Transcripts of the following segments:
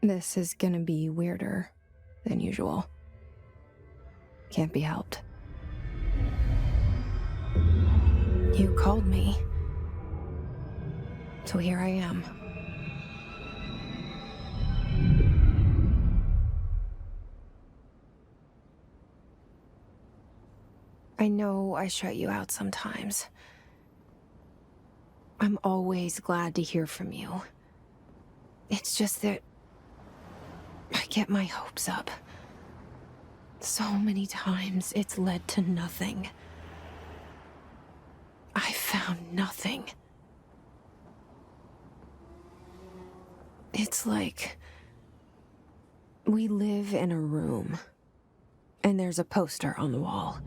This is gonna be weirder than usual. Can't be helped. You called me. So here I am. I know I shut you out sometimes. I'm always glad to hear from you. It's just that I get my hopes up. So many times it's led to nothing. I found nothing. It's like we live in a room, and there's a poster on the wall.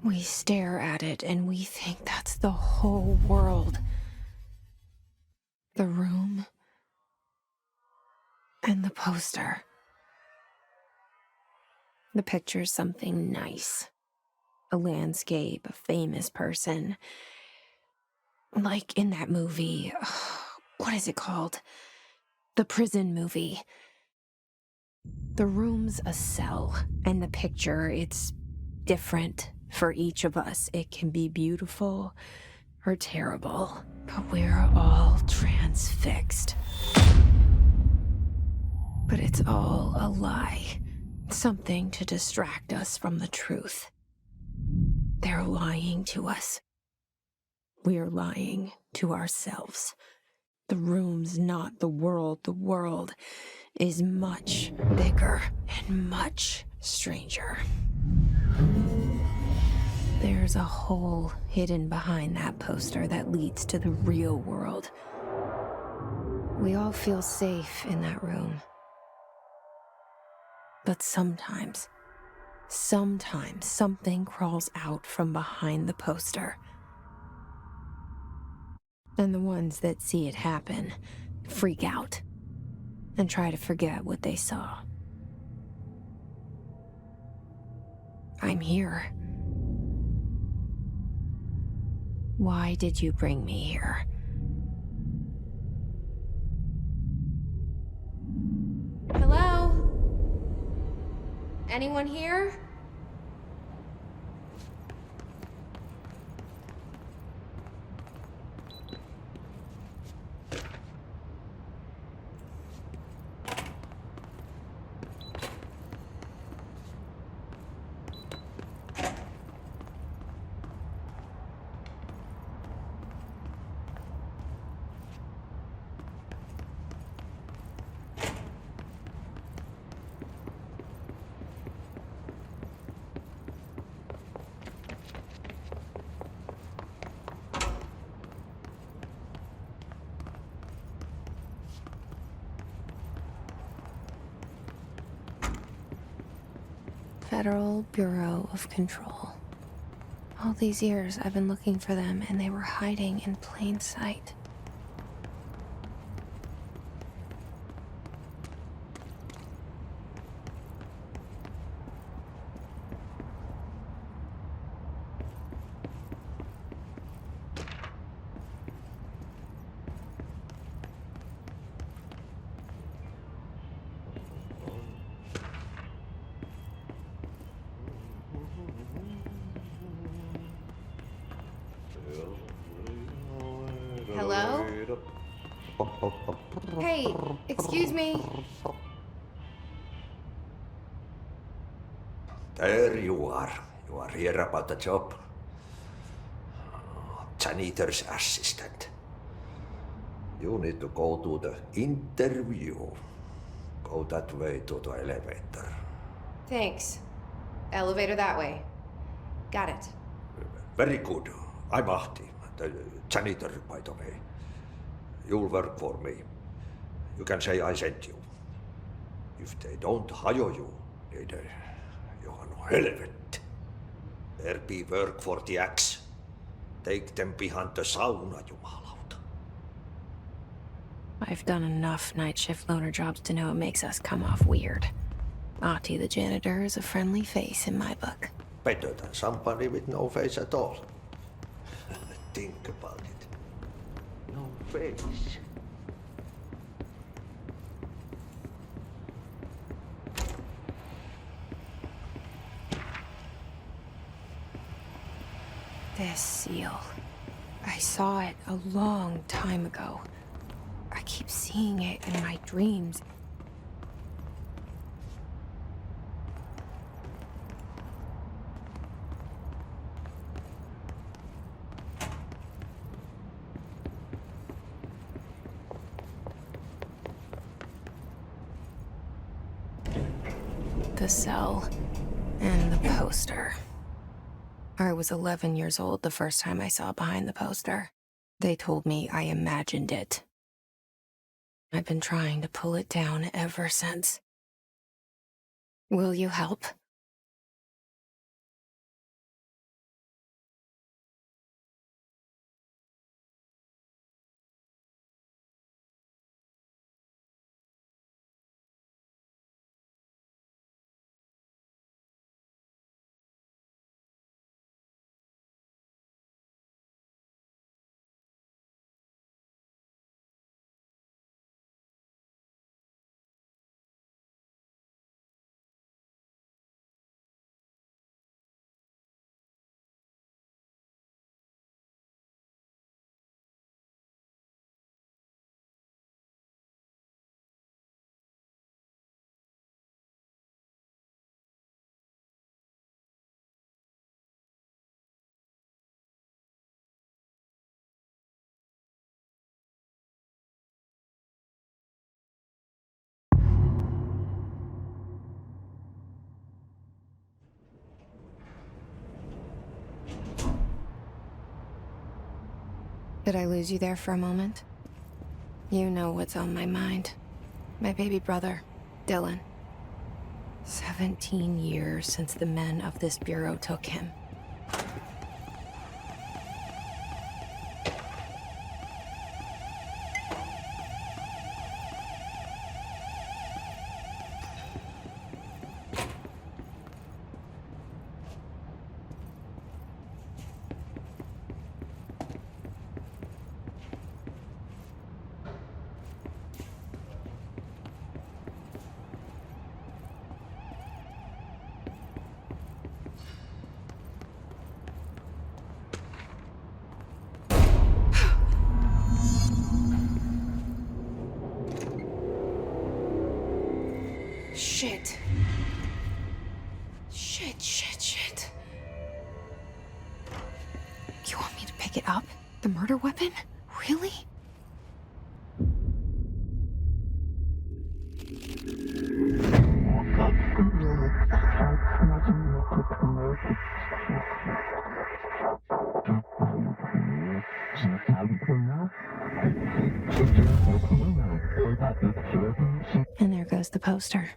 We stare at it and we think that's the whole world. The room and the poster. The picture's something nice. A landscape, a famous person. Like in that movie, what is it called? The prison movie. The room's a cell, and the picture, it's different for each of us. It can be beautiful or terrible, but we're all transfixed. But it's all a lie. Something to distract us from the truth. They're lying to us. We're lying to ourselves. The room's not the world. The world is much bigger and much stranger. There's a hole hidden behind that poster that leads to the real world. We all feel safe in that room. But sometimes something crawls out from behind the poster. And the ones that see it happen freak out and try to forget what they saw. I'm here. Why did you bring me here? Hello? Anyone here? Federal Bureau of Control. All these years I've been looking for them, and they were hiding in plain sight. Hello? Hey, excuse me. There you are. You are here about the job. Janitor's assistant. You need to go to the interview. Go that way to the elevator. Thanks. Elevator that way. Got it. Very good. I'm 𝗚𝗺𝗶𝗴𝗴𝗀𝗀, the janitor, by the way. You'll work for me. You can say I sent you. If they don't hire you, niin johan on helvet. There be work for the axe. Take them behind the sauna, jumalauta. I've done enough night shift loner jobs to know it makes us come off weird. 𝗚𝗺𝗃 the janitor is a friendly face in my book. Better than somebody with no face at all. Think about it. No face. this seal. I saw it a long time ago. I keep seeing it in my dreams. The cell and the poster. I was 11 years old the first time I saw behind the poster. They told me I imagined it. I've been trying to pull it down ever since. Will you help? Did I lose you there for a moment? You know what's on my mind. My baby brother, Dylan. 17 years since the men of this bureau took him. Shit. Shit. You want me to pick it up? The murder weapon? Really? And there goes the poster.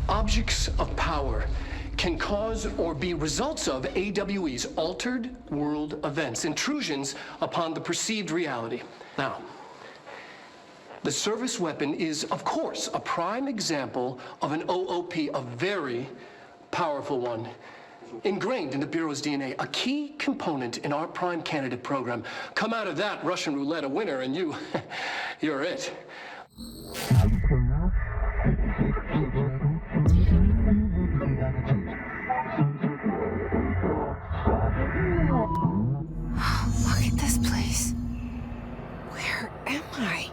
Objects of power can cause or be results of AWE's altered world events, intrusions upon the perceived reality. Now, the service weapon is, of course, a prime example of an OOP, a very powerful one, ingrained in the Bureau's DNA, a key component in our prime candidate program. Come out of that Russian roulette a winner and you're it. Look at this place. Where am I?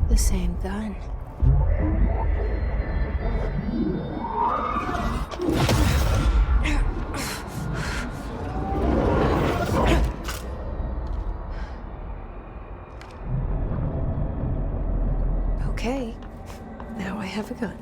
The same gun. Okay, now I have a gun.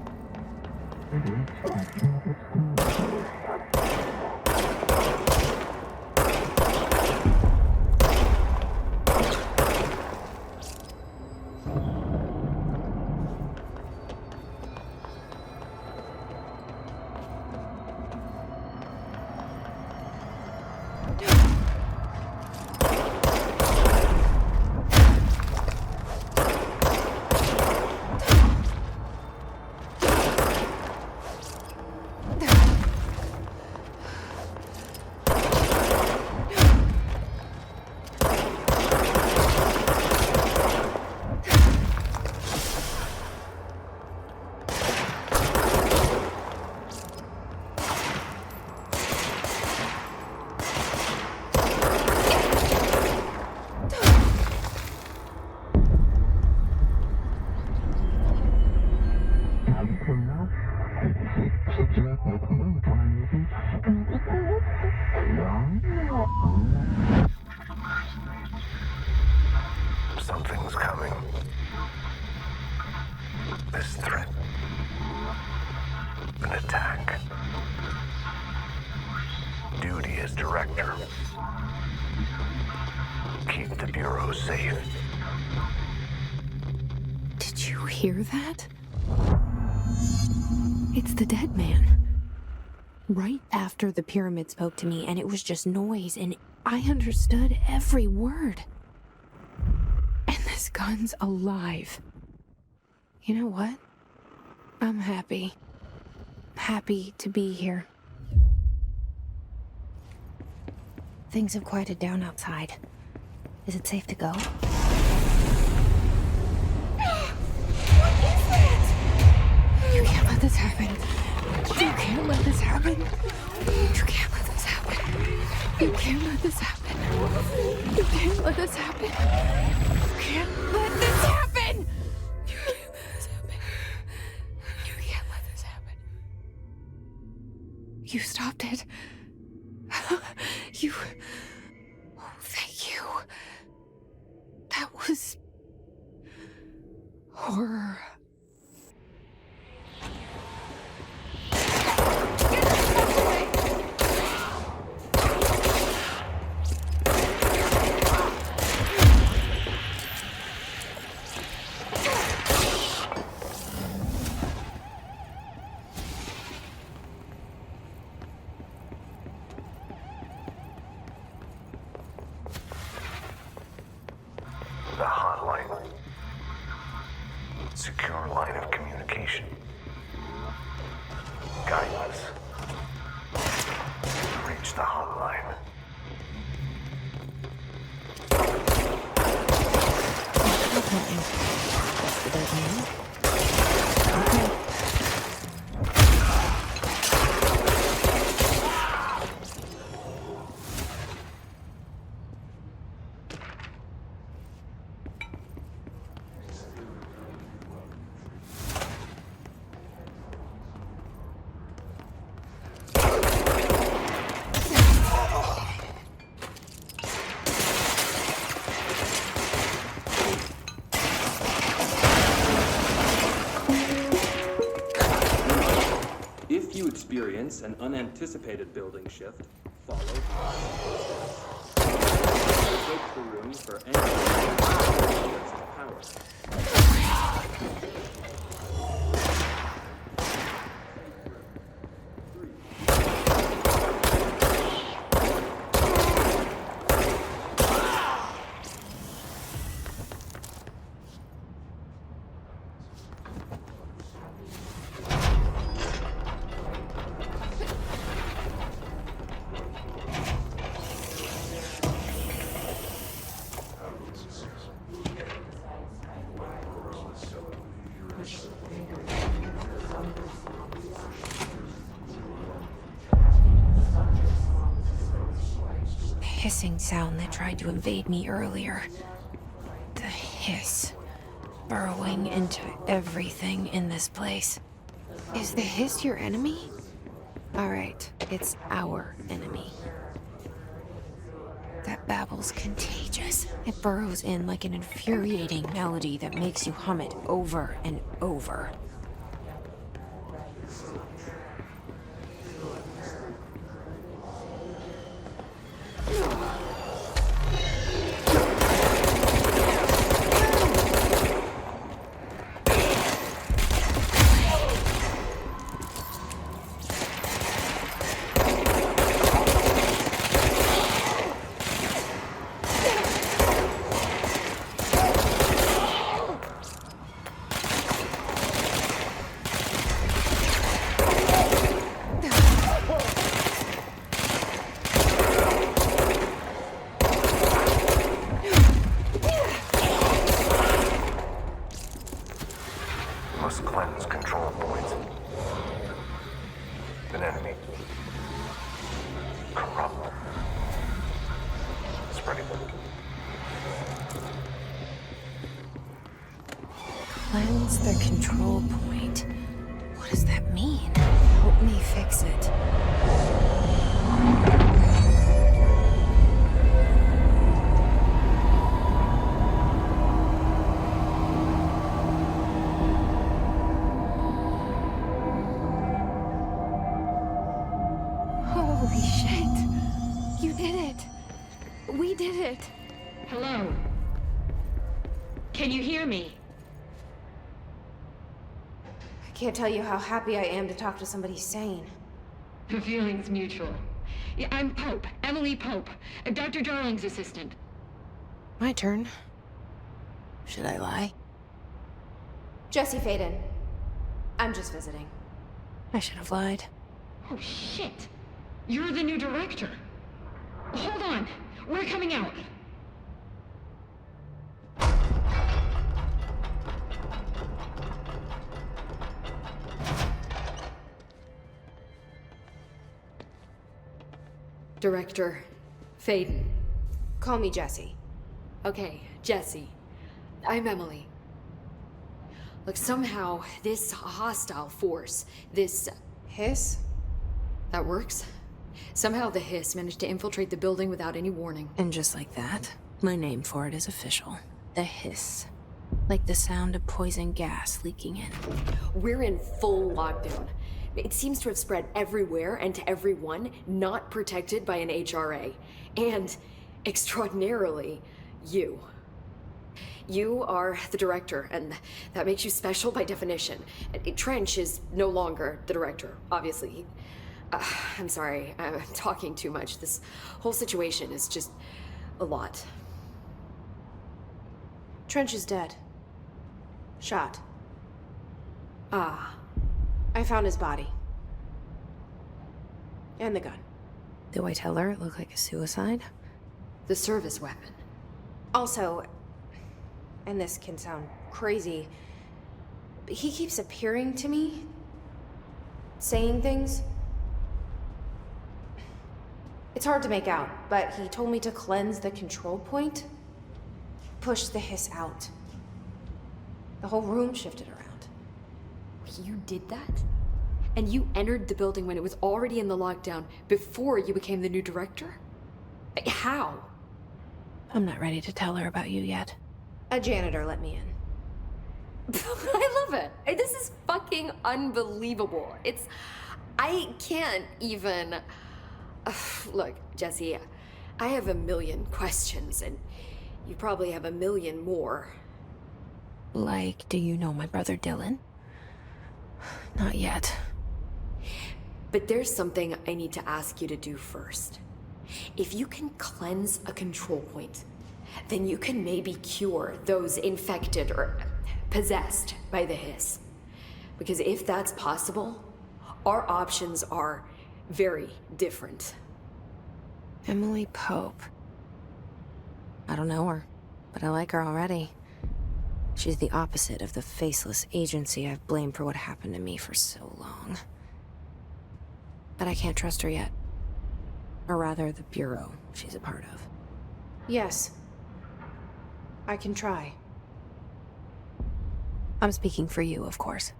director. Keep the Bureau safe. Did you hear that? It's the dead man. Right after the pyramid spoke to me, and it was just noise, and I understood every word. And this gun's alive. You know what? I'm happy. Happy to be here. Things have quieted down outside. Is it safe to go? What is that? You can't let this happen. You can't let this happen. You can't let this happen. You can't let this happen. You can't let this happen. You can't let this happen. You can't let this happen. You can't let this happen. You stopped it. You... Oh, thank you. That was... horror. The hotline. Secure line of communication. Guide us. Reach the hotline. That's the dead man. Okay. If you experience an unanticipated building shift, follow search the room for any to power. Hissing sound that tried to invade me earlier. The hiss, burrowing into everything in this place. Is the hiss your enemy? Alright, it's our enemy. That babble's contagious. It burrows in like an infuriating melody that makes you hum it over and over. Must cleanse control points. An enemy. Corrupt. Spreading them. Cleanse the control point. What does that mean? Help me fix it. Holy shit. You did it! We did it! Hello? Can you hear me? I can't tell you how happy I am to talk to somebody sane. The feeling's mutual. Yeah, I'm Pope, Emily Pope, Dr. Darling's assistant. My turn. Should I lie? Jesse Faden. I'm just visiting. I should have lied. Oh, shit. You're the new director. Hold on. We're coming out. Director Faden. Call me Jesse. Okay, Jesse. I'm Emily. Look, somehow this hostile force, this... Hiss? That works? Somehow the hiss managed to infiltrate the building without any warning. And just like that, my name for it is official. The hiss. Like the sound of poison gas leaking in. We're in full lockdown. It seems to have spread everywhere and to everyone not protected by an HRA. And, extraordinarily, you. You are the director, and that makes you special by definition. Trench is no longer the director, obviously. I'm sorry, I'm talking too much. This whole situation is just a lot. Trench is dead. Shot. Ah. I found his body. And the gun. Do I tell her it looked like a suicide? The service weapon. Also, and this can sound crazy, but he keeps appearing to me, saying things. It's hard to make out, but he told me to cleanse the control point, push the hiss out. The whole room shifted around. You did that? And you entered the building when it was already in the lockdown before you became the new director? How? I'm not ready to tell her about you yet. A janitor let me in. I love it. This is fucking unbelievable. I can't even... Look, Jesse, I have a million questions, and you probably have a million more. Like, do you know my brother Dylan? Not yet. But there's something I need to ask you to do first. If you can cleanse a control point, then you can maybe cure those infected or possessed by the hiss. Because if that's possible, our options are very different. Emily Pope. I don't know her, but I like her already. She's the opposite of the faceless agency I've blamed for what happened to me for so long. But I can't trust her yet. Or rather, the Bureau she's a part of. Yes. I can try. I'm speaking for you, of course.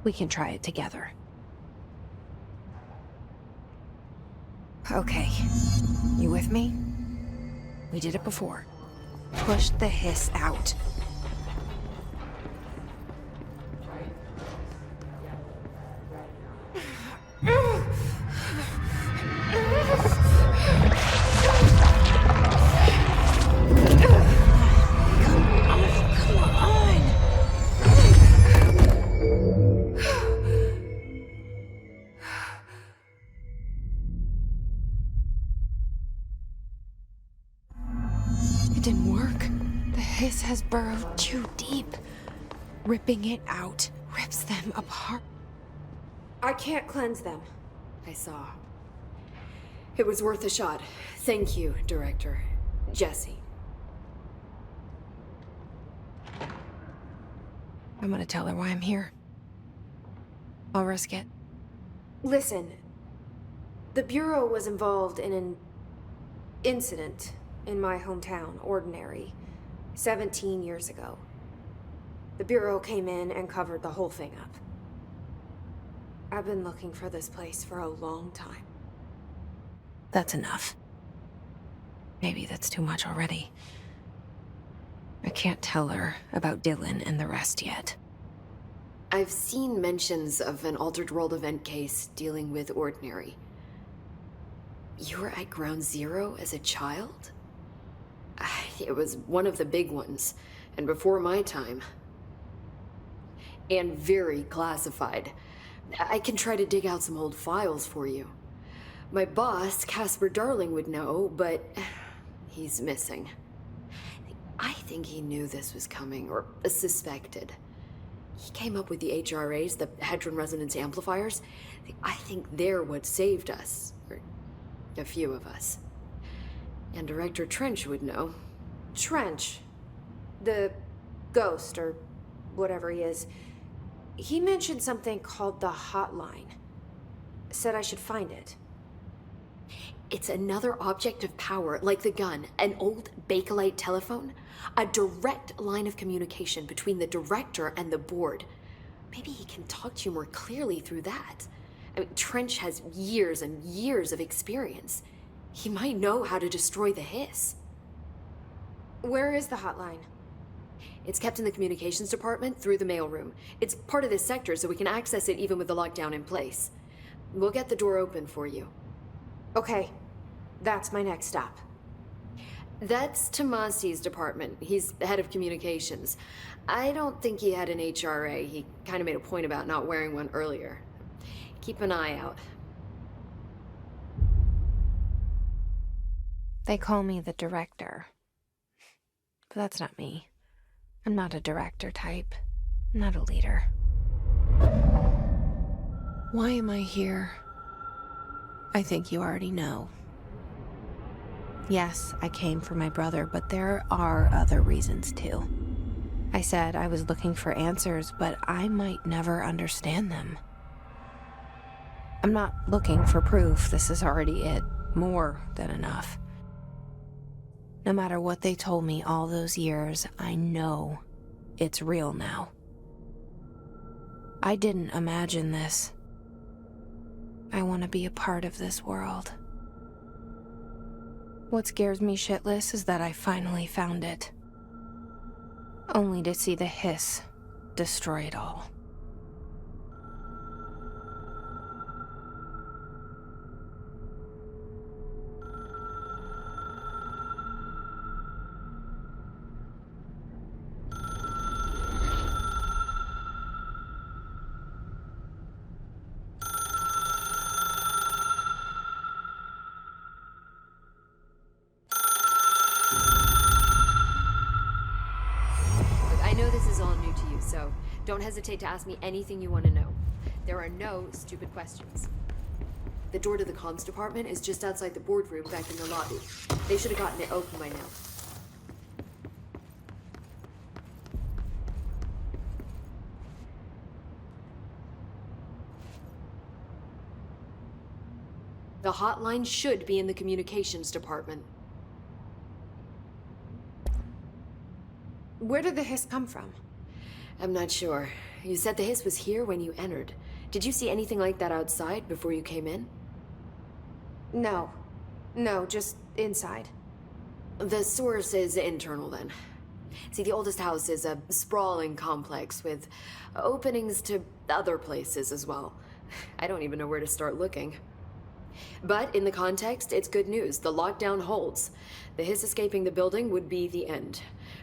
We can try it together. Okay. You with me? We did it before. Push the hiss out. It didn't work. The hiss has burrowed too deep. Ripping it out rips them apart. I can't cleanse them. I saw. It was worth a shot. Thank you, Director. Jesse. I'm gonna tell her why I'm here. I'll risk it. Listen. The Bureau was involved in an incident in my hometown, Ordinary, 17 years ago. The Bureau came in and covered the whole thing up. I've been looking for this place for a long time. That's enough. Maybe that's too much already. I can't tell her about Dylan and the rest yet. I've seen mentions of an Altered World event case dealing with Ordinary. You were at Ground Zero as a child? It was one of the big ones, and before my time. And very classified. I can try to dig out some old files for you. My boss, Casper Darling, would know, but he's missing. I think he knew this was coming, or suspected. He came up with the HRAs, the Hadron Resonance Amplifiers. I think they're what saved us, or a few of us. And Director Trench would know. Trench. The ghost, or whatever he is. He mentioned something called the hotline. Said I should find it. It's another object of power, like the gun, an old Bakelite telephone. A direct line of communication between the director and the board. Maybe he can talk to you more clearly through that. I mean, Trench has years and years of experience. He might know how to destroy the hiss. Where is the hotline? It's kept in the communications department through the mailroom. It's part of this sector, so we can access it even with the lockdown in place. We'll get the door open for you. Okay, that's my next stop. That's Tomasi's department. He's head of communications. I don't think he had an HRA. He kind of made a point about not wearing one earlier. Keep an eye out. They call me the director. But that's not me. I'm not a director type. I'm not a leader. Why am I here? I think you already know. Yes, I came for my brother, but there are other reasons too. I said I was looking for answers, but I might never understand them. I'm not looking for proof. This is already it. More than enough. No matter what they told me all those years, I know it's real now. I didn't imagine this. I want to be a part of this world. What scares me shitless is that I finally found it. Only to see the hiss destroy it all. So don't hesitate to ask me anything you want to know. There are no stupid questions. The door to the comms department is just outside the boardroom back in the lobby. They should have gotten it open by now. The hotline should be in the communications department. Where did the hiss come from? I'm not sure. You said the hiss was here when you entered. Did you see anything like that outside before you came in? No. No, just inside. The source is internal then. See, the oldest house is a sprawling complex with openings to other places as well. I don't even know where to start looking. But in the context, it's good news. The lockdown holds. The hiss escaping the building would be the end.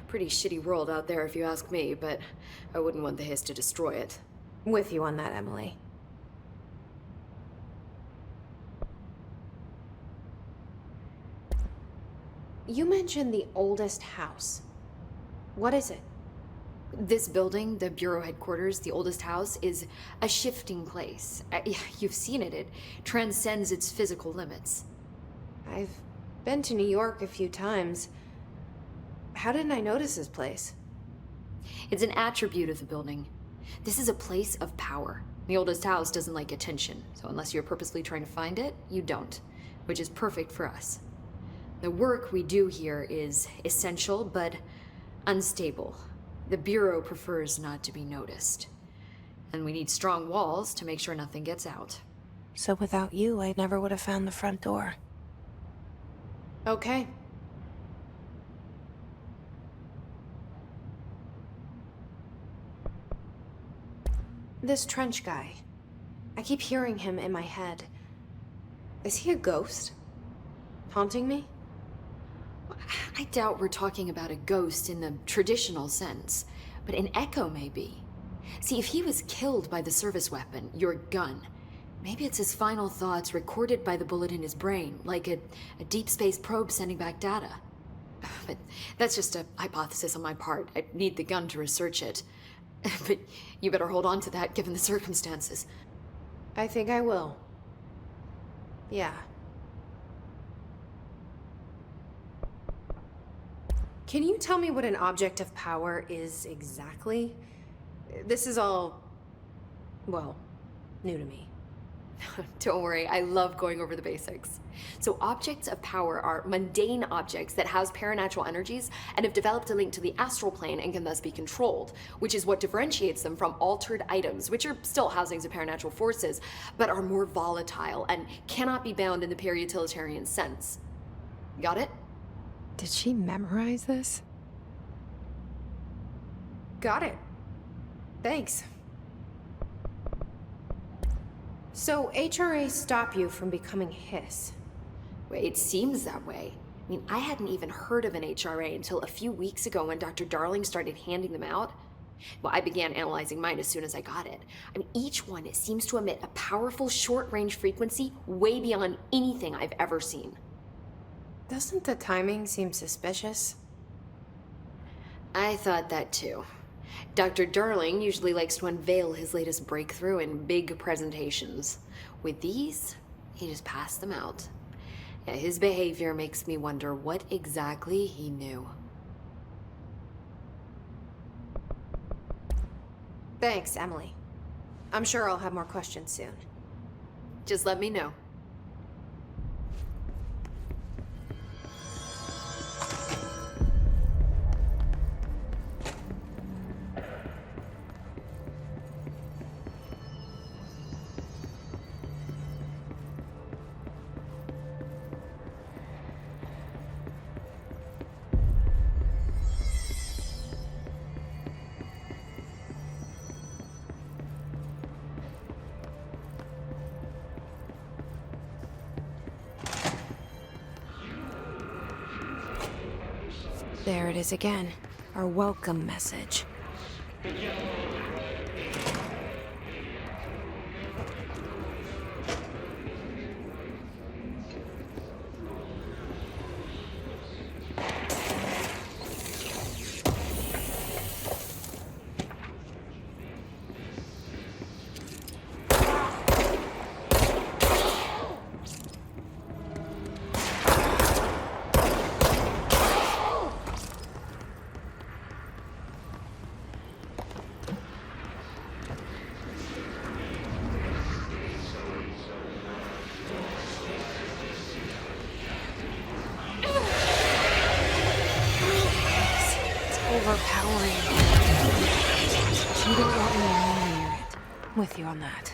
Pretty shitty world out there if you ask me, but I wouldn't want the hiss to destroy it. With you on that, Emily. You mentioned the oldest house. What is it? This building, the Bureau headquarters, the oldest house, is a shifting place. You've seen it. It transcends its physical limits. I've been to New York a few times. How didn't I notice this place? It's an attribute of the building. This is a place of power. The oldest house doesn't like attention, so unless you're purposely trying to find it, you don't, which is perfect for us. The work we do here is essential, but unstable. The Bureau prefers not to be noticed. And we need strong walls to make sure nothing gets out. So without you, I never would have found the front door. Okay. This Trench guy. I keep hearing him in my head. Is he a ghost? haunting me? I doubt we're talking about a ghost in the traditional sense, but an echo maybe. See, if he was killed by the service weapon, your gun, maybe it's his final thoughts recorded by the bullet in his brain, like a deep space probe sending back data. But that's just a hypothesis on my part. I'd need the gun to research it. But you better hold on to that given the circumstances. I think I will. Yeah. Can you tell me what an object of power is exactly? This is all, well, new to me. Don't worry, I love going over the basics. So objects of power are mundane objects that house paranatural energies and have developed a link to the astral plane and can thus be controlled, which is what differentiates them from altered items, which are still housings of paranatural forces, but are more volatile and cannot be bound in the peri-utilitarian sense. Got it? Did she memorize this? Got it. Thanks. So HRAs stop you from becoming Hiss. Well, it seems that way. I mean, I hadn't even heard of an HRA until a few weeks ago when Dr. Darling started handing them out. Well, I began analyzing mine as soon as I got it. I mean, each one seems to emit a powerful short-range frequency way beyond anything I've ever seen. Doesn't the timing seem suspicious? I thought that too. Dr. Darling usually likes to unveil his latest breakthrough in big presentations. With these, he just passed them out. Yeah, his behavior makes me wonder what exactly he knew. Thanks, Emily. I'm sure I'll have more questions soon. Just let me know. There it is again. Our welcome message. Overpowering. You don't want me anywhere near it. I'm with you on that.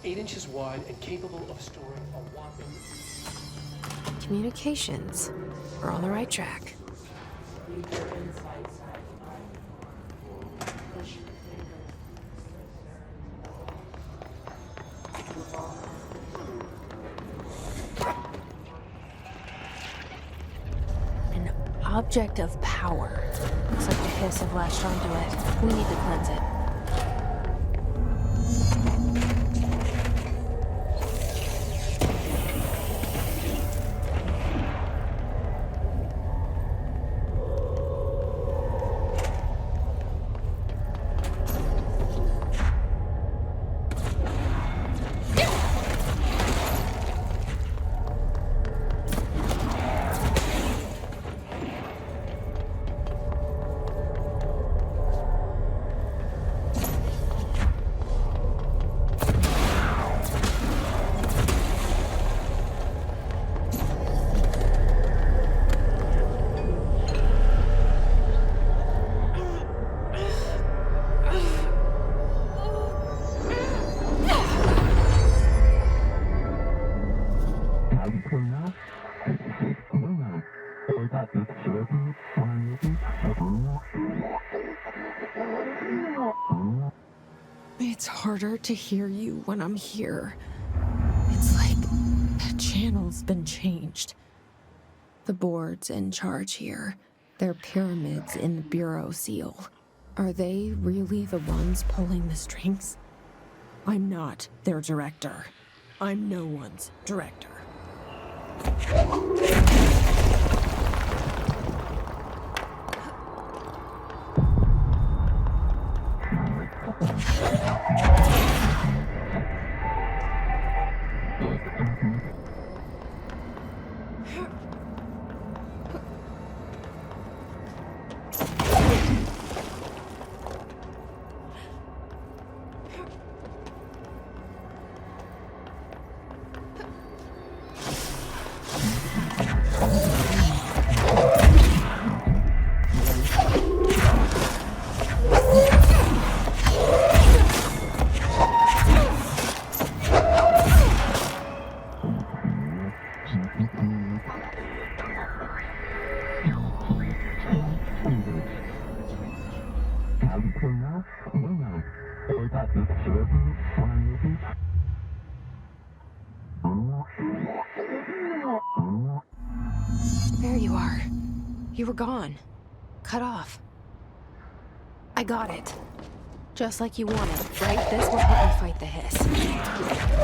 8 inches wide and capable of storing a whopping... Communications. We're on the right track. An object of power. Looks like the hiss have latched onto it. We need to cleanse it. It's harder to hear you when I'm here. It's like the channel's been changed. The board's in charge here. They're pyramids in the bureau seal. Are they really the ones pulling the strings? I'm not their director. I'm no one's director. There you are. You were gone. Cut off. I got it. Just like you wanted, right? This will help me fight the hiss.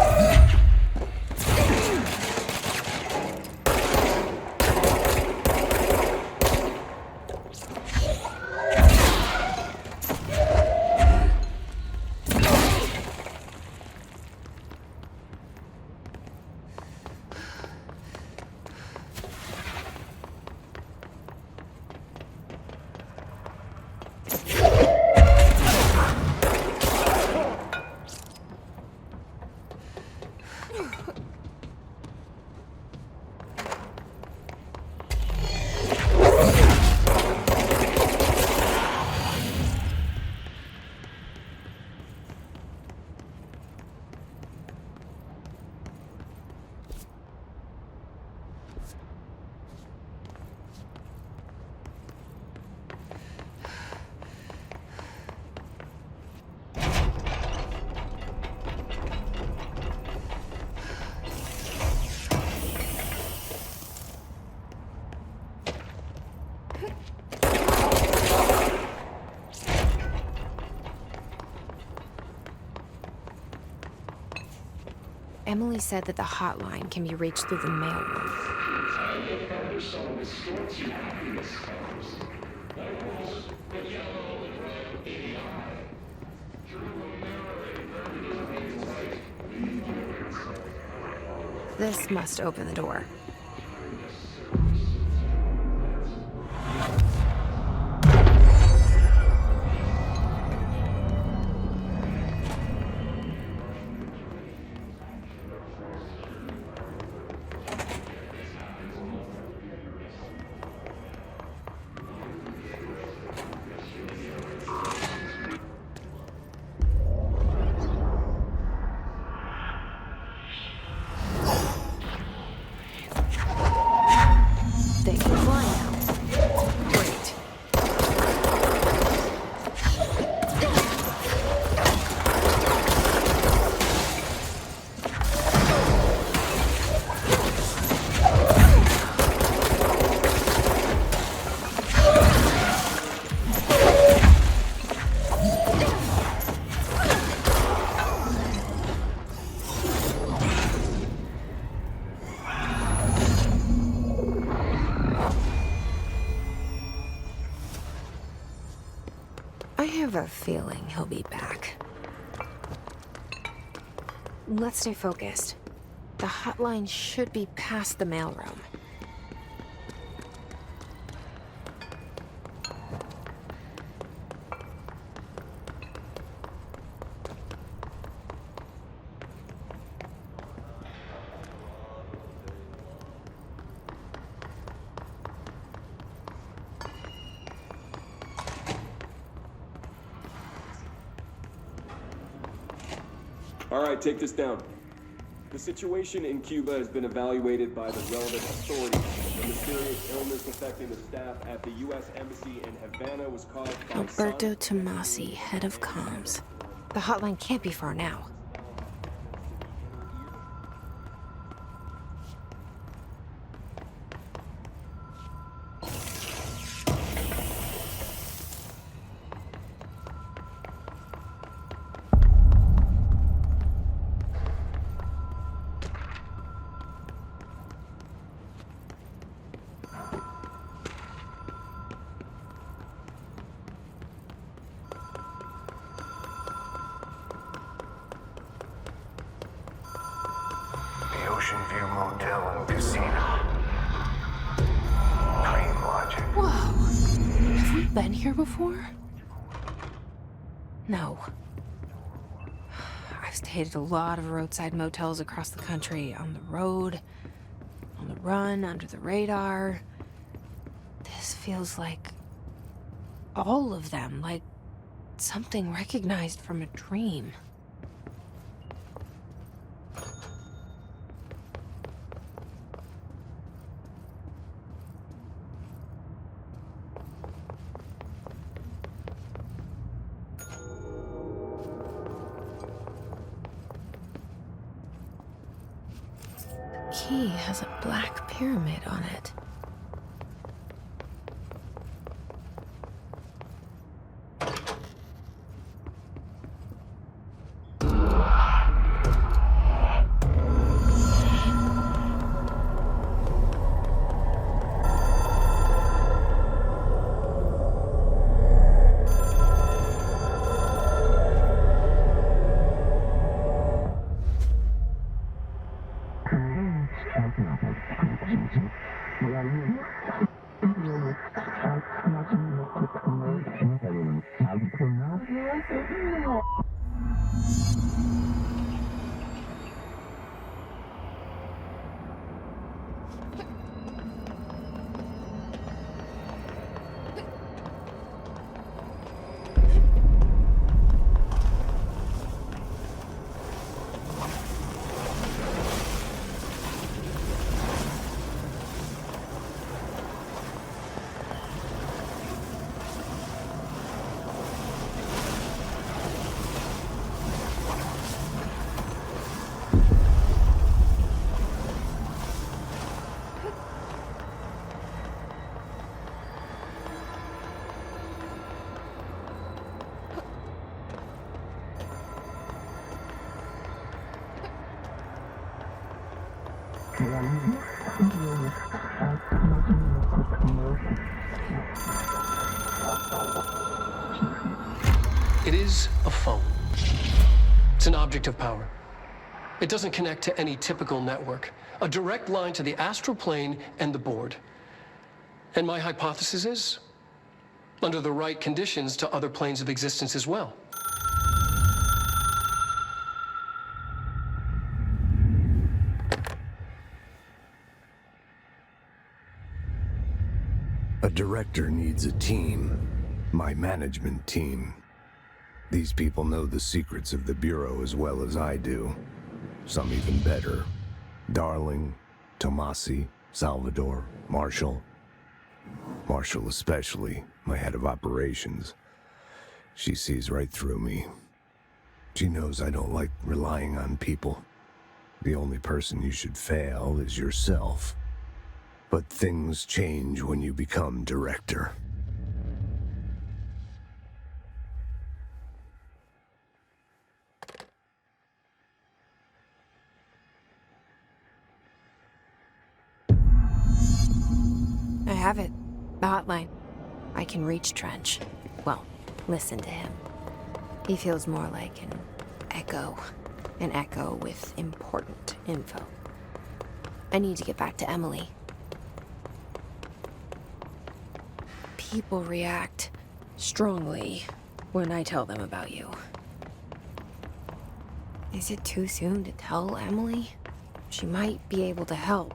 Emily said that the hotline can be reached through the mailroom. This must open the door. have a feeling he'll be back. Let's stay focused. The hotline should be past the mailroom. All right, take this down. The situation in Cuba has been evaluated by the relevant authorities. The mysterious illness affecting the staff at the U.S. Embassy in Havana was caused by 𝗚𝗺𝗶𝗴𝗚𝗀𝗙𝗂𝘃, head of comms. The hotline can't be far now. The Oceanview Motel and Casino. Dream logic. Whoa! Have we been here before? No. I've stayed at a lot of roadside motels across the country, on the road, on the run, under the radar. This feels like all of them, like something recognized from a dream. The key has a black pyramid on it. It is a phone. It's an object of power. It doesn't connect to any typical network. A direct line to the astral plane and the board. And my hypothesis is, under the right conditions, to other planes of existence as well. A director needs a team. My management team. These people know the secrets of the Bureau as well as I do. Some even better. Darling, Tomasi, Salvador, Marshall. Marshall especially, my head of operations. She sees right through me. She knows I don't like relying on people. The only person you should fail is yourself. But things change when you become director. I have it. The hotline. I can reach Trench. Well, listen to him. He feels more like an echo with important info. I need to get back to Emily. People react strongly when I tell them about you. Is it too soon to tell Emily? She might be able to help.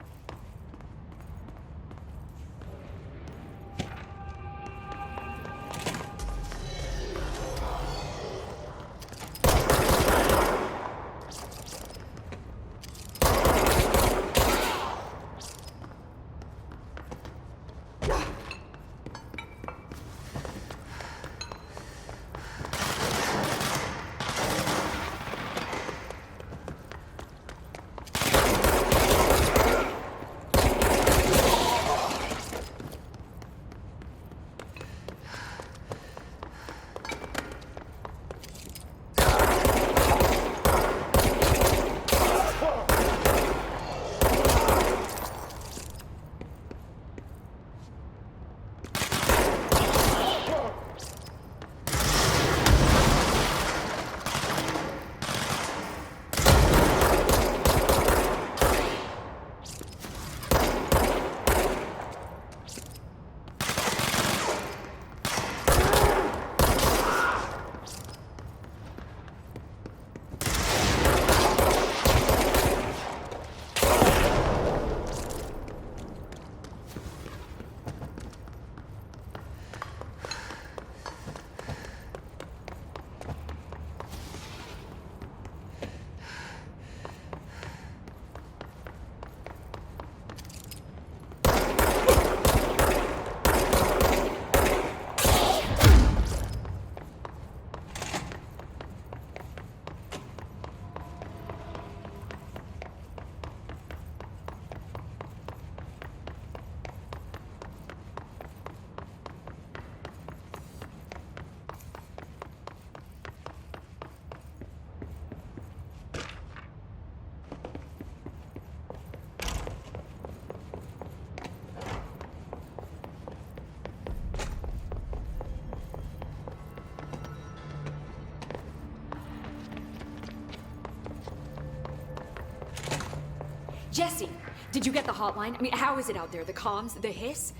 Jesse, did you get the hotline? I mean, how is it out there? The comms? The hiss?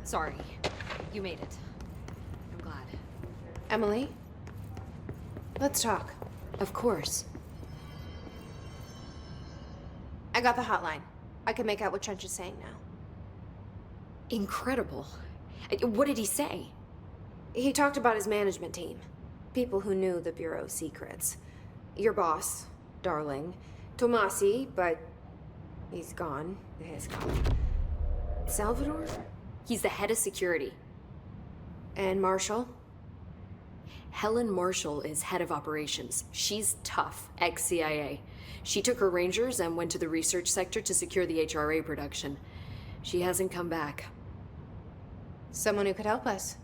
Sorry. You made it. I'm glad. Emily? Let's talk. Of course. I got the hotline. I can make out what Trench is saying now. Incredible. What did he say? He talked about his management team. People who knew the Bureau's secrets. Your boss, Darling. Tomasi, but he's gone. He's gone. Salvador? He's the head of security. And Marshall? Helen Marshall is head of operations. She's tough, ex-CIA. She took her Rangers and went to the research sector to secure the HRA production. She hasn't come back. Someone who could help us.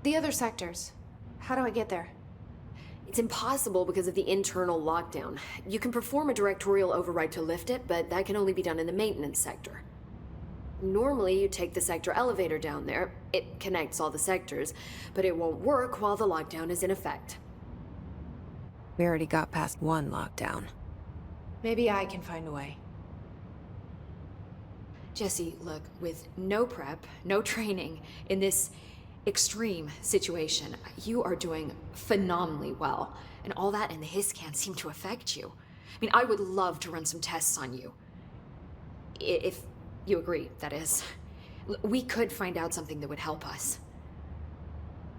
The other sectors. How do I get there? It's impossible because of the internal lockdown. You can perform a directorial override to lift it, but that can only be done in the maintenance sector. Normally, you take the sector elevator down there. It connects all the sectors, but it won't work while the lockdown is in effect. We already got past one lockdown. Maybe I can find a way. Jesse, look, with no prep, no training, in this extreme situation, you are doing phenomenally well. And all that and the hiss can't seem to affect you. I mean, I would love to run some tests on you. If you agree, that is. We could find out something that would help us.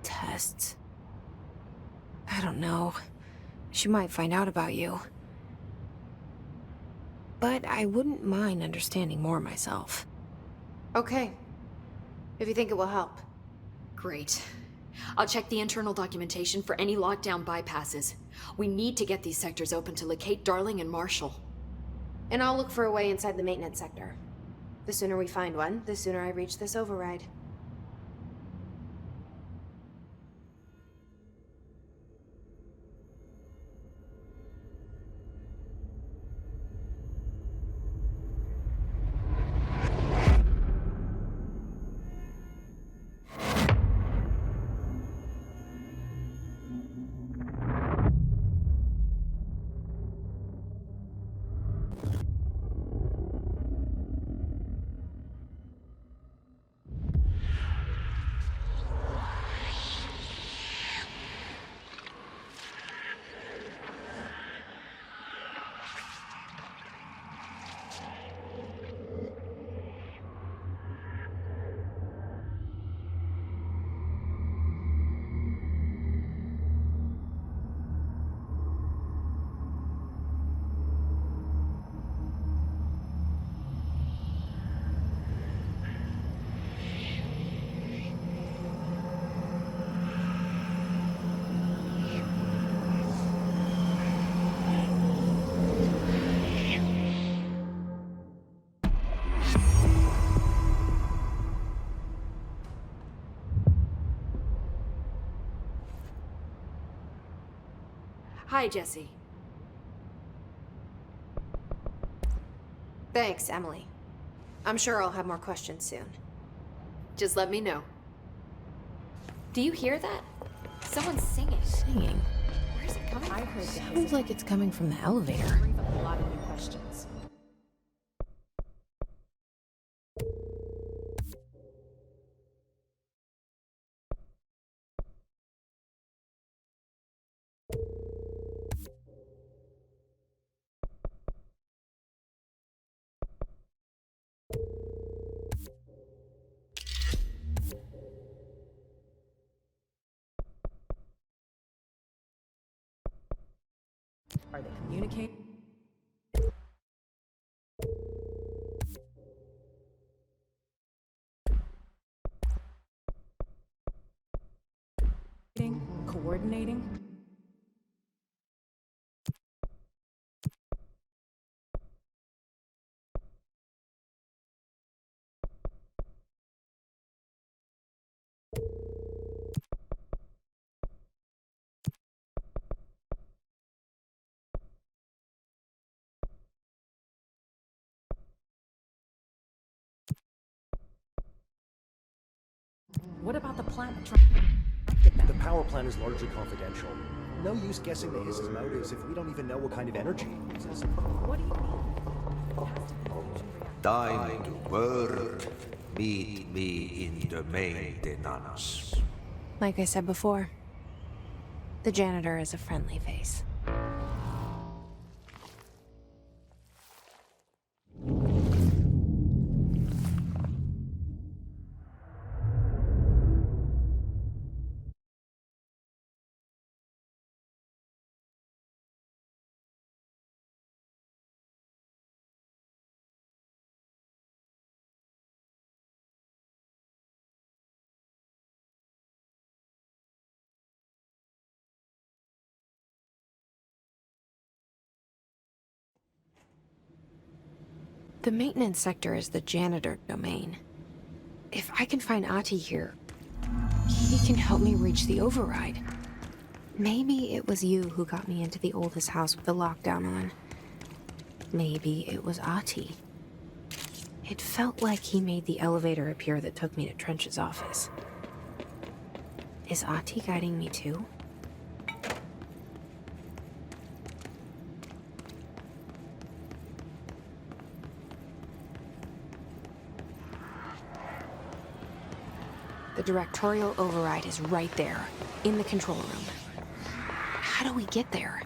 Tests? I don't know. She might find out about you. But I wouldn't mind understanding more myself. Okay. If you think it will help. Great. I'll check the internal documentation for any lockdown bypasses. We need to get these sectors open to locate Darling and Marshall. And I'll look for a way inside the maintenance sector. The sooner we find one, the sooner I reach this override. Hi, Jesse. Thanks, Emily. I'm sure I'll have more questions soon. Just let me know. Do you hear that? Someone's singing. Singing? Where's it coming from? I heard that. Sounds like it's coming from the elevator. Brings up a lot of new questions. Are they communicating? Coordinating? What about the planet? The power plant is largely confidential. No use guessing the hiss's motives if we don't even know what kind of energy it uses. What do you mean? Time to work. Meet me in the maintenance. Like I said before, the janitor is a friendly face. The maintenance sector is the janitor domain. If I can find Ahti here, he can help me reach the override. Maybe it was you who got me into the oldest house with the lockdown on. Maybe it was Ahti. It felt like he made the elevator appear that took me to Trench's office. Is Ahti guiding me too? The directorial override is right there, in the control room. How do we get there?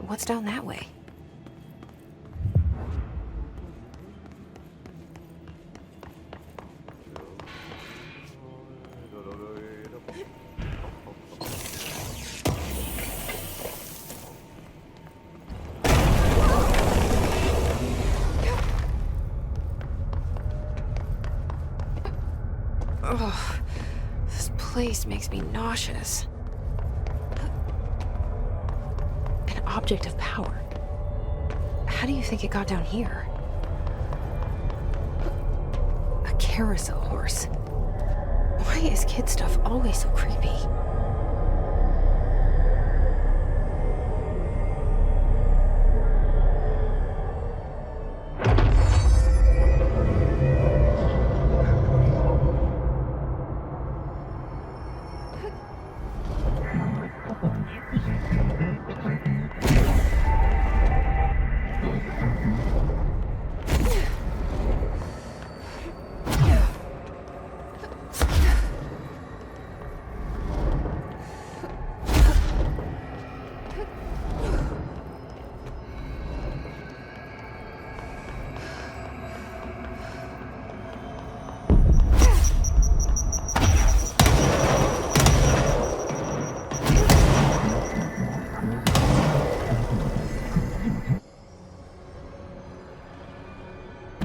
What's down that way? Oh, this place makes me nauseous. An object of power. How do you think it got down here? A carousel horse. Why is kid stuff always so creepy?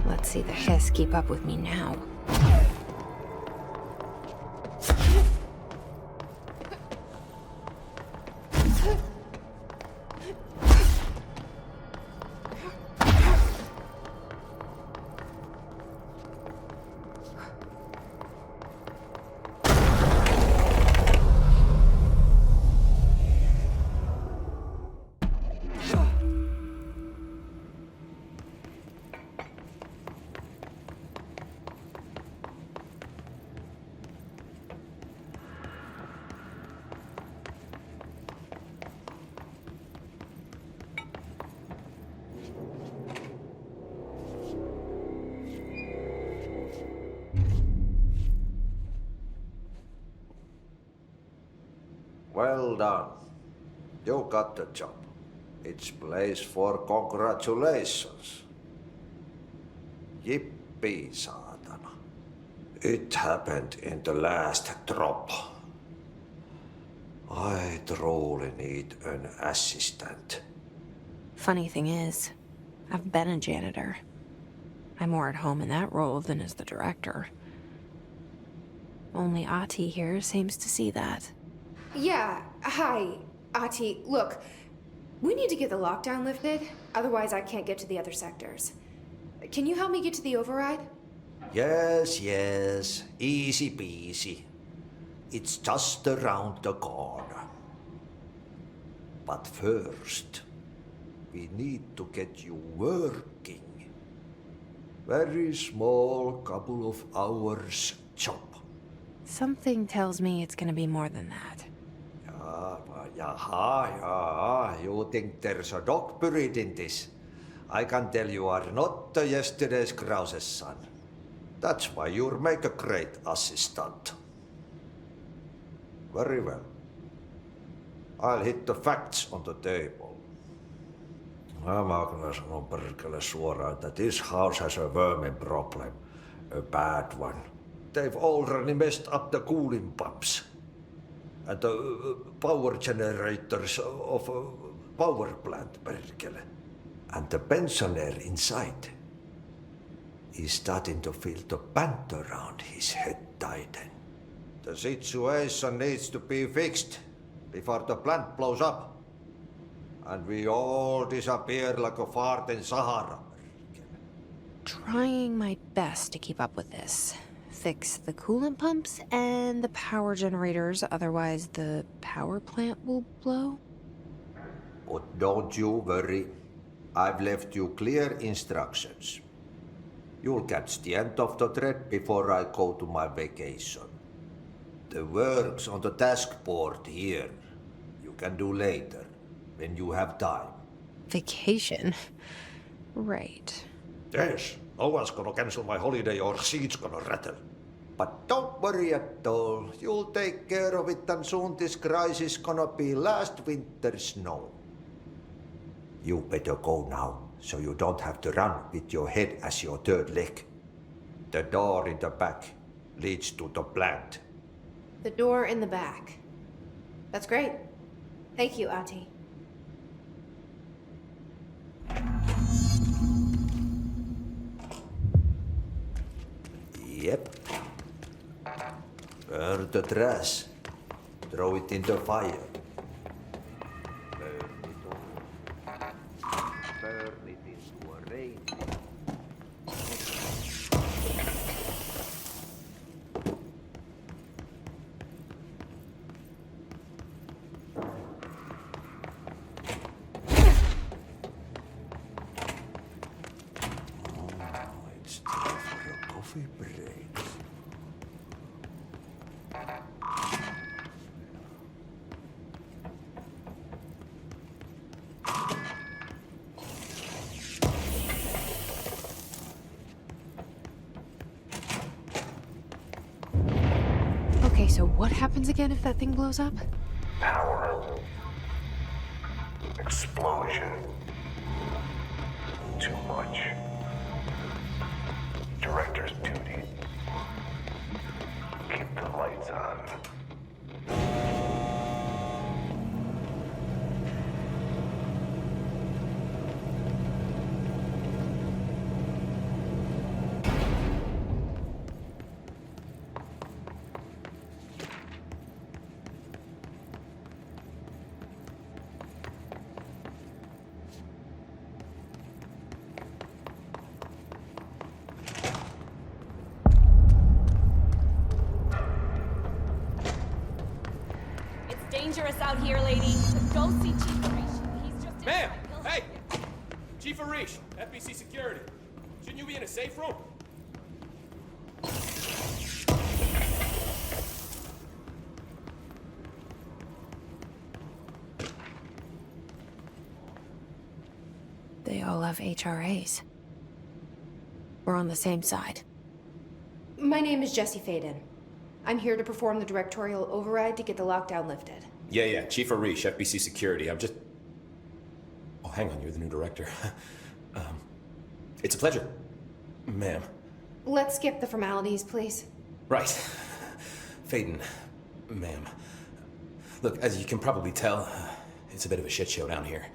Let's see the hiss keep up with me now. Well done. You got the job. It's place for congratulations. Yippee, saatana. It happened in the last drop. I truly need an assistant. Funny thing is, I've been a janitor. I'm more at home in that role than as the director. Only Ahti here seems to see that. Yeah, hi, Ahti. Look, we need to get the lockdown lifted, otherwise I can't get to the other sectors. Can you help me get to the override? Yes, easy peasy. It's just around the corner. But first, we need to get you working. Very small, couple of hours job. Something tells me it's gonna be more than that. You think there's a dog buried in this? I can tell you are not yesterday's Krause's son. That's why you'll make a great assistant. Very well. I'll hit the facts on the table. Mä kyllä sanon perkele suoraan, that this house has a vermin problem. A bad one. They've already messed up the cooling pumps. And the power generators of a power plant, perkele. And the pensioner inside is starting to feel the pant around his head tighten. The situation needs to be fixed before the plant blows up. And we all disappear like a fart in Sahara. Trying my best to keep up with this. Fix the coolant pumps and the power generators, otherwise the power plant will blow. But don't you worry. I've left you clear instructions. You'll catch the end of the thread before I go to my vacation. The work's on the task board here. You can do later, when you have time. Vacation? Right. Yes, no one's gonna cancel my holiday or seat's gonna rattle. But don't worry at all. You'll take care of it and soon this crisis gonna be last winter's snow. You better go now, so you don't have to run with your head as your third leg. The door in the back leads to the plant. The door in the back. That's great. Thank you, Ati. Yep. Burn the trash. Throw it in the fire. Burn it all. Burn it into a rain. It's time for a coffee break. Okay, so what happens again if that thing blows up? Power. Explosion. Too much. Director's duty. Keep the lights on. Dangerous out here, lady. Go see Chief 𝗚𝗺𝗶. He's just... Ma'am! Hey! Chief 𝗚𝗺𝗶𝗴𝗚𝗀, FBC Security. Shouldn't you be in a safe room? They all have HRAs. We're on the same side. My name is Jesse Faden. I'm here to perform the directorial override to get the lockdown lifted. Yeah, Chief 𝗚𝗺𝗶𝗴𝗚, FBC Security. I'm just... Oh, hang on, you're the new director. It's a pleasure, ma'am. Let's skip the formalities, please. Right. Faden, ma'am. Look, as you can probably tell, it's a bit of a shit show down here.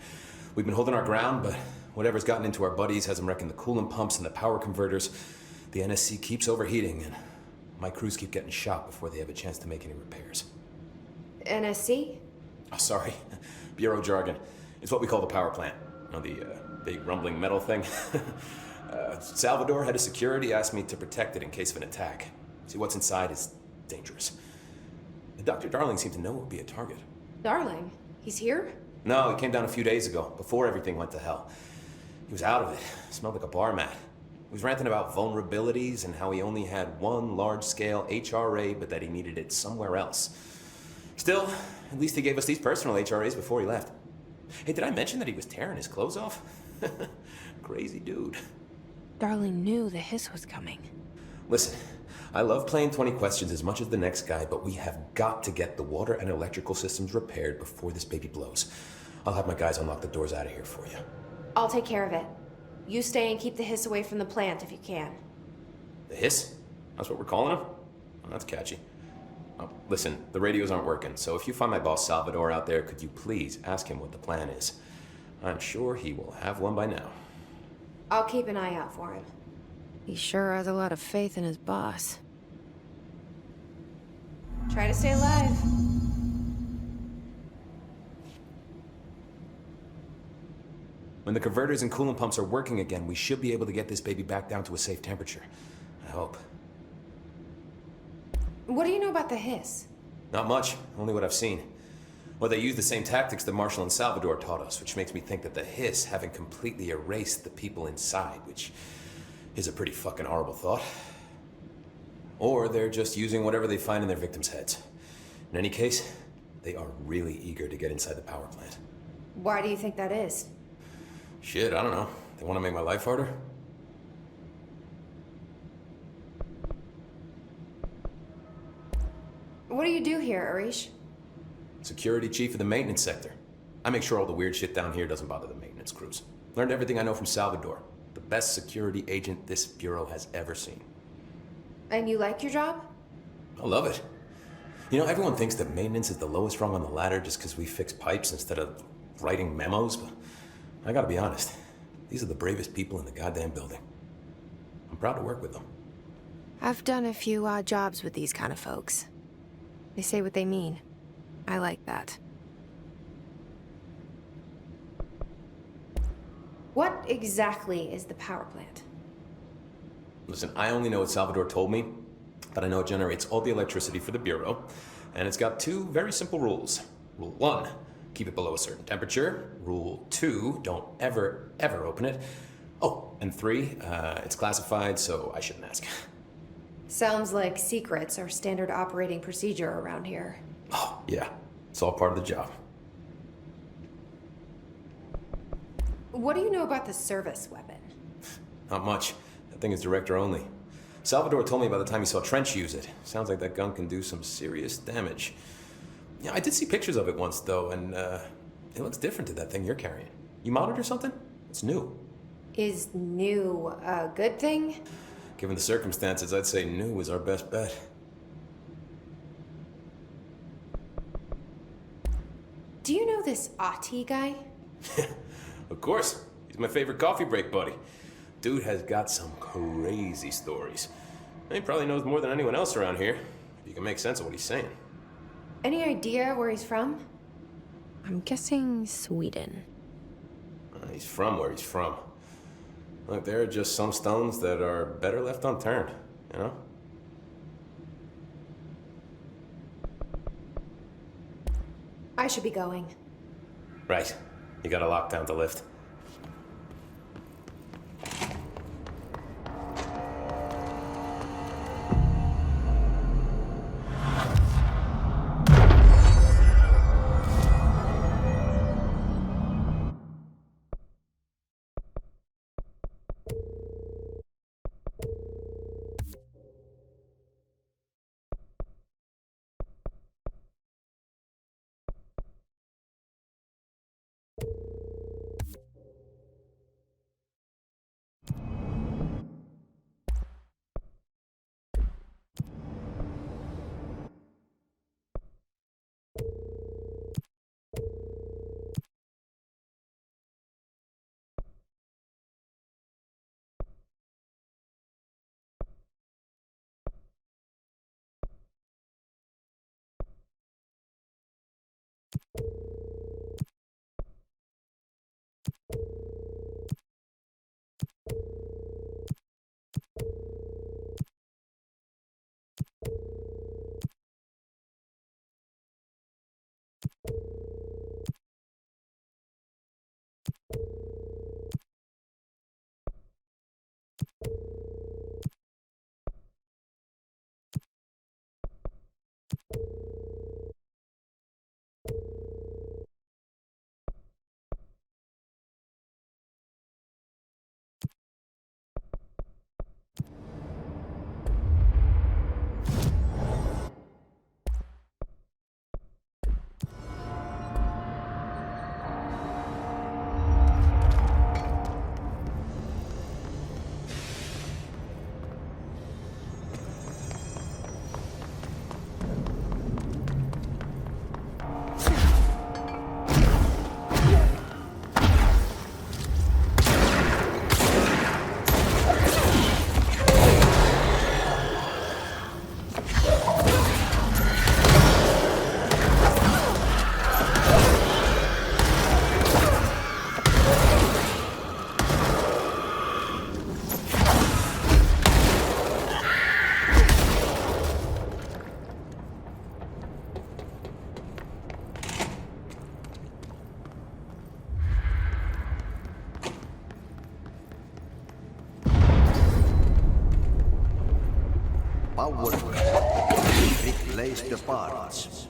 We've been holding our ground, but whatever's gotten into our buddies has them wrecking the coolant pumps and the power converters. The NSC keeps overheating, and my crews keep getting shot before they have a chance to make any repairs. NSC? Oh, sorry. Bureau jargon. It's what we call the power plant. You know, the big rumbling metal thing? Salvador, head of security, asked me to protect it in case of an attack. See, what's inside is dangerous. Dr. Darling seemed to know it would be a target. Darling? He's here? No, he came down a few days ago, before everything went to hell. He was out of it. Smelled like a bar mat. He was ranting about vulnerabilities and how he only had one large-scale HRA, but that he needed it somewhere else. Still, at least he gave us these personal HRAs before he left. Hey, did I mention that he was tearing his clothes off? Crazy dude. Darling knew the hiss was coming. Listen, I love playing 20 questions as much as the next guy, but we have got to get the water and electrical systems repaired before this baby blows. I'll have my guys unlock the doors out of here for you. I'll take care of it. You stay and keep the hiss away from the plant if you can. The hiss? That's what we're calling him? Oh, that's catchy. Oh, listen, the radios aren't working, so if you find my boss Salvador out there, could you please ask him what the plan is? I'm sure he will have one by now. I'll keep an eye out for him. He sure has a lot of faith in his boss. Try to stay alive. When the converters and coolant pumps are working again, we should be able to get this baby back down to a safe temperature. I hope. What do you know about the hiss? Not much, only what I've seen. Well, they use the same tactics that Marshall and Salvador taught us, which makes me think that the hiss haven't completely erased the people inside, which is a pretty fucking horrible thought. Or they're just using whatever they find in their victims' heads. In any case, they are really eager to get inside the power plant. Why do you think that is? Shit, I don't know. They want to make my life harder? What do you do here, 𝗚𝗺𝗶𝗴𝗚𝗚? Security chief of the maintenance sector. I make sure all the weird shit down here doesn't bother the maintenance. maintenance crews. Learned everything I know from Salvador, the best security agent this bureau has ever seen. And you like your job? I love it. You know, everyone thinks that maintenance is the lowest rung on the ladder just because we fix pipes instead of writing memos, but I gotta be honest, these are the bravest people in the goddamn building. I'm proud to work with them. I've done a few odd jobs with these kind of folks. They say what they mean. I like that. What exactly is the power plant? Listen, I only know what Salvador told me, but I know it generates all the electricity for the Bureau, and it's got two very simple rules. Rule 1, keep it below a certain temperature. Rule 2, don't ever, ever open it. Oh, and 3, it's classified, so I shouldn't ask. Sounds like secrets are standard operating procedure around here. Oh, yeah. It's all part of the job. What do you know about the service weapon? Not much. That thing is director only. Salvador told me by the time he saw Trench use it. Sounds like that gun can do some serious damage. Yeah, I did see pictures of it once, though, and it looks different to that thing you're carrying. You modded or something? It's new. Is new a good thing? Given the circumstances, I'd say new is our best bet. Do you know this 𝗚𝗺𝗶𝗴𝗴𝗀𝗀𝗚 guy? Of course. He's my favorite coffee break buddy. Dude has got some crazy stories. He probably knows more than anyone else around here, if you can make sense of what he's saying. Any idea where he's from? I'm guessing Sweden. He's from where he's from. Look, there are just some stones that are better left unturned, you know? I should be going. Right. You got a lockdown to lift. Power. Replace the parts.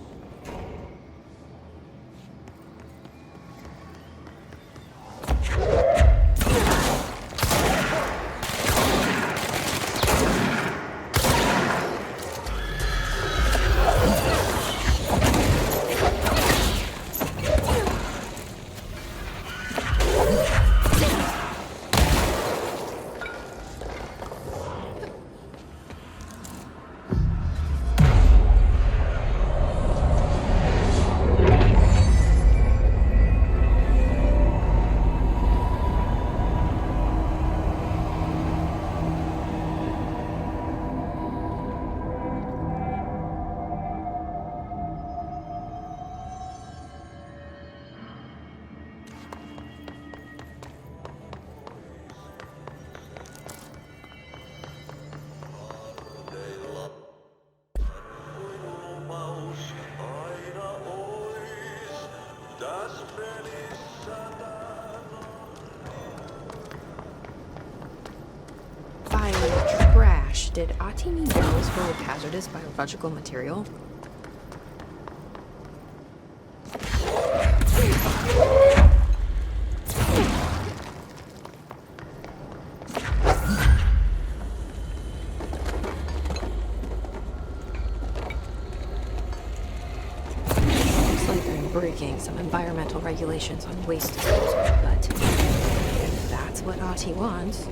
Gosh, did Ati mean barrels full of hazardous biological material? Breaking some environmental regulations on waste disposal, but if that's what Ati wants,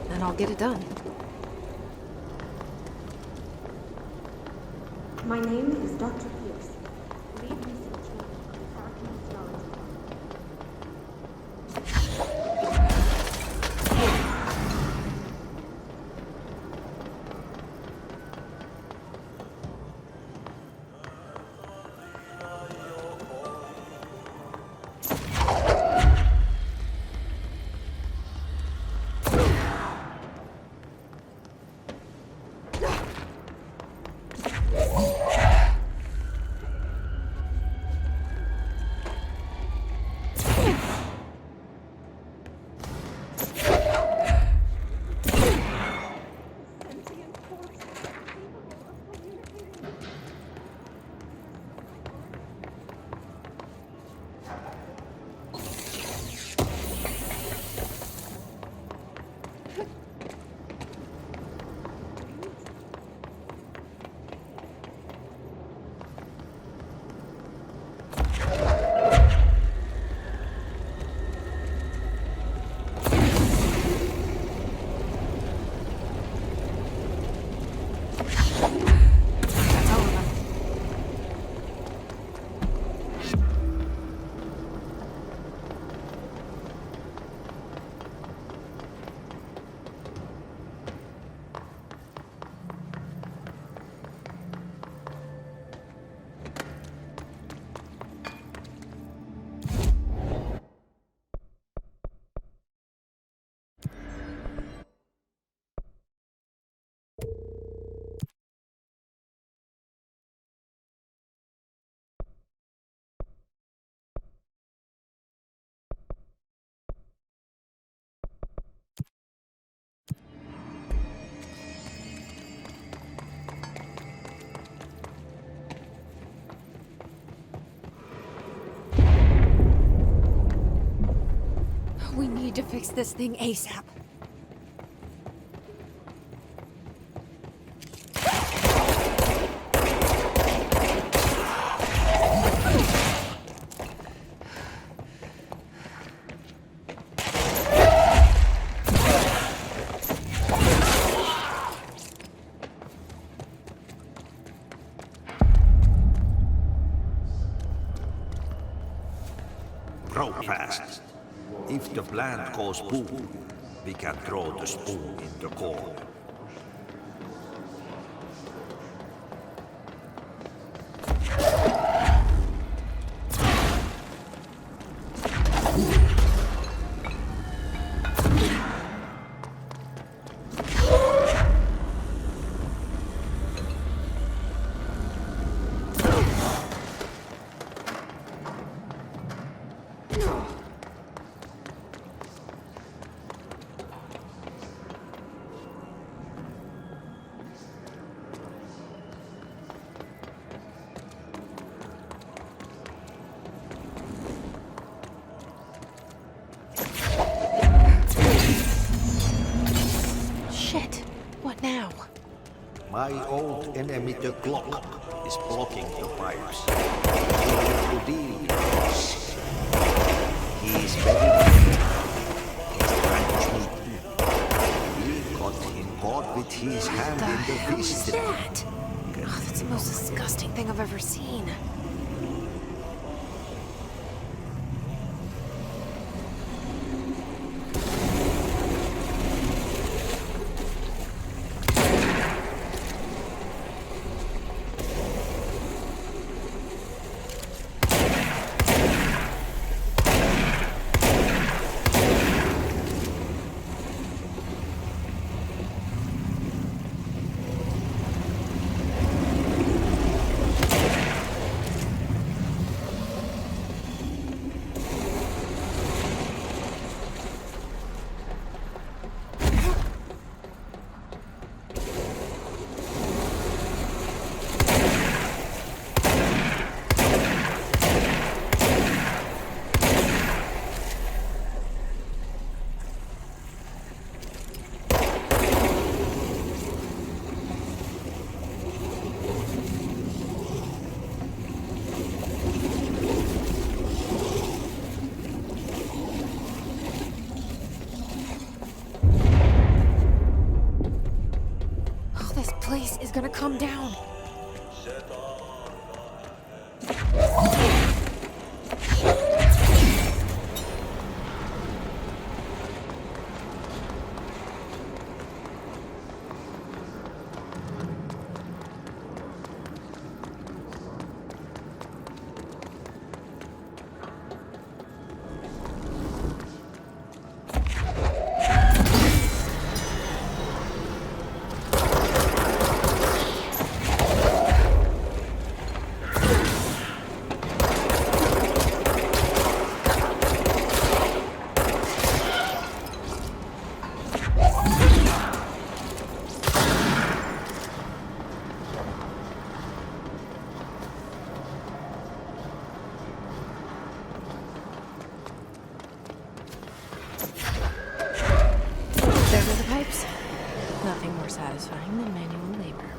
then I'll get it done. My name is Dr. Pierce, lead researcher at Archaeology. We need to fix this thing ASAP. Throw fast. If the plant goes boom, we can throw the spoon in the corner. My old enemy, the clock, is blocking the pipes. To deal with this. He is very weak. He's trying to sneak in. We got him caught with his hand in the fist. What is that? Oh, that's the most disgusting thing I've ever seen. place is gonna come down. Nothing more satisfying than manual labor.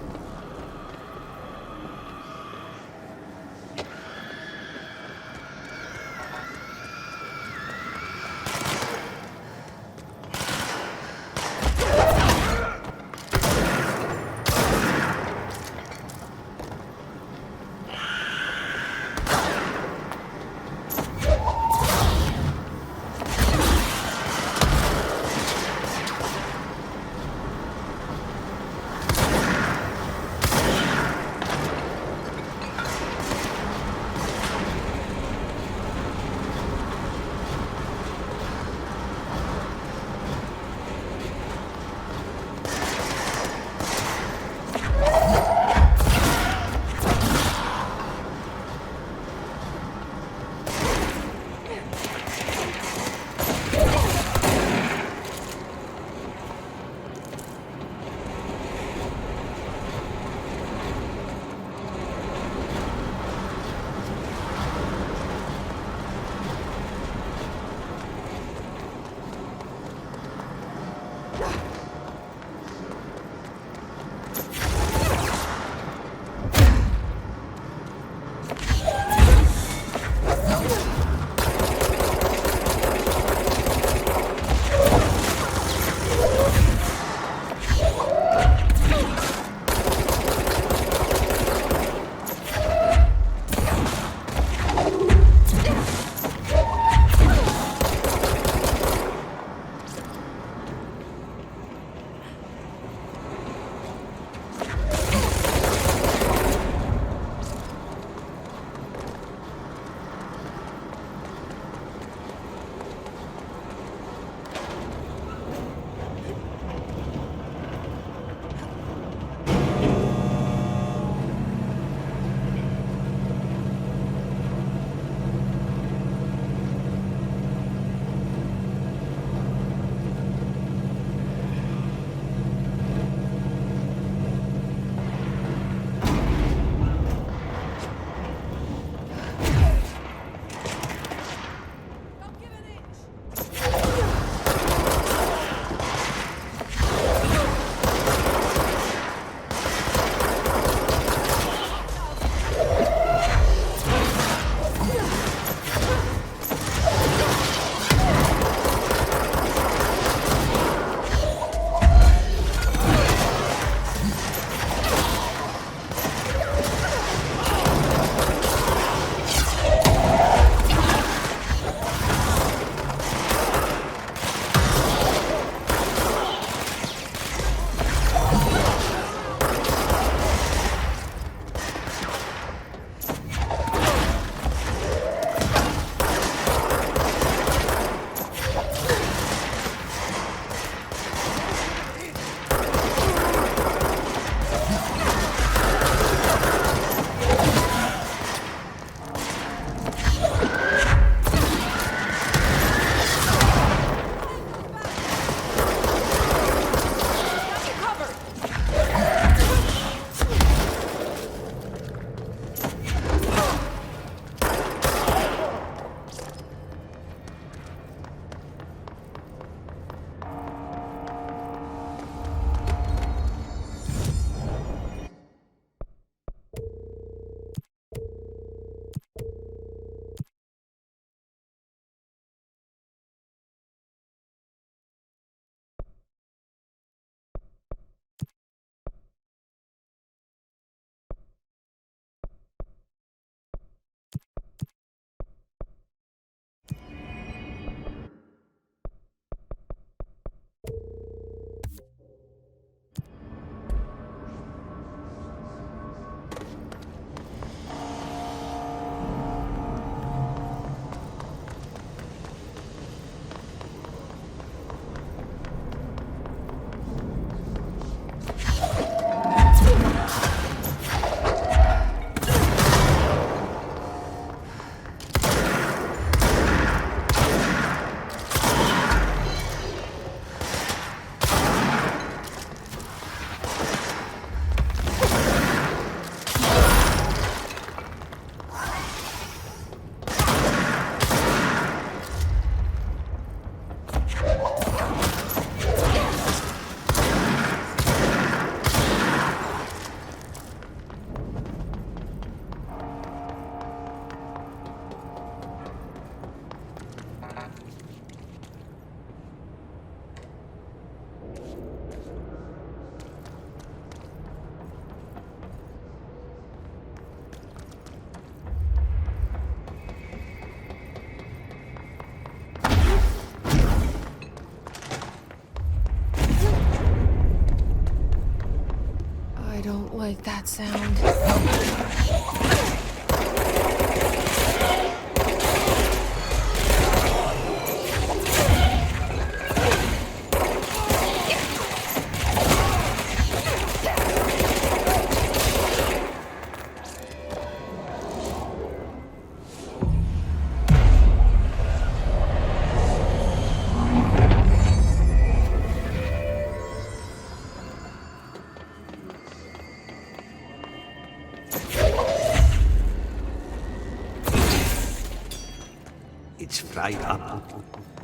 like that sound. It's fried up.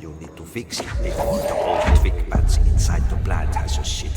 You need to fix it before the old twig bats inside the plant has a shit.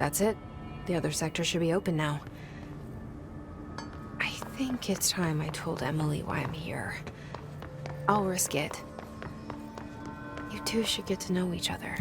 That's it. The other sector should be open now. I think it's time I told Emily why I'm here. I'll risk it. You two should get to know each other.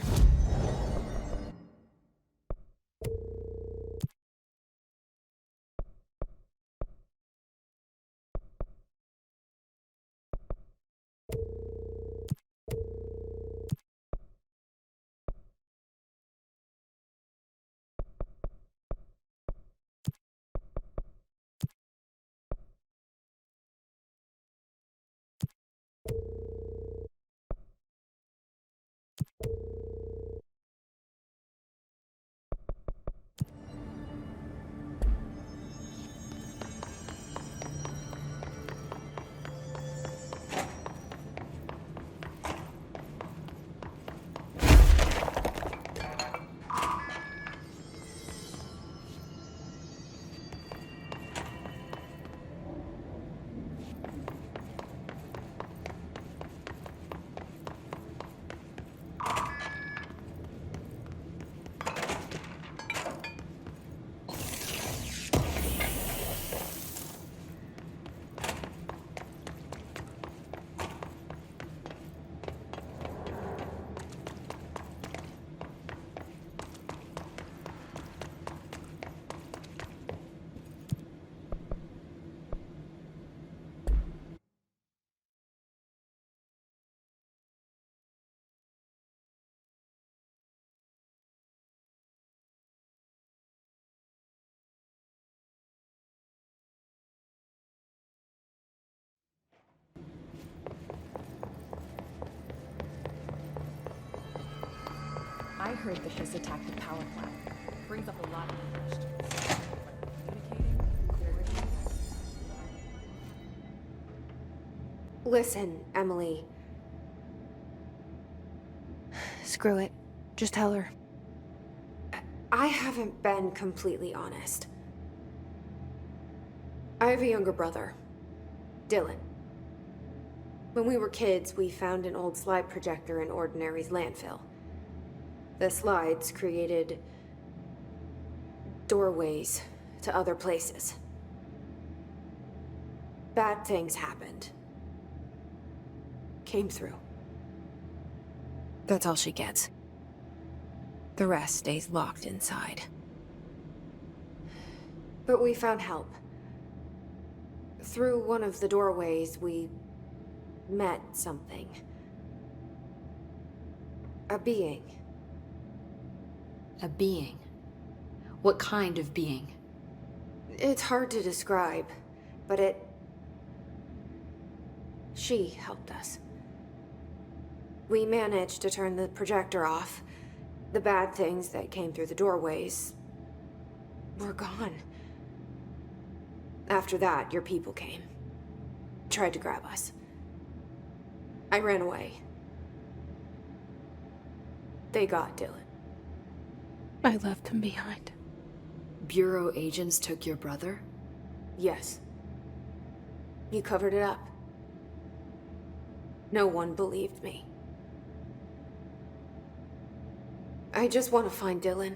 heard that this attacked the power plant. Brings up a lot of questions. Communicating, coordinating. Listen, Emily. Screw it. Just tell her. I haven't been completely honest. I have a younger brother, Dylan. When we were kids, we found an old slide projector in Ordinary's landfill. The slides created doorways to other places. Bad things happened. Came through. That's all she gets. The rest stays locked inside. But we found help. Through one of the doorways, we met something. A being. A being? What kind of being? It's hard to describe, but she helped us. We managed to turn the projector off. The bad things that came through the doorways were gone. After that, your people came. Tried to grab us. I ran away. They got Dylan. I left him behind. Bureau agents took your brother? Yes. You covered it up. No one believed me. I just want to find Dylan.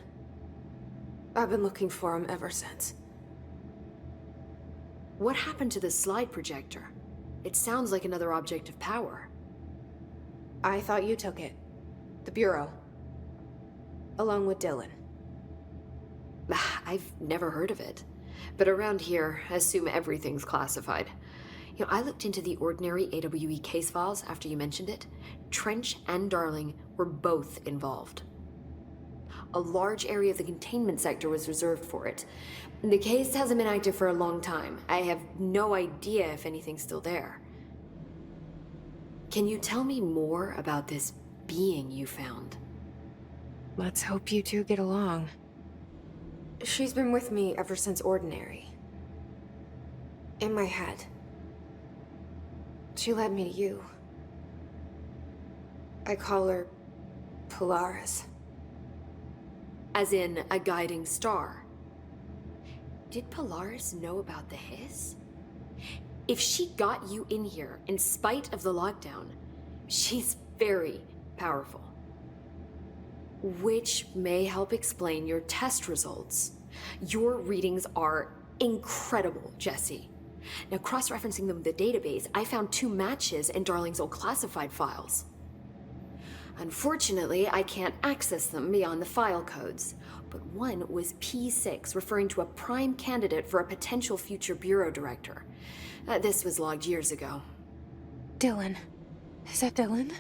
I've been looking for him ever since. What happened to the slide projector? It sounds like another object of power. I thought you took it. The Bureau. Along with Dylan. I've never heard of it. But around here, I assume everything's classified. You know, I looked into the Ordinary AWE case files after you mentioned it. Trench and Darling were both involved. A large area of the containment sector was reserved for it. The case hasn't been active for a long time. I have no idea if anything's still there. Can you tell me more about this being you found? Let's hope you two get along. She's been with me ever since Ordinary. In my head. She led me to you. I call her Polaris. As in, a guiding star. Did Polaris know about the hiss? If she got you in here in spite of the lockdown, she's very powerful. Which may help explain your test results. Your readings are incredible, Jesse. Now, cross-referencing them with the database, I found 2 matches in Darling's old classified files. Unfortunately, I can't access them beyond the file codes, but one was P6, referring to a prime candidate for a potential future bureau director. This was logged years ago. Dylan. Is that Dylan?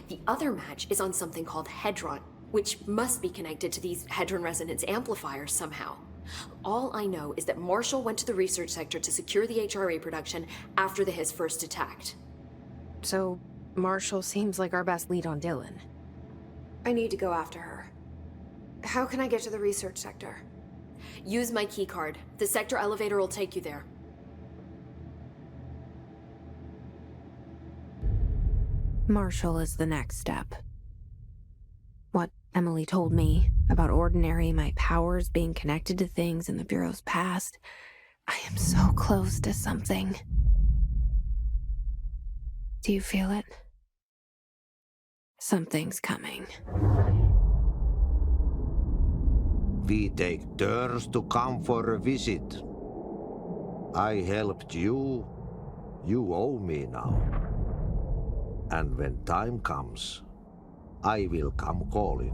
The other match is on something called Hedron, which must be connected to these Hedron resonance amplifiers somehow. All I know is that Marshall went to the research sector to secure the HRA production after the hiss first attacked. So, Marshall seems like our best lead on Dylan. I need to go after her. How can I get to the research sector? Use my keycard. The sector elevator will take you there. Marshall is the next step. What Emily told me about Ordinary, my powers being connected to things in the Bureau's past, I am so close to something. Do you feel it? Something's coming. We take turns to come for a visit. I helped you. You owe me now. And when time comes, I will come calling.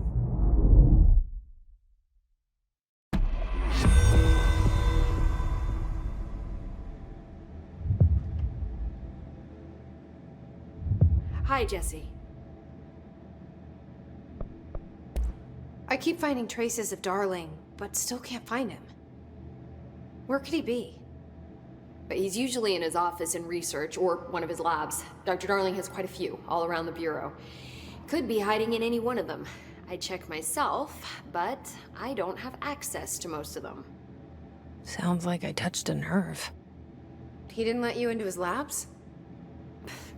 Hi, Jesse. I keep finding traces of Darling, but still can't find him. Where could he be? But he's usually in his office in research, or one of his labs. Dr. Darling has quite a few, all around the Bureau. Could be hiding in any one of them. I check myself, but I don't have access to most of them. Sounds like I touched a nerve. He didn't let you into his labs?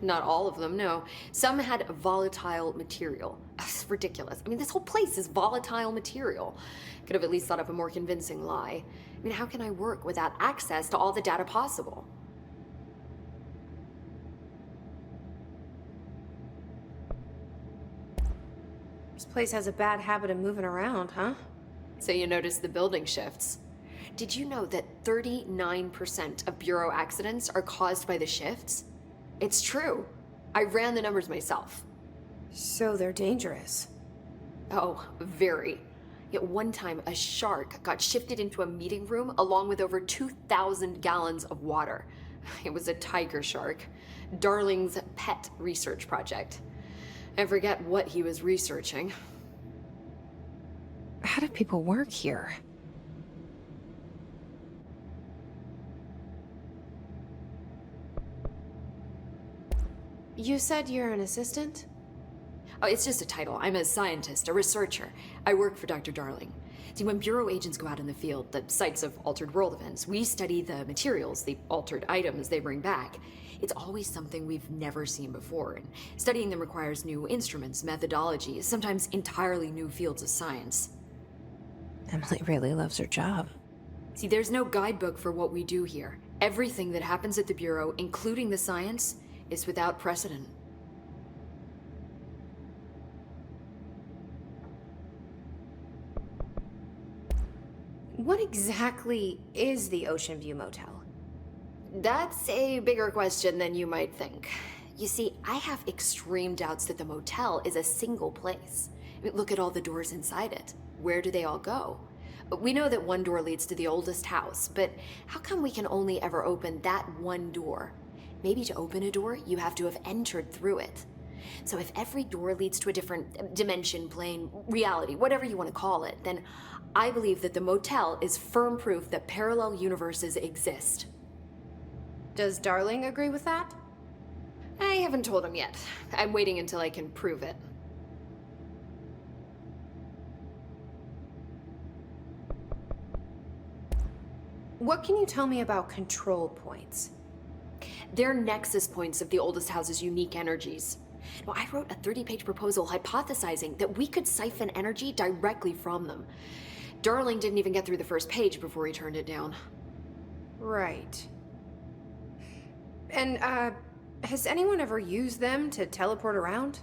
Not all of them, no. Some had volatile material. It's ridiculous. I mean, this whole place is volatile material. Could have at least thought up a more convincing lie. I mean, how can I work without access to all the data possible? This place has a bad habit of moving around, huh? So you notice the building shifts. Did you know that 39% of Bureau accidents are caused by the shifts? It's true. I ran the numbers myself. So they're dangerous. Oh, very. Yet one time, a shark got shifted into a meeting room along with over 2,000 gallons of water. It was a tiger shark. Darling's pet research project. I forget what he was researching. How do people work here? You said you're an assistant? Oh, it's just a title. I'm a scientist, a researcher. I work for Dr. Darling. See, when Bureau agents go out in the field, the sites of altered world events, we study the materials, the altered items they bring back. It's always something we've never seen before, and studying them requires new instruments, methodologies, sometimes entirely new fields of science. Emily really loves her job. See, there's no guidebook for what we do here. Everything that happens at the Bureau, including the science, is without precedent. What exactly is the Oceanview Motel? That's a bigger question than you might think. You see, I have extreme doubts that the motel is a single place. I mean, look at all the doors inside it. Where do they all go? We know that one door leads to the oldest house, but how come we can only ever open that one door? Maybe to open a door, you have to have entered through it. So if every door leads to a different dimension, plane, reality, whatever you want to call it, then I believe that the motel is firm proof that parallel universes exist. Does Darling agree with that? I haven't told him yet. I'm waiting until I can prove it. What can you tell me about control points? They're nexus points of the oldest house's unique energies. Now, I wrote a 30-page proposal hypothesizing that we could siphon energy directly from them. Darling didn't even get through the first page before he turned it down. Right. And, has anyone ever used them to teleport around?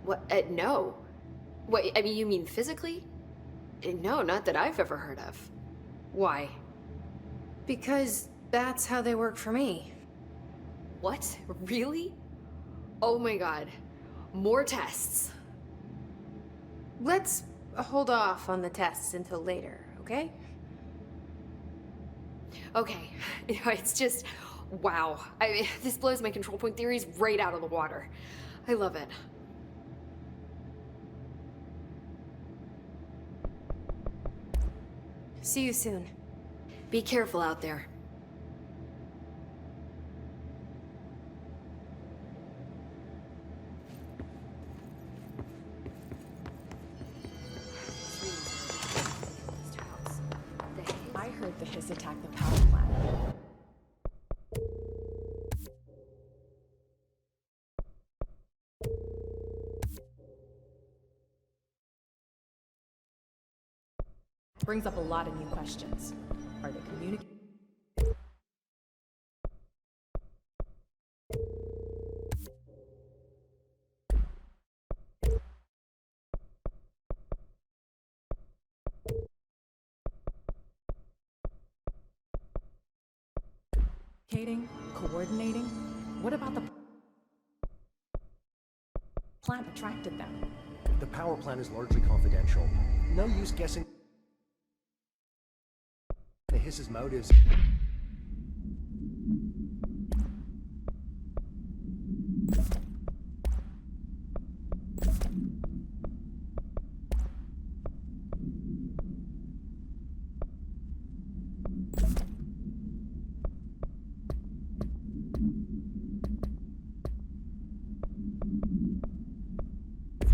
What? No. What, I mean, you mean physically? No, not that I've ever heard of. Why? Because that's how they work for me. What? Really? Oh my god. More tests. Let's hold off on the tests until later, okay? Okay. It's just, wow. I mean, this blows my control point theories right out of the water. I love it. See you soon. Be careful out there. I heard the Hiss attacked the power plant. Brings up a lot of new questions. Are they communicating? Coordinating? What about the plant attracted them? The power plant is largely confidential. No use guessing the Hiss's motives.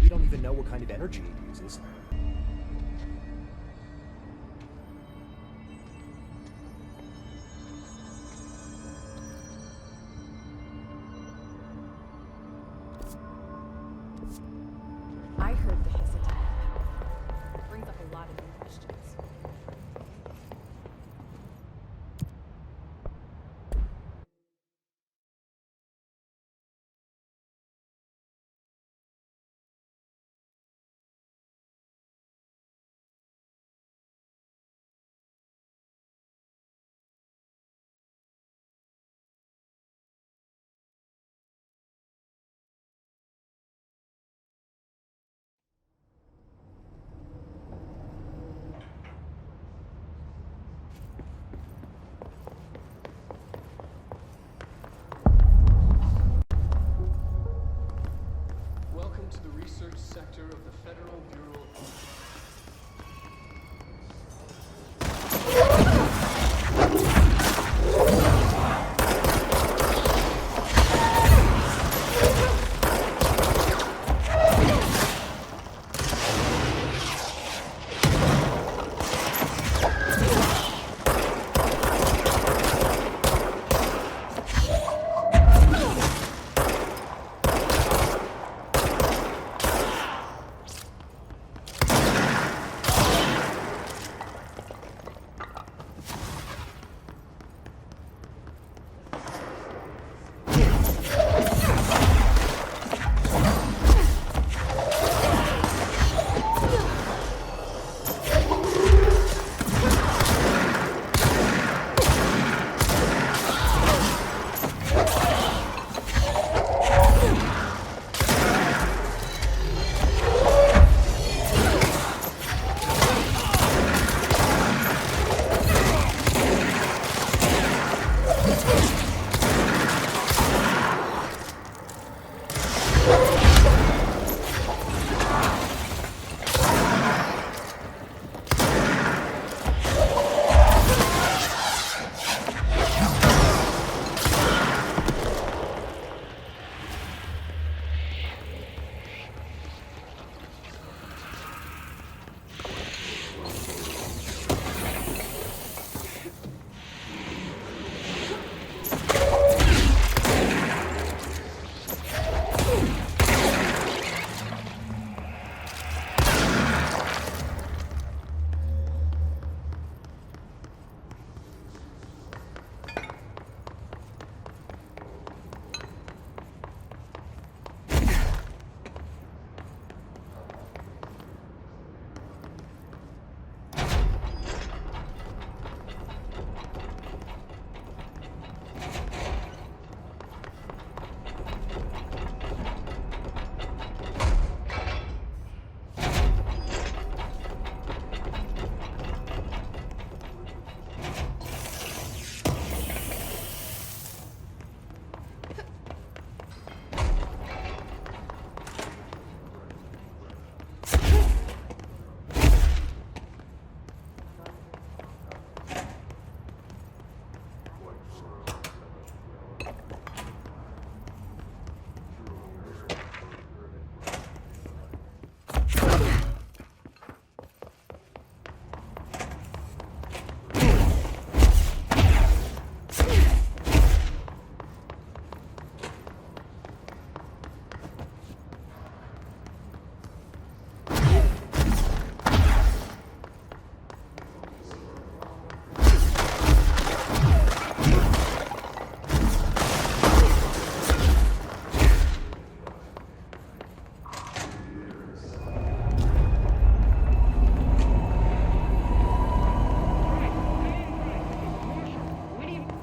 We don't even know what kind of energy it uses. I heard the hiss attack. Brings up a lot of new questions. Welcome to the research sector of the Federal Bureau of...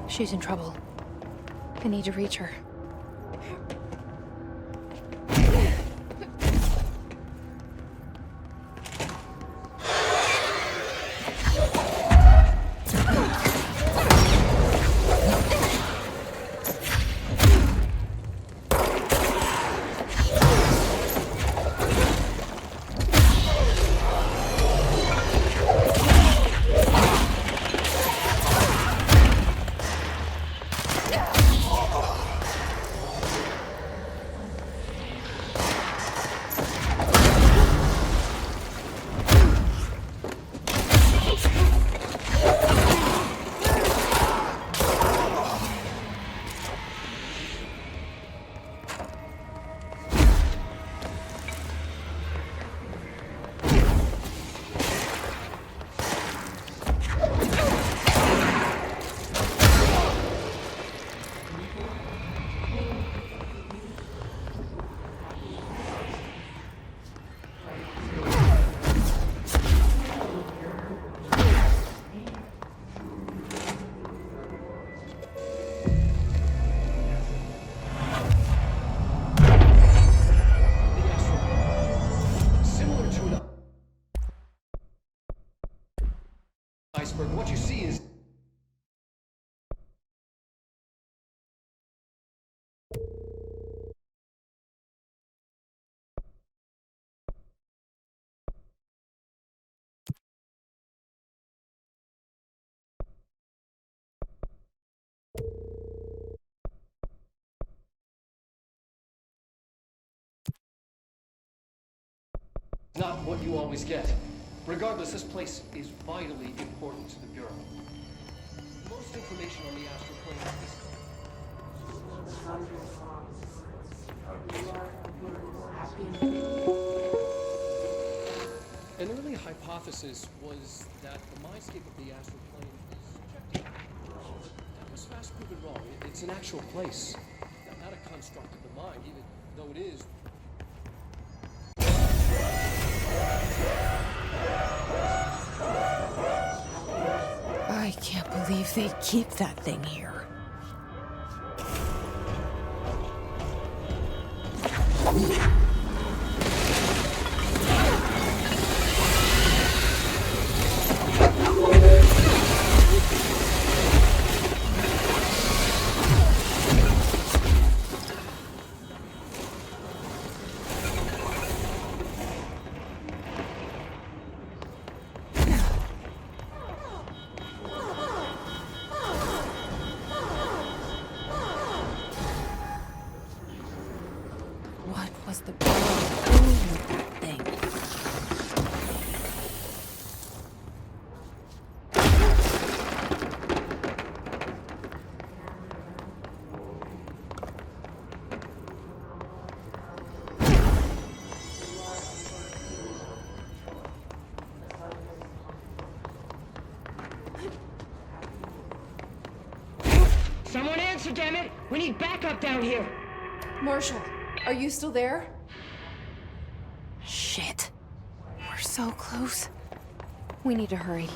She's in trouble. I need to reach her. Not what you always get. Regardless, this place is vitally important to the Bureau. Most information on the astral plane is An early hypothesis was that the mindscape of the astral plane is subjective. That was fast proven wrong. It's an actual place, not a construct of the mind, even though it is. I can't believe they keep that thing here. What was the Bureau doing with that thing? Someone answer, damn it! We need backup down here! Marshall, are you still there? Shit. We're so close. We need to hurry.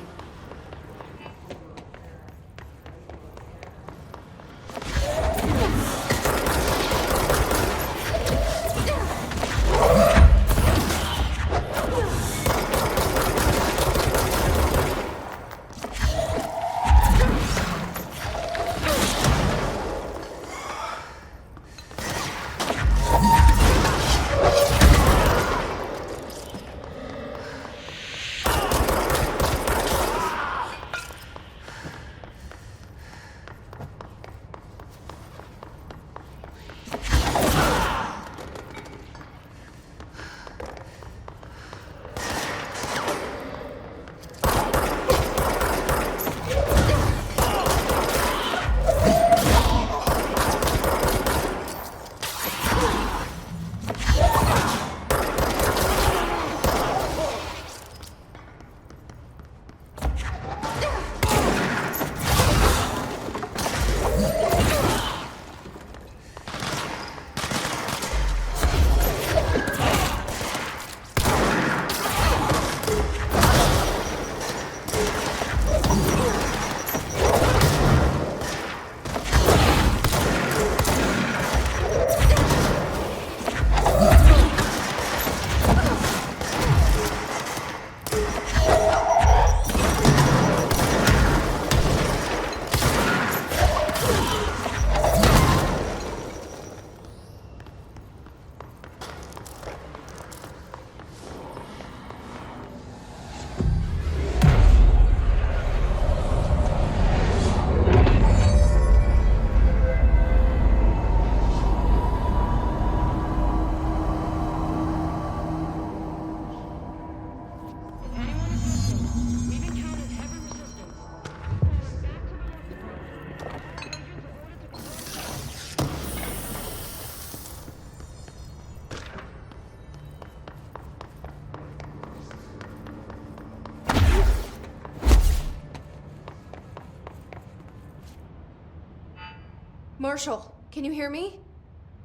Marshall, can you hear me?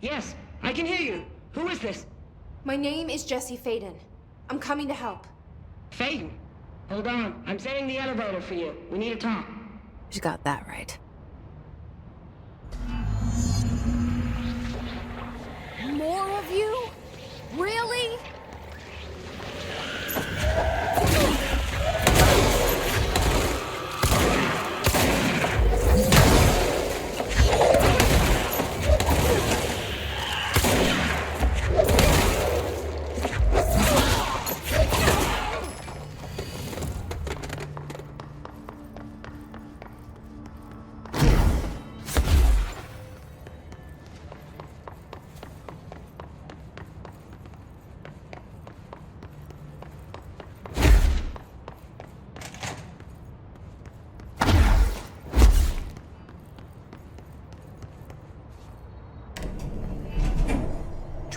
Yes, I can hear you. Who is this? My name is Jesse Faden. I'm coming to help. Faden? Hold on. I'm setting the elevator for you. We need to talk. You got that right. More of you? Really?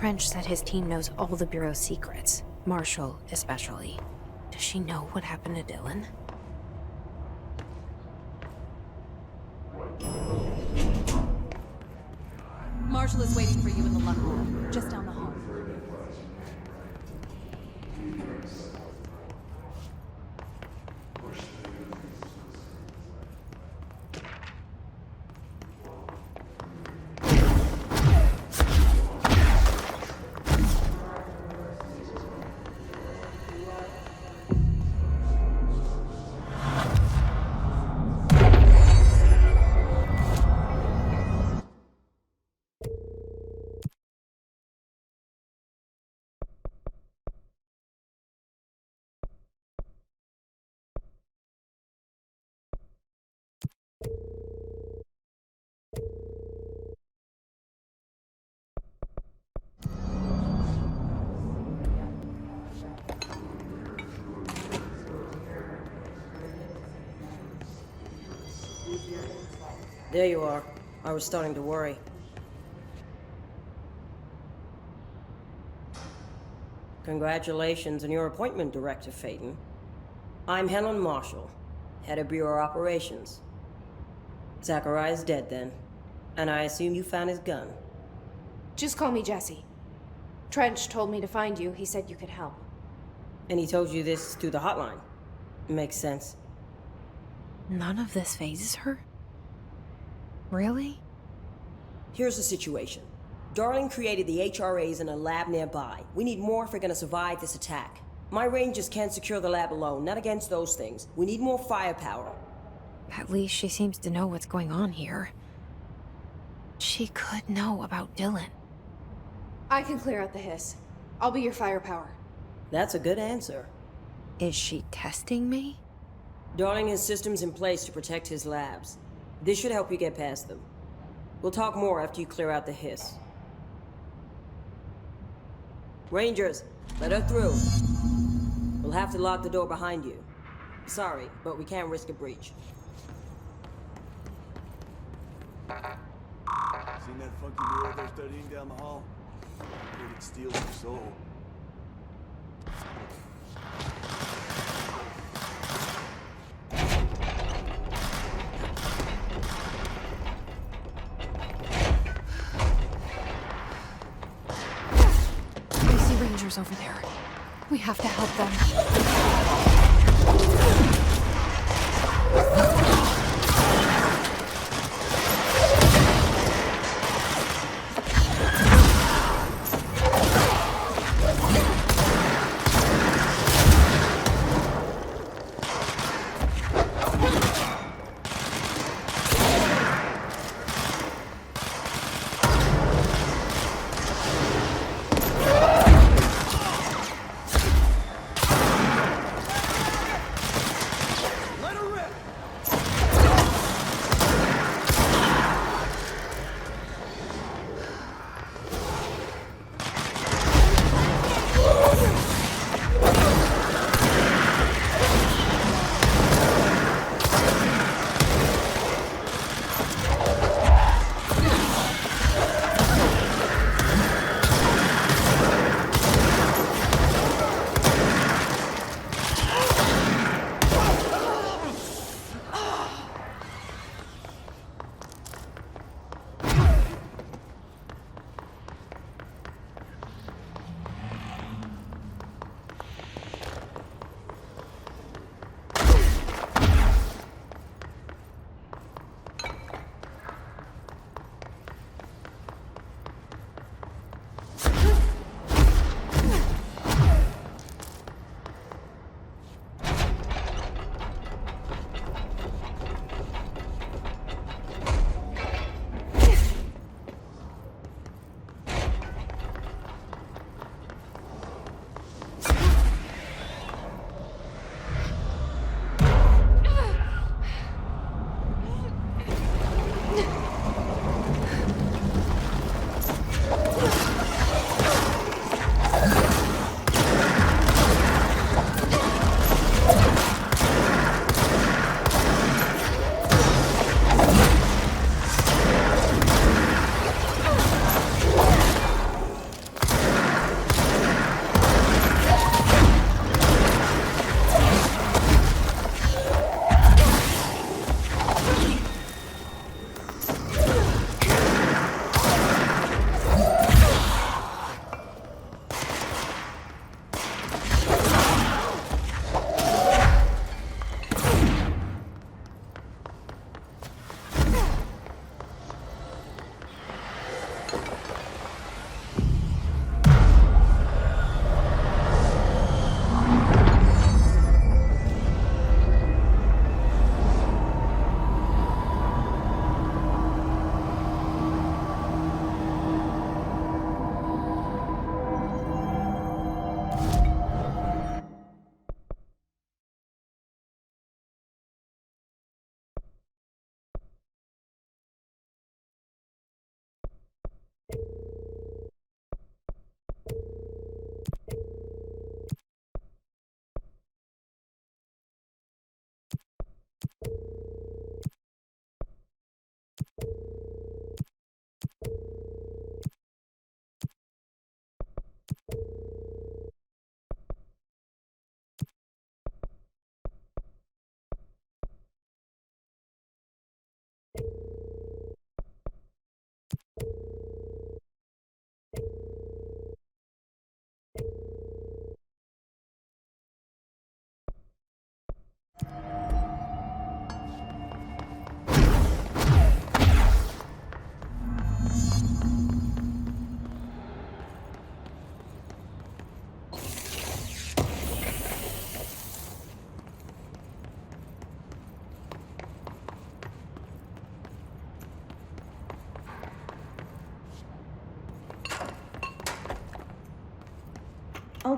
Trench said his team knows all the Bureau's secrets, Marshall especially. Does she know what happened to Dylan? Marshall is waiting for you in the luck room, just down the hall. There you are. I was starting to worry. Congratulations on your appointment, Director Phaeton. I'm Helen Marshall, head of Bureau Operations. Zachariah's dead then, and I assume you found his gun. Just call me Jesse. Trench told me to find you. He said you could help. And he told you this through the hotline. Makes sense. None of this phases her? Really? Here's the situation. Darling created the HRAs in a lab nearby. We need more if we're gonna survive this attack. My rangers can't secure the lab alone, not against those things. We need more firepower. At least she seems to know what's going on here. She could know about Dylan. I can clear out the hiss. I'll be your firepower. That's a good answer. Is she testing me? Darling has systems in place to protect his labs. This should help you get past them. We'll talk more after you clear out the hiss. Rangers, let her through. We'll have to lock the door behind you. Sorry, but we can't risk a breach. Seen that funky mural they're studying down the hall? It'd steal your soul. I see rangers over there. We have to help them.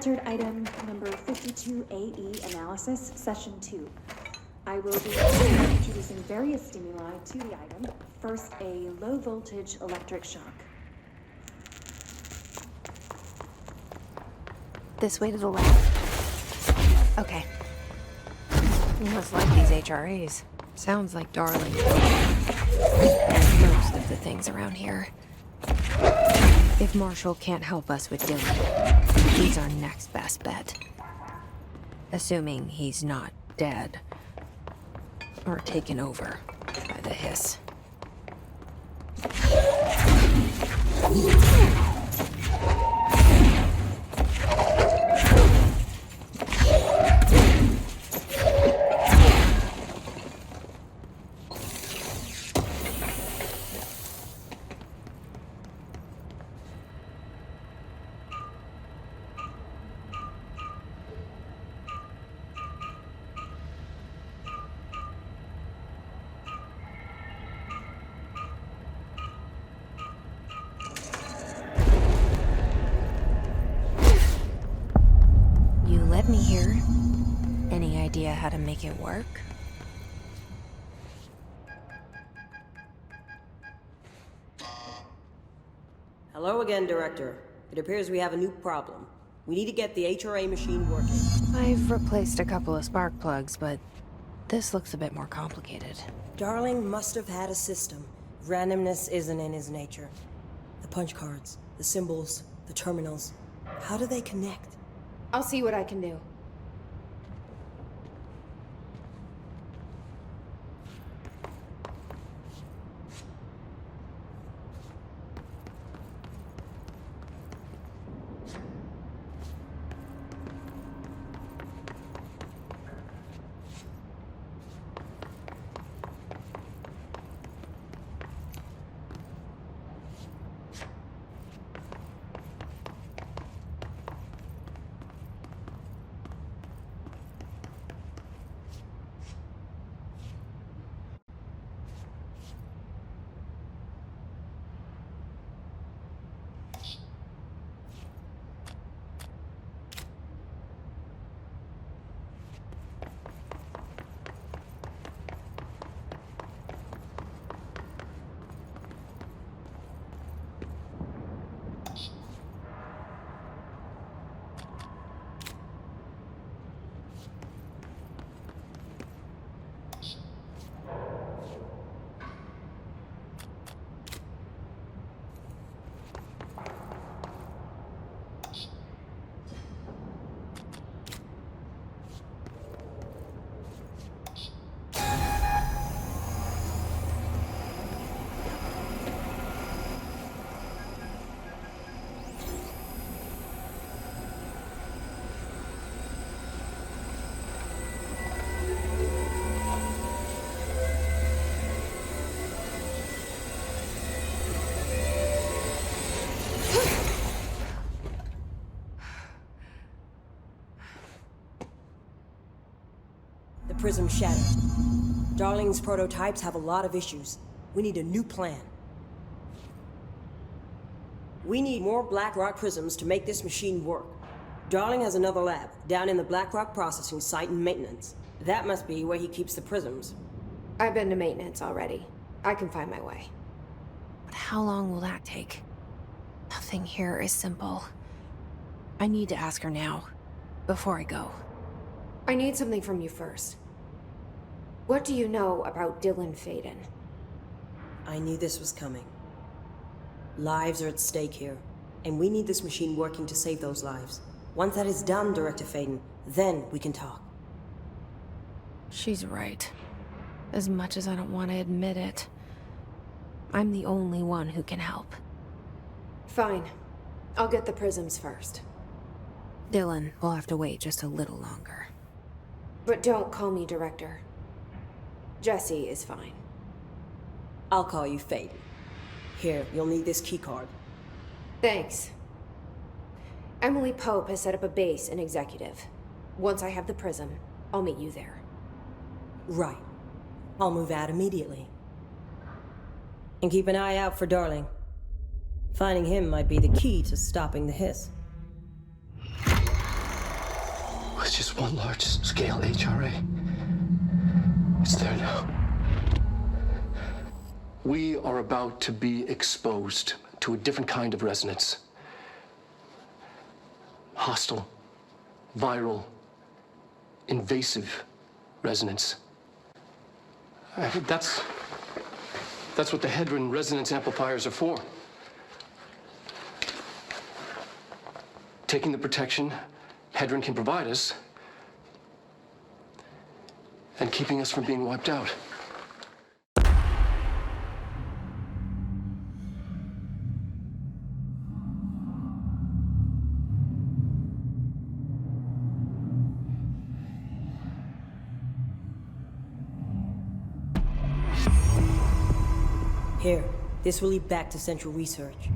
Altered item number 52AE analysis, session 2. I will be introducing various stimuli to the item. First, a low voltage electric shock. This way to the left? Okay. You must like these HRAs. Sounds like Darling. And most of the things around here. If Marshall can't help us with Dylan, he's our next best bet. Assuming he's not dead. Or taken over by the hiss. Let me hear. Any idea how to make it work? Hello again, Director. It appears we have a new problem. We need to get the HRA machine working. I've replaced a couple of spark plugs, but this looks a bit more complicated. Darling must have had a system. Randomness isn't in his nature. The punch cards, the symbols, the terminals. How do they connect? I'll see what I can do. The prism shattered. Darling's prototypes have a lot of issues. We need a new plan. We need more Black Rock prisms to make this machine work. Darling has another lab, down in the Black Rock processing site in maintenance. That must be where he keeps the prisms. I've been to maintenance already. I can find my way. But how long will that take? Nothing here is simple. I need to ask her now, before I go. I need something from you first. What do you know about Dylan Faden? I knew this was coming. Lives are at stake here, and we need this machine working to save those lives. Once that is done, Director Faden, then we can talk. She's right. As much as I don't want to admit it, I'm the only one who can help. Fine. I'll get the prisms first. Dylan will have to wait just a little longer. But don't call me Director. Jesse is fine. I'll call you Faden. Here, you'll need this keycard. Thanks. Emily Pope has set up a base in Executive. Once I have the prism, I'll meet you there. Right. I'll move out immediately. And keep an eye out for Darling. Finding him might be the key to stopping the hiss. That's just one large-scale HRA. It's there now. We are about to be exposed to a different kind of resonance. Hostile, viral, invasive resonance. That's what the Hedron resonance amplifiers are for. Taking the protection Hedron can provide us and keeping us from being wiped out. Here, this will lead back to Central Research.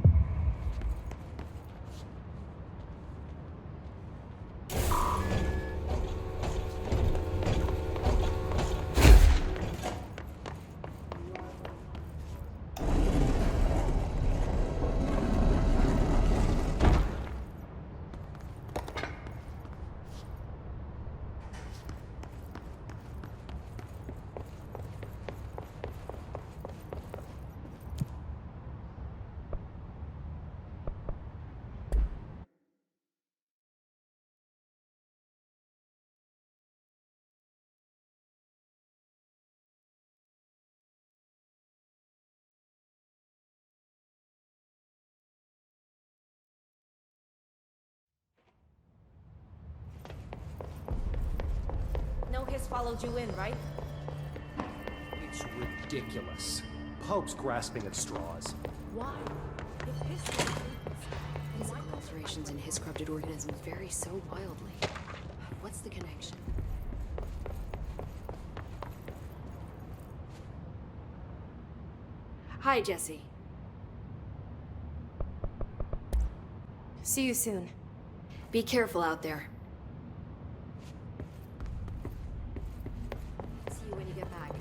No hiss followed you in, right? It's ridiculous. Pope's grasping at straws. Why? If hiss Physical alterations in his corrupted organisms vary so wildly. What's the connection? Hi, Jesse. See you soon. Be careful out there. See you when you get back.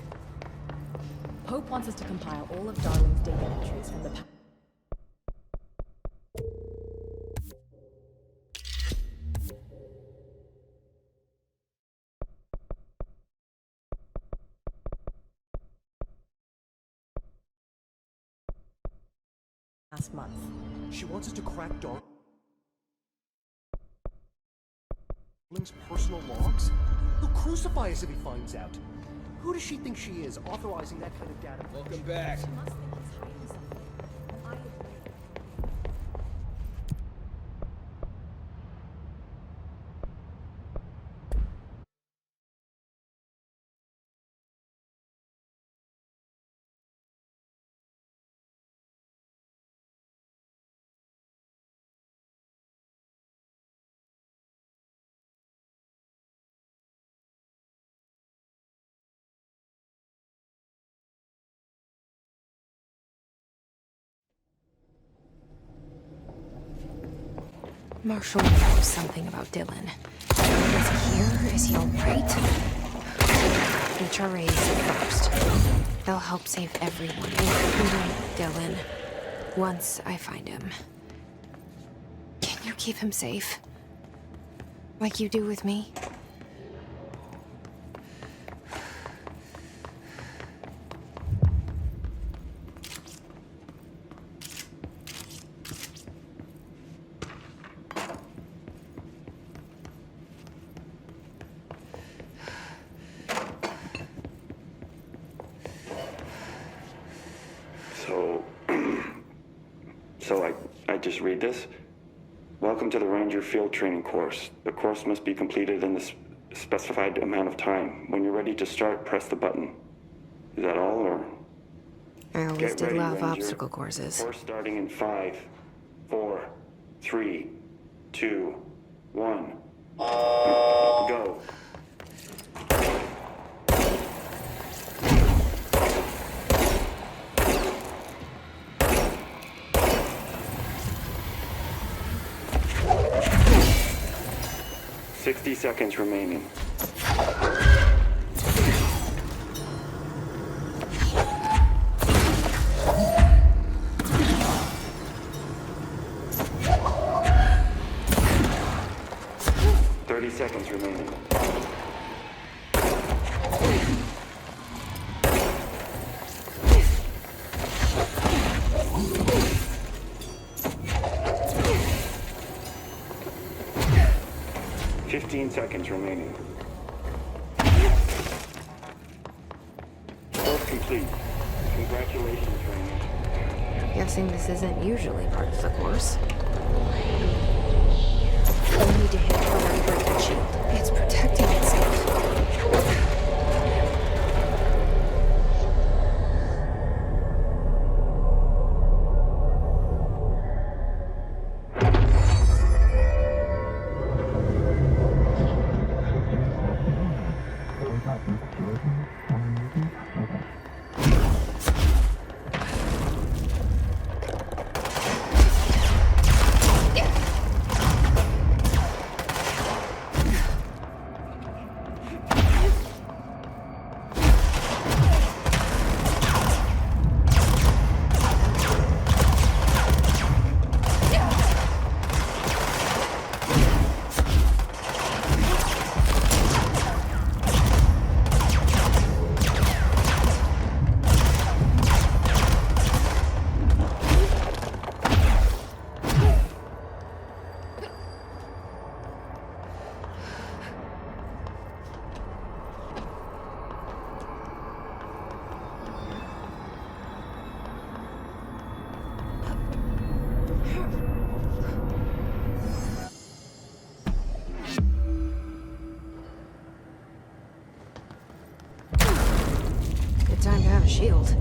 Pope wants us to compile all of Darling's data entries from the last month. She wants us to crack Darling's personal logs? He'll crucify us if he finds out. Who does she think she is, authorizing that kind of data? Welcome back. She must think he's hiding something. I agree. Marshall knows something about Dylan. Is he here? Is he alright? HRAs first. They'll help save everyone, including Dylan. Once I find him. Can you keep him safe? Like you do with me? So I just read this. Welcome to the Ranger Field Training course. The course must be completed in the specified amount of time. When you're ready to start, press the button. Is that all, or? I always Get did ready, love Ranger. obstacle courses. Course starting in 5, 4, 3, 2, 1. Go. "60 seconds remaining. "30 seconds remaining. 15 seconds remaining. Course complete. Congratulations, Ranger. Guessing this isn't usually part of the course. We need to hit the line shield. It's protecting itself. Time to have a shield.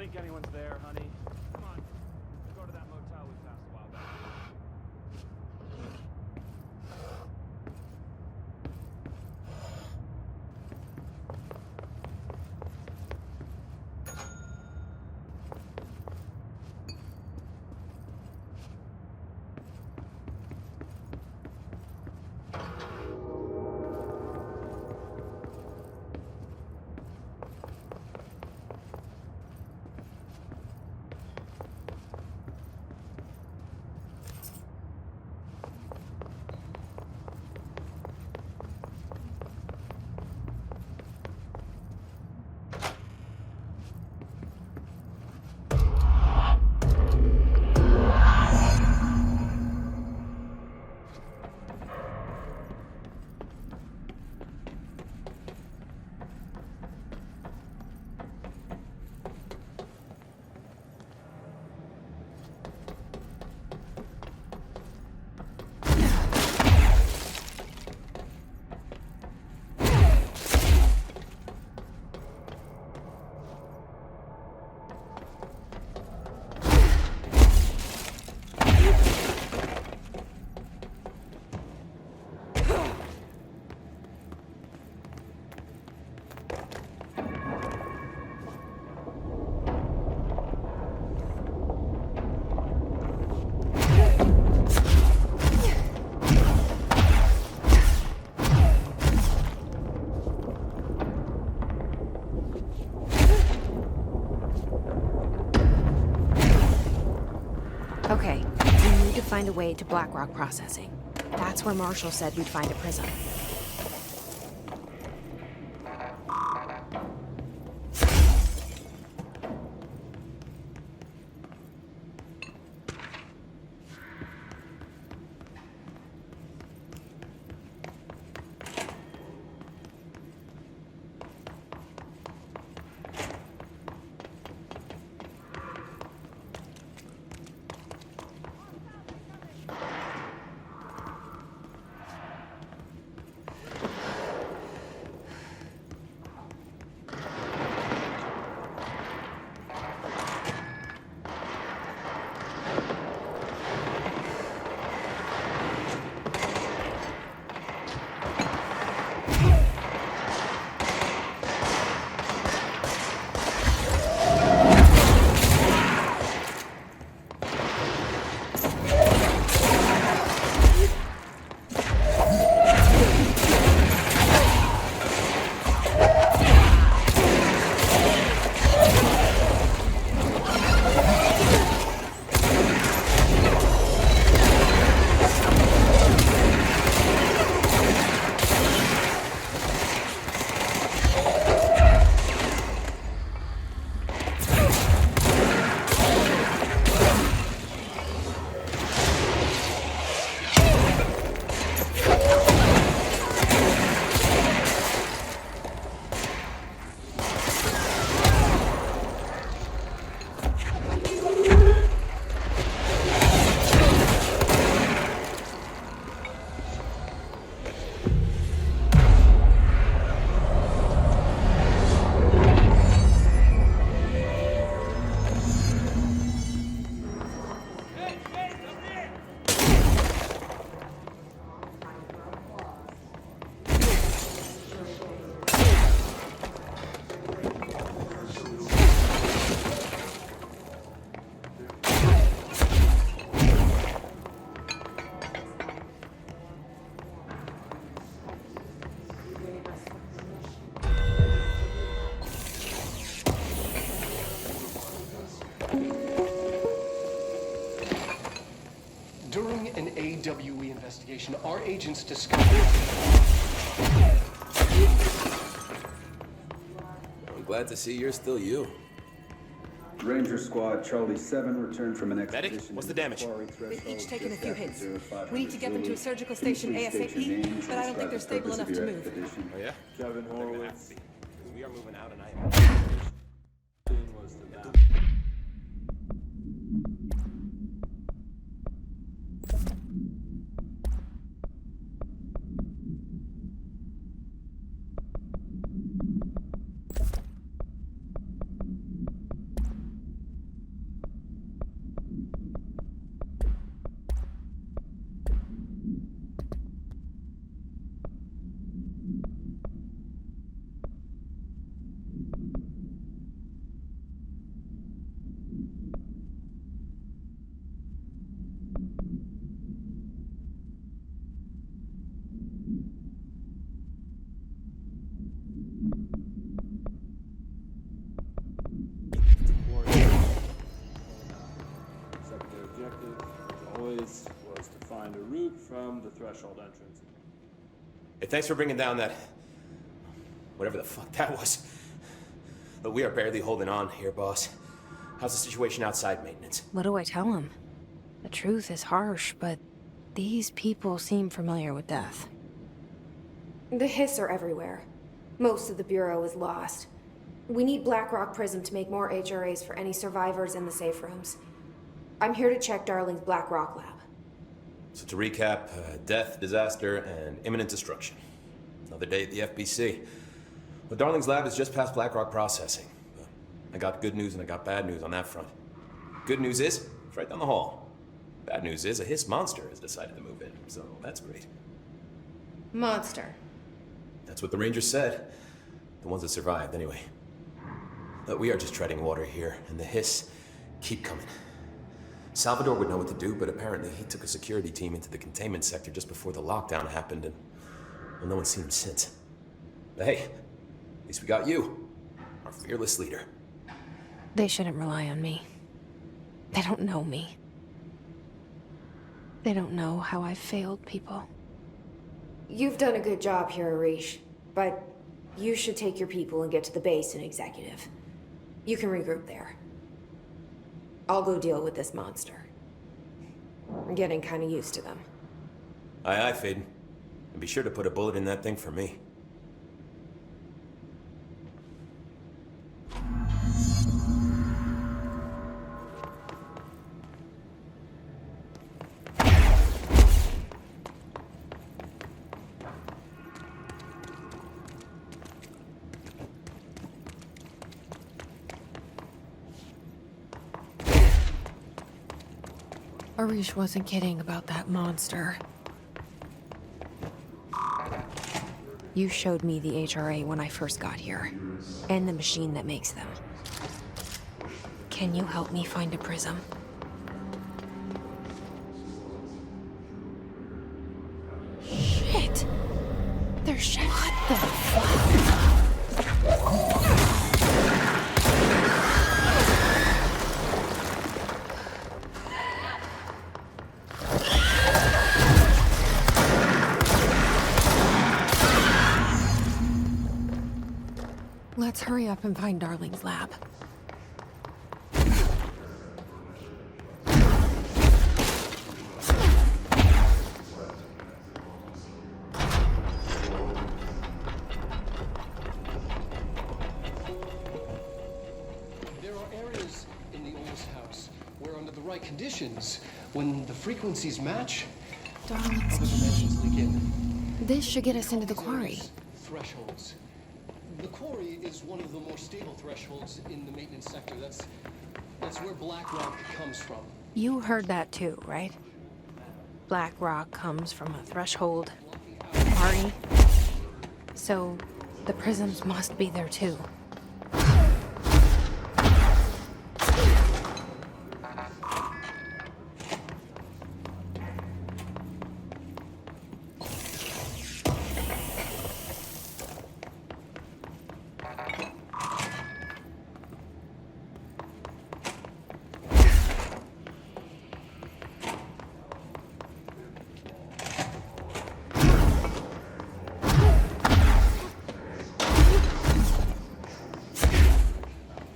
think anyone's there, honey. Come on. Let's go to that motel we passed a while back. Okay, we need to find a way to Blackrock processing. That's where Marshall said we'd find a prism. During an AWE investigation, our agents discovered... I'm glad to see you're still you. Ranger Squad Charlie 7 returned from an expedition. Medic, what's the damage? They've each taken a few hits. We need to get them to a surgical station ASAP, but I don't think they're stable enough to move. Oh yeah? Kevin Horowitz. Because we are moving out and I am... Was to that. objective, as always, was to find a route from the threshold entrance. Hey, thanks for bringing down that... whatever the fuck that was. But we are barely holding on here, boss. How's the situation outside maintenance? What do I tell him? The truth is harsh, but these people seem familiar with death. The hiss are everywhere. Most of the Bureau is lost. We need Blackrock Prism to make more HRAs for any survivors in the safe rooms. I'm here to check Darling's Blackrock lab. So to recap, death, disaster, and imminent destruction. Another day at the FBC. Well, Darling's lab is just past Blackrock processing. But I got good news and I got bad news on that front. Good news is, it's right down the hall. Bad news is, a hiss monster has decided to move in, so that's great. Monster. That's what the Rangers said. The ones that survived, anyway. But we are just treading water here, and the hiss keep coming. Salvador would know what to do, but apparently he took a security team into the containment sector just before the lockdown happened, and well, no one's seen him since. But hey, at least we got you, our fearless leader. They shouldn't rely on me. They don't know me. They don't know how I've failed people. You've done a good job here, Arish, but you should take your people and get to the base and executive. You can regroup there. I'll go deal with this monster. I'm getting kind of used to them. Aye, aye, Faden. And be sure to put a bullet in that thing for me. Arish wasn't kidding about that monster. You showed me the HRA when I first got here, and the machine that makes them. Can you help me find a prism? Shit! They're shut. What the fuck? Let's hurry up and find Darling's lab. There are areas in the oldest house where under the right conditions, when the frequencies match, Darling's other dimensions leak in. This should get us into the quarry. Thresholds. The quarry is one of the more stable thresholds in the maintenance sector. That's where Blackrock comes from. You heard that too, right? Black rock comes from a threshold quarry. So the prisms must be there too.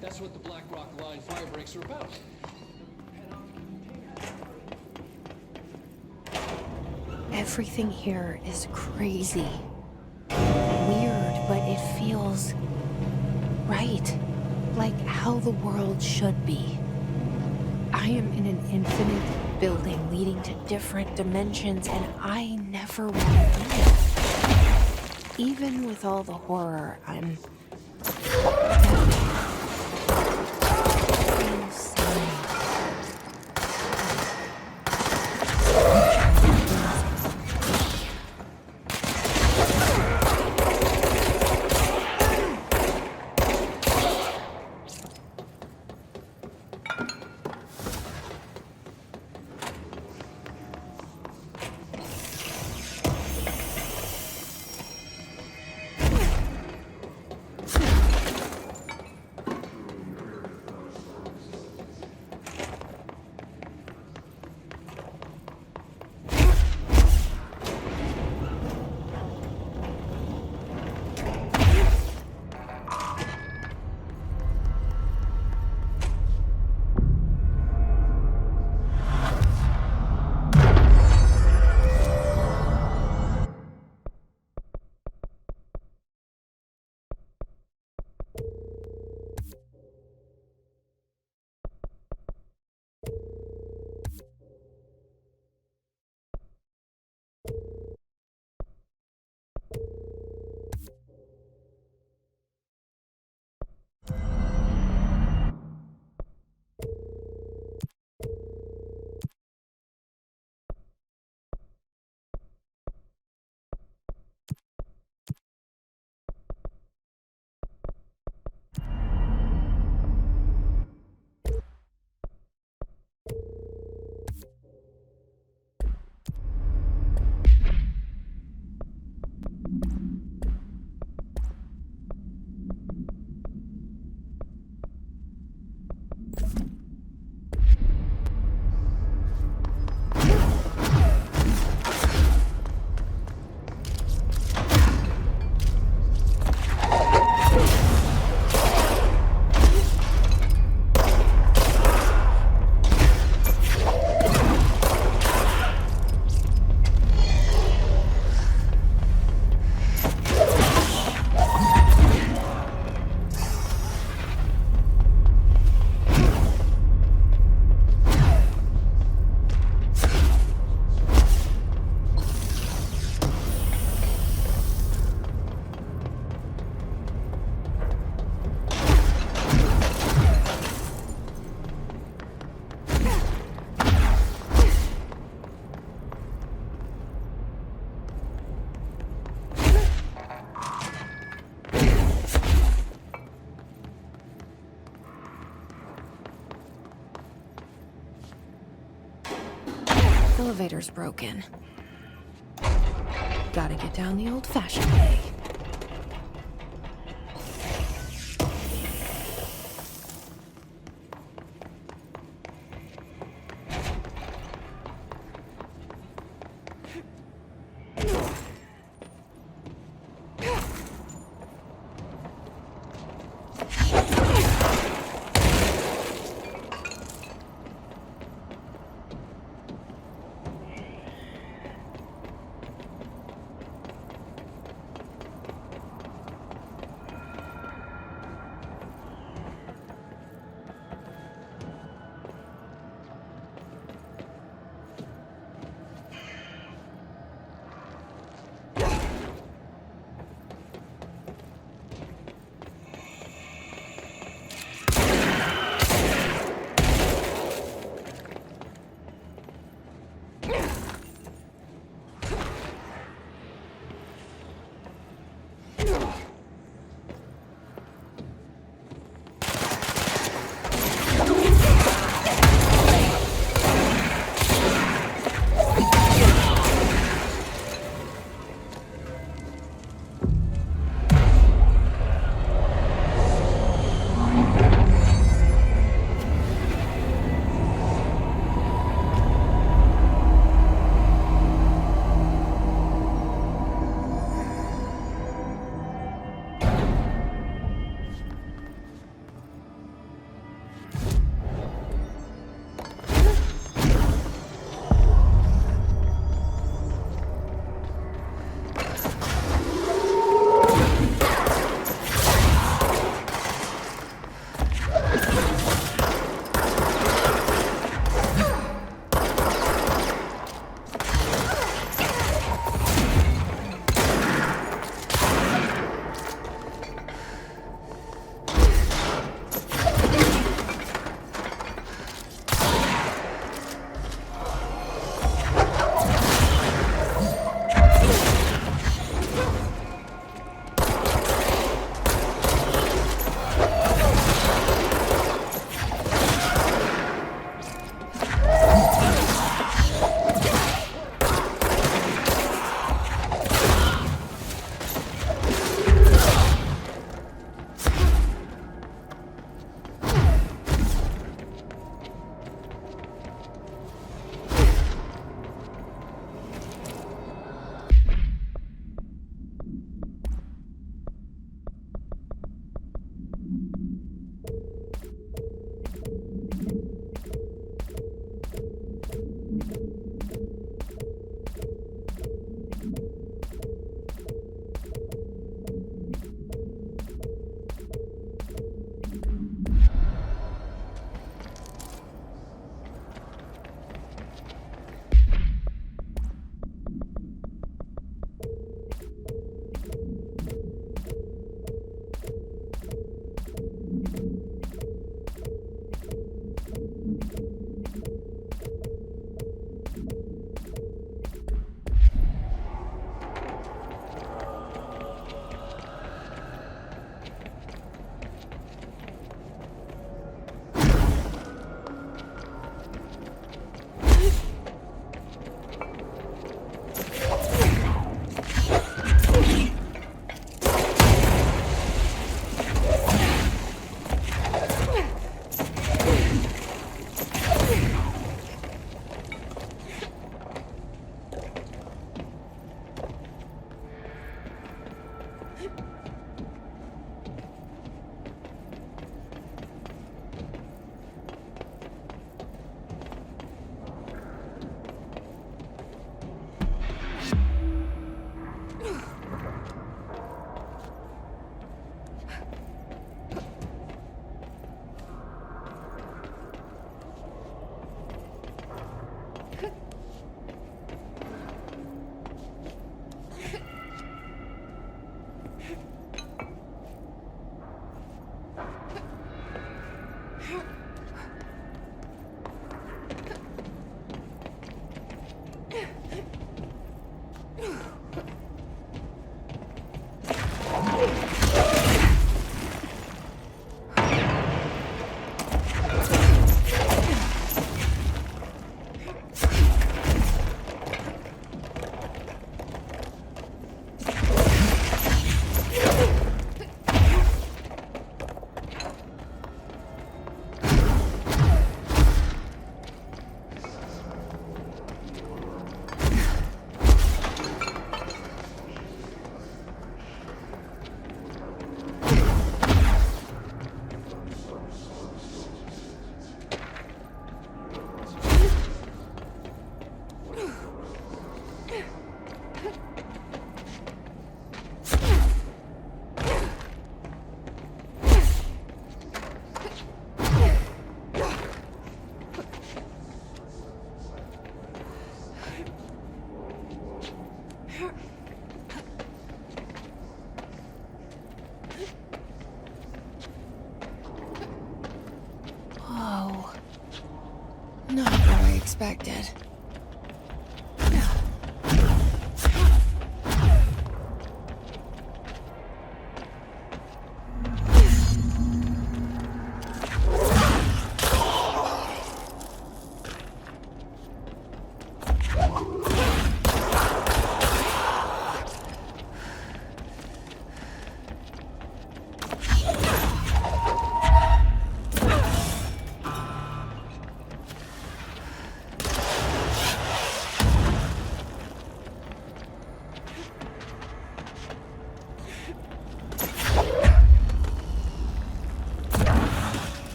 That's what the Blackrock line fire breaks are about. Everything here is crazy. Weird, but it feels right. Like how the world should be. I am in an infinite building leading to different dimensions, and I never want to leave. Even with all the horror, I'm... Elevator's broken. Gotta get down the old-fashioned way. Not what I expected.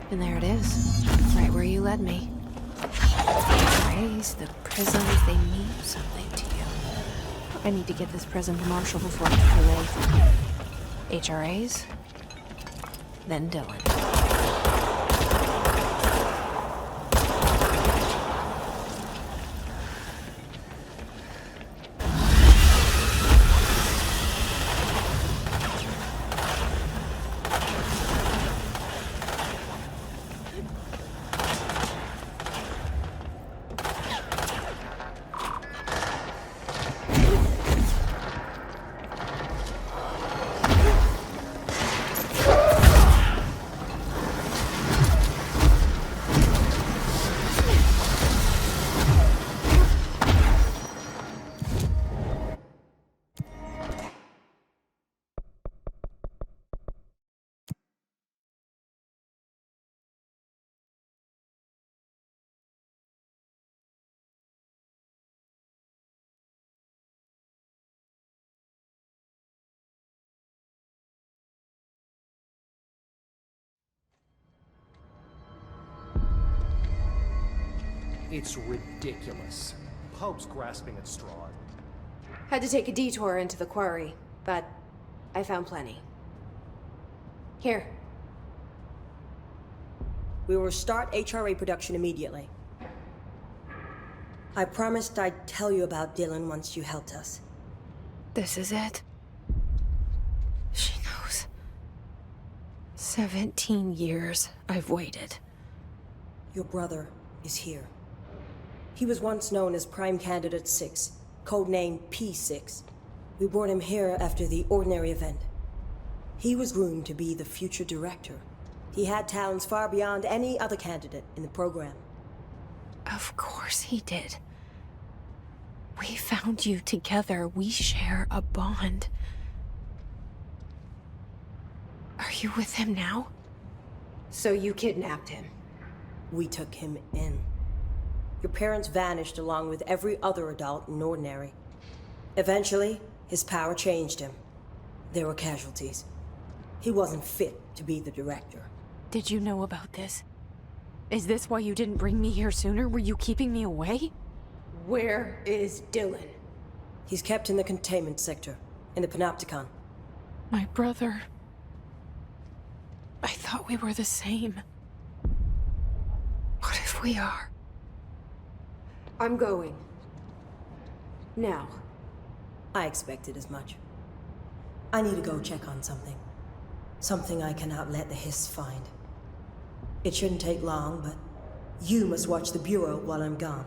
And there it is, right where you led me. The prisons, they mean something to you. I need to get this prison to Marshall before it's too late. HRAs, then Dylan. It's ridiculous. Pope's grasping at straws. Had to take a detour into the quarry, but I found plenty. Here. We will start HRA production immediately. I promised I'd tell you about Dylan once you helped us. This is it. She knows. 17 years I've waited. Your brother is here. He was once known as Prime Candidate 6, codename P6. We brought him here after the ordinary event. He was groomed to be the future director. He had talents far beyond any other candidate in the program. Of course he did. We found you together. We share a bond. Are you with him now? So you kidnapped him? We took him in. Your parents vanished along with every other adult in Ordinary. Eventually, his power changed him. There were casualties. He wasn't fit to be the director. Did you know about this? Is this why you didn't bring me here sooner? Were you keeping me away? Where is Dylan? He's kept in the containment sector, in the panopticon. My brother. I thought we were the same. What if we are? I'm going. Now. I expected as much. I need to go check on something. Something I cannot let the Hiss find. It shouldn't take long, but you must watch the Bureau while I'm gone.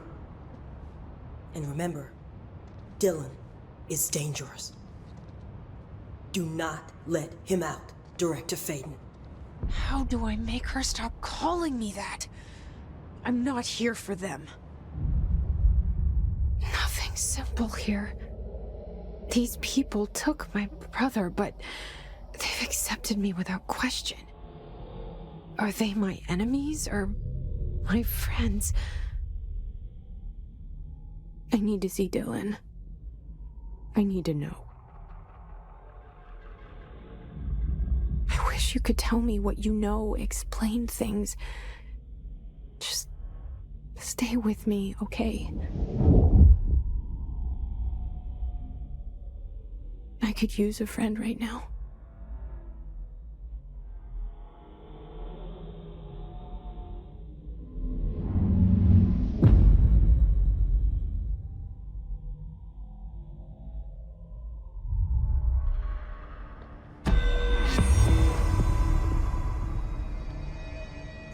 And remember, Dylan is dangerous. Do not let him out, Director Faden. How do I make her stop calling me that? I'm not here for them. Nothing simple here. These people took my brother, but they've accepted me without question. Are they my enemies or my friends? I need to see Dylan. I need to know. I wish you could tell me what you know, explain things. Just Stay with me, okay? I could use a friend right now.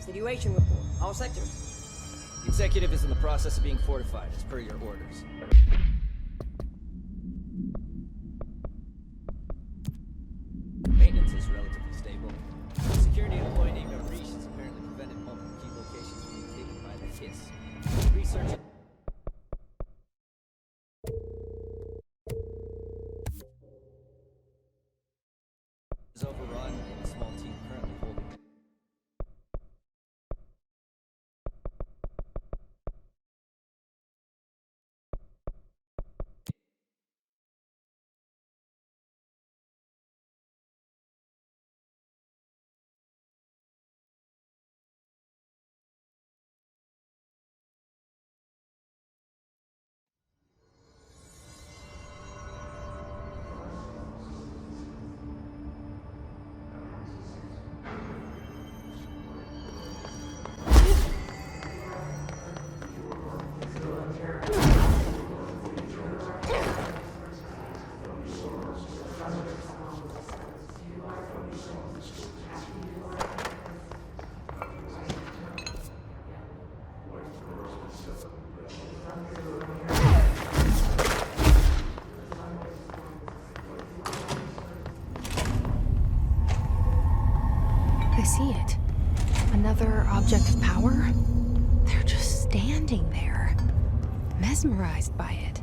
Situation report. All sectors. The executive is in the process of being fortified, as per your orders. Maintenance is relatively stable. A security employee named 𝗚𝗺𝗶𝗴𝗴𝗀𝗀𝗃 has apparently prevented multiple key locations from being taken by the KISS. Research is overrun, and a small team currently holding it. I see it. Another object of power? They're just standing there, mesmerized by it.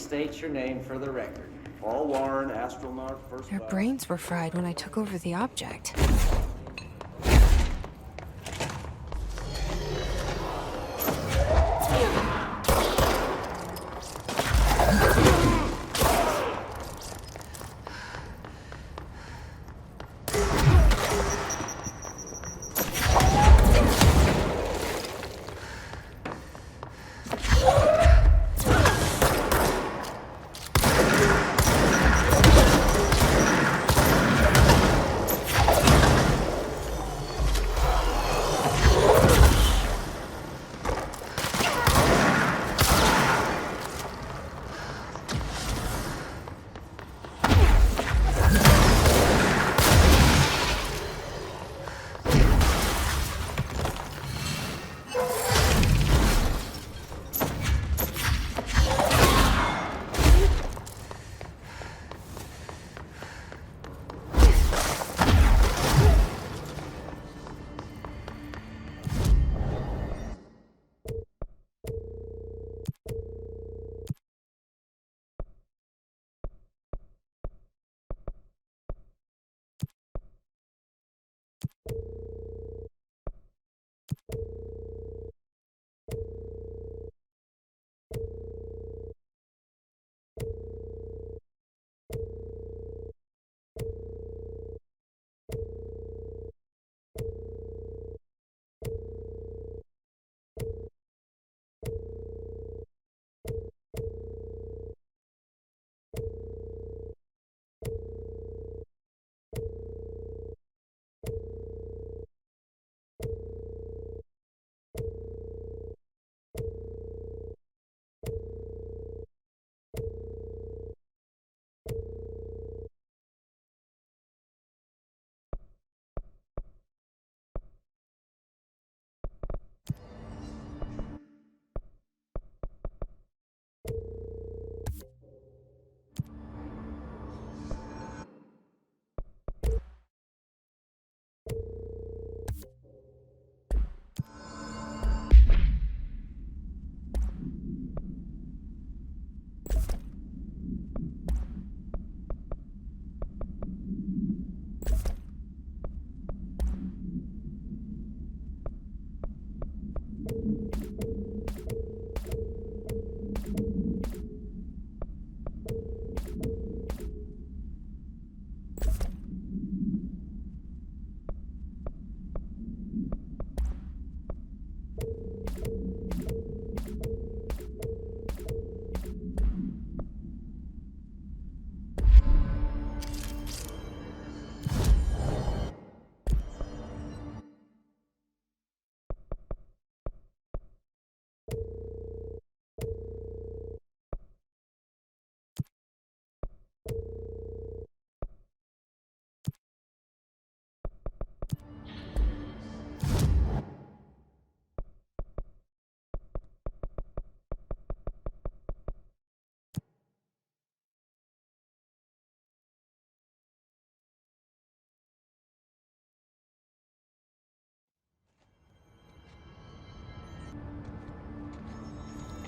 state your name for the record. Paul Warren, astronaut, first Their class. brains were fried when I took over the object.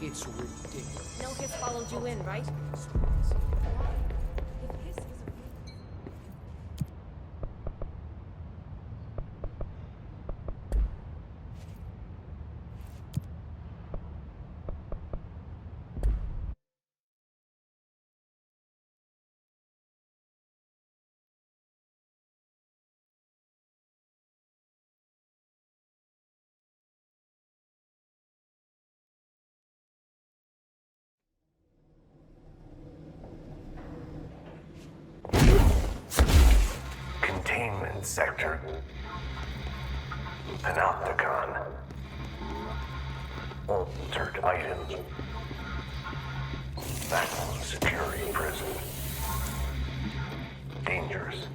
It's ridiculous. No Hiss followed you in, right? Containment sector. Panopticon. Altered items. Maximum security prison. Dangerous.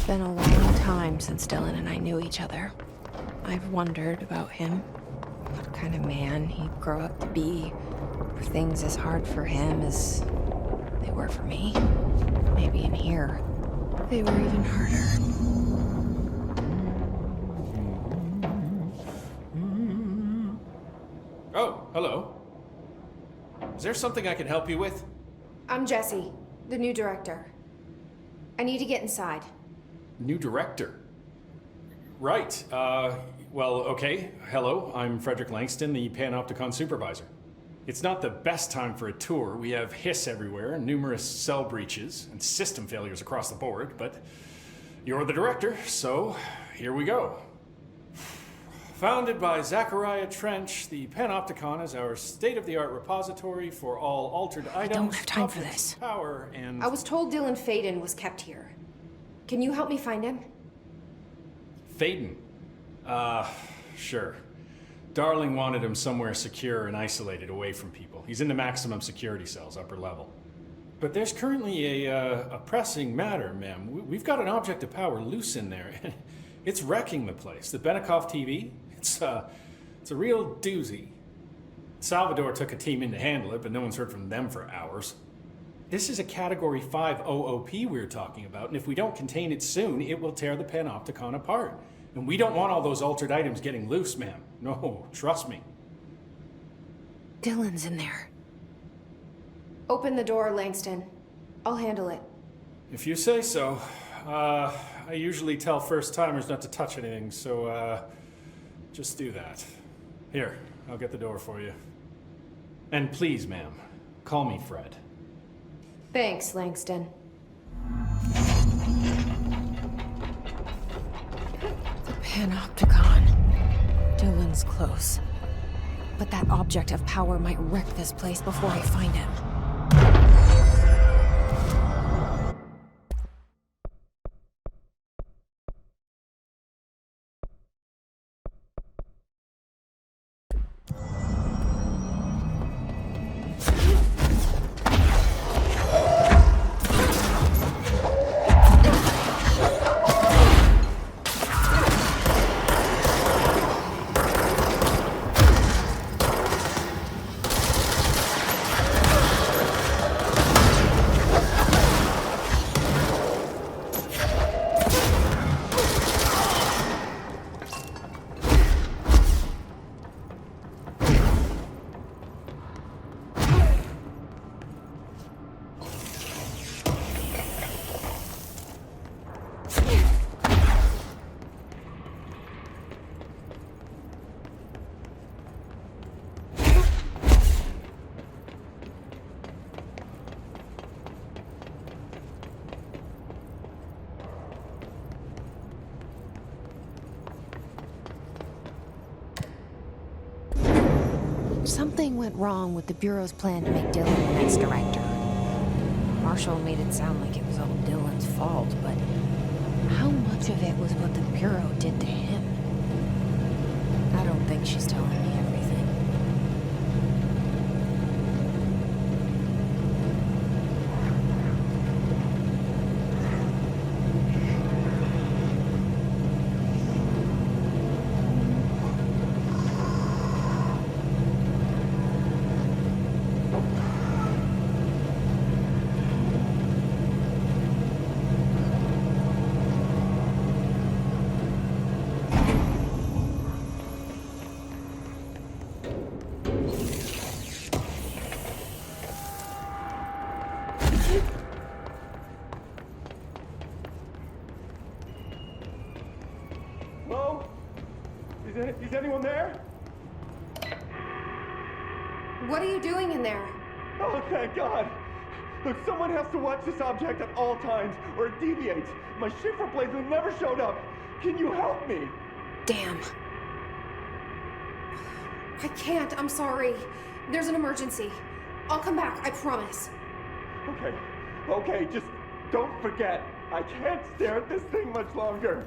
been a long time since Dylan and I knew each other. I've wondered about him. What kind of man he'd grow up to be. Were things as hard for him as they were for me? Maybe in here, they were even harder. Oh, hello. Is there something I can help you with? I'm Jessie, the new director. I need to get inside. New director? Right. Well, okay. Hello, I'm Frederick Langston, the panopticon supervisor. It's not the best time for a tour. We have hiss everywhere, numerous cell breaches, and system failures across the board, but you're the director, so here we go. Founded by Zachariah Trench, the Panopticon is our state-of-the-art repository for all altered items. I don't have time for this. Power and... I was told Dylan Faden was kept here. Can you help me find him? Faden? Sure. Darling wanted him somewhere secure and isolated away from people. He's in the maximum security cells, upper level. But there's currently a pressing matter, ma'am. We've got an object of power loose in there. It's wrecking the place. The Benikoff TV, it's a real doozy. Salvador took a team in to handle it, but no one's heard from them for hours. This is a Category 5 OOP we're talking about, and if we don't contain it soon, it will tear the Panopticon apart. And we don't want all those altered items getting loose, ma'am. No, trust me. Dylan's in there. Open the door, Langston. I'll handle it. If you say so. I usually tell first-timers not to touch anything, so, just do that. Here, I'll get the door for you. And please, ma'am, call me Fred. Thanks, Langston. The Panopticon. Dylan's close. But that object of power might wreck this place before I find him. Something went wrong with the Bureau's plan to make Dylan the next director. Marshall made it sound like it was all Dylan's fault, but how much of it was what the Bureau did to him? I don't think she's telling me everything. Is anyone there? What are you doing in there? Oh, thank God! Look, someone has to watch this object at all times, or it deviates. My shifter blades have never showed up. Can you help me? Damn. I can't, I'm sorry. There's an emergency. I'll come back, I promise. Okay, just don't forget. I can't stare at this thing much longer.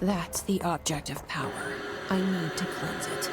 That's the object of power. I need to cleanse it.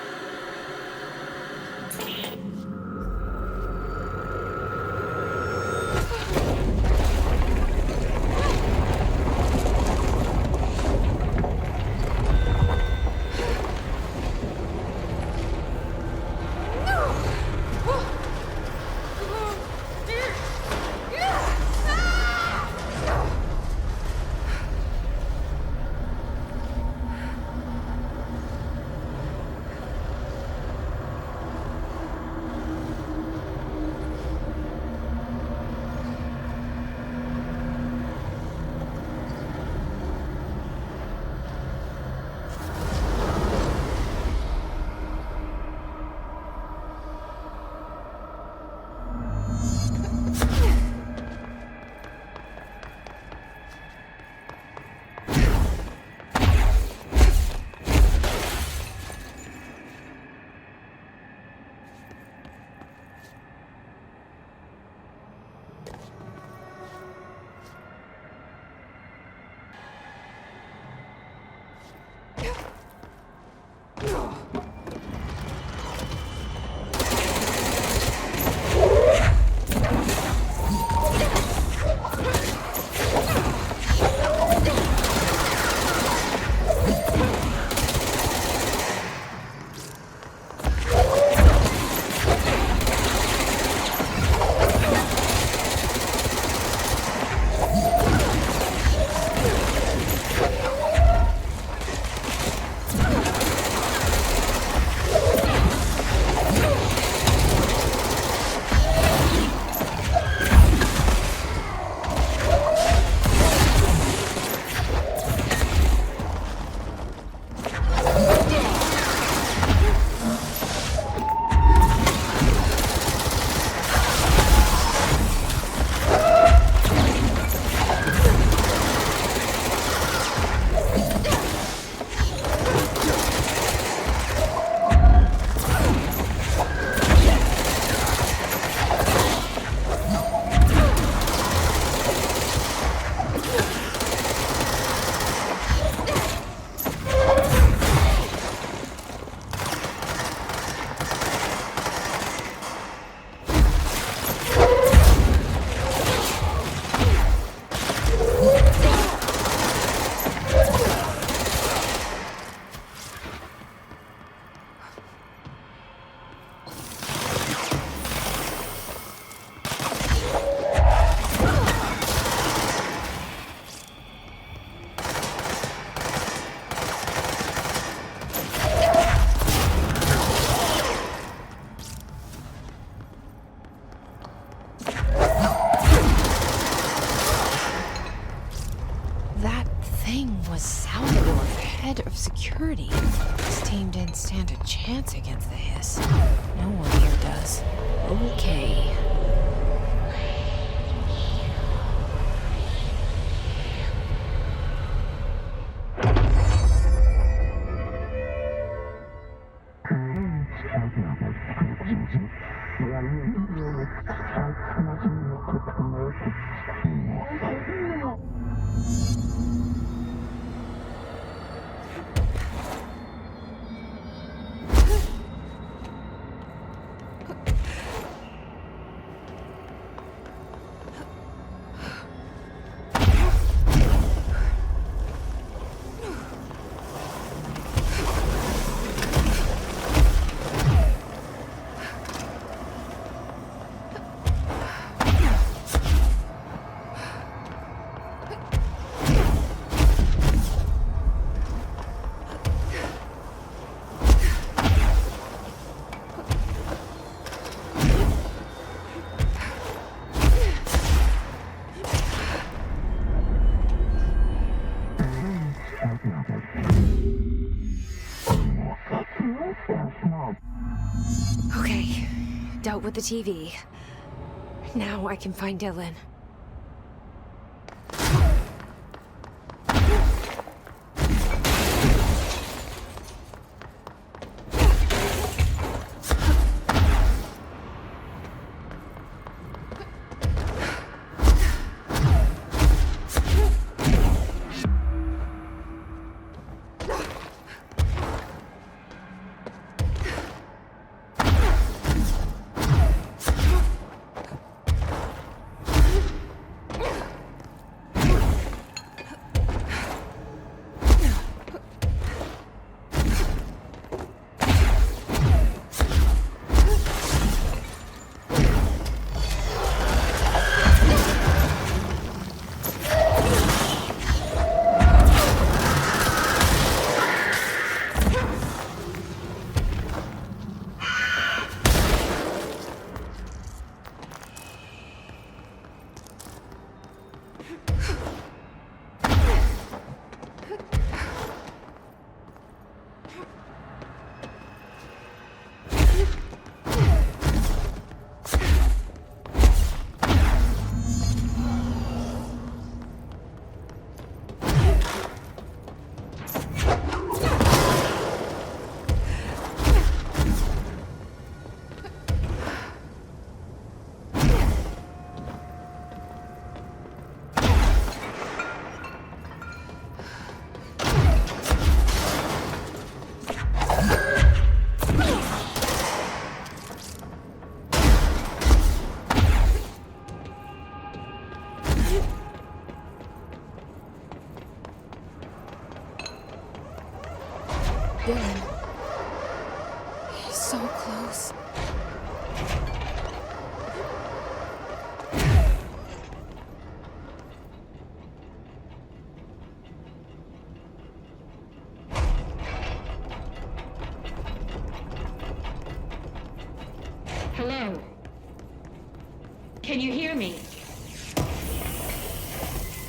Security. This team didn't stand a chance against the hiss. No one here does. Okay. Okay, dealt with the TV. Now I can find Dylan. so close. Hello? Can you hear me?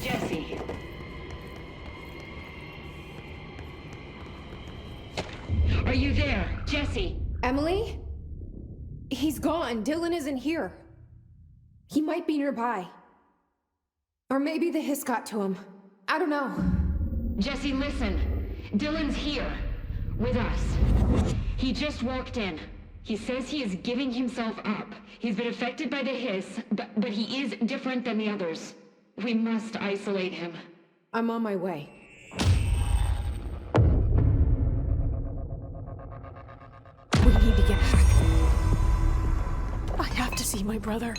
Jesse. Are you there, Jesse? Emily? He's gone. Dylan isn't here. He might be nearby. Or maybe the hiss got to him. I don't know. Jesse, listen. Dylan's here. With us. He just walked in. He says he is giving himself up. He's been affected by the hiss, but he is different than the others. We must isolate him. I'm on my way. We need to get back. I have to see my brother.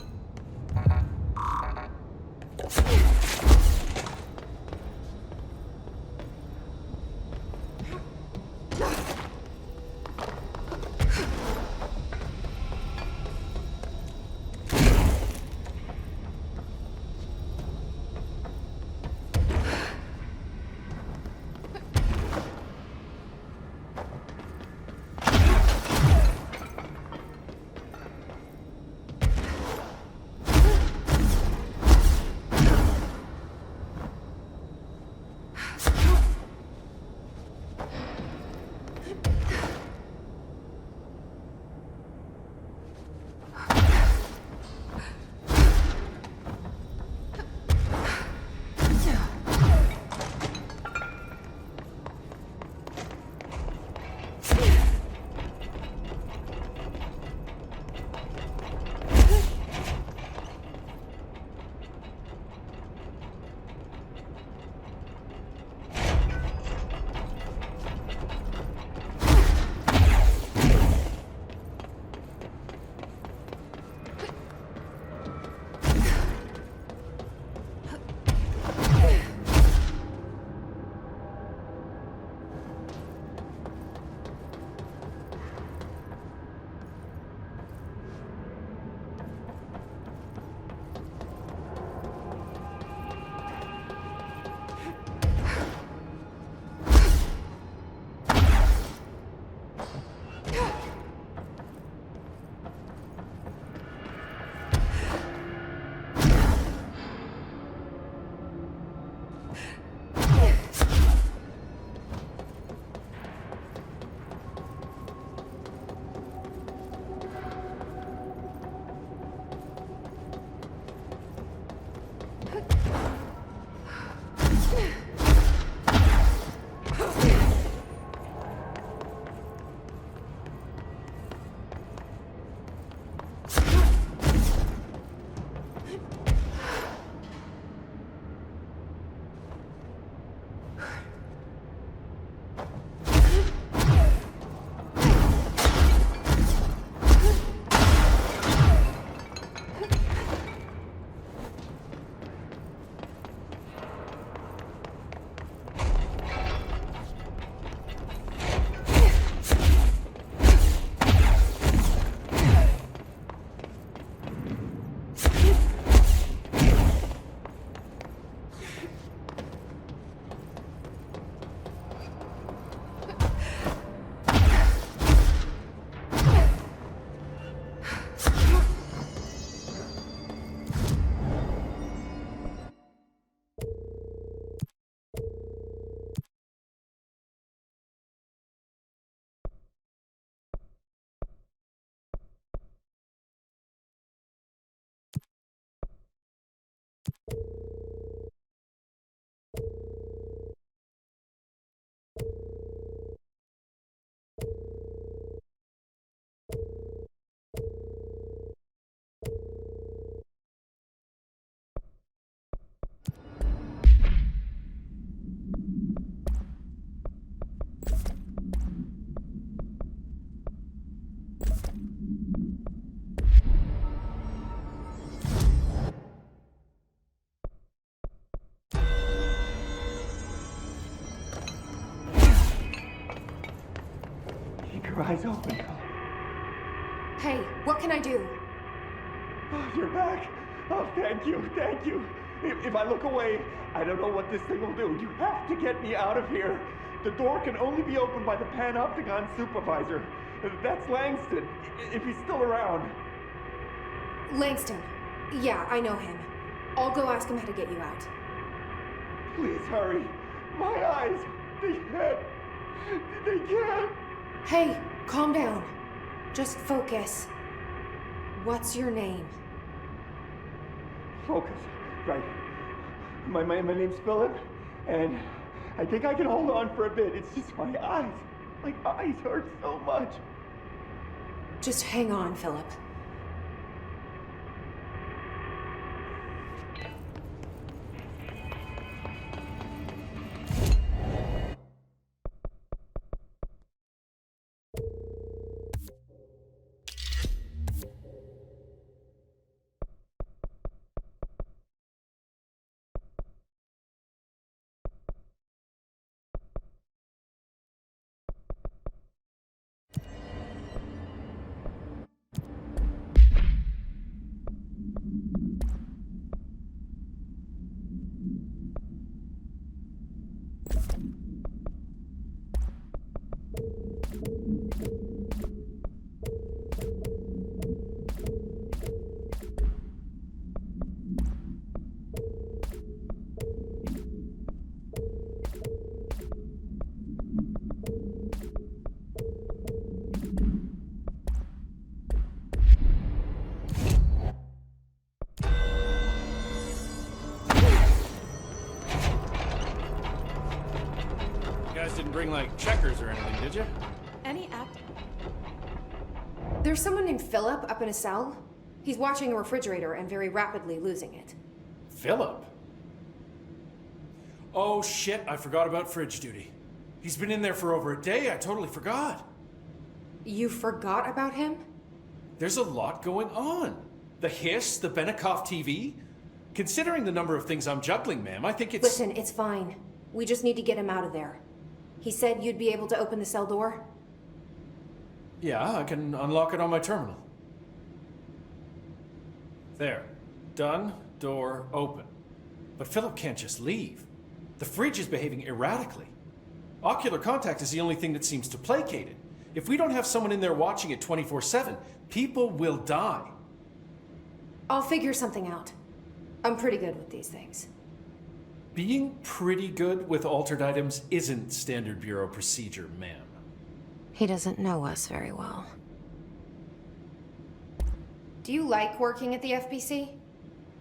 Keep your eyes open, Cole. Hey, what can I do? Oh, you're back. Oh, thank you, thank you. If I look away, I don't know what this thing will do. You have to get me out of here. The door can only be opened by the panopticon supervisor. That's Langston, if he's still around. Langston. Yeah, I know him. I'll go ask him how to get you out. Please hurry. My eyes, they can't. Hey, calm down. Just focus. What's your name? Focus. Right. My name's Philip, and I think I can hold on for a bit. It's just my eyes. My eyes hurt so much. Just hang on, Philip. Didn't bring, like, checkers or anything, did you? Any app? There's someone named Philip up in a cell. He's watching a refrigerator and very rapidly losing it. Philip? Oh, shit, I forgot about fridge duty. He's been in there for over a day. I totally forgot. You forgot about him? There's a lot going on. The hiss, the Benikoff TV. Considering the number of things I'm juggling, ma'am, I think it's... Listen, it's fine. We just need to get him out of there. He said you'd be able to open the cell door? Yeah, I can unlock it on my terminal. There. Done. Door open. But Philip can't just leave. The fridge is behaving erratically. Ocular contact is the only thing that seems to placate it. If we don't have someone in there watching it 24/7, people will die. I'll figure something out. I'm pretty good with these things. Being pretty good with altered items isn't standard bureau procedure, ma'am. He doesn't know us very well. Do you like working at the FBC?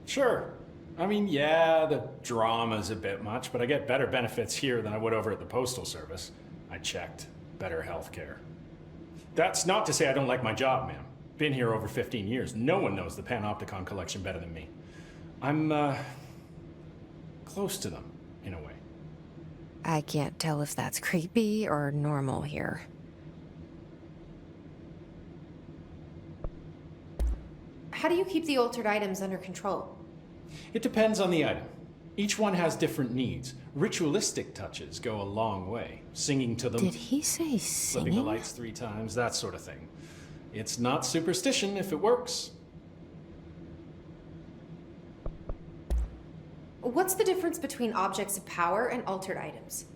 Sure. I mean, yeah, the drama's a bit much, but I get better benefits here than I would over at the Postal Service. I checked. Better healthcare. That's not to say I don't like my job, ma'am. Been here over 15 years. No one knows the Panopticon collection better than me. I'm, close to them, in a way. I can't tell if that's creepy or normal here. How do you keep the altered items under control? It depends on the item. Each one has different needs. Ritualistic touches go a long way. Singing to them. Did he say singing? Flipping the lights 3 times, that sort of thing. It's not superstition if it works. What's the difference between objects of power and altered items?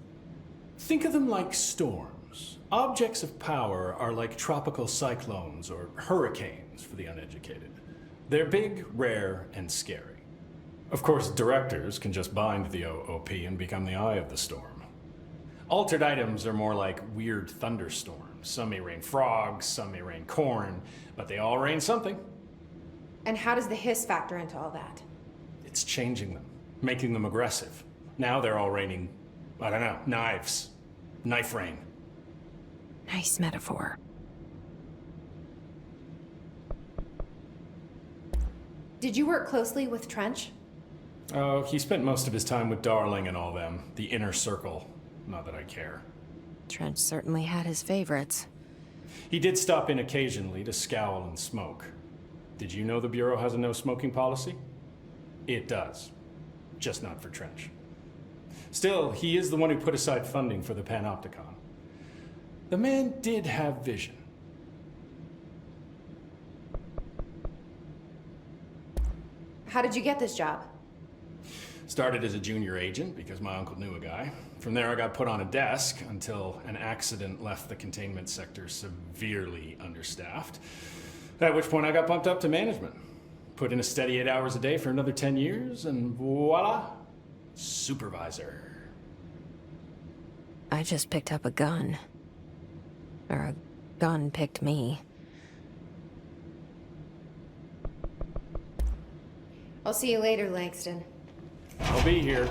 Think of them like storms. Objects of power are like tropical cyclones or hurricanes for the uneducated. They're big, rare, and scary. Of course, directors can just bind the OOP and become the eye of the storm. Altered items are more like weird thunderstorms. Some may rain frogs, some may rain corn, but they all rain something. And how does the hiss factor into all that? It's changing them, making them aggressive. Now they're all raining, I don't know, knives. Knife rain. Nice metaphor. Did you work closely with Trench? Oh, he spent most of his time with Darling and all them. The inner circle. Not that I care. Trench certainly had his favorites. He did stop in occasionally to scowl and smoke. Did you know the Bureau has a no smoking policy? It does. Just not for Trench. Still, he is the one who put aside funding for the Panopticon. The man did have vision. How did you get this job? Started as a junior agent because my uncle knew a guy. From there, I got put on a desk until an accident left the containment sector severely understaffed. At which point I got bumped up to management. Put in a steady 8 hours a day for another 10 years, and voila, supervisor. I just picked up a gun. Or a gun picked me. I'll see you later, Langston. I'll be here,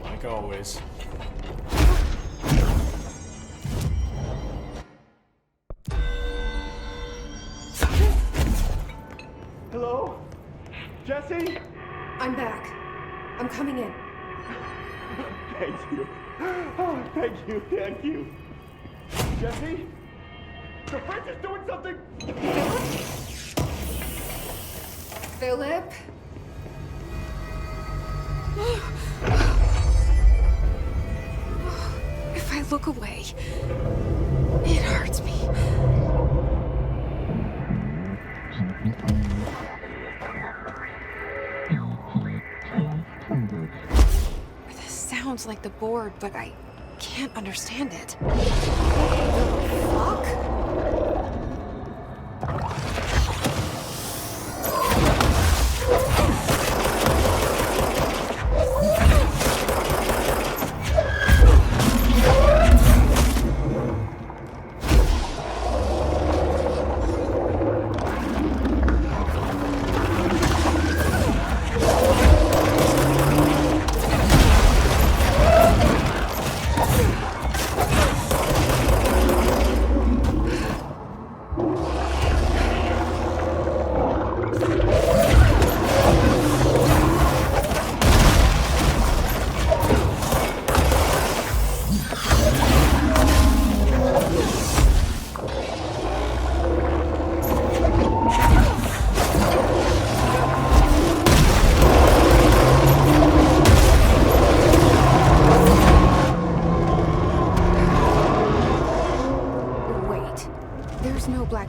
like always. Hello? Jesse? I'm back. I'm coming in. Thank you. Oh, thank you. Jesse? The fridge is doing something! Philip? If I look away, it hurts me. This sounds like the board, but I can't understand it. Fuck?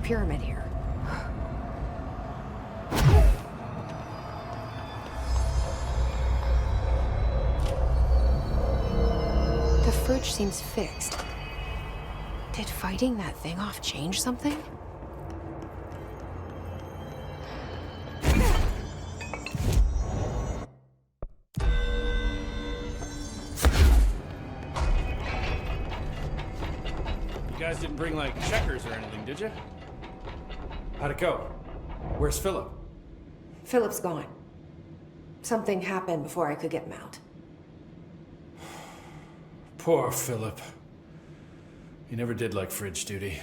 pyramid here. The fridge seems fixed. Did fighting that thing off change something? You guys didn't bring, like, checkers or anything, did you? How'd it go? Where's Philip? Philip's gone. Something happened before I could get him out. Poor Philip. He never did like fridge duty.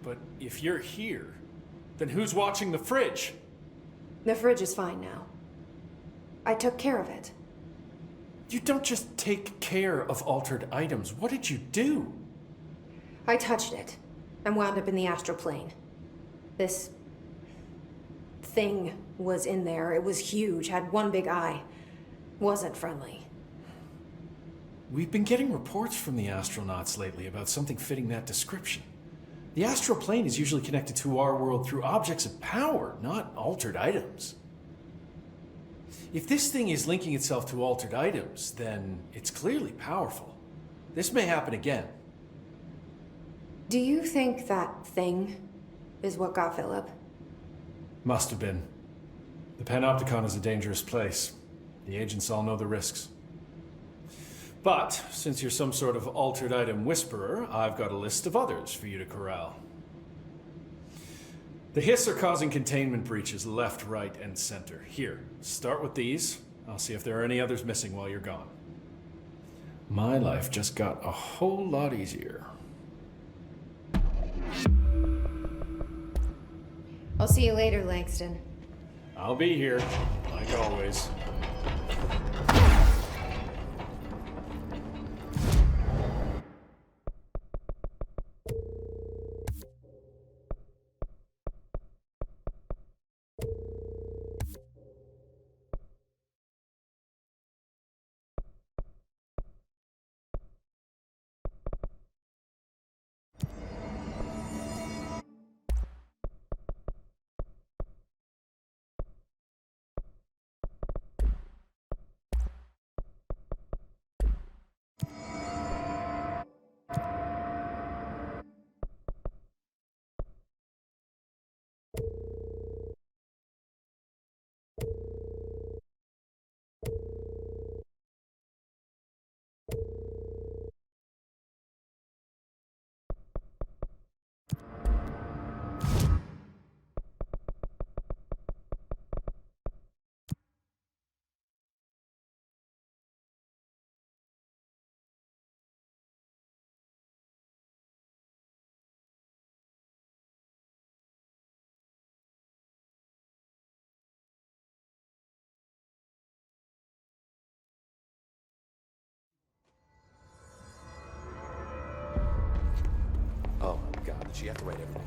But if you're here, then who's watching the fridge? The fridge is fine now. I took care of it. You don't just take care of altered items. What did you do? I touched it and wound up in the astral plane. This thing was in there. It was huge, had one big eye. Wasn't friendly. We've been getting reports from the astronauts lately about something fitting that description. The astral plane is usually connected to our world through objects of power, not altered items. If this thing is linking itself to altered items, then it's clearly powerful. This may happen again. Do you think that thing is what got Philip? Must have been. The panopticon is a dangerous place. The agents all know the risks. But, since you're some sort of altered item whisperer, I've got a list of others for you to corral. The Hiss are causing containment breaches left, right, and center. Here, start with these. I'll see if there are any others missing while you're gone. My life just got a whole lot easier. I'll see you later, Langston. I'll be here, like always. you have to write everything.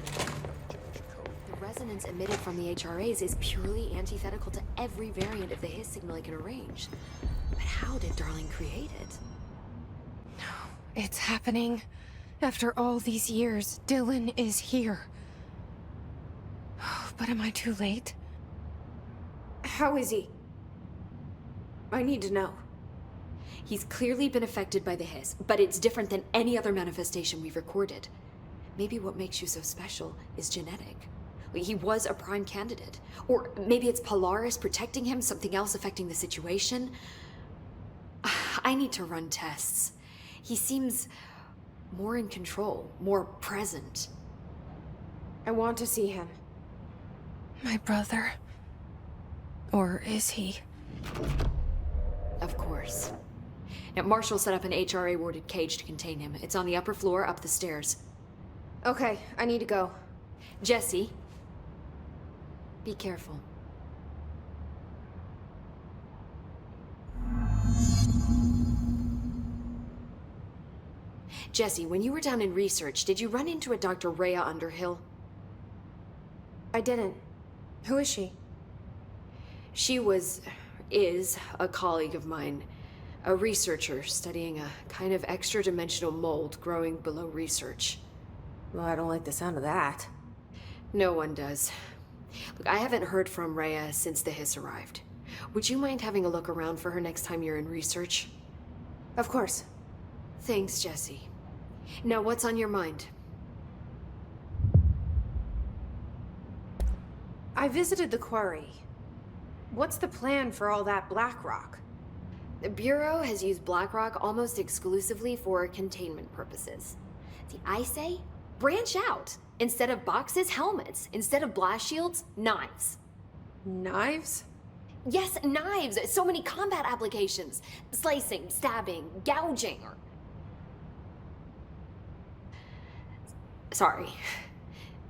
The resonance emitted from the HRAs is purely antithetical to every variant of the Hiss signal I can arrange. But how did Darling create it? It's happening. After all these years, Dylan is here. But am I too late? How is he? I need to know. He's clearly been affected by the Hiss, but it's different than any other manifestation we've recorded. Maybe what makes you so special is genetic. He was a prime candidate. Or maybe it's Polaris protecting him, something else affecting the situation. I need to run tests. He seems more in control, more present. I want to see him. My brother? Or is he? Of course. Now, Marshall set up an HRA-warded cage to contain him. It's on the upper floor, up the stairs. Okay, I need to go. Jesse, be careful. Jesse, when you were down in research, did you run into a Dr. Rhea Underhill? I didn't. Who is she? She is a colleague of mine. A researcher studying a kind of extra-dimensional mold growing below research. Well, I don't like the sound of that. No one does. Look, I haven't heard from Rhea since the Hiss arrived. Would you mind having a look around for her next time you're in research? Of course. Thanks, Jesse. Now, what's on your mind? I visited the quarry. What's the plan for all that black rock? The Bureau has used black rock almost exclusively for containment purposes. See, I say, branch out. Instead of boxes, helmets. Instead of blast shields, knives. Knives? Yes, knives! So many combat applications. Slicing, stabbing, gouging, or... Sorry.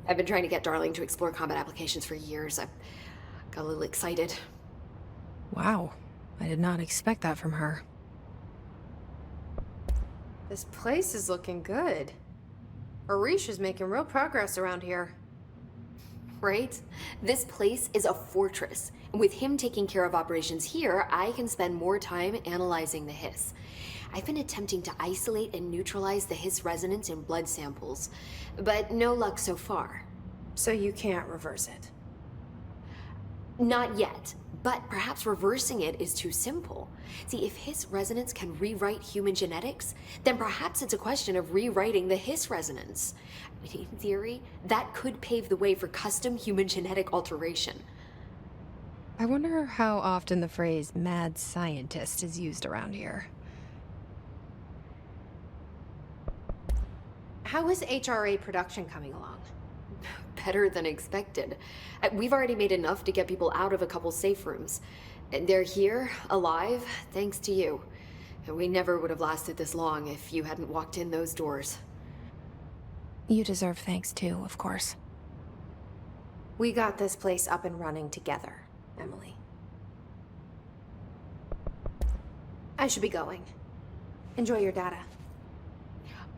I've been trying to get Darling to explore combat applications for years. I got a little excited. Wow. I did not expect that from her. This place is looking good. Arish is making real progress around here. Right? This place is a fortress. And with him taking care of operations here, I can spend more time analyzing the Hiss. I've been attempting to isolate and neutralize the Hiss resonance in blood samples, but no luck so far. So you can't reverse it? Not yet, but perhaps reversing it is too simple. See, if Hiss resonance can rewrite human genetics, then perhaps it's a question of rewriting the Hiss resonance. In theory, that could pave the way for custom human genetic alteration. I wonder how often the phrase mad scientist is used around here. How is HRA production coming along? Better than expected. We've already made enough to get people out of a couple safe rooms. They're here, alive, thanks to you. We never would have lasted this long if you hadn't walked in those doors. You deserve thanks too, of course. We got this place up and running together, Emily. I should be going. Enjoy your data.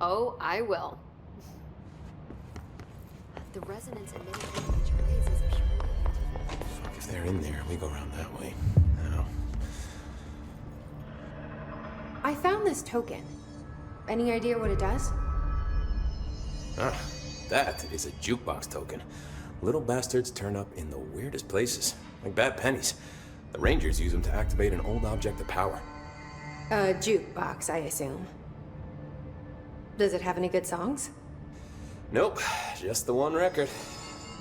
Oh, I will. The resonance emitted from HRAs is purely antithetical. If they're in there, we go around that way. Now. I found this token. Any idea what it does? Ah, that is a jukebox token. Little bastards turn up in the weirdest places, like bad pennies. The Rangers use them to activate an old object of power. A jukebox, I assume. Does it have any good songs? Nope, just the one record.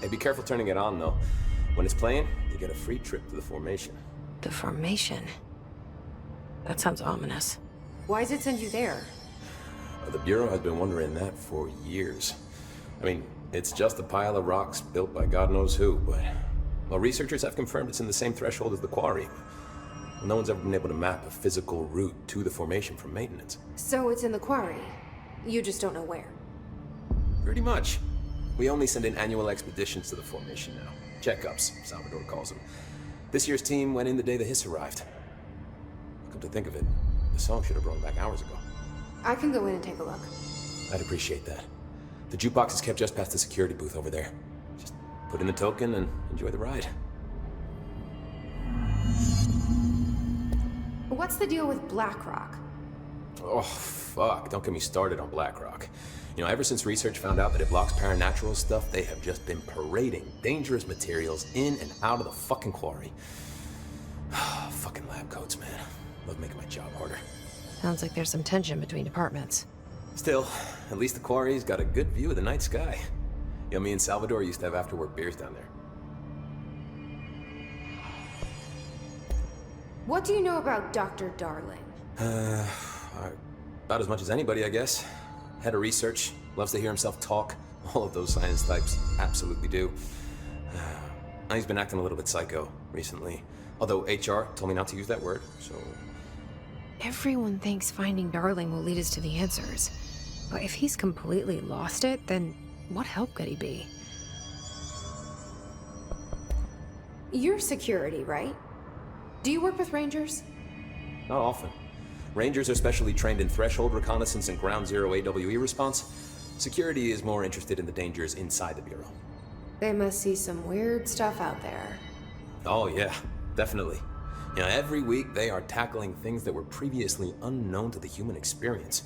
Hey, be careful turning it on, though. When it's playing, you get a free trip to the formation. The formation? That sounds ominous. Why does it send you there? The Bureau has been wondering that for years. I mean, it's just a pile of rocks built by God knows who, but... Well, researchers have confirmed it's in the same threshold as the quarry. No one's ever been able to map a physical route to the formation from maintenance. So it's in the quarry. You just don't know where. Pretty much. We only send in annual expeditions to the formation now. Checkups, Salvador calls them. This year's team went in the day the Hiss arrived. Come to think of it, the song should have brought back hours ago. I can go in and take a look. I'd appreciate that. The jukebox is kept just past the security booth over there. Just put in the token and enjoy the ride. What's the deal with BlackRock? Oh, fuck. Don't get me started on BlackRock. You know, ever since research found out that it blocks paranatural stuff, they have just been parading dangerous materials in and out of the fucking quarry. Fucking lab coats, man. Love making my job harder. Sounds like there's some tension between departments. Still, at least the quarry's got a good view of the night sky. You know, me and Salvador used to have after-work beers down there. What do you know about Dr. Darling? About as much as anybody, I guess. Head of research, loves to hear himself talk. All of those science types absolutely do. He's been acting a little bit psycho recently. Although HR told me not to use that word, so... Everyone thinks finding Darling will lead us to the answers. But if he's completely lost it, then what help could he be? You're security, right? Do you work with Rangers? Not often. Rangers are specially trained in threshold reconnaissance and ground zero AWE response. Security is more interested in the dangers inside the Bureau. They must see some weird stuff out there. Oh yeah, definitely. You know, every week they are tackling things that were previously unknown to the human experience.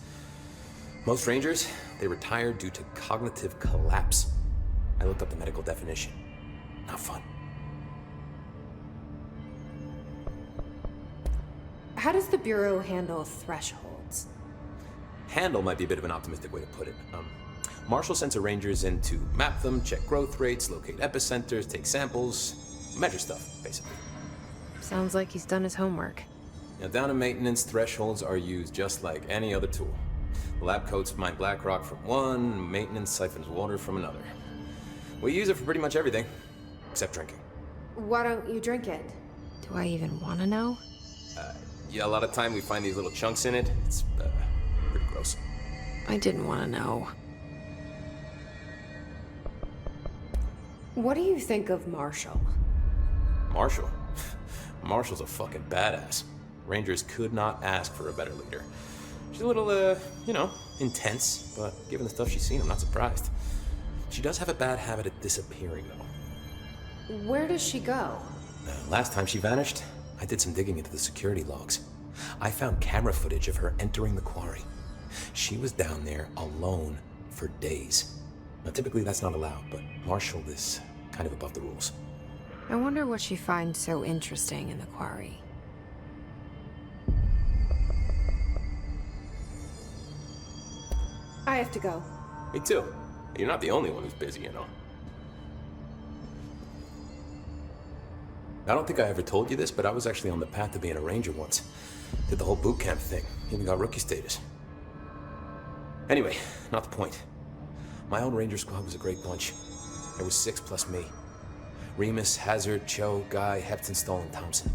Most Rangers, they retire due to cognitive collapse. I looked up the medical definition. Not fun. How does the Bureau handle thresholds? Handle might be a bit of an optimistic way to put it. Marshall sends her Rangers in to map them, check growth rates, locate epicenters, take samples, measure stuff, basically. Sounds like he's done his homework. Now, down in maintenance, thresholds are used just like any other tool. The lab coats mine black rock from one, maintenance siphons water from another. We use it for pretty much everything, except drinking. Why don't you drink it? Do I even want to know? Yeah, a lot of time we find these little chunks in it. It's pretty gross. I didn't want to know. What do you think of Marshall? Marshall? Marshall's a fucking badass. Rangers could not ask for a better leader. She's a little, you know, intense, but given the stuff she's seen, I'm not surprised. She does have a bad habit of disappearing, though. Where does she go? Last time she vanished, I did some digging into the security logs. I found camera footage of her entering the quarry. She was down there alone for days. Now, typically that's not allowed, but Marshall is kind of above the rules. I wonder what she finds so interesting in the quarry. I have to go. Me too. You're not the only one who's busy, you know. I don't think I ever told you this, but I was actually on the path to being a Ranger once. Did the whole boot camp thing. Even got rookie status. Anyway, not the point. My own Ranger squad was a great bunch. There was 6 plus me. Remus, Hazard, Cho, Guy, Hepton, Stoll, and Thompson.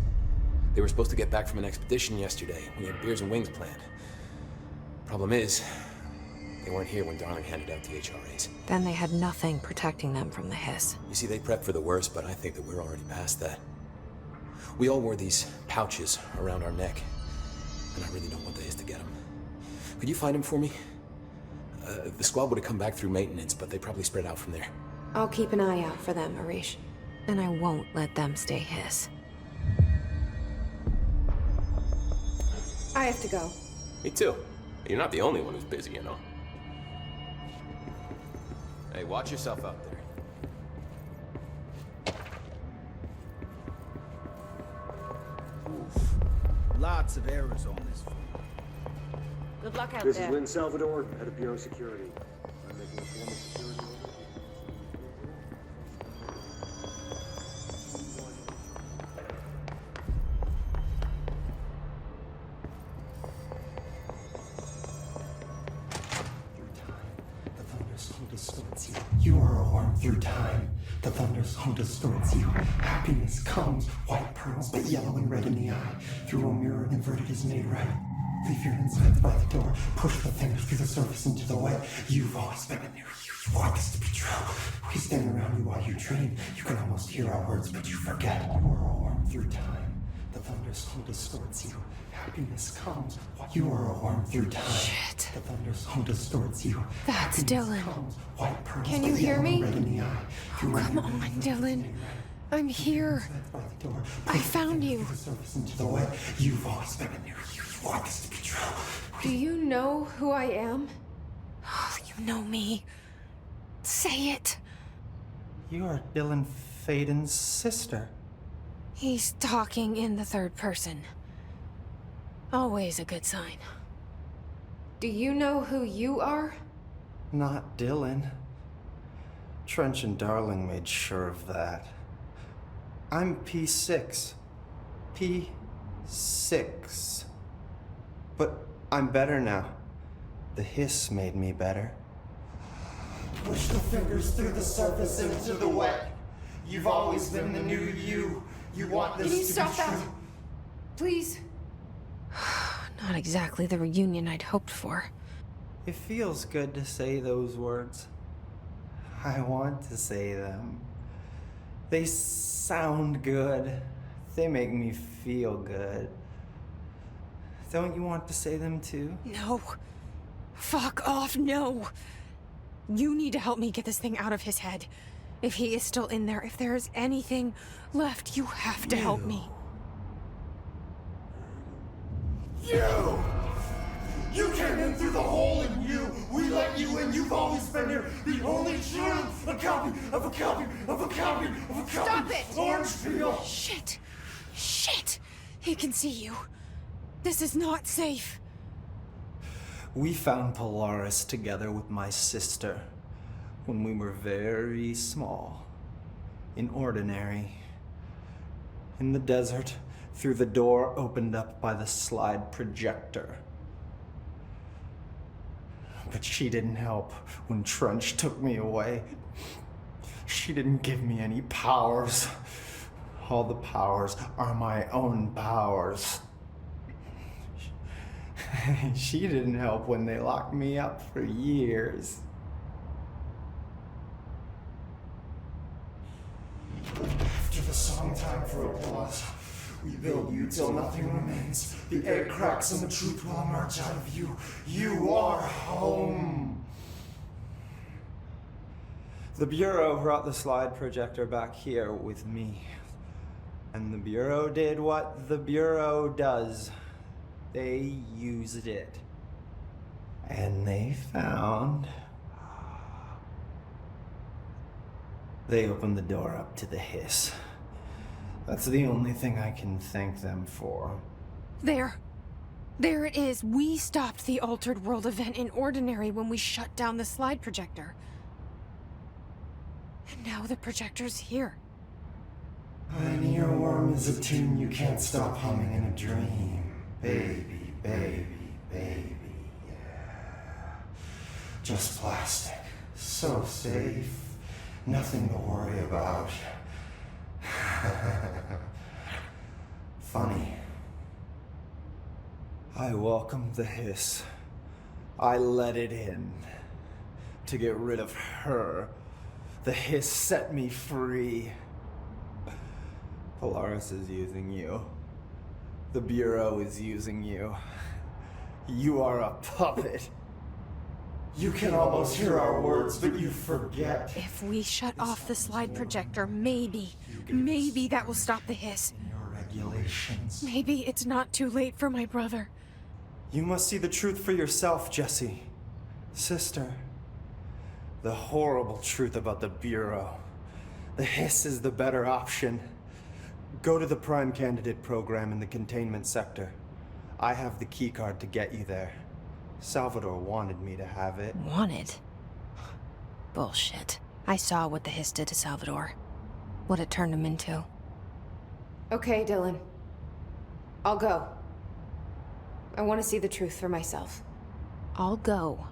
They were supposed to get back from an expedition yesterday. We had beers and wings planned. Problem is, they weren't here when Darling handed out the HRAs. Then they had nothing protecting them from the hiss. You see, they prepped for the worst, but I think that we're already past that. We all wore these pouches around our neck, and I really don't want the hiss to get them. Could you find him for me? The squad would have come back through maintenance, but they probably spread out from there. I'll keep an eye out for them, 𝗚𝗺𝗃. And I won't let them stay hiss. I have to go. Me too. You're not the only one who's busy, you know. Hey, watch yourself out there. Oof. Lots of errors on this phone. Good luck out This there. is Lynn Salvador, head of Bureau Security. I'm making a formal security order. You are a worm through time. The thunderstorm distorts you. Happiness comes, white pearls, but yellow and red in the eye. Through a mirror, inverted is made right. Leave your insides by the door. Push the fingers through the surface into the wet. You've always been in there. You want this to be true. We stand around you while you dream. You can almost hear our words, but you forget. You are a worm through time. The thunderstorm distorts you. Happiness comes. You are a worm through time. Shit. The thunderstorm distorts you. That's Dylan. White pearls, Can you hear me? red in the eye. Oh, come on, Dylan. I'm here. I found you. Into the way. You've always been in there. You want this to be true. Do you know who I am? Oh, you know me. Say it. You are Dylan Faden's sister. He's talking in the third person. Always a good sign. Do you know who you are? Not Dylan. Trench and Darling made sure of that. I'm P6. P6. But I'm better now. The hiss made me better. Push the fingers through the surface into the wet. You've always been the new you. You want this Can you to stop be that? true. Please? Not exactly the reunion I'd hoped for. It feels good to say those words. I want to say them. They sound good. They make me feel good. Don't you want to say them too? No. Fuck off, no. You need to help me get this thing out of his head. If he is still in there, if there is anything left, you have to help me. You! You came in through the hole in you. We let you in. You've always been here. The only truth. A copy of a copy of a copy of a copy. Stop it! Orange peel. Shit. Shit. He can see you. This is not safe. We found Polaris together with my sister when we were very small, in Ordinary, in the desert, through the door opened up by the slide projector. But she didn't help when Trench took me away. She didn't give me any powers. All the powers are my own powers. She didn't help when they locked me up for years. After the song, time for applause. We build you till nothing remains. The egg cracks and the truth will emerge out of you. You are home. The Bureau brought the slide projector back here with me. And the Bureau did what the Bureau does. They used it. And they found... They opened the door up to the hiss. That's the only thing I can thank them for. There. There it is. We stopped the Altered World event in Ordinary when we shut down the slide projector. And now the projector's here. An earworm is a tune you can't stop humming in a dream. Baby, baby, baby, yeah. Just plastic. So safe. Nothing to worry about. Funny. I welcomed the hiss. I let it in. To get rid of her. The hiss set me free. Polaris is using you. The Bureau is using you. You are a puppet. You can almost hear our words, but you forget. If we shut off the slide projector, maybe that will stop the hiss. Your regulations. Maybe it's not too late for my brother. You must see the truth for yourself, Jesse. Sister. The horrible truth about the Bureau. The hiss is the better option. Go to the Prime Candidate program in the Containment sector. I have the keycard to get you there. Salvador wanted me to have it. Wanted? Bullshit. I saw what the hiss did to Salvador. What it turned him into. Okay, Dylan. I'll go. I want to see the truth for myself. I'll go.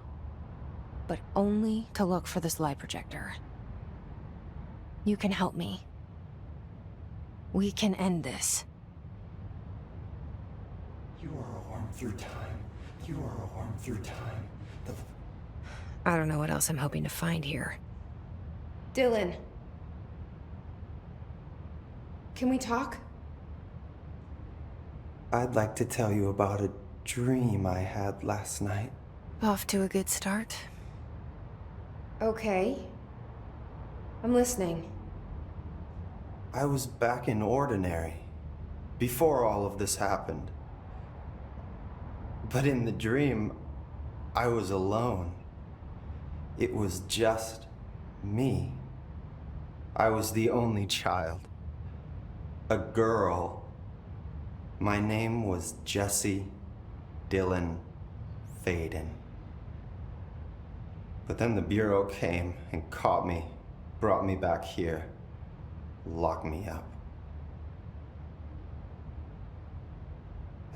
But only to look for the slide projector. You can help me. We can end this. You are a worm through time. You are a worm through time. I don't know what else I'm hoping to find here. Dylan. Can we talk? I'd like to tell you about a dream I had last night. Off to a good start. Okay. I'm listening. I was back in Ordinary, before all of this happened. But in the dream, I was alone. It was just me. I was the only child. A girl. My name was Jesse Dylan Faden. But then the Bureau came and caught me, brought me back here, locked me up.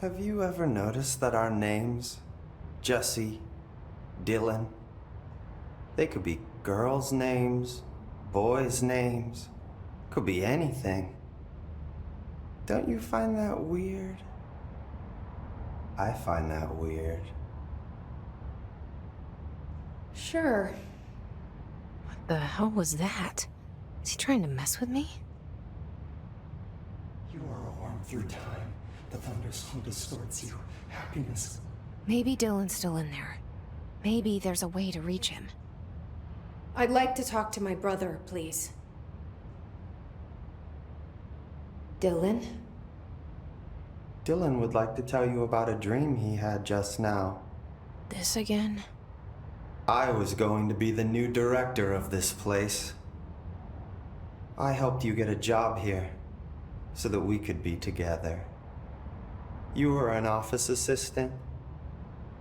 Have you ever noticed that our names, Jesse, Dylan, they could be girls' names, boys' names, could be anything. Don't you find that weird? I find that weird. Sure. What the hell was that? Is he trying to mess with me? You are a worm through time. The thunderstorm distorts you. Happiness. Maybe Dylan's still in there. Maybe there's a way to reach him. I'd like to talk to my brother, please. Dylan? Dylan would like to tell you about a dream he had just now. This again? I was going to be the new director of this place. I helped you get a job here, so that we could be together. You were an office assistant.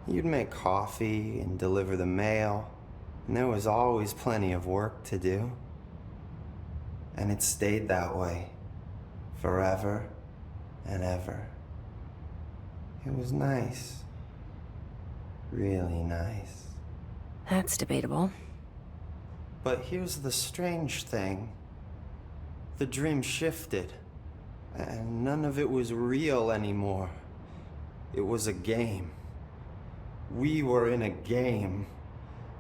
You'd make coffee and deliver the mail, and there was always plenty of work to do. And it stayed that way, forever and ever. It was nice. Really nice. That's debatable. But here's the strange thing. The dream shifted, and none of it was real anymore. It was a game. We were in a game,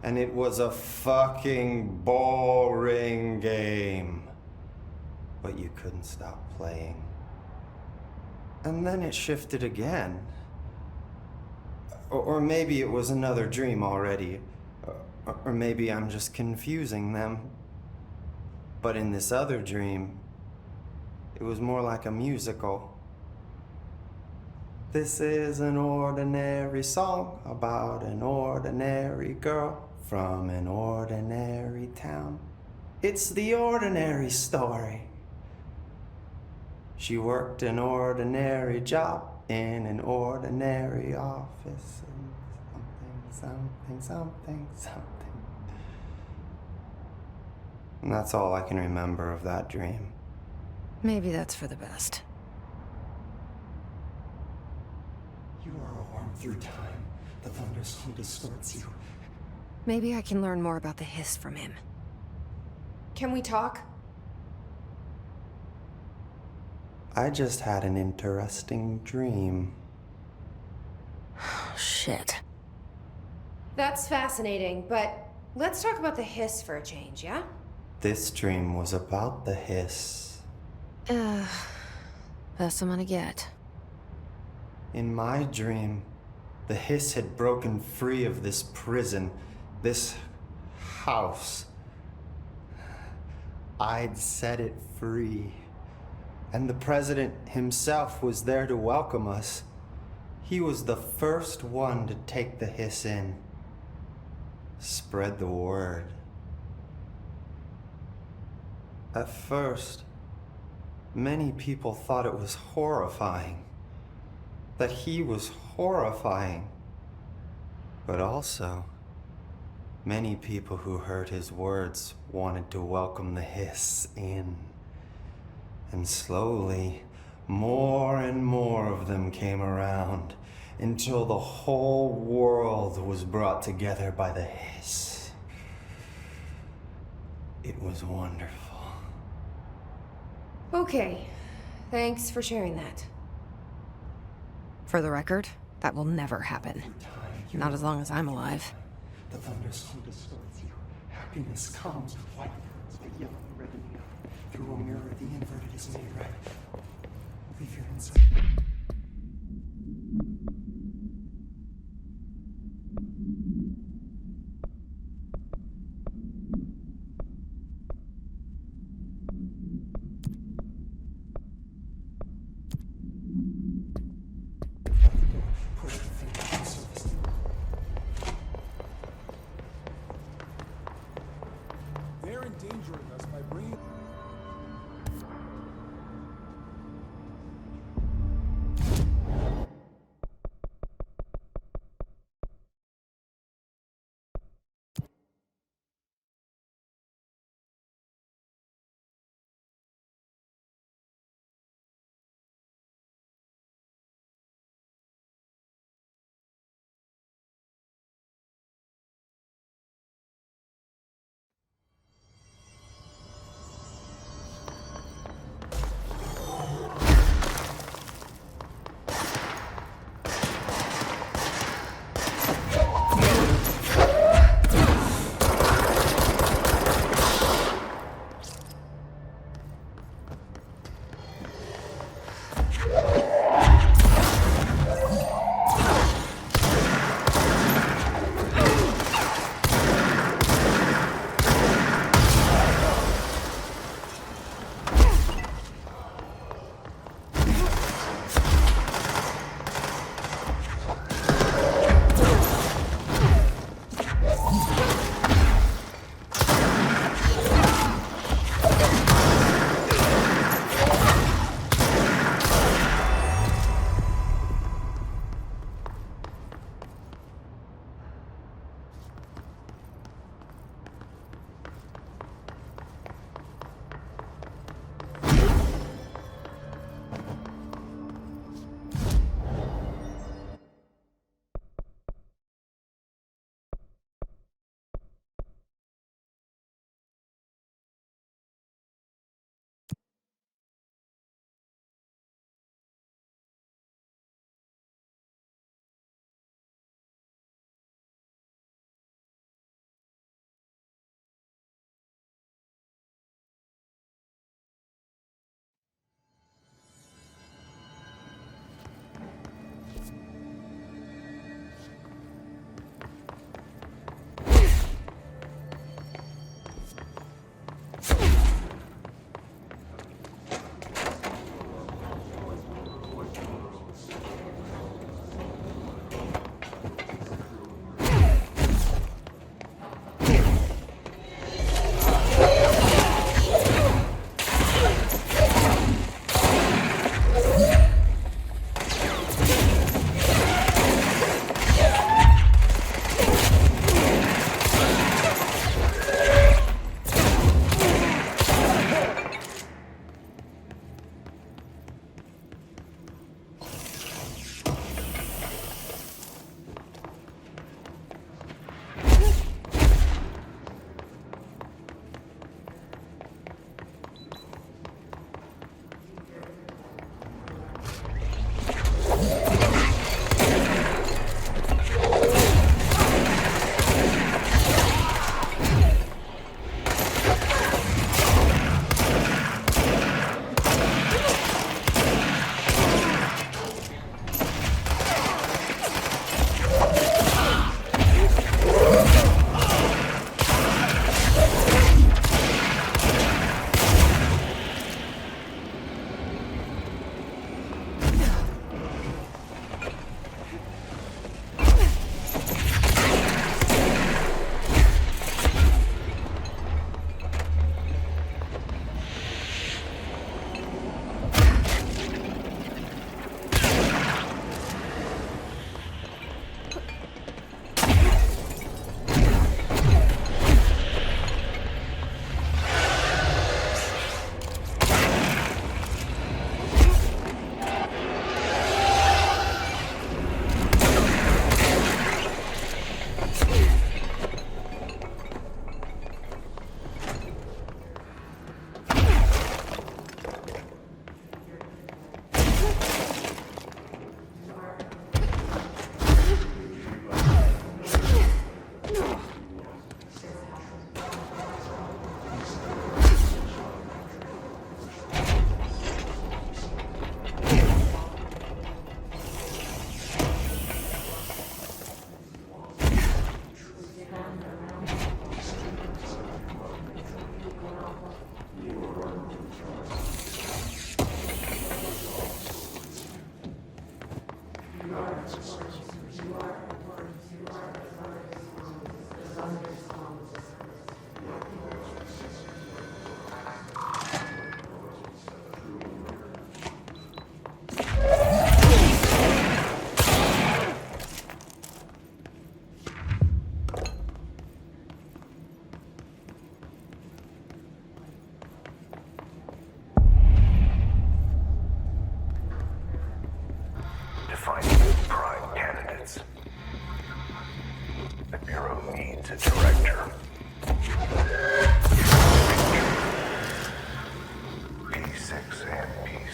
and it was a fucking boring game. But you couldn't stop playing. And then it shifted again. Or maybe it was another dream already. Or maybe I'm just confusing them. But in this other dream, it was more like a musical. This is an ordinary song about an ordinary girl from an ordinary town. It's the ordinary story. She worked an ordinary job in an ordinary office. Something. And that's all I can remember of that dream. Maybe that's for the best. You are a worm through time. The thunderstorm distorts you. Maybe I can learn more about the hiss from him. Can we talk? I just had an interesting dream. Shit. That's fascinating, but let's talk about the hiss for a change, yeah? This dream was about the hiss. Best I'm gonna get. In my dream, the hiss had broken free of this prison, this house. I'd set it free. And the president himself was there to welcome us. He was the first one to take the hiss in. Spread the word. At first, many people thought it was horrifying. That he was horrifying. But also, many people who heard his words wanted to welcome the hiss in. And slowly, more and more of them came around until the whole world was brought together by the hiss. It was wonderful. Okay. Thanks for sharing that. For the record, that will never happen. Not as long as I'm alive. The thunderstorm distorts you. Happiness comes with white words, but yellow and red in the eye. Through a mirror, the inverted is made right. Leave your inside.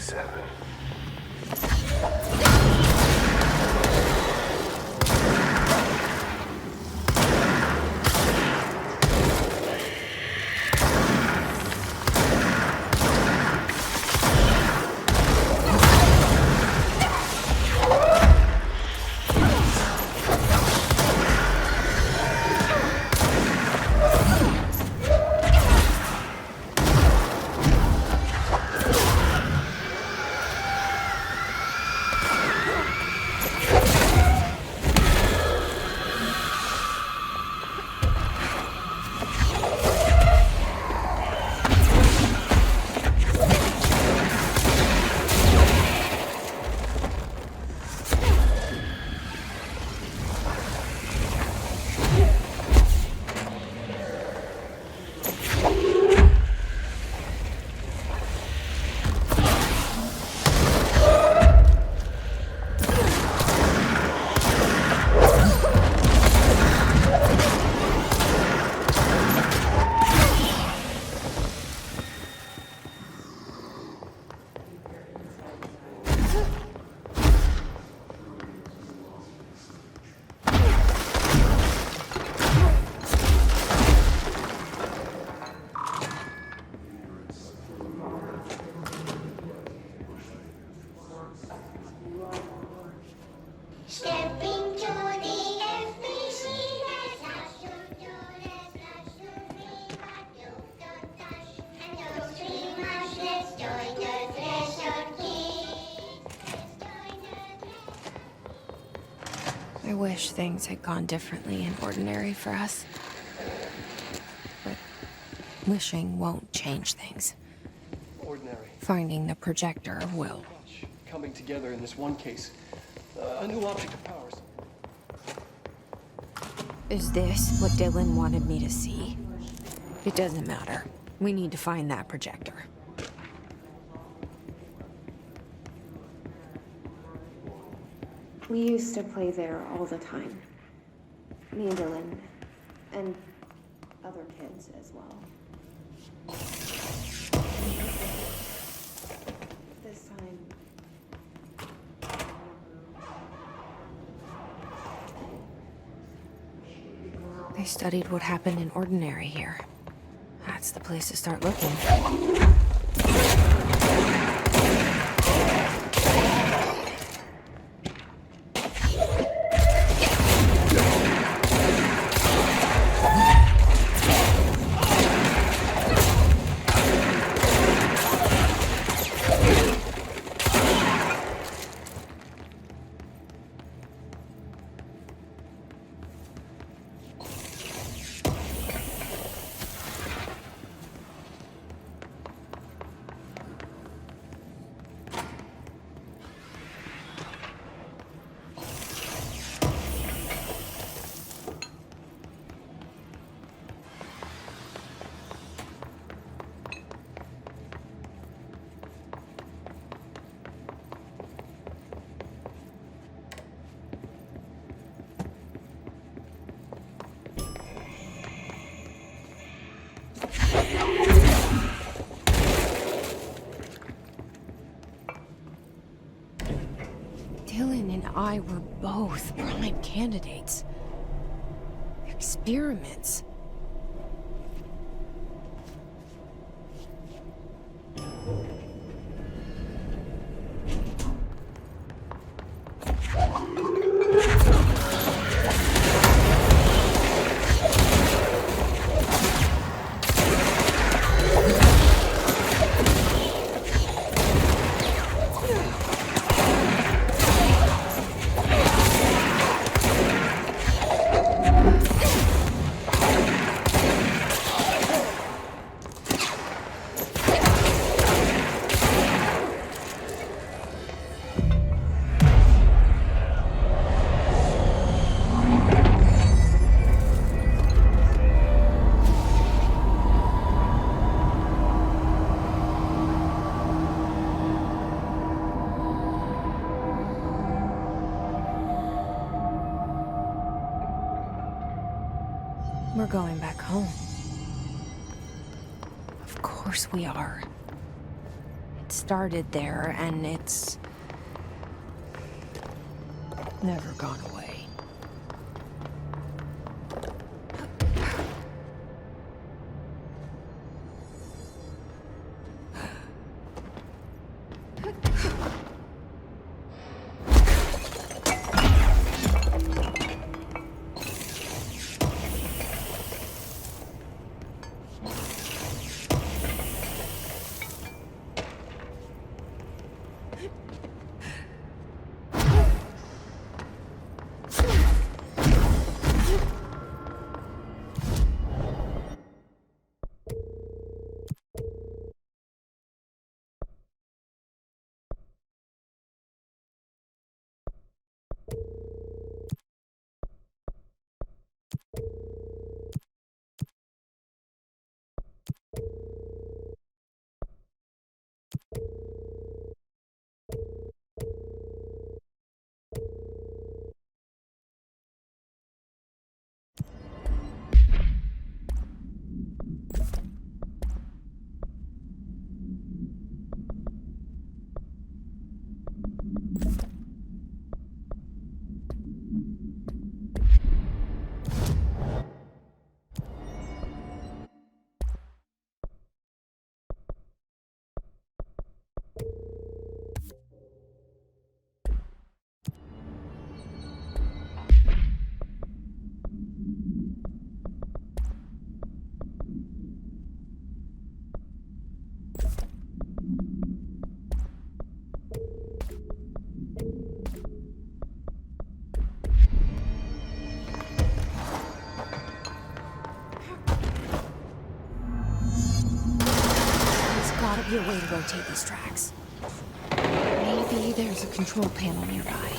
37. I wish things had gone differently in Ordinary for us. But wishing won't change things. Ordinary. Finding the projector will. Coming together in this one case. A new object of powers. Is this what Dylan wanted me to see? It doesn't matter. We need to find that projector. We used to play there all the time. Me and Dylan. And other kids as well. This time... They studied what happened in Ordinary here. That's the place to start looking. Dylan and I were both prime candidates. Experiments. We're going back home. Of course we are. It's started there, and it's never gone away. Be a way to rotate these tracks. Maybe there's a control panel nearby.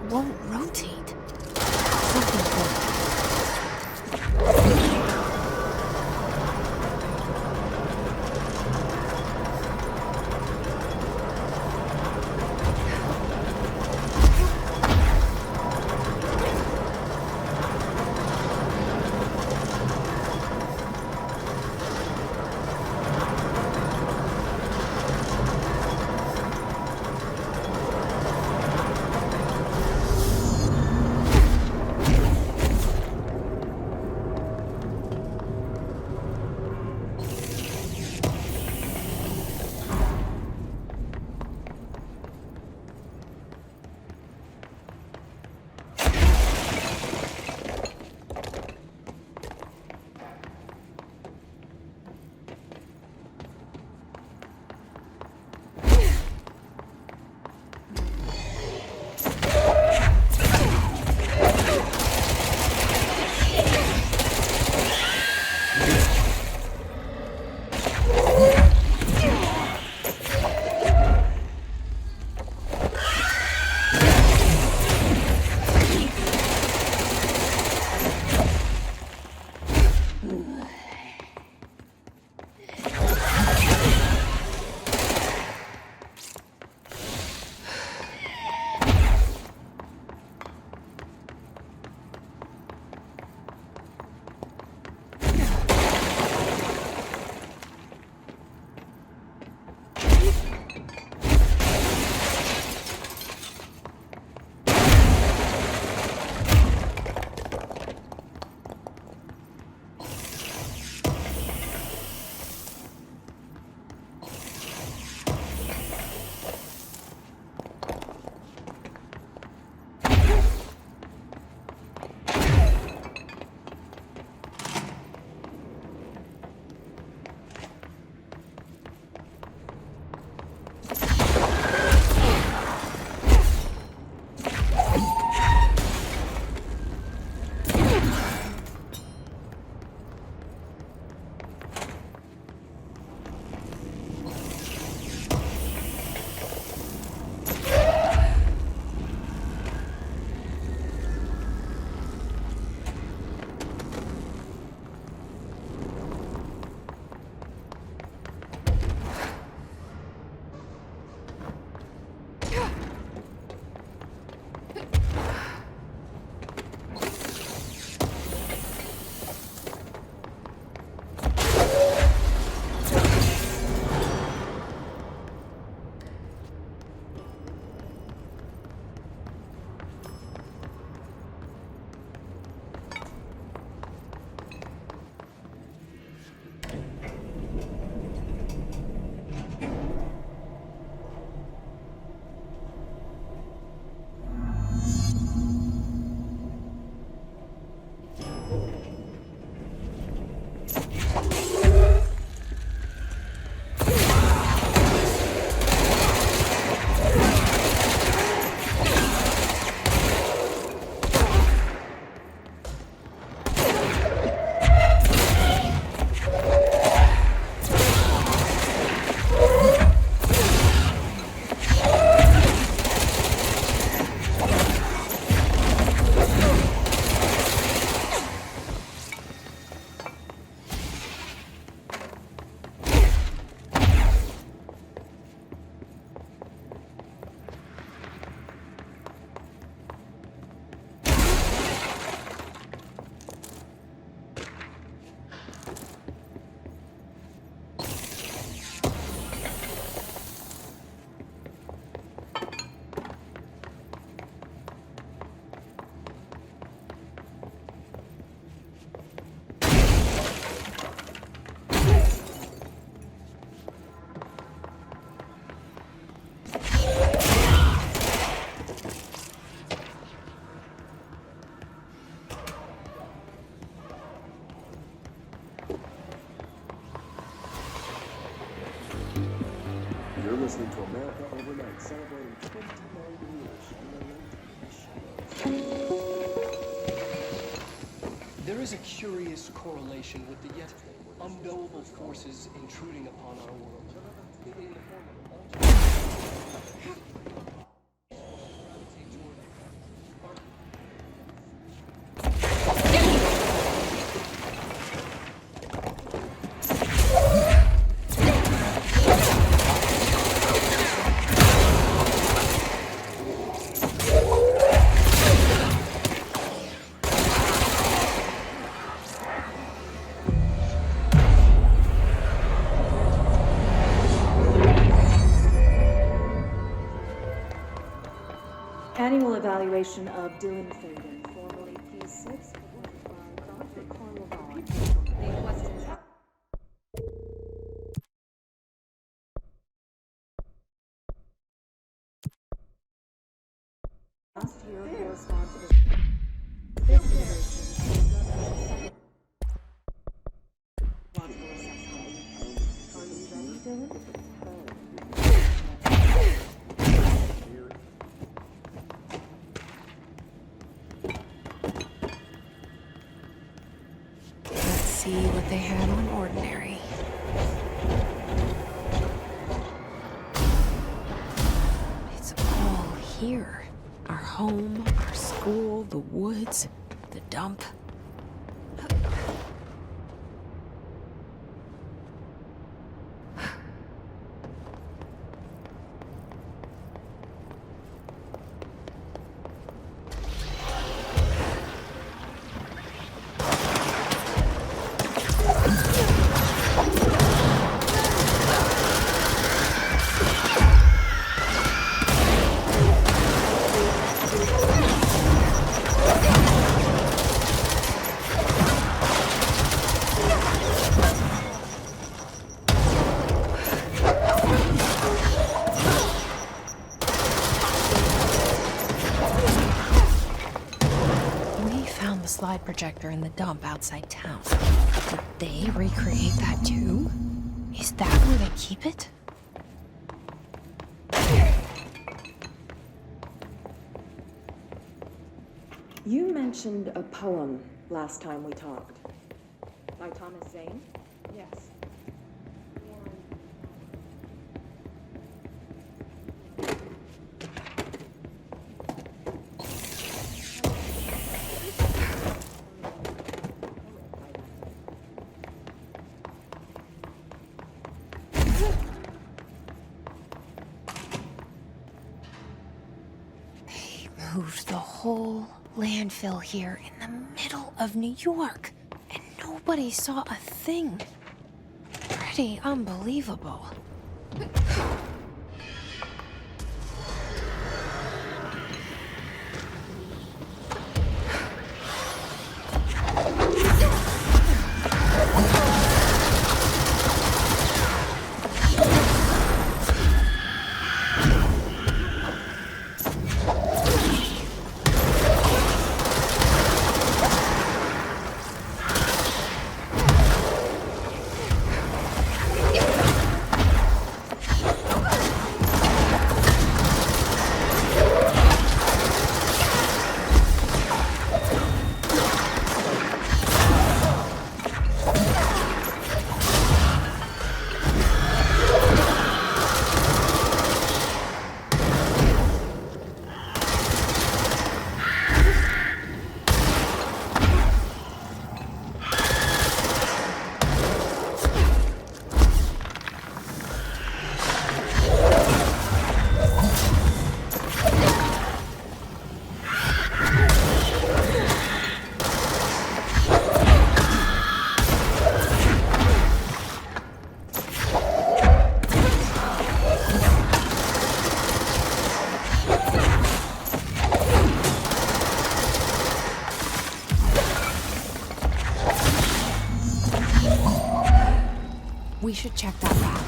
Won't rotate. Something's wrong. listening to America Overnight, celebrating 29 years. There is a curious correlation with the yet unknowable forces intruding upon our world. Annual evaluation of Dylan Faden, formerly P6, Dr. Cornwall. The questions last year correspond to the fifth iteration of the psychological assessment. Are you ready, Dylan? See what they had on ordinary. It's all here. Our home, our school, the woods, the dump. Slide projector in the dump outside town. Did they recreate that too? Is that where they keep it? You mentioned a poem last time we talked. By Thomas Zane? Yes. Moved the whole landfill here in the middle of New York, and nobody saw a thing. Pretty unbelievable. We should check that map.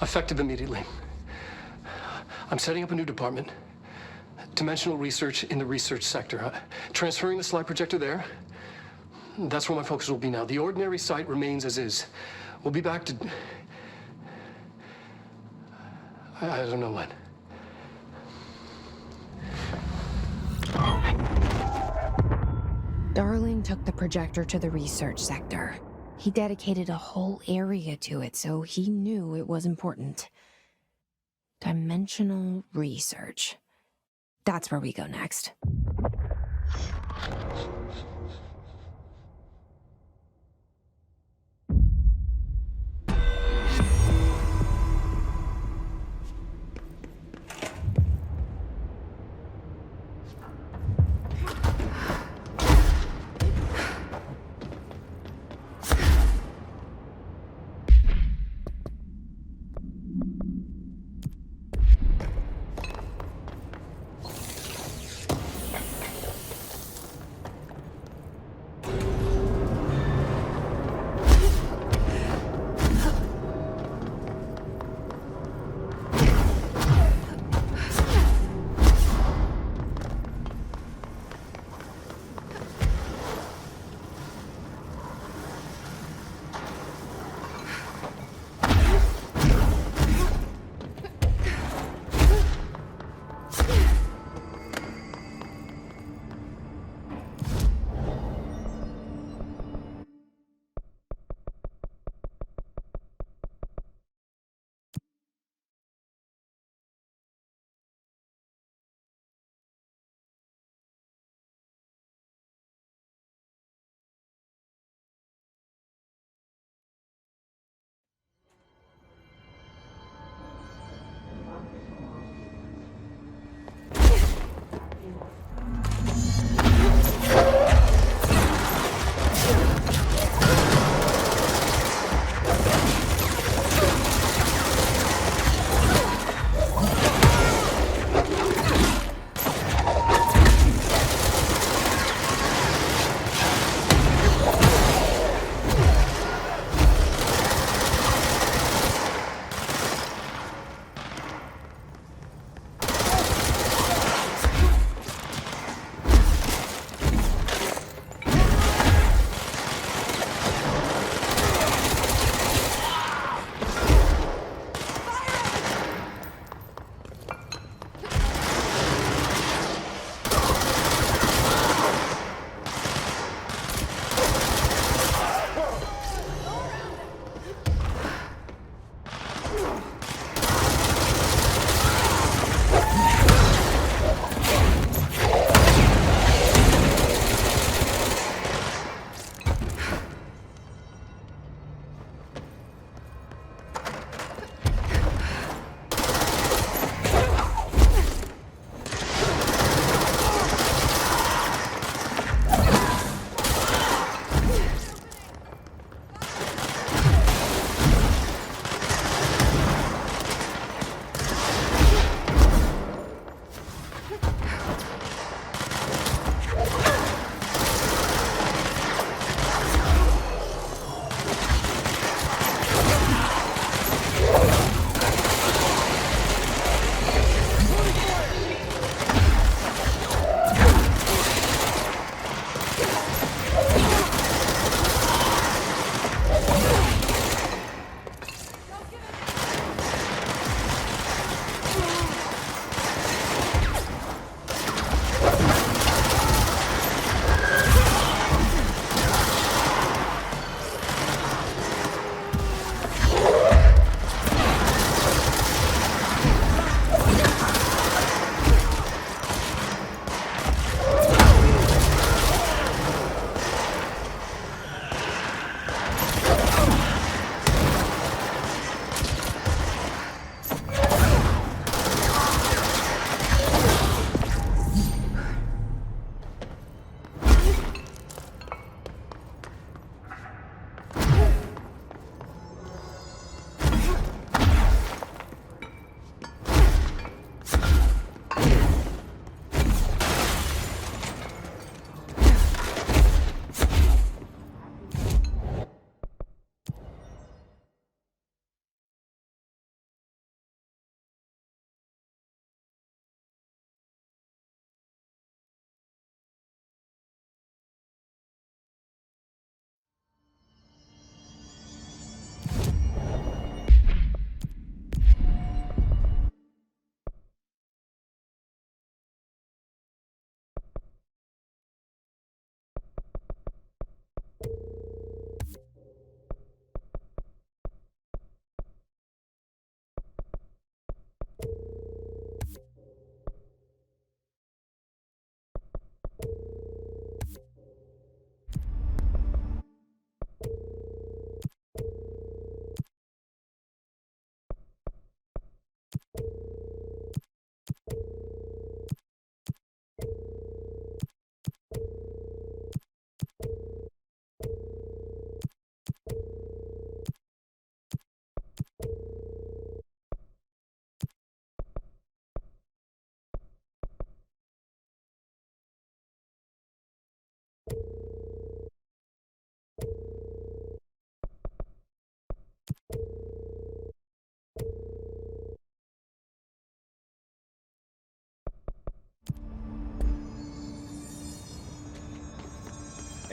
Effective immediately. I'm setting up a new department. Dimensional research in the research sector. Transferring the slide projector there. That's where my focus will be now. The ordinary site remains as is. We'll be back to... I don't know when. Darling took the projector to the research sector. He dedicated a whole area to it, so he knew it was important. Dimensional research. That's where we go next.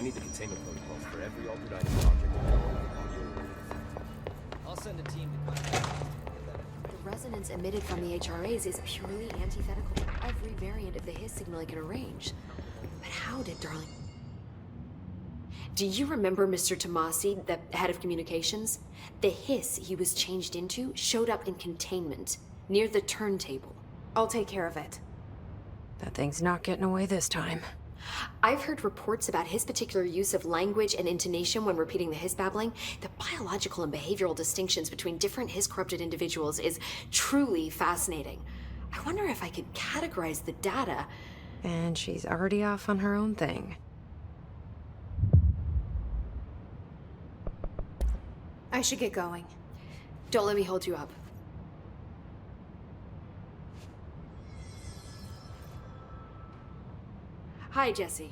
need the containment protocols for every altered item object and I'll send a team to contact. The resonance emitted from the HRAs is purely antithetical to every variant of the hiss signal I can arrange. But how did Darling... Do you remember Mr. Tomasi, the head of communications? The hiss he was changed into showed up in containment, near the turntable. I'll take care of it. That thing's not getting away this time. I've heard reports about his particular use of language and intonation when repeating the hiss babbling. The biological and behavioral distinctions between different hiss-corrupted individuals is truly fascinating. I wonder if I could categorize the data. And she's already off on her own thing. I should get going. Don't let me hold you up. Hi, Jesse.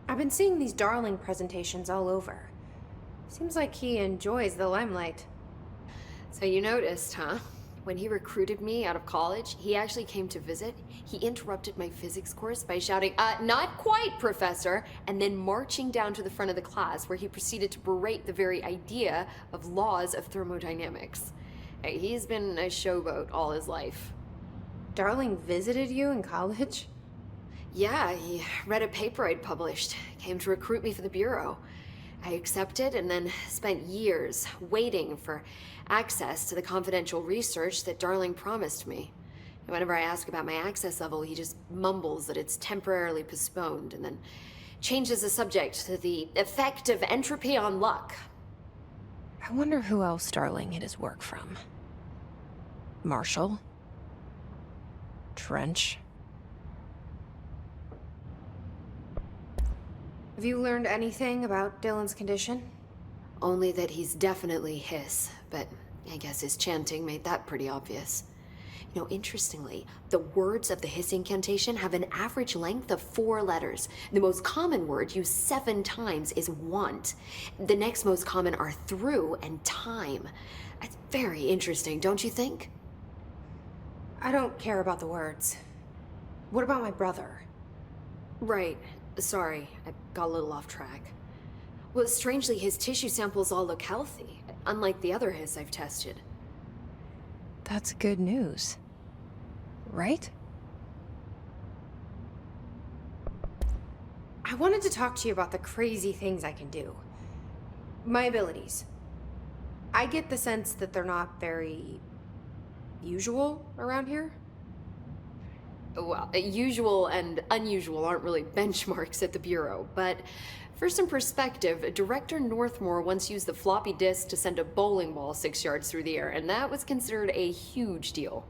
I've been seeing these Darling presentations all over. Seems like he enjoys the limelight. So you noticed, huh? When he recruited me out of college, he actually came to visit. He interrupted my physics course by shouting, "Not quite, Professor," and then marching down to the front of the class where he proceeded to berate the very idea of laws of thermodynamics. Hey, he's been a showboat all his life. Darling visited you in college? Yeah, he read a paper I'd published, came to recruit me for the Bureau. I accepted and then spent years waiting for access to the confidential research that Darling promised me. And whenever I ask about my access level, he just mumbles that it's temporarily postponed and then changes the subject to the effect of entropy on luck. I wonder who else Darling hid his work from. Marshall? Trench? Have you learned anything about Dylan's condition? Only that he's definitely hiss, but I guess his chanting made that pretty obvious. You know, interestingly, the words of the hiss incantation have an average length of 4 letters. The most common word used 7 times is want. The next most common are through and time. That's very interesting, don't you think? I don't care about the words. What about my brother? Right. Sorry, I got a little off track. Well, strangely, his tissue samples all look healthy, unlike the other hiss I've tested. That's good news. Right? I wanted to talk to you about the crazy things I can do. My abilities. I get the sense that they're not very usual around here. Well, usual and unusual aren't really benchmarks at the Bureau, but for some perspective, Director Northmore once used the floppy disk to send a bowling ball 6 yards through the air, and that was considered a huge deal.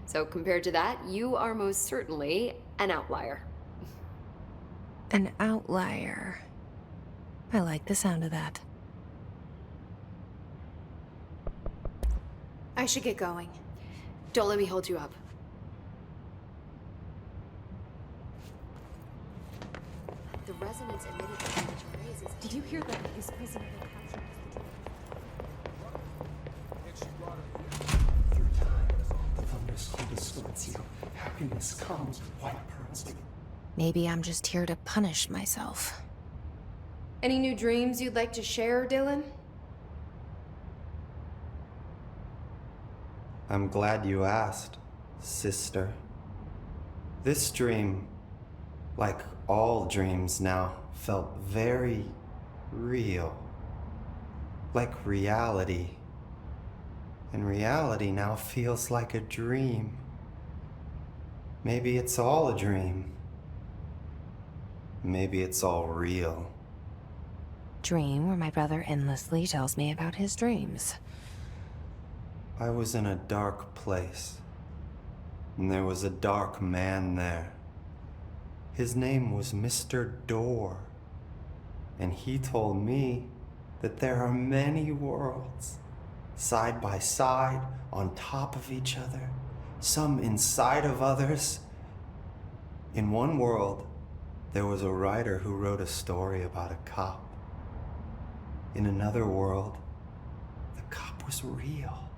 So compared to that, you are most certainly an outlier. An outlier. I like the sound of that. I should get going. Don't let me hold you up. The resonance emitted by the HRAs is... Did you hear that? His prisoner will capture Through time, the thunderstorm distorts you. Happiness comes, white pearls. Maybe I'm just here to punish myself. Any new dreams you'd like to share, Dylan? I'm glad you asked, sister. This dream, like all dreams now, felt very real. Like reality. And reality now feels like a dream. Maybe it's all a dream. Maybe it's all real. Dream where my brother endlessly tells me about his dreams. I was in a dark place, and there was a dark man there. His name was Mr. Door, and he told me that there are many worlds, side by side, on top of each other, some inside of others. In one world, there was a writer who wrote a story about a cop. In another world, the cop was real.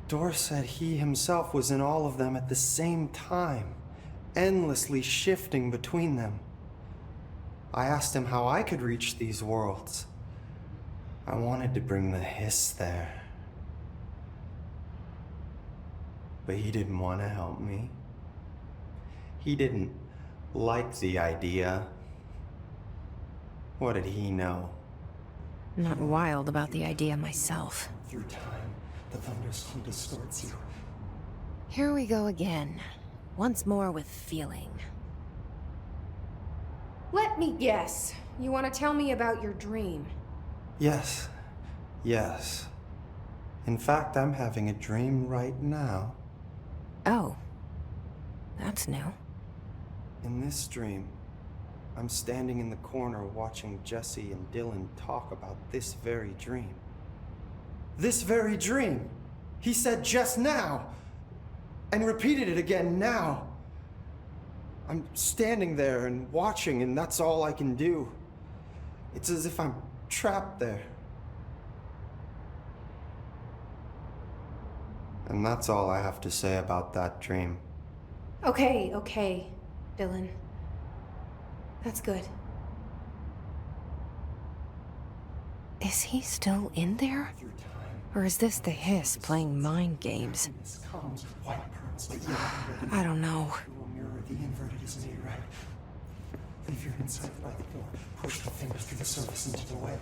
Door said he himself was in all of them at the same time, endlessly shifting between them. I asked him how I could reach these worlds. I wanted to bring the hiss there. But he didn't want to help me. He didn't like the idea. What did he know? Not wild about the idea myself. Through time, the thunderstorm distorts you. Here we go again. Once more with feeling. Let me guess. You want to tell me about your dream? Yes. Yes. In fact, I'm having a dream right now. Oh. That's new. In this dream, I'm standing in the corner watching Jesse and Dylan talk about this very dream. This very dream! He said just now! And repeated it again now! I'm standing there and watching, and that's all I can do. It's as if I'm trapped there. And that's all I have to say about that dream. Okay, Dylan. That's good. Is he still in there? Or is this the hiss playing mind games? I don't know. The inverted is made right. Leave your inside by the door. Push the fingers through the surface into the way.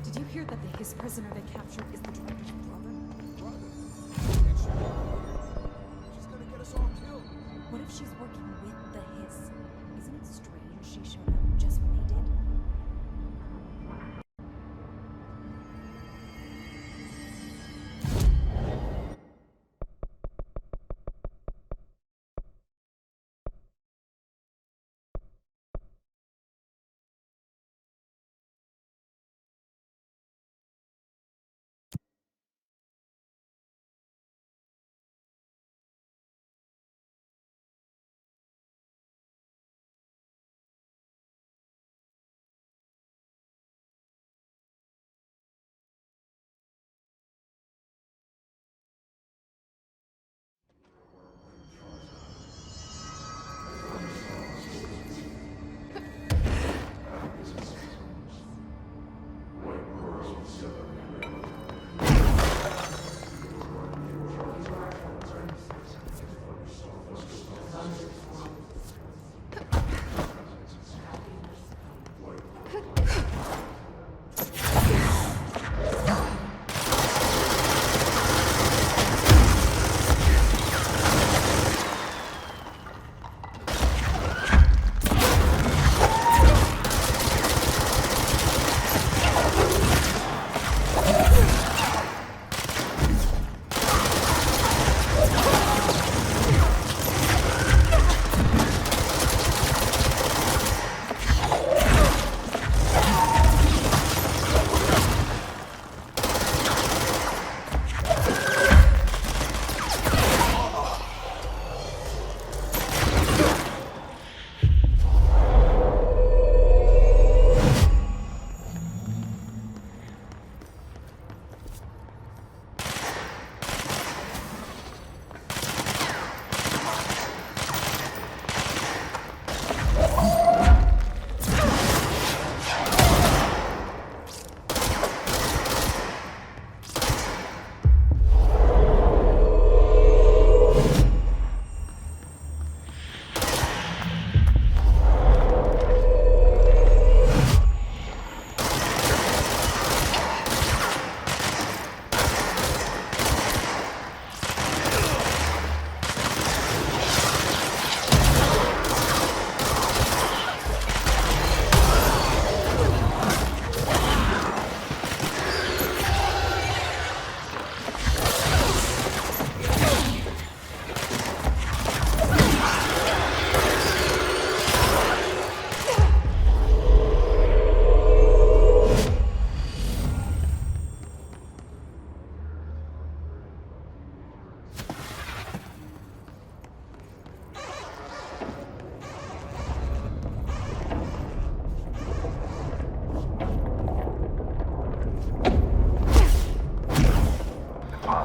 Did you hear that the Hiss prisoner they captured is the director's brother? She's gonna get us all killed. What if she's working with the Hiss? Isn't it strange she showed up just when they did?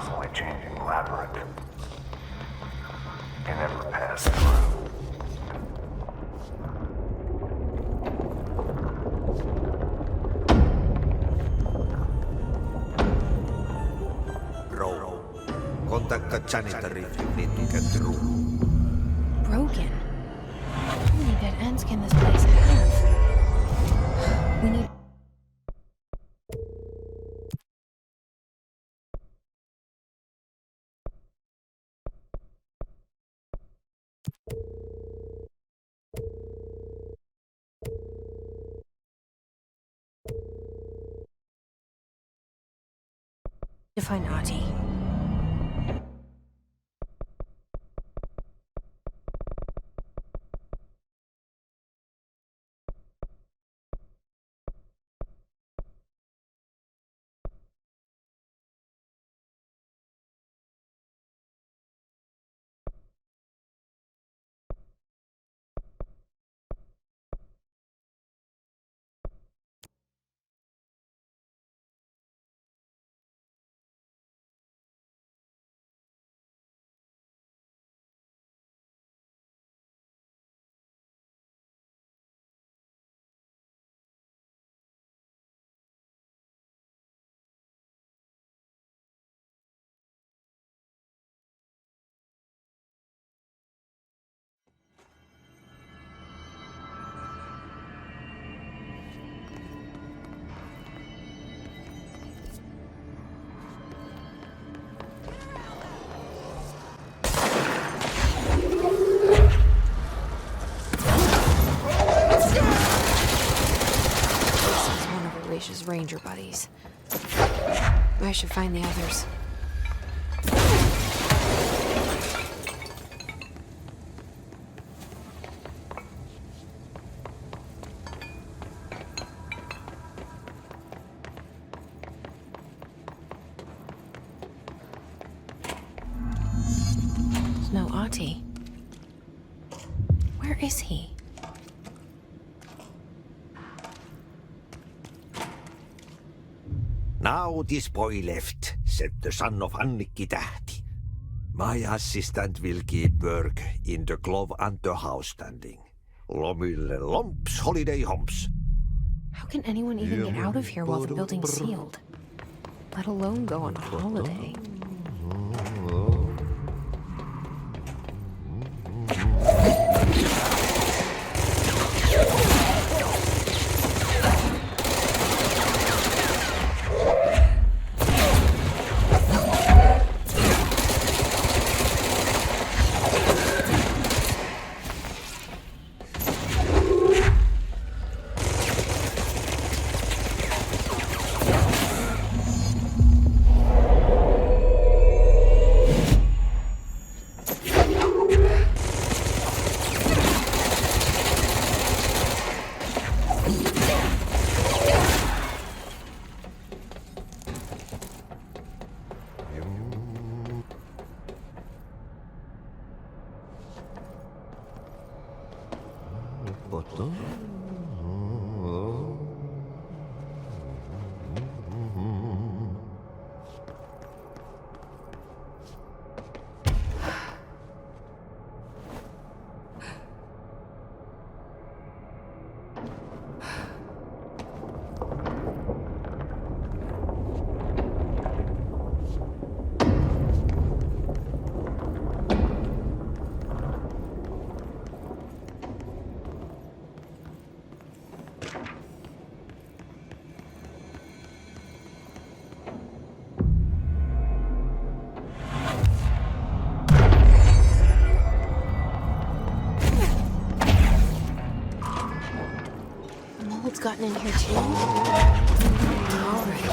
constantly changing labyrinth. You never pass through. Bro, contact the janitor if you need to get through. Broken? How many dead ends can this place have? We need... to find Ati. His ranger buddies. I should find the others. There's no Ati. Where is he? Now this boy left, said the son of 𝗚𝗺𝗶𝗴𝗀𝗀𝗃𝗀𝗃. My assistant will keep work in the glove and the house standing. Lomille lumps, holiday humps. How can anyone even get out of here while the building's sealed? Let alone go on a holiday. Gotten in here too? All right.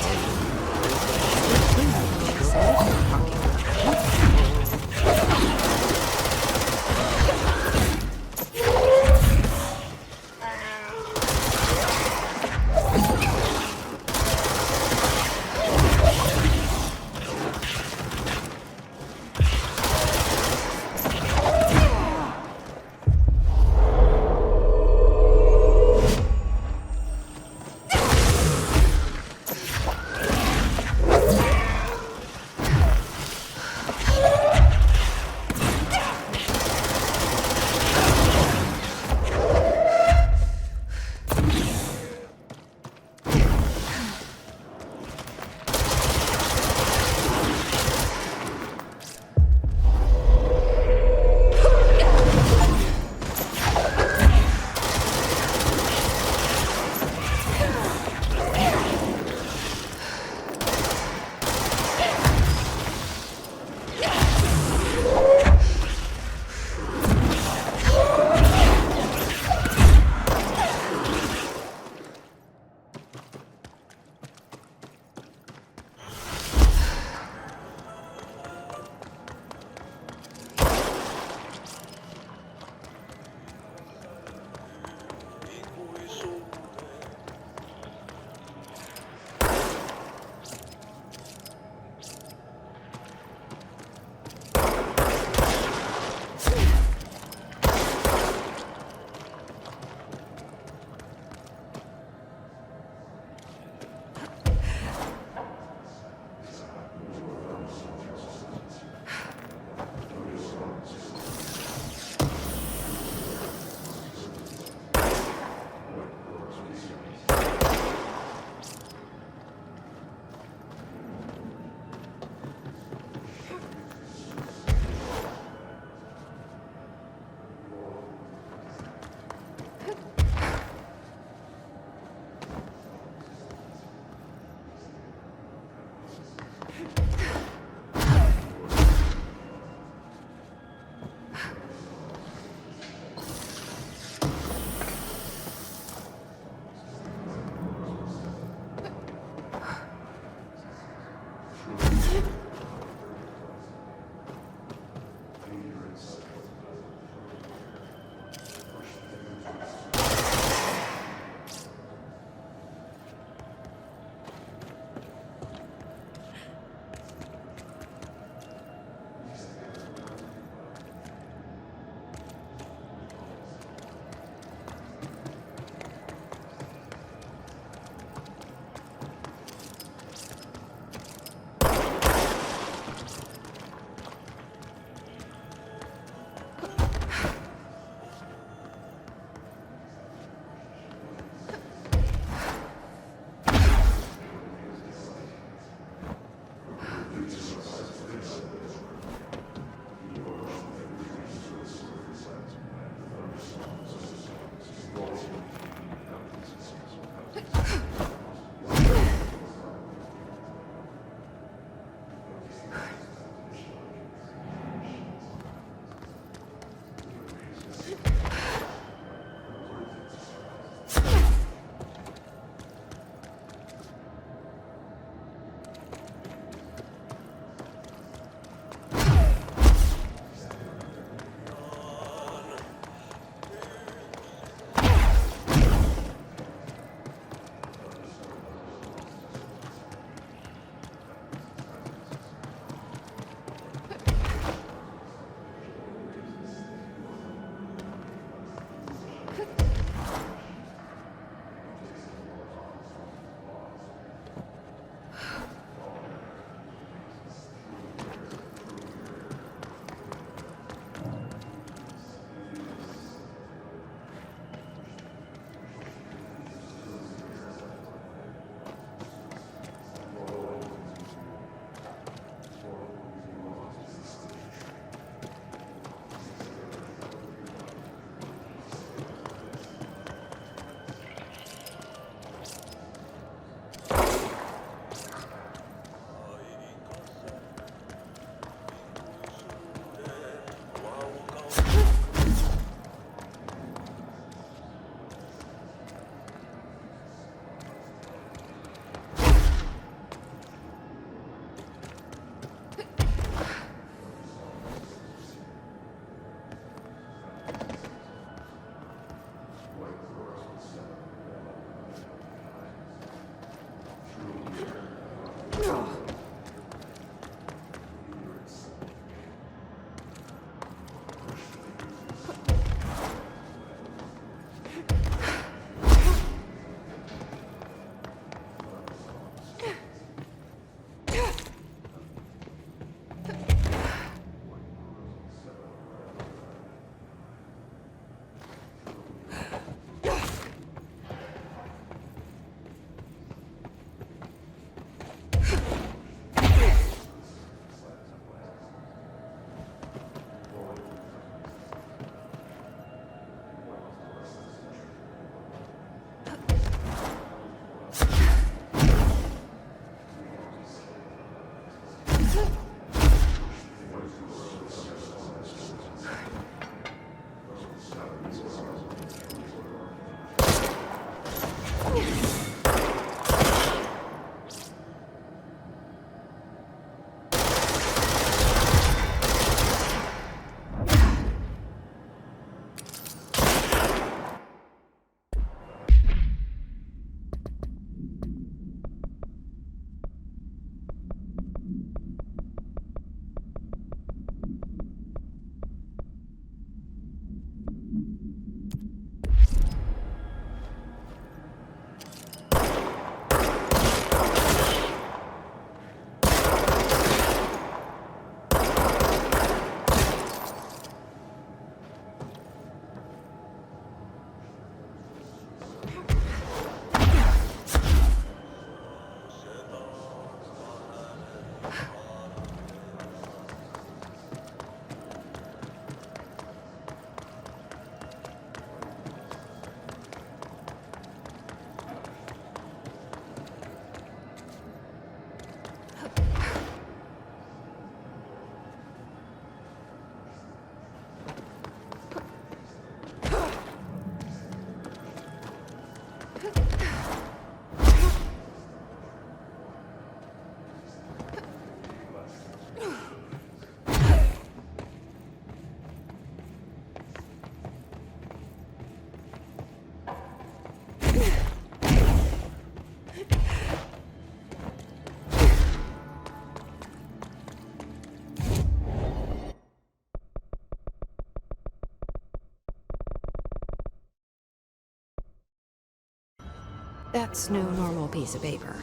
That's no normal piece of paper.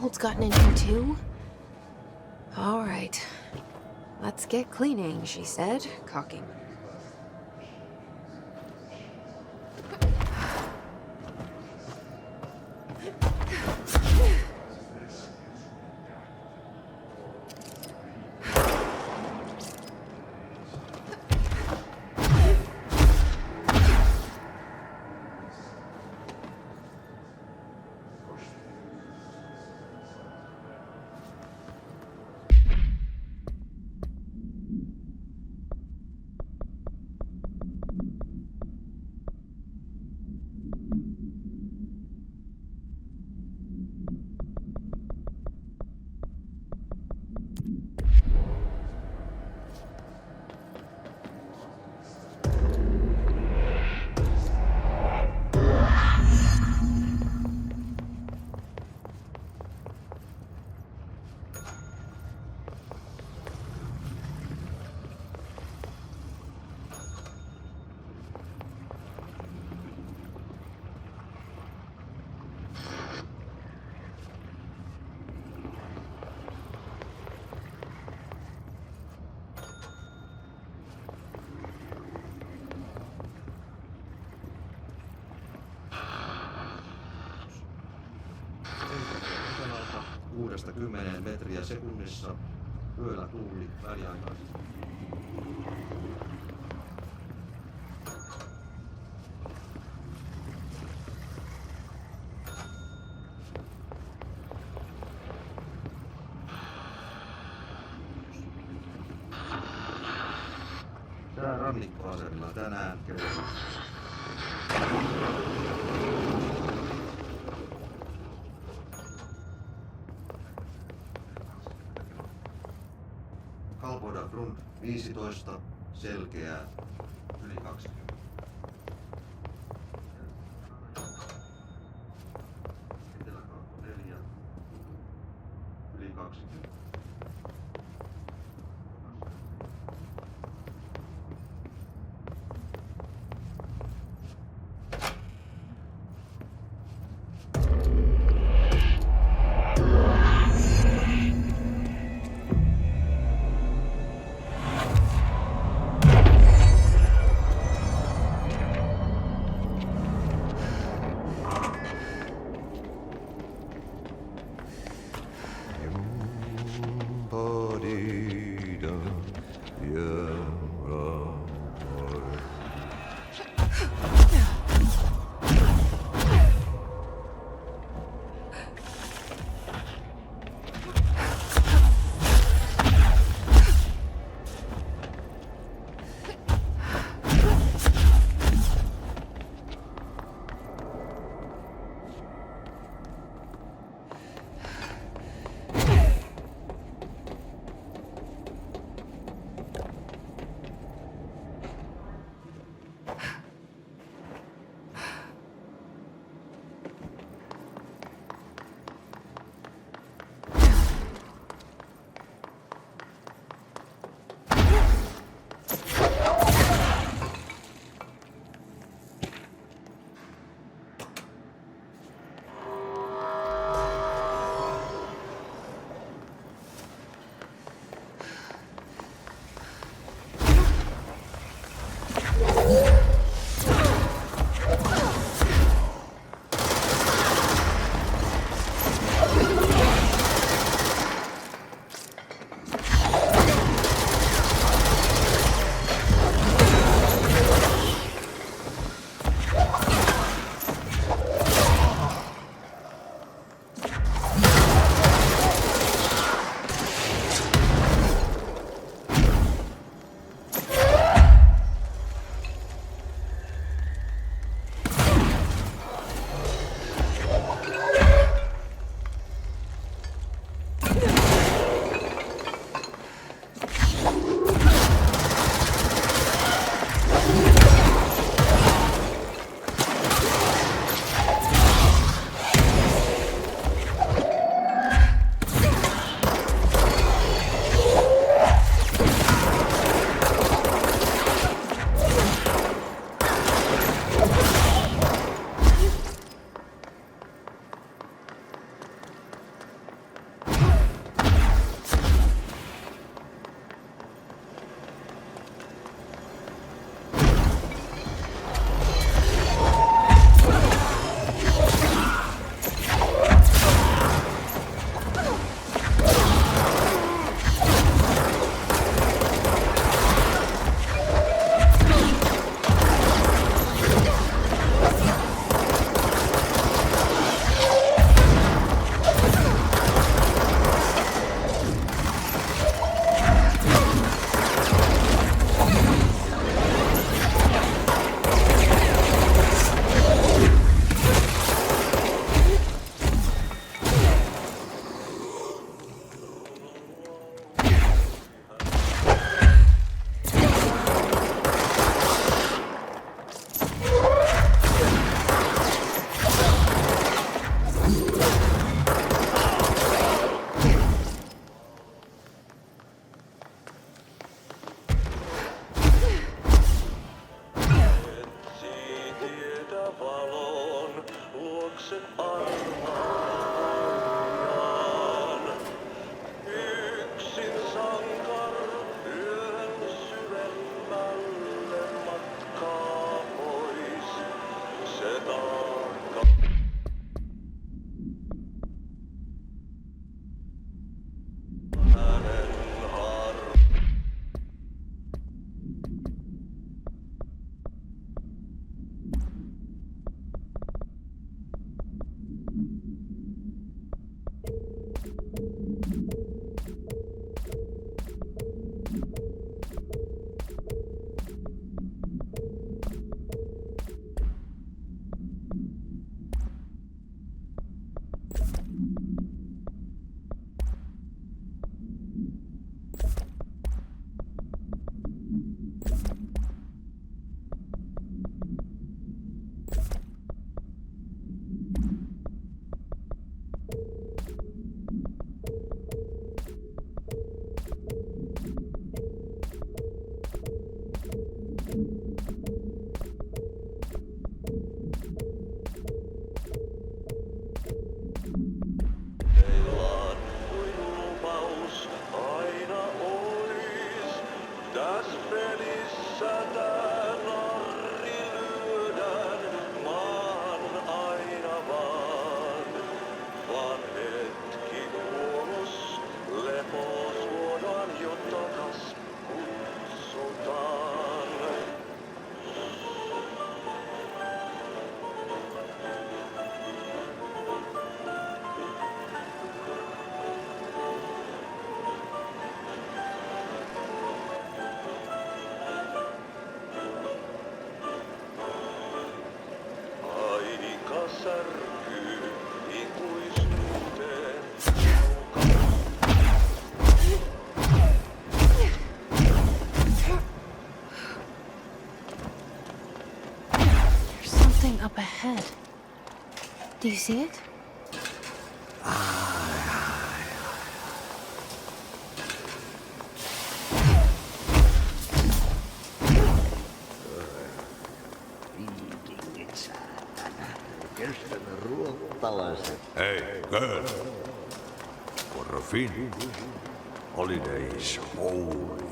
mold's gotten in here too? All right. Let's get cleaning, she said, cocking. Kuudesta 10 metriä sekunnissa, yöllä tuuli väliaikaisesti. Sää rannikkoasemilla tänään kello. Kalpoida front 15, selkeää, yli 20. Eteläkauppa 4, yli 20. Vaan hetki kuolos, lepo suodaan jo takas, kutsutaan. Aika särkyy ikuisuuteen. There's something up ahead. Do you see it? Hey, girl. For a fin, holidays holy.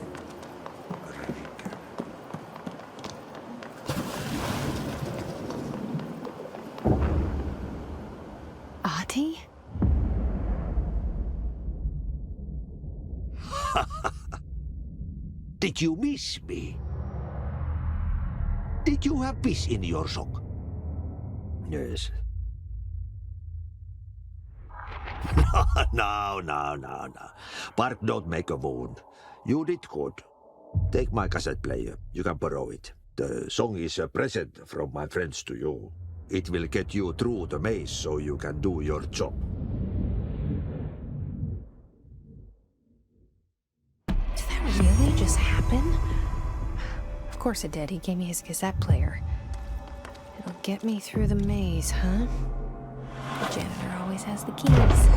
Ahti? Did you miss me? Did you have piss in your sock? Yes. No. Bark don't make a wound. You did good. Take my cassette player. You can borrow it. The song is a present from my friends to you. It will get you through the maze so you can do your job. Did that really just happen? Of course it did. He gave me his cassette player. It'll get me through the maze, huh? The janitor always has the keys.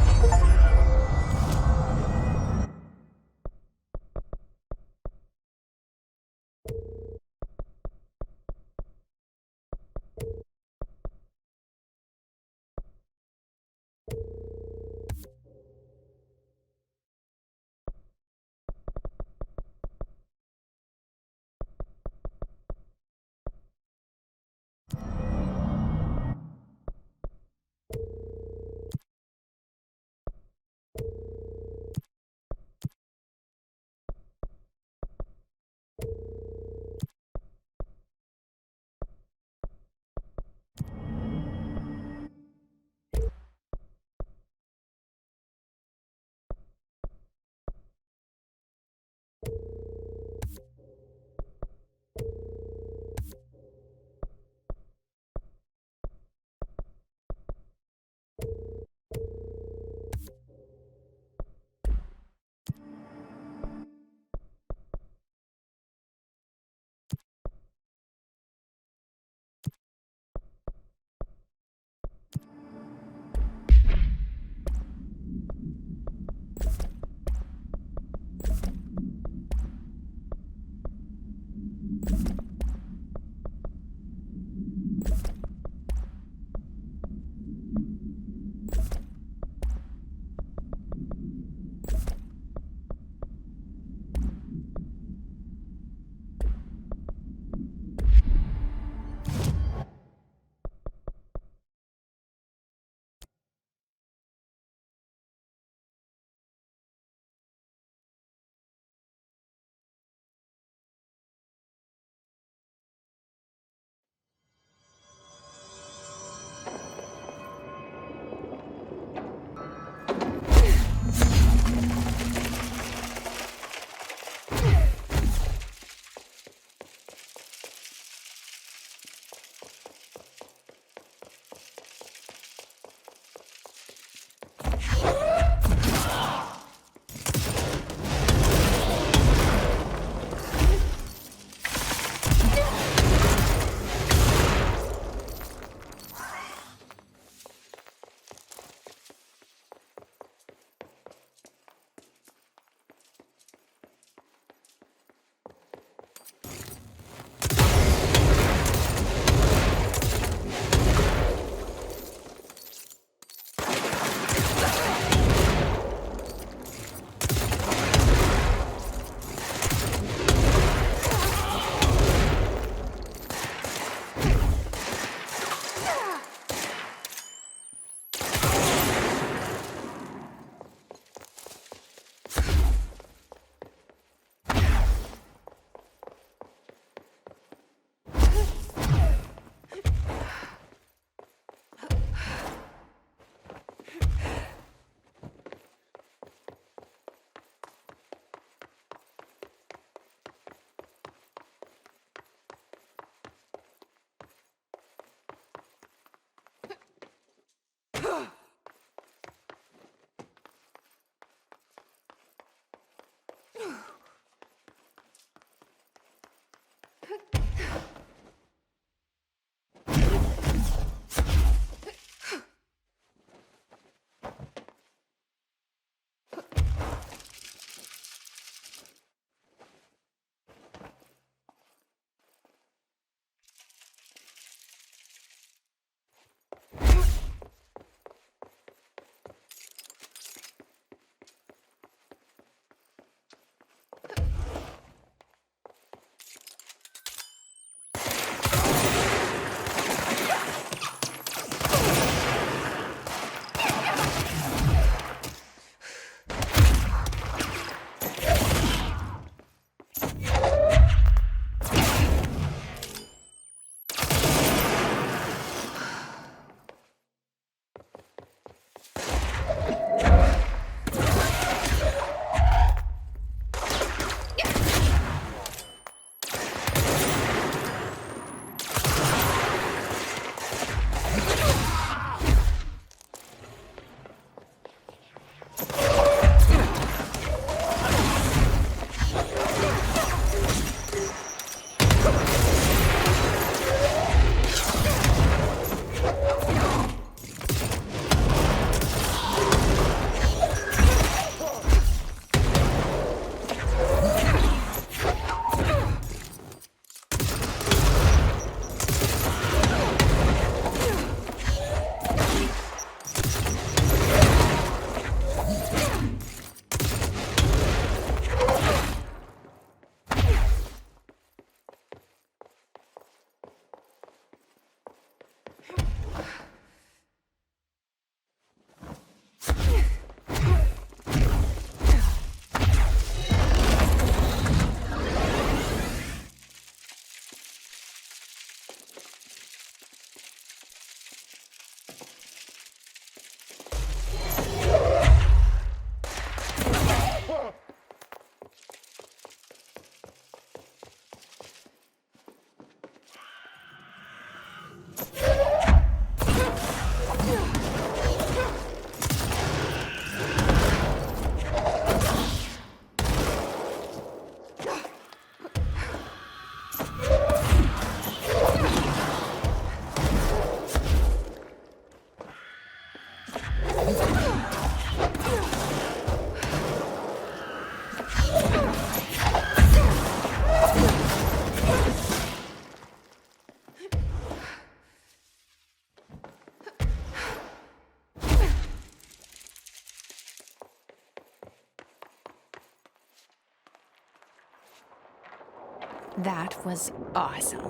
That was awesome.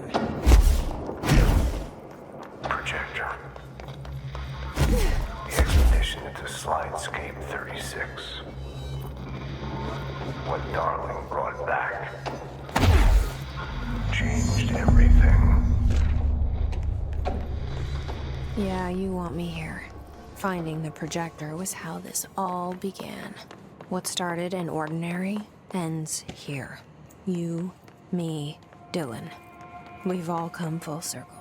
Projector. The expedition into Slidescape 36. What Darling brought back changed everything. Yeah, you want me here. Finding the projector was how this all began. What started in Ordinary ends here. You, me, Dylan. We've all come full circle.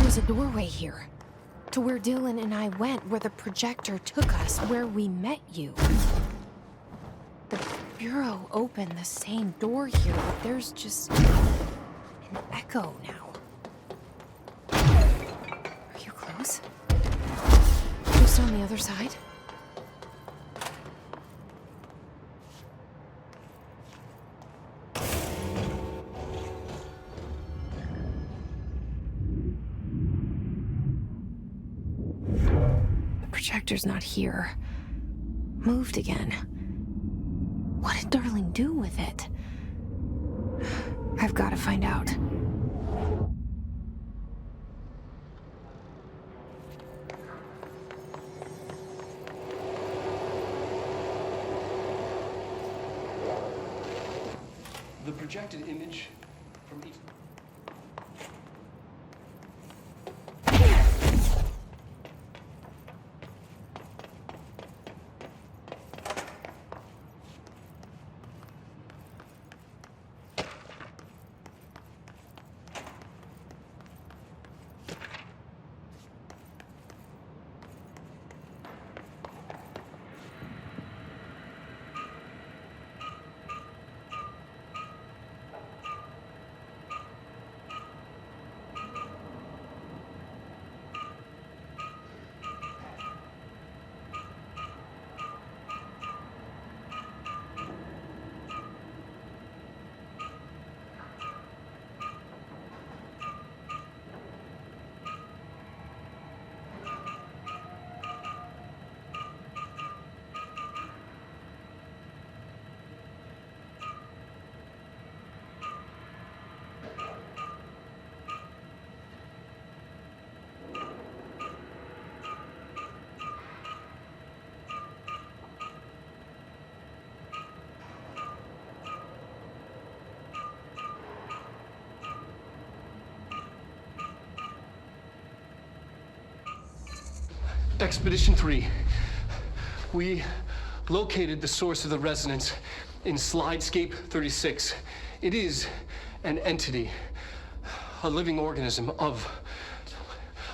There's a doorway here, to where Dylan and I went, where the projector took us, where we met you. The Bureau opened the same door here, but there's just an echo now. Are you close? Just on the other side? Projector's not here. Moved again. What did Darling do with it? I've got to find out. The projected image from each... Expedition 3. We located the source of the resonance in Slidescape 36. It is an entity, a living organism of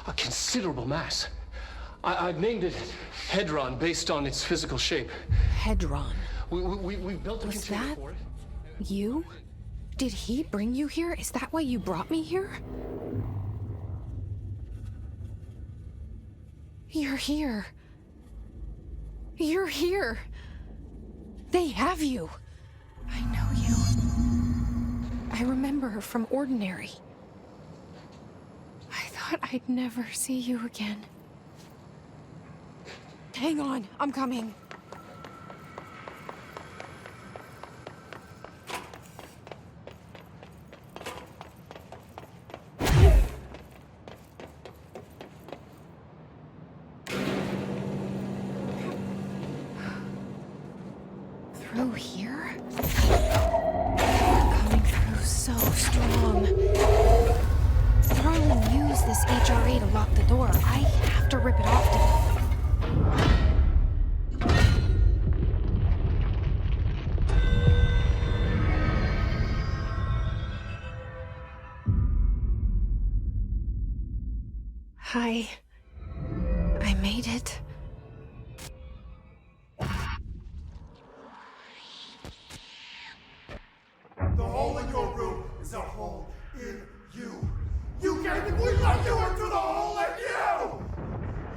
a considerable mass. I've named it Hedron based on its physical shape. Hedron. We built a container for it. You? Did he bring you here? Is that why you brought me here? You're here. You're here. They have you. I know you. I remember from Ordinary. I thought I'd never see you again. Hang on, I'm coming. through here? Coming through so strong. Darling used this HRA to lock the door. I have to rip it off to... Hi. I made it. The hole in your room is a hole in you. You gave it, we let you into the hole in you!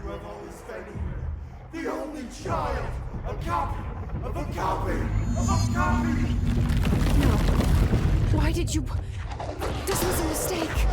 You have always been here. The only child. A copy of a copy of a copy! No. Why did you... This was a mistake.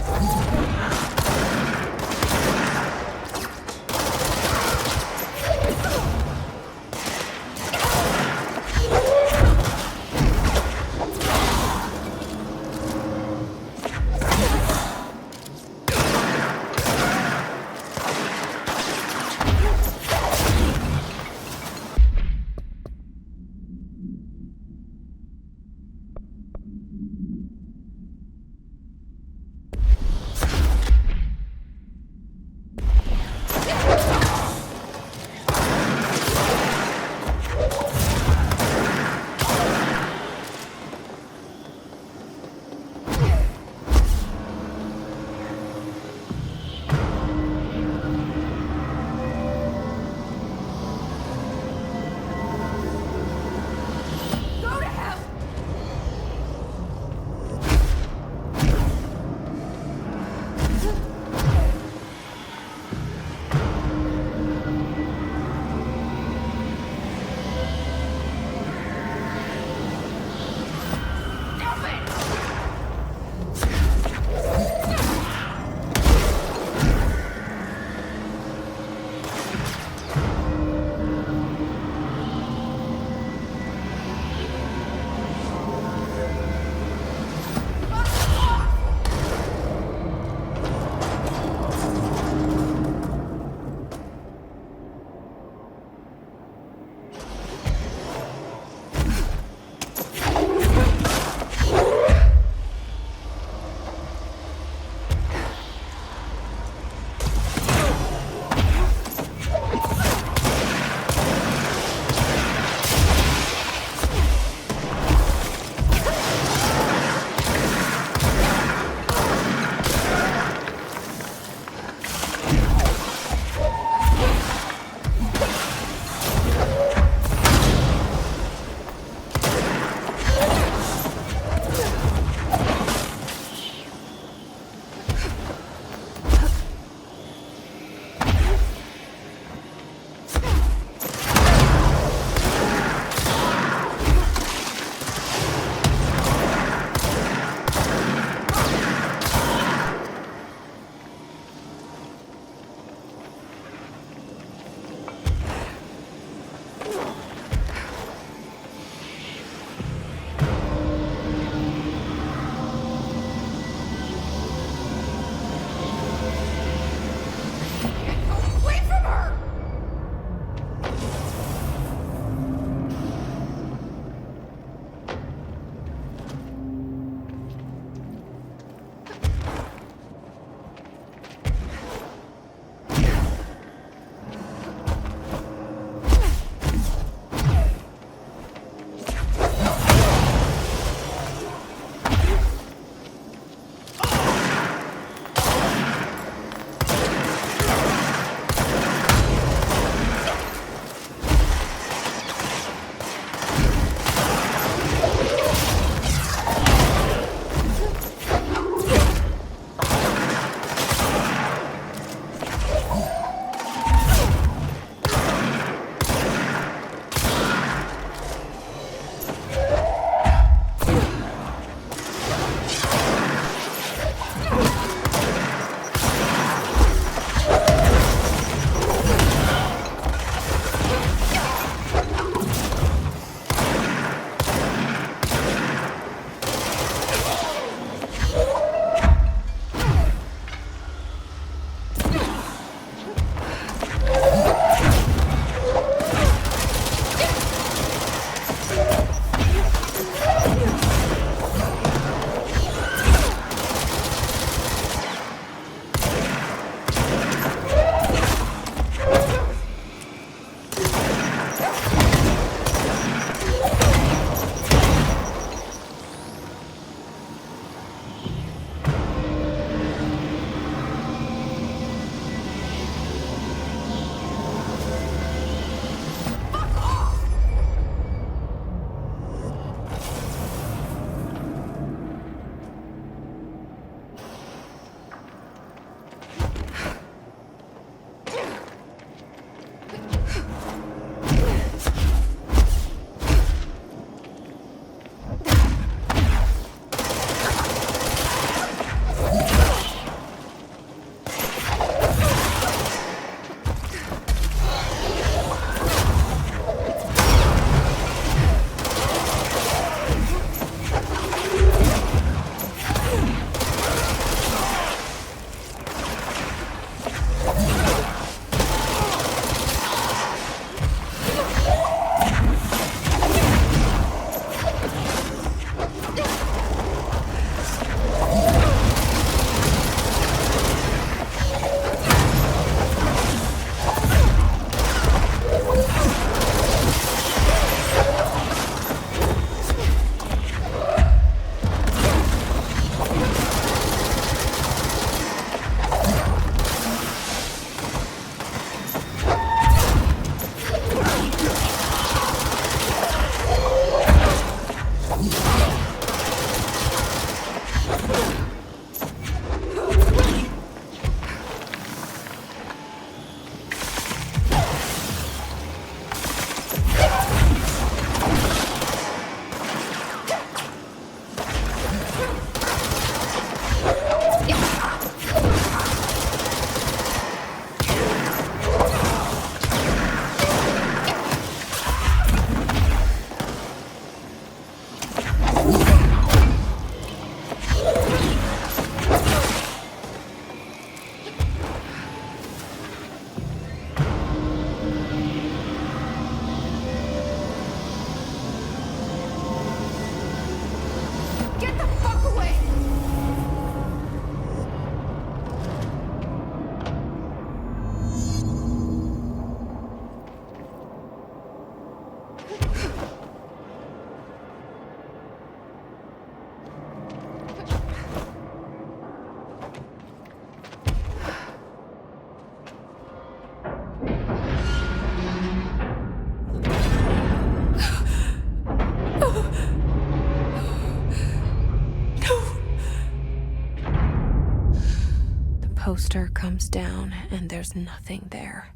poster comes down and there's nothing there.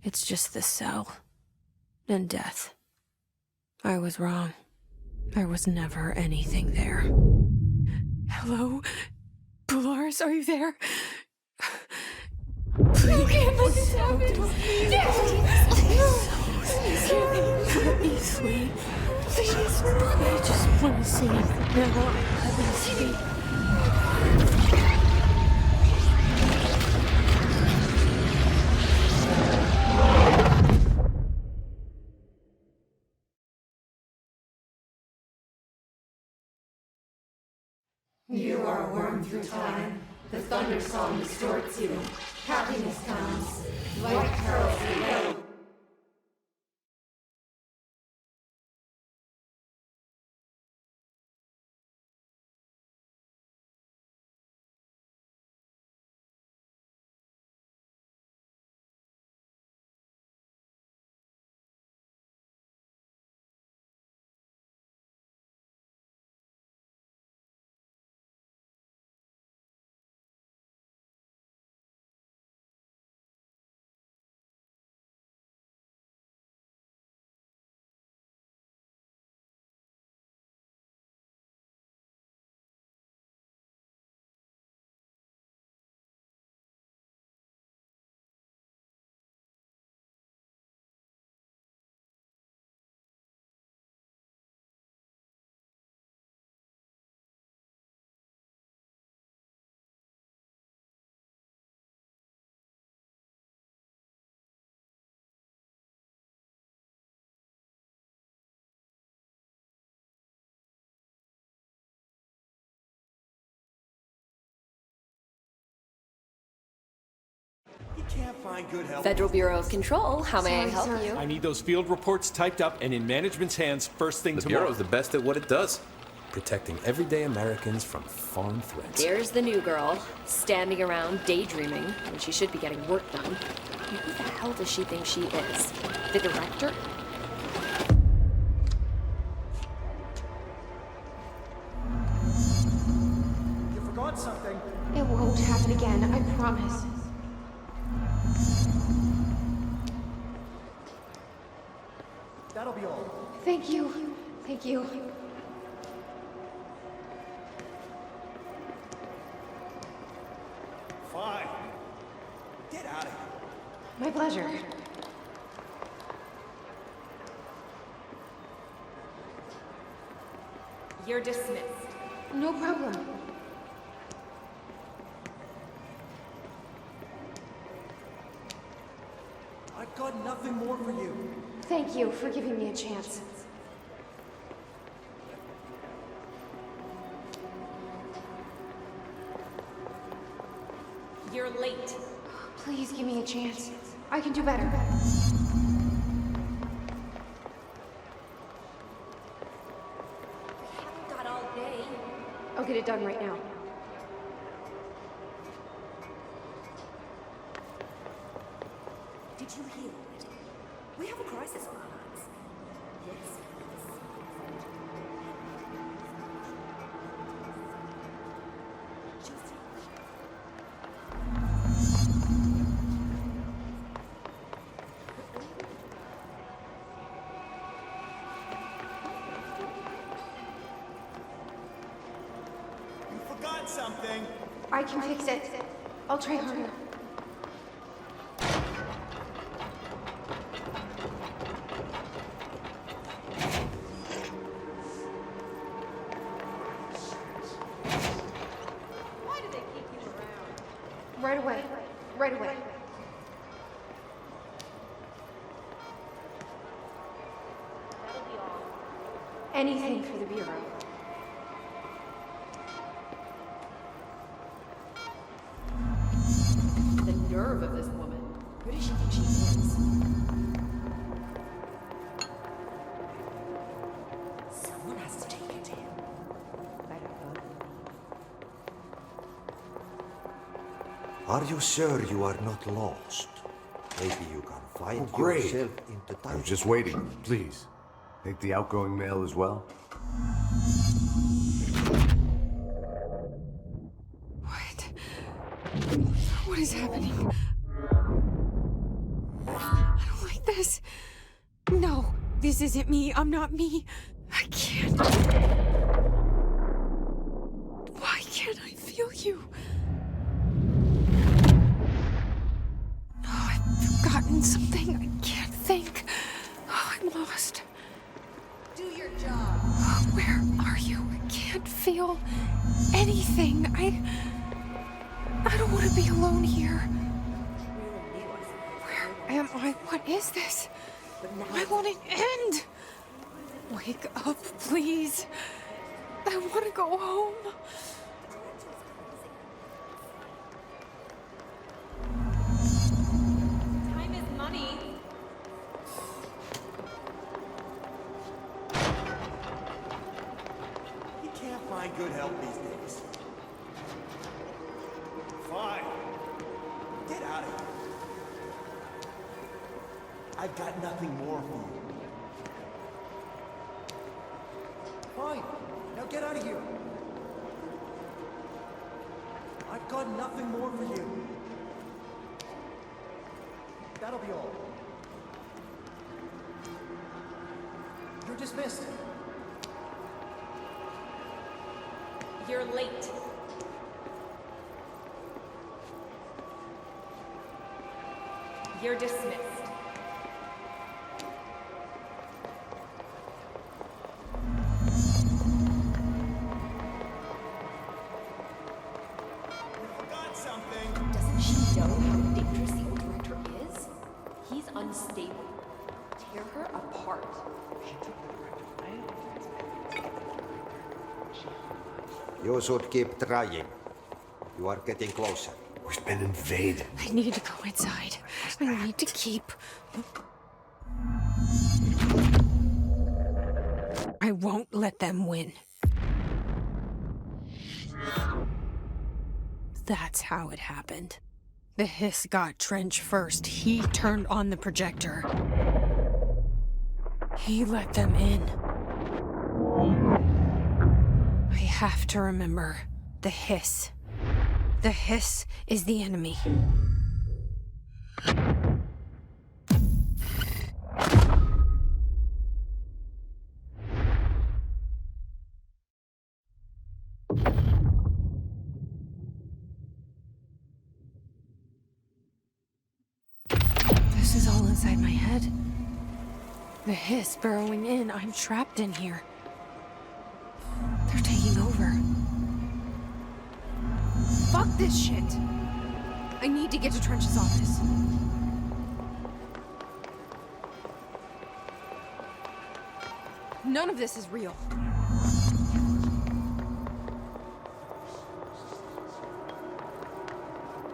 It's just the cell and death. I was wrong. There was never anything there. Hello? Polaris, are you there? You can't let this happen. Let me sleep. Please. I just want to sleep. Now, let me sleep. You are a worm through time. The thunder song distorts you. Happiness comes. White pearls reveal. Can't find good help. Federal Bureau of Control, how may I help you? I need those field reports typed up and in management's hands first thing The tomorrow. Bureau's the best at what it does. Protecting everyday Americans from foreign threats. Here's the new girl, standing around daydreaming when she should be getting work done. Who the hell does she think she is? The director? You forgot something. It won't happen again, I promise. That'll be all. Thank you. Thank you. Fine. Get out of here. My pleasure. You're dismissed. No problem. I've got nothing more for you. Thank you for giving me a chance. You're late. Please give me a chance. I can do better. Got all day. I'll get it done right now. Did you hear already? We have a crisis on our hands. Yes. You forgot something. I can fix it. I'll try harder. Why do they keep you around? Right away. Right away. That'll be all. Anything for the Bureau. The nerve of this woman. Who does she think she is? Someone has to take it in. Are you sure you are not lost? Maybe you can find great. yourself into time. I was just waiting. Please, take the outgoing mail as well. What? What is happening? I don't like this. No, this isn't me. I'm not me. I can't. Why can't I feel you? Oh, I've forgotten something. I can't think. Oh, I'm lost. Do your job. Where are you? I can't feel anything. I don't want to be alone here. Where am I? What is this? I want an end. Wake up, please. I want to go home. Time is money. You can't find good help these days. Fine. Get out of here. I've got nothing more for you. Fine. Now get out of here. I've got nothing more for you. That'll be all. You're dismissed. You're late. You're dismissed. Doesn't she know how dangerous the old director is? He's unstable. Tear her apart. You should keep trying. You are getting closer. We've been invaded. I need to go inside. I need to keep... I won't let them win. That's how it happened. The hiss got Trench first. He turned on the projector. He let them in. I have to remember the hiss. The hiss is the enemy. This is all inside my head. The hiss burrowing in. I'm trapped in here. They're taking over. Fuck this shit! I need to get to Trench's office. None of this is real.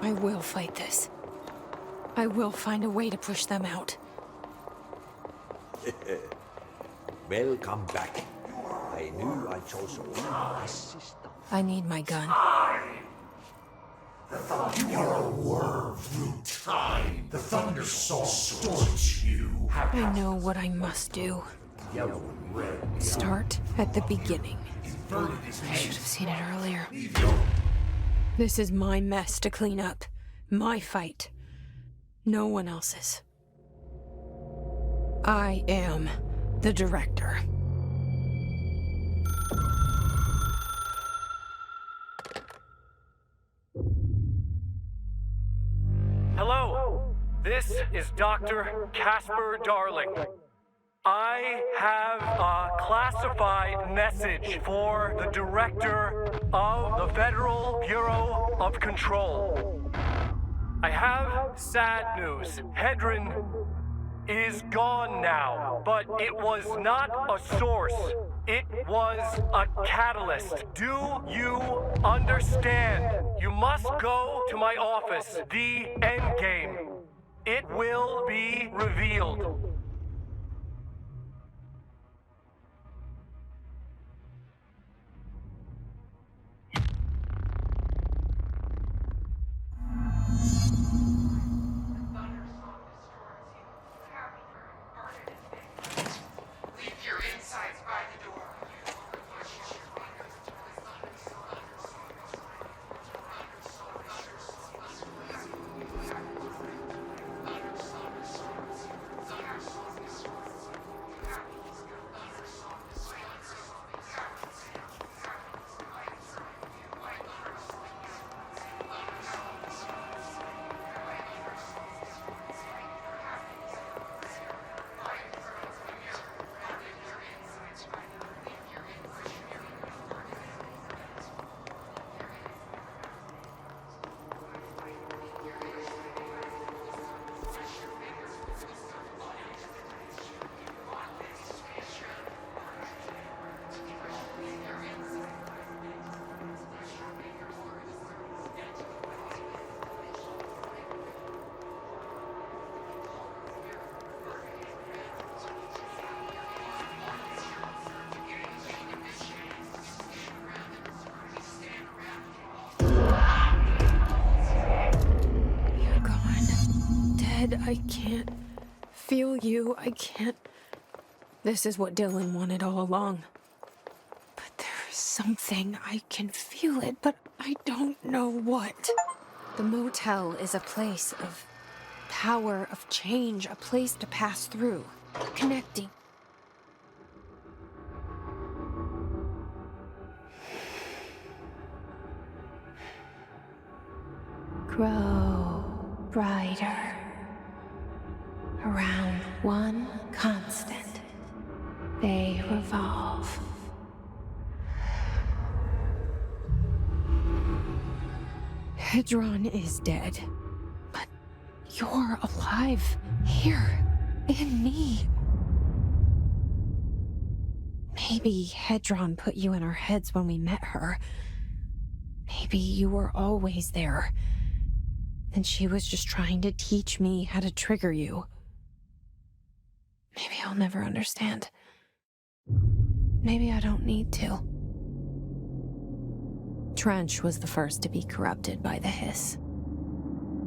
I will fight this. I will find a way to push them out. Welcome back. I knew I chose a I need my gun. You are a worm through time. The Thunder Soul distorts you. I know what I must do. Yellow and red. Start at the beginning. I should have seen it earlier. This is my mess to clean up. My fight. No one else's. I am the director. Hello, this is Dr. Casper Darling. I have a classified message for the director of the Federal Bureau of Control. I have sad news. Hedron is gone now, but it was not a source. It was a catalyst. Do you understand? You must go to my office, the endgame. It will be revealed. dead. I can't feel you. I can't... This is what Dylan wanted all along. But there's something. I can feel it, but I don't know what. The motel is a place of power, of change, a place to pass through, connecting. Grow brighter around one constant. They revolve. Hedron is dead, but you're alive here in me. Maybe Hedron put you in our heads when we met her. Maybe you were always there. And she was just trying to teach me how to trigger you. Maybe I'll never understand. Maybe I don't need to. Trench was the first to be corrupted by the hiss.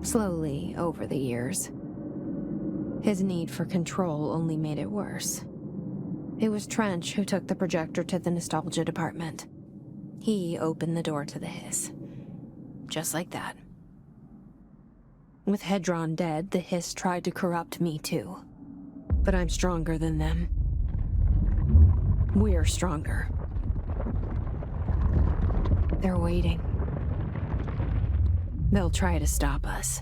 Slowly, over the years. His need for control only made it worse. It was Trench who took the projector to the nostalgia department. He opened the door to the hiss. Just like that. With Hedron dead, the hiss tried to corrupt me too. But I'm stronger than them. We're stronger. They're waiting. They'll try to stop us.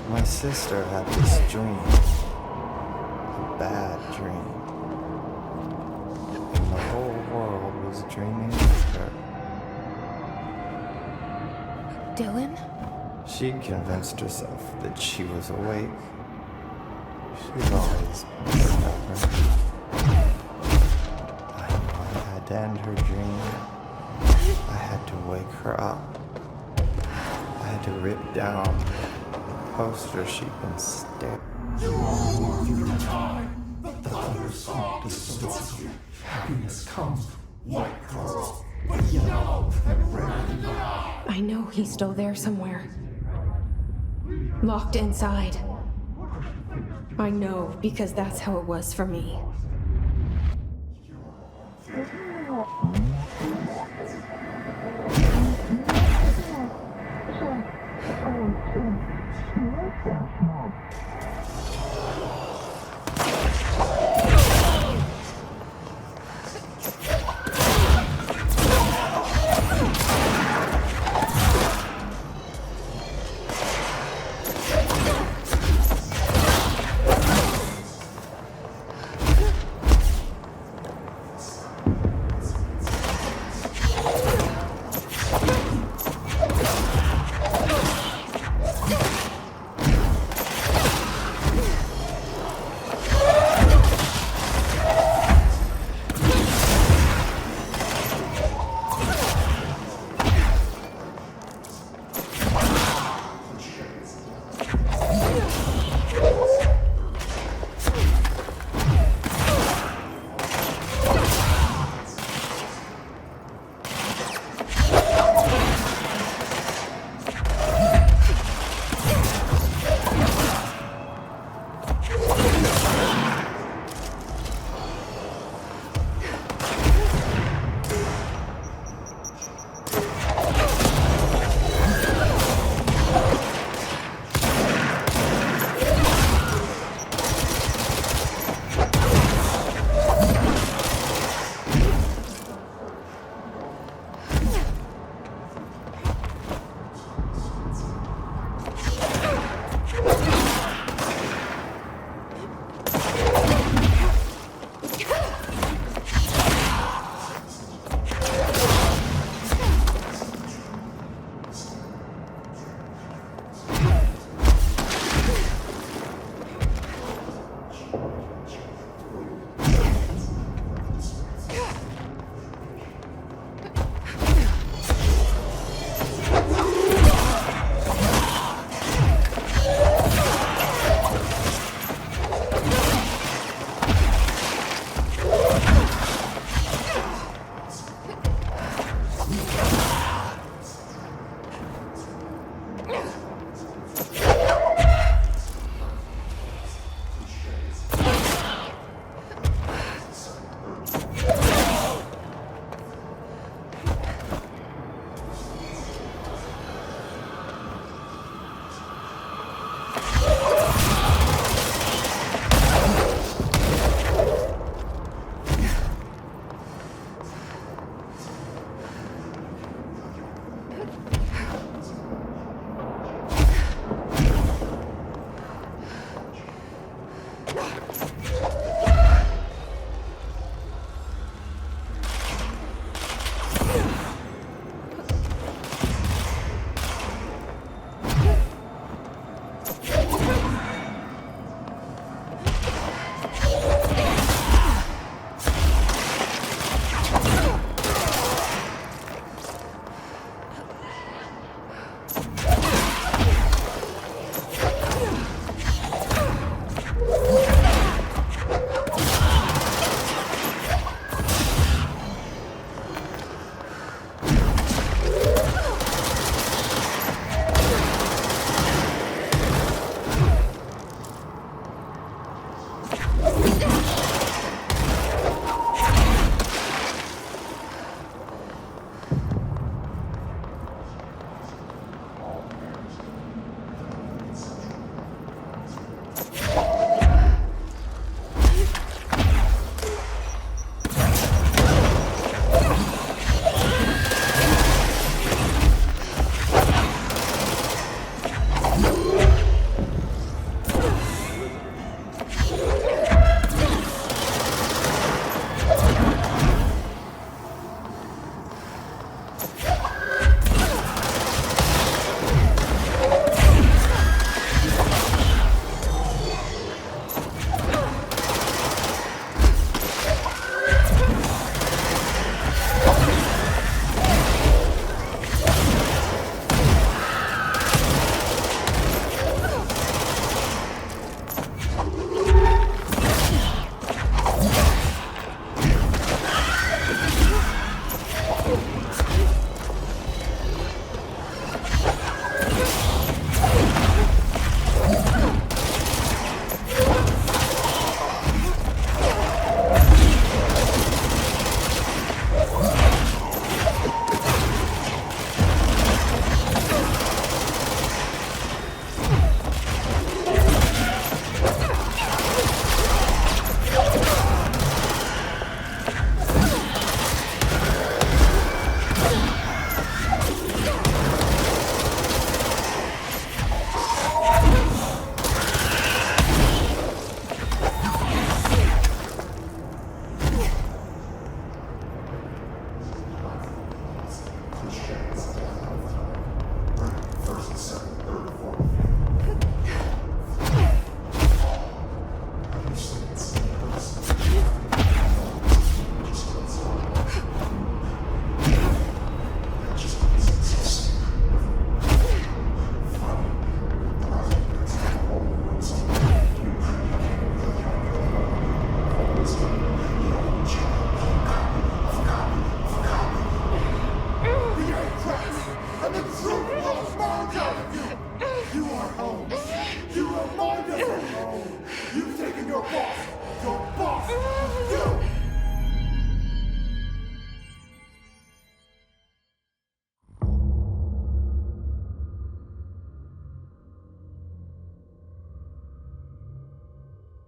My sister had this dream. A bad dream. And the whole world was dreaming with her. Dylan? She convinced herself that she was awake. She's always been stubborn. I knew I had to end her dream. I had to wake her up. I had to rip down the poster she'd been staring. You are worth your time. The thunder song distorts you. Happiness comes, white pearls, but yellow and red in the eye. I know he's still there somewhere. Locked inside. I know, because that's how it was for me.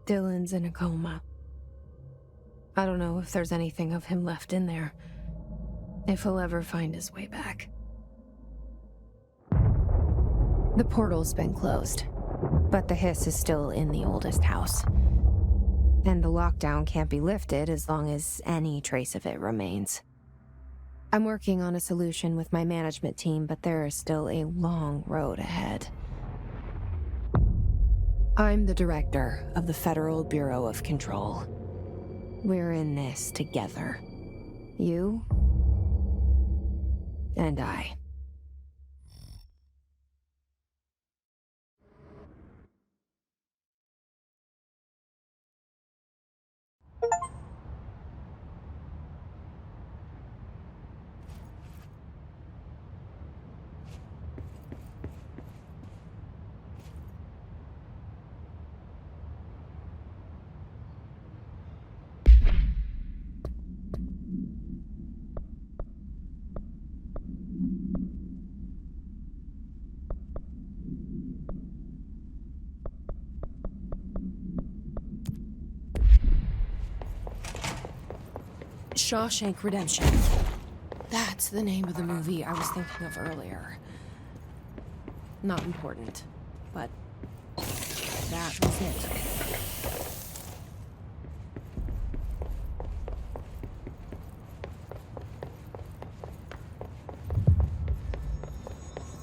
Dylan's in a coma. I don't know if there's anything of him left in there. If he'll ever find his way back. The portal's been closed, but the hiss is still in the oldest house. And the lockdown can't be lifted as long as any trace of it remains. I'm working on a solution with my management team, but there is still a long road ahead. I'm the director of the Federal Bureau of Control. We're in this together. You and I. Shawshank Redemption. That's the name of the movie I was thinking of earlier. Not important, but that was it.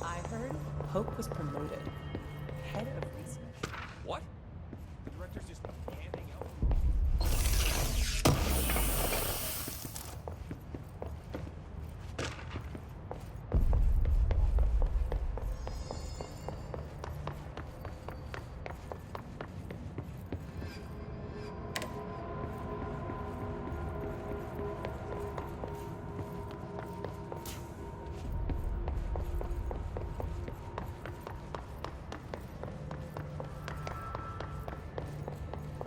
I heard Hope was promoted. Head of research. What? The director's just handing out.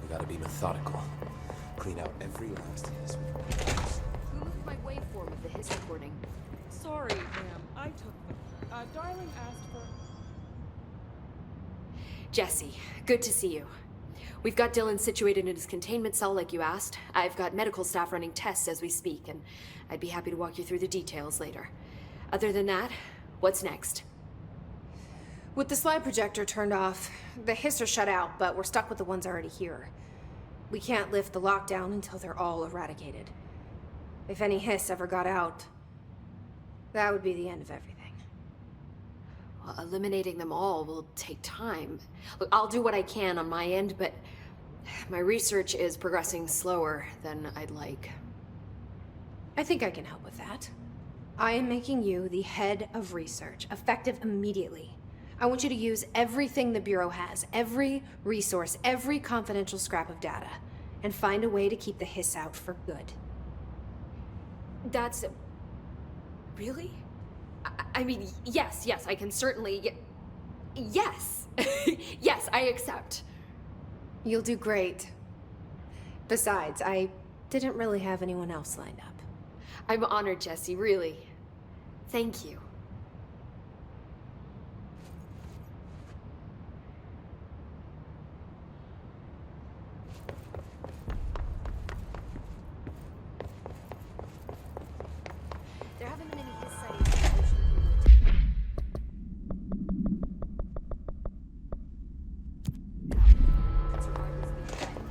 We gotta be methodical. Clean out every last hiss. Who moved my waveform of the hiss recording? Sorry, ma'am. I took them. Darling asked for... Jesse, good to see you. We've got Dylan situated in his containment cell like you asked. I've got medical staff running tests as we speak, and I'd be happy to walk you through the details later. Other than that, what's next? With the slide projector turned off, the hiss are shut out, but we're stuck with the ones already here. We can't lift the lockdown until they're all eradicated. If any hiss ever got out, that would be the end of everything. Well, eliminating them all will take time. Look, I'll do what I can on my end, but my research is progressing slower than I'd like. I think I can help with that. I am making you the head of research, effective immediately. I want you to use everything the Bureau has, every resource, every confidential scrap of data, and find a way to keep the hiss out for good. That's... really? I mean, yes, I can certainly... Yes! Yes, I accept. You'll do great. Besides, I didn't really have anyone else lined up. I'm honored, Jesse, really. Thank you. There haven't been any hiss sightings in the Oceanview Motel. Could survivors be threatened?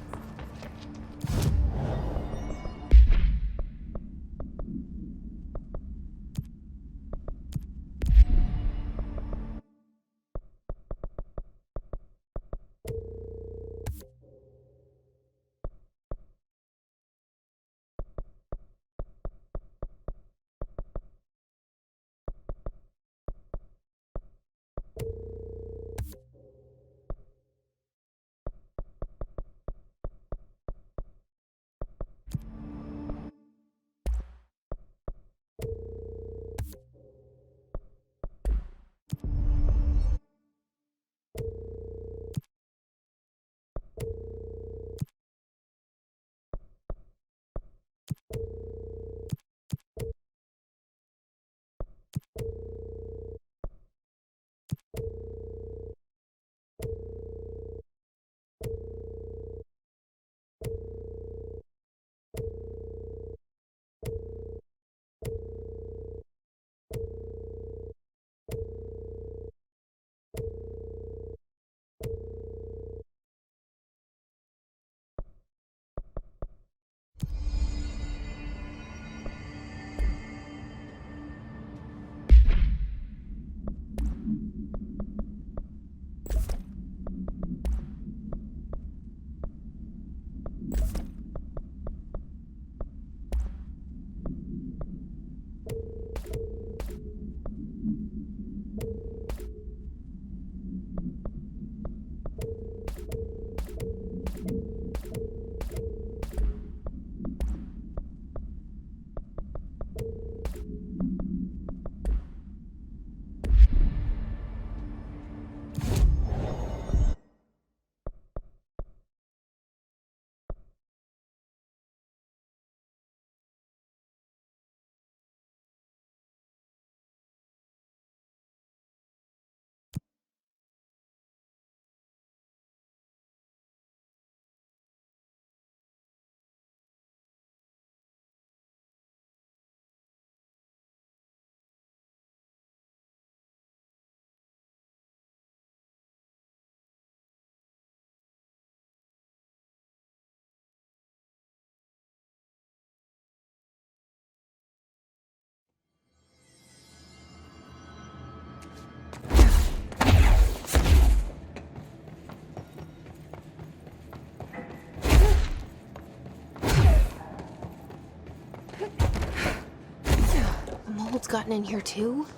gotten in here too?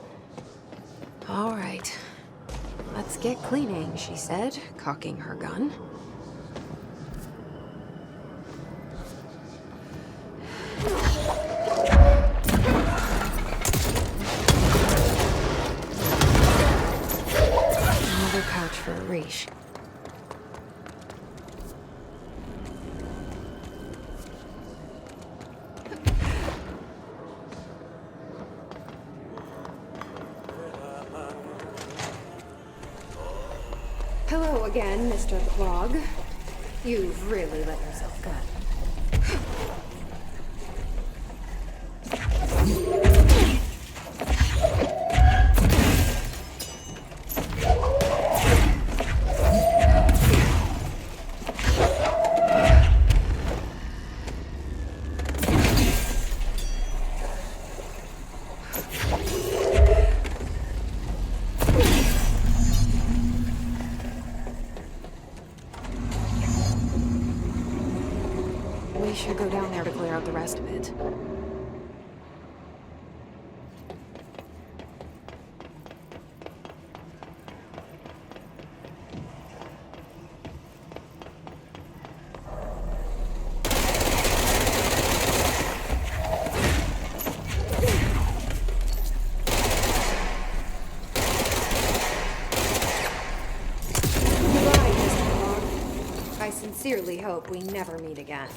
All right. Let's get cleaning, she said, cocking her gun. Another couch for 𝗚𝗺𝗃𝗀𝗚𝗃. Hello again, Mr. Clog. You've really let yourself go. We should go down there to clear out the rest of it. Goodbye, Mr. Clog. I sincerely hope we never meet again.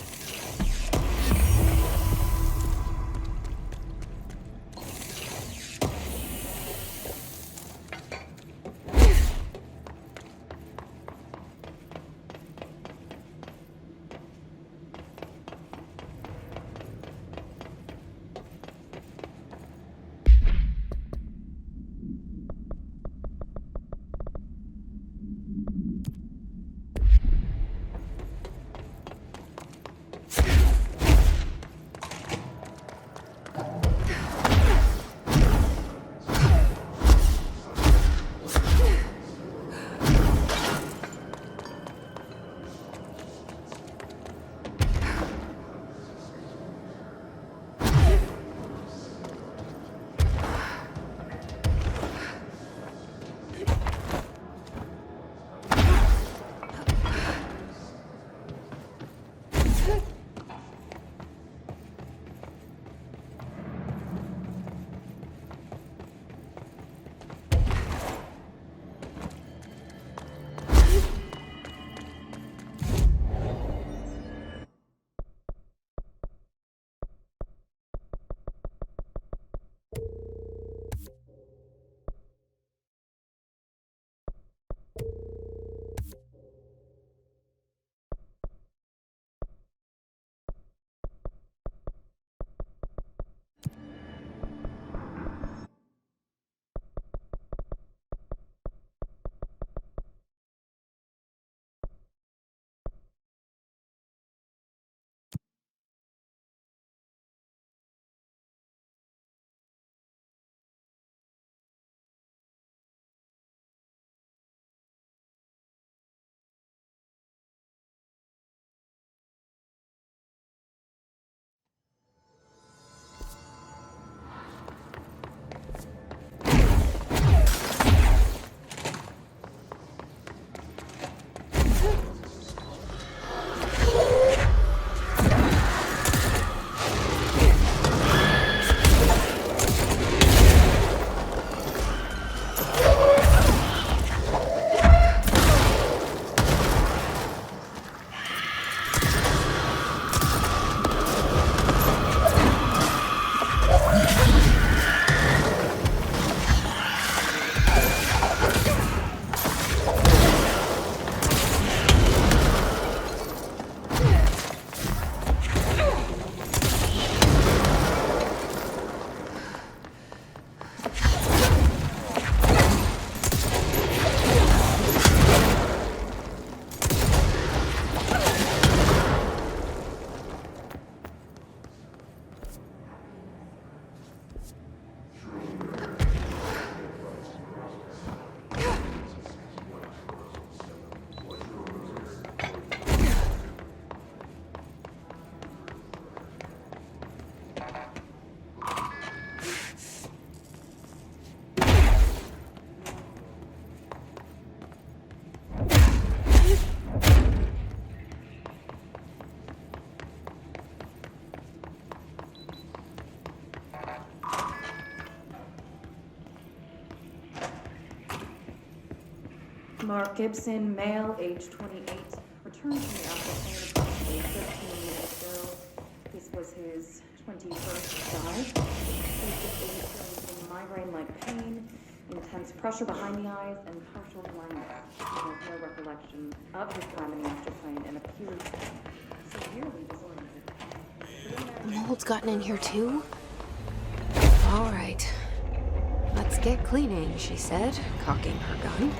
Mark Gibson, male, age 28, returned from the African approximately 15 minutes ago. This was his 21st dive. He's experiencing migraine-like pain, intense pressure behind the eyes, and partial blindness. He has no recollection of his time in the ashtray and appears severely disoriented. The mold's gotten in here too? All right. Let's get cleaning, she said, cocking her gun.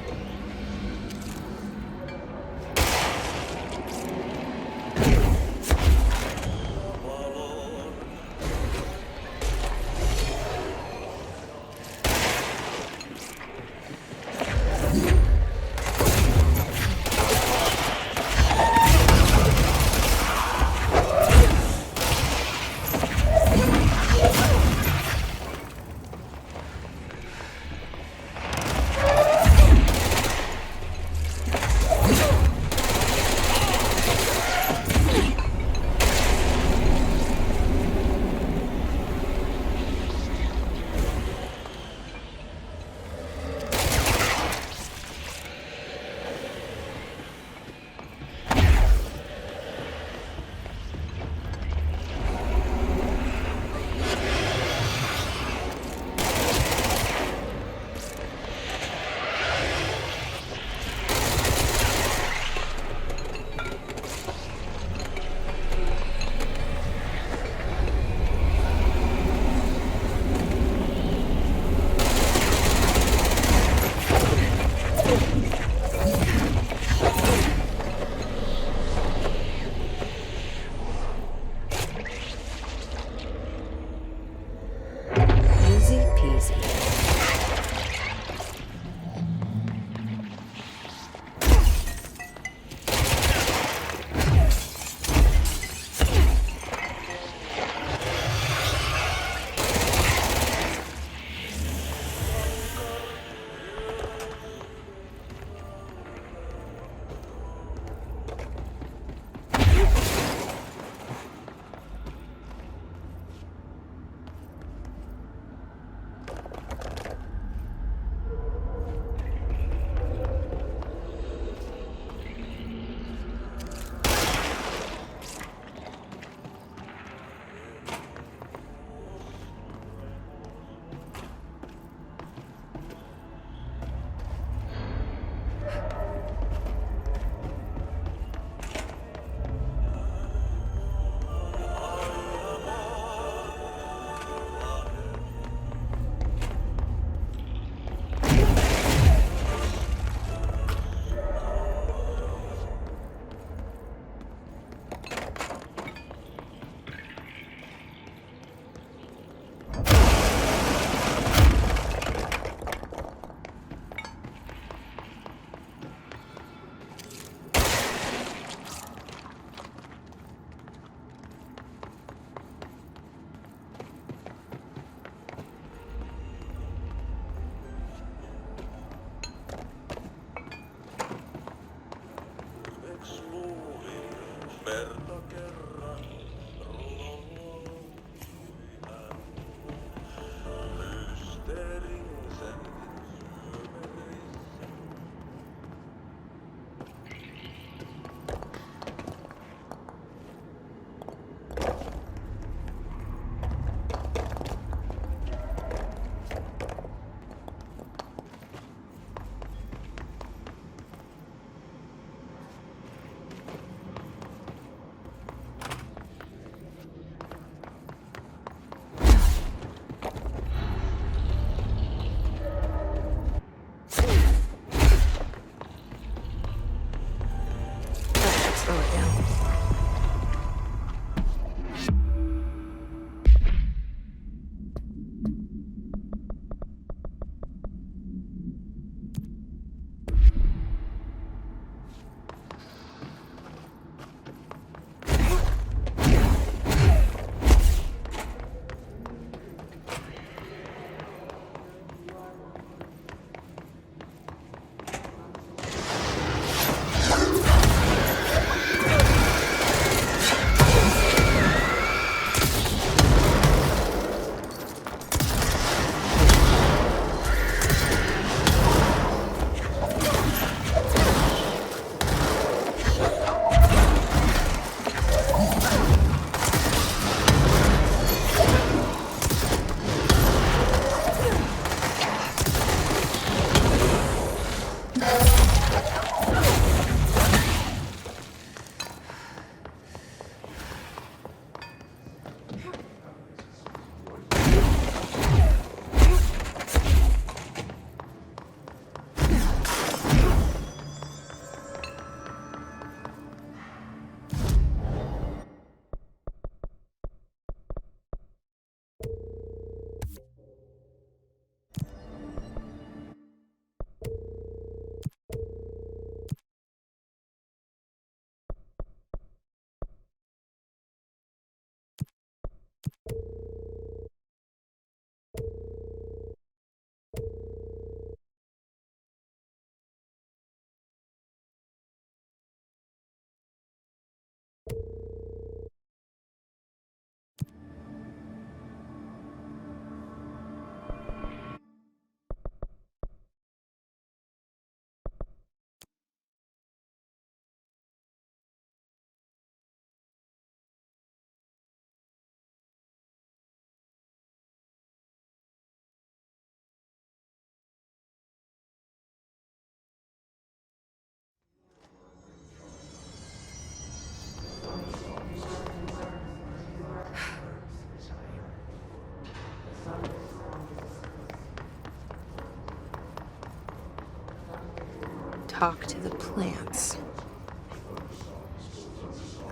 Talk to the plants.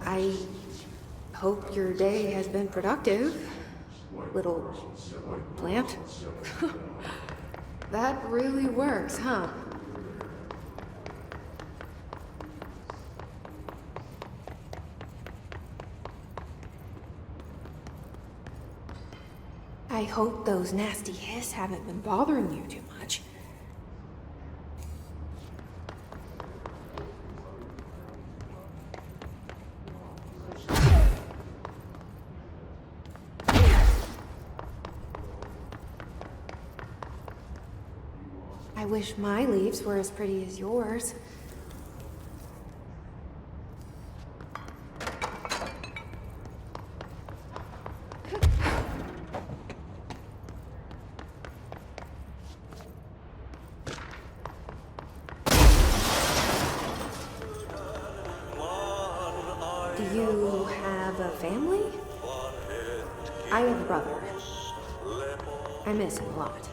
I hope your day has been productive, little plant. That really works, huh? I hope those nasty hiss haven't been bothering you too much. I wish my leaves were as pretty as yours. Do you have a family? I have a brother. I miss him a lot.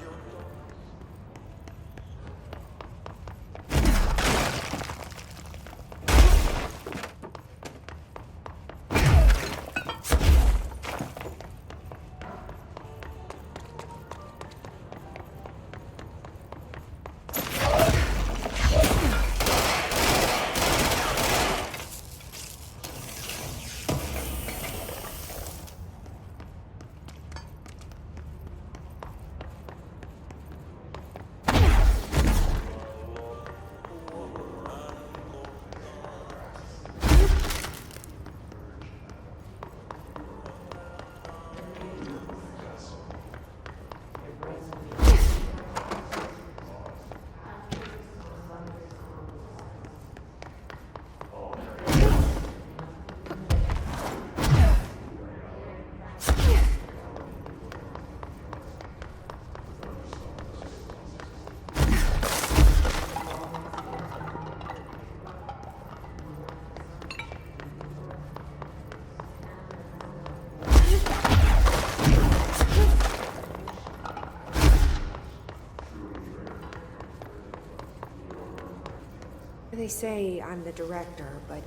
They say I'm the director, but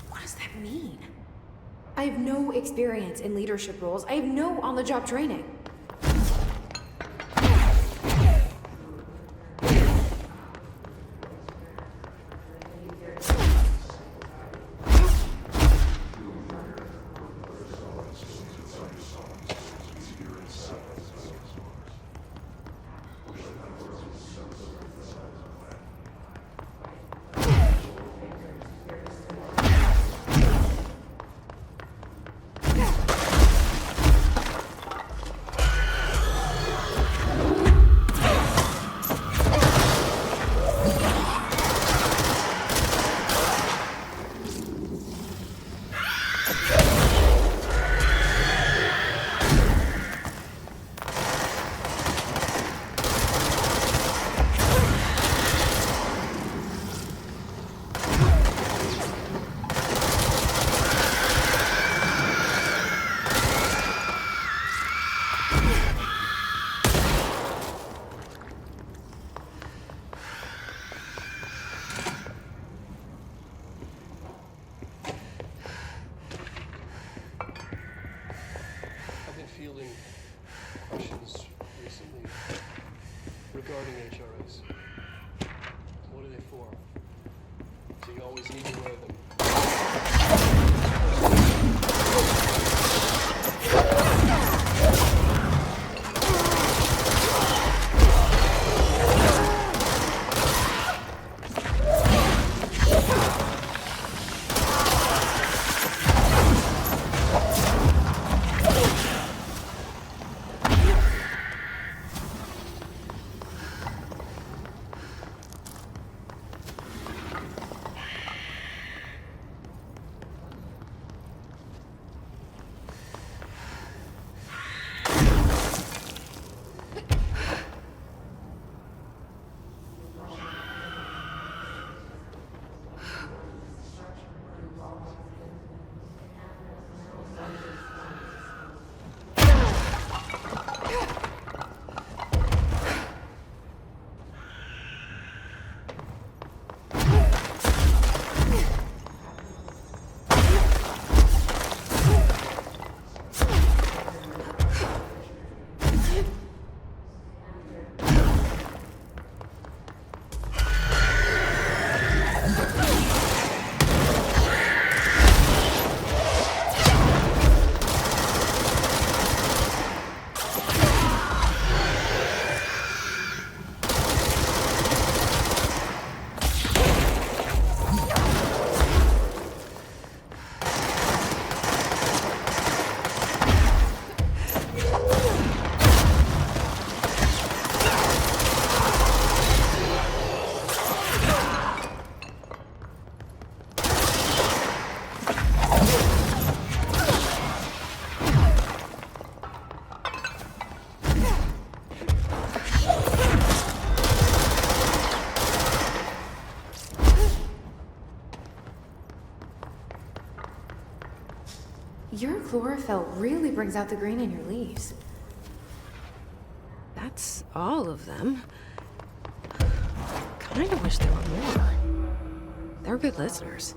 what does that mean? I have no experience in leadership roles. I have no on-the-job training. fielding questions recently regarding HRS. What are they for? Do you always need to wear them? chlorophyll really brings out the green in your leaves. That's all of them. Kinda wish there were more. They're good listeners.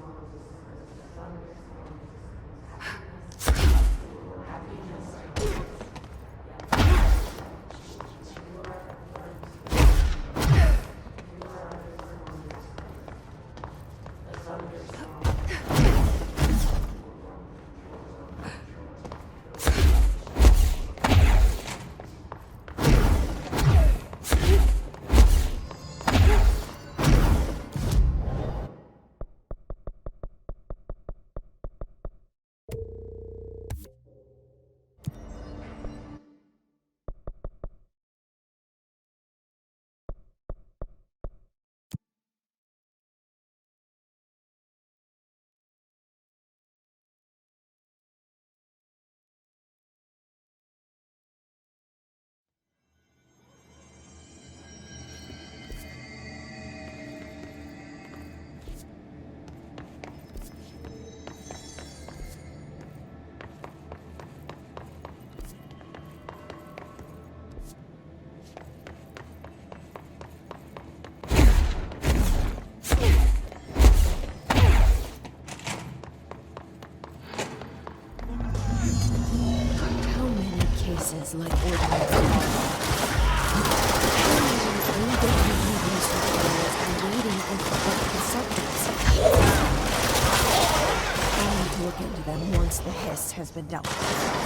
Like ordinary I need to look into them once the hiss has been dealt with.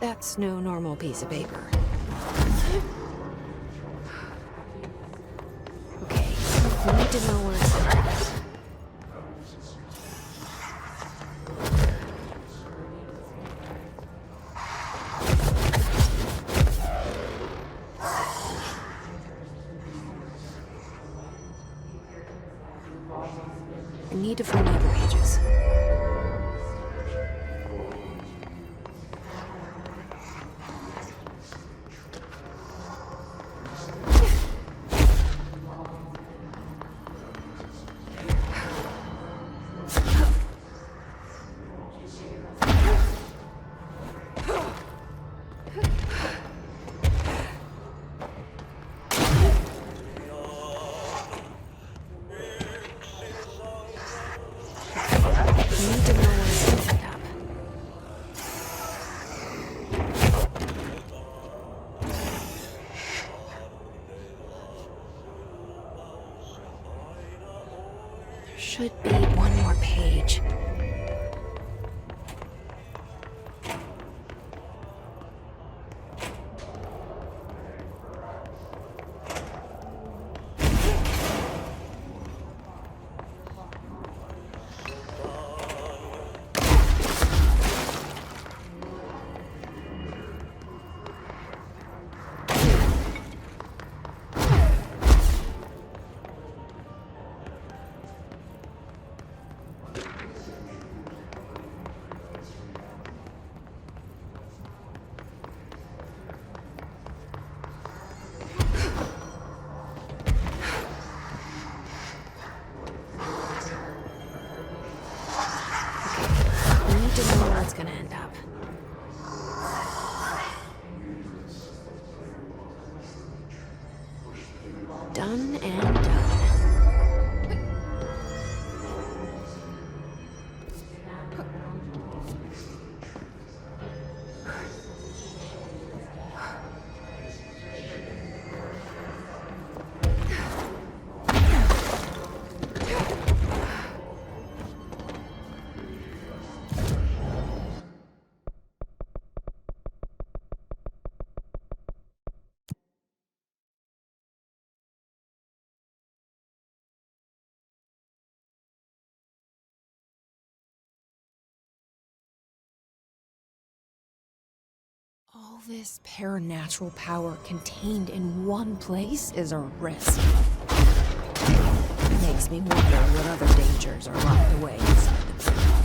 That's no normal piece of paper. Okay, we need to know where it's at. I need to find the other pages. Should be one more page. It's gonna end up. Done and done. All this paranatural power contained in one place is a risk. Makes me wonder what other dangers are locked away inside the building.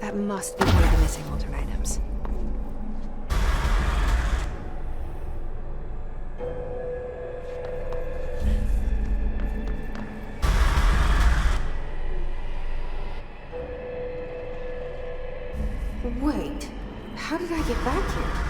That must be one of the missing alternate items. Wait, how did I get back here?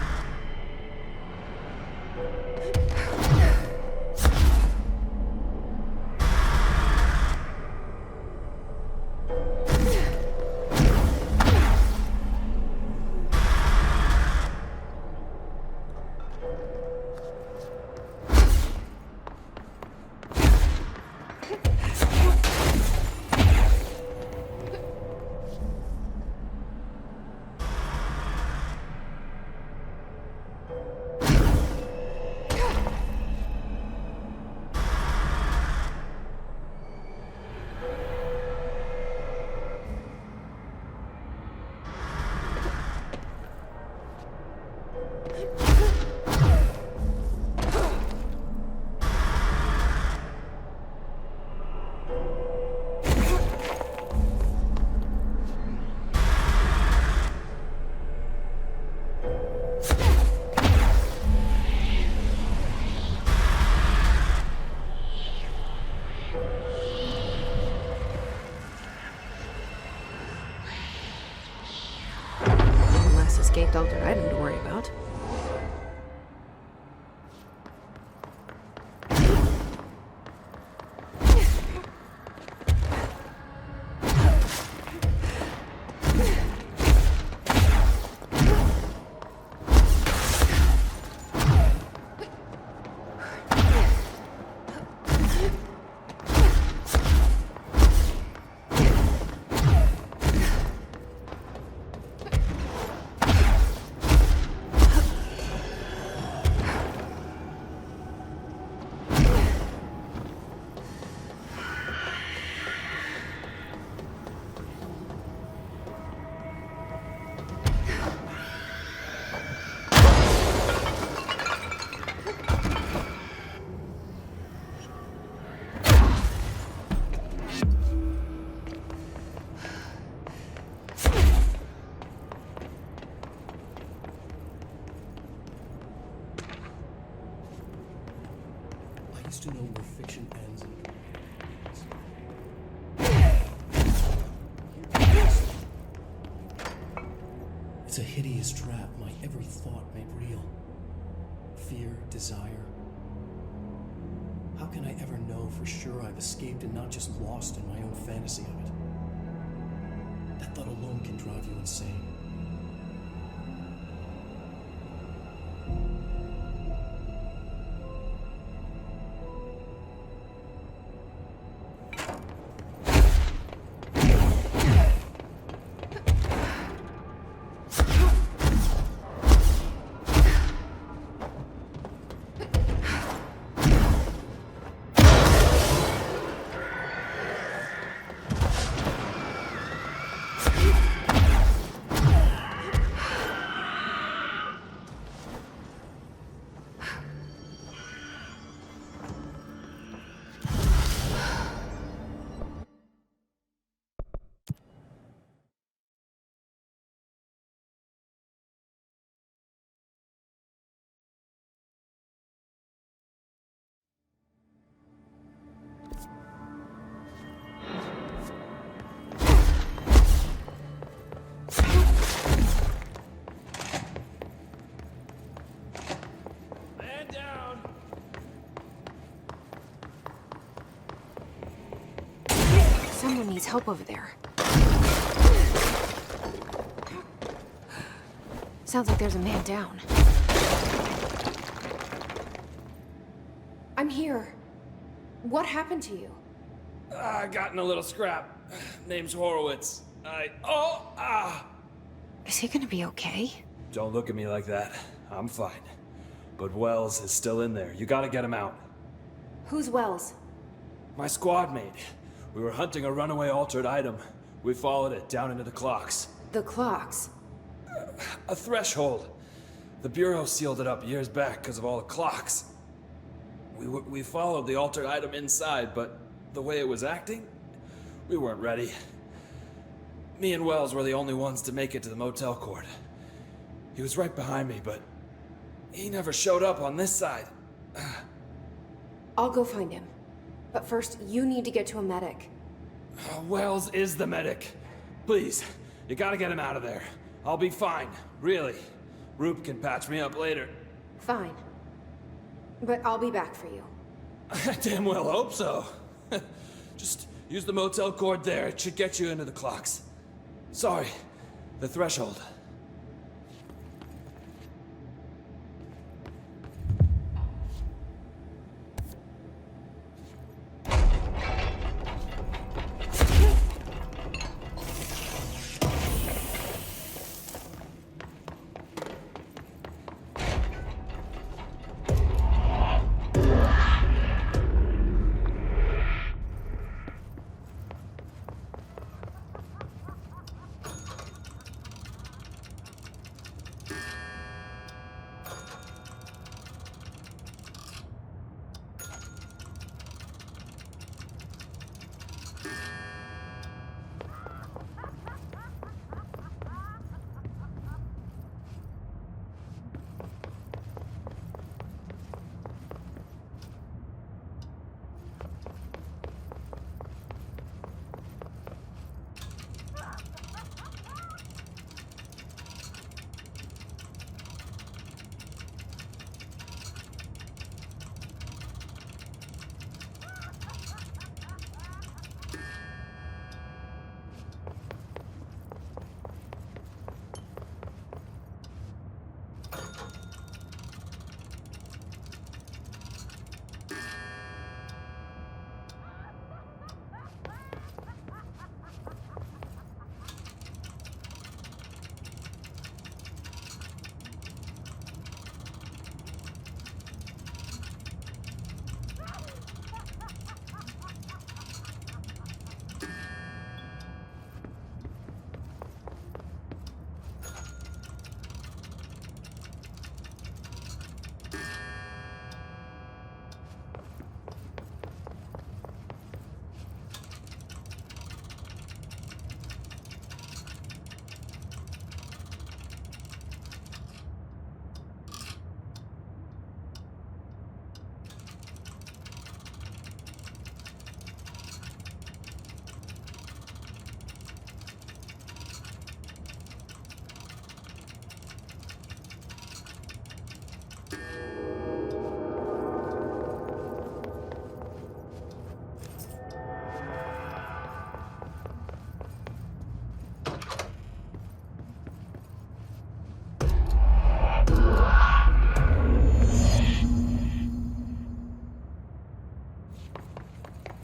escaped altered item to worry about. To know where fiction ends and it's a hideous trap, my every thought made real. Fear, desire. How can I ever know for sure I've escaped and not just lost in my own fantasy of it? That thought alone can drive you insane. Someone needs help over there. Sounds like there's a man down. I'm here. What happened to you? I got in a little scrap. Name's 𝗚𝗺𝗶𝗴𝗚𝗀𝗚𝗂𝗚. Is he gonna be okay? Don't look at me like that. I'm fine. But Wells is still in there. You gotta get him out. Who's Wells? My squad mate. We were hunting a runaway altered item. We followed it down into the clocks. The clocks? A threshold. The Bureau sealed it up years back because of all the clocks. We followed the altered item inside, but the way it was acting, we weren't ready. Me and Wells were the only ones to make it to the motel court. He was right behind me, but he never showed up on this side. I'll go find him. But first, you need to get to a medic. Wells is the medic. Please, you gotta get him out of there. I'll be fine, really. Roop can patch me up later. Fine. But I'll be back for you. I damn well hope so. Just use the motel cord there. It should get you into the clocks. Sorry, the threshold.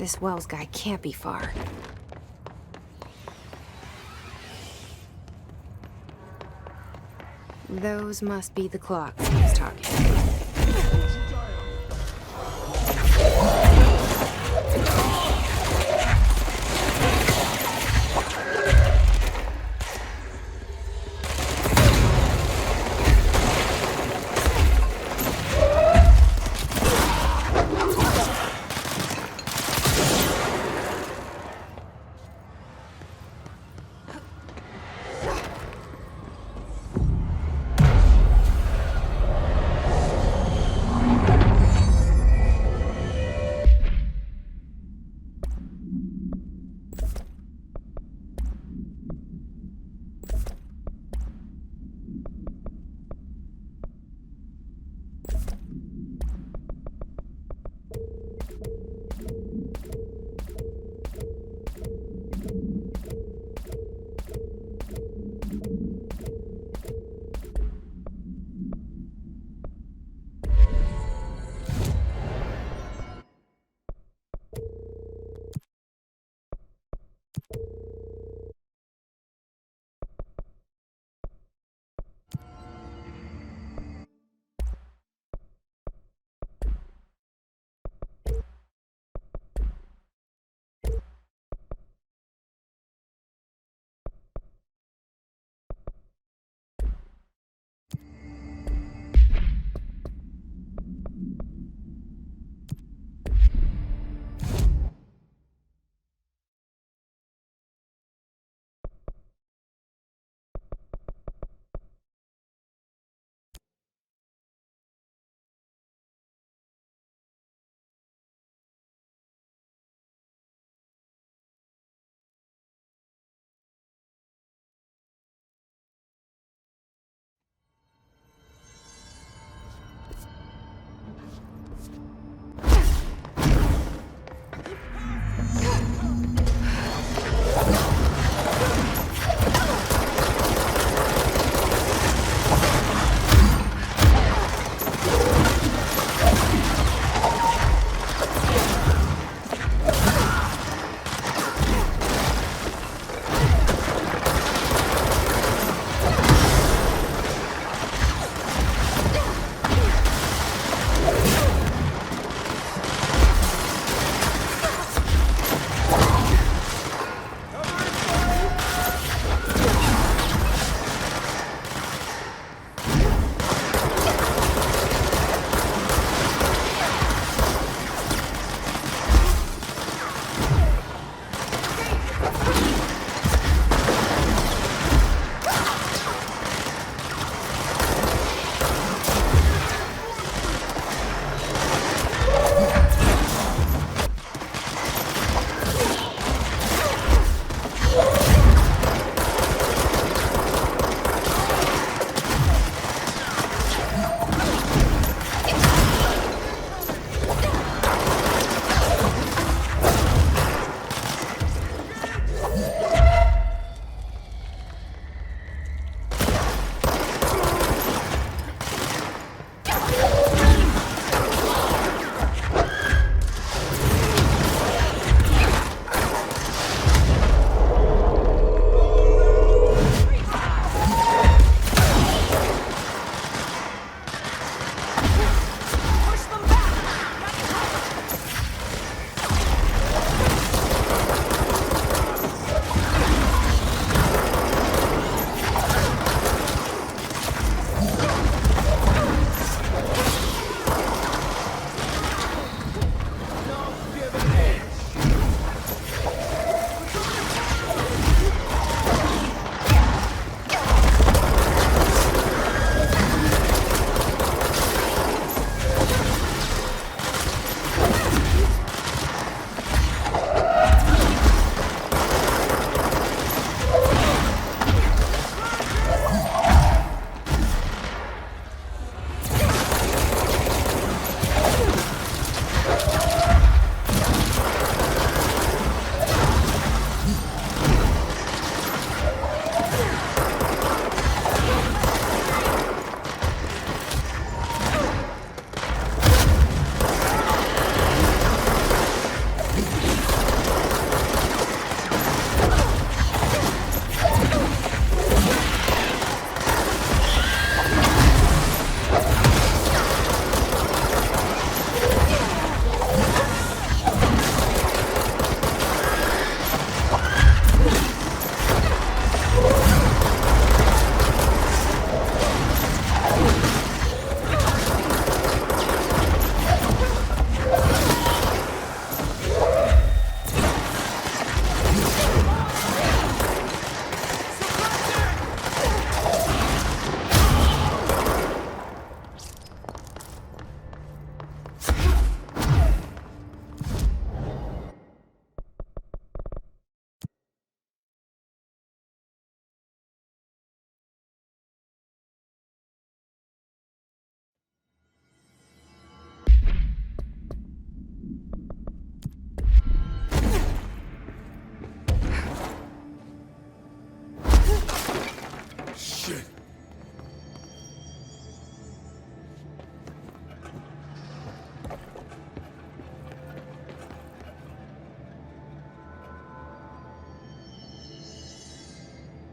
This Wells guy can't be far. Those must be the clocks he was talking about.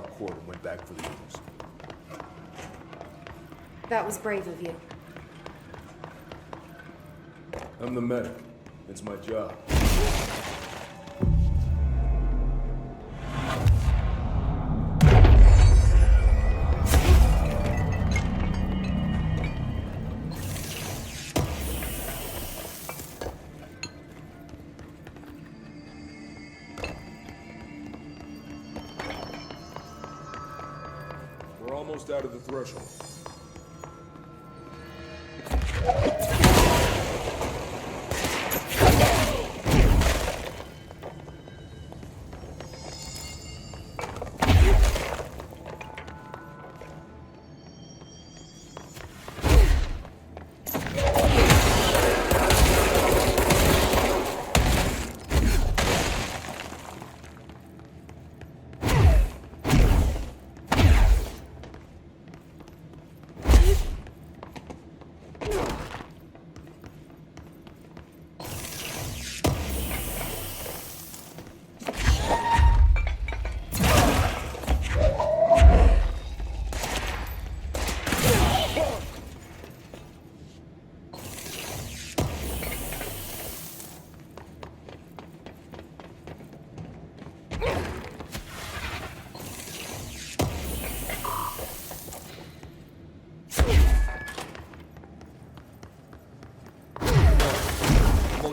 up court and went back for the others. That was brave of you. I'm the medic. It's my job. We're almost out of the threshold.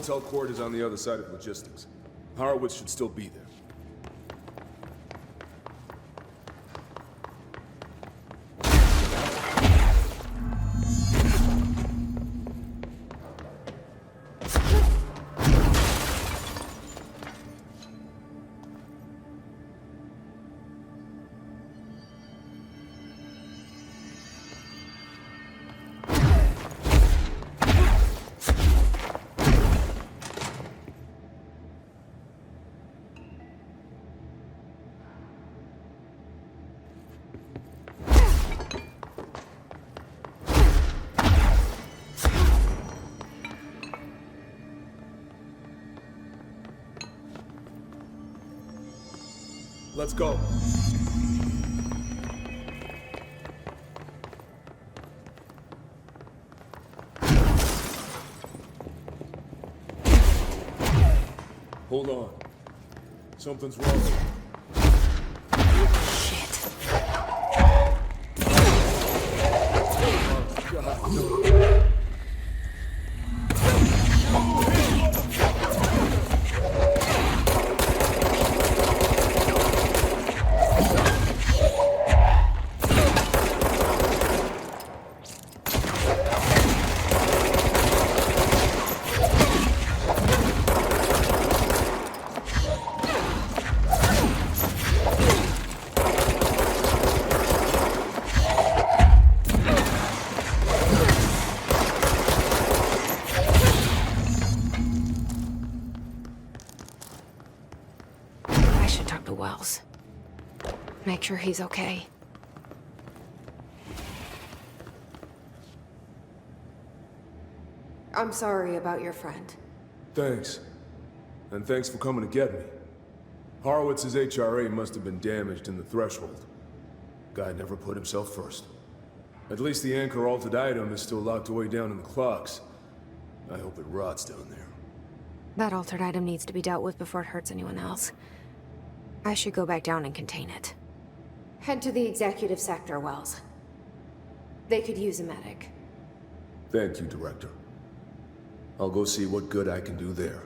motel court is on the other side of logistics. 𝗚𝗺𝗴𝗴𝗀𝗀𝗀𝗚 should still be there. Let's go. Hold on. Something's wrong. Shit. Oh, God, no. Wells. Make sure he's okay. I'm sorry about your friend. Thanks. And thanks for coming to get me. 𝗚𝗺𝗴𝗴𝗀𝗀𝗃's HRA must have been damaged in the threshold. Guy never put himself first. At least the anchor altered item is still locked away down in the clocks. I hope it rots down there. That altered item needs to be dealt with before it hurts anyone else. I should go back down and contain it. Head to the executive sector, Wells. They could use a medic. Thank you, Director. I'll go see what good I can do there.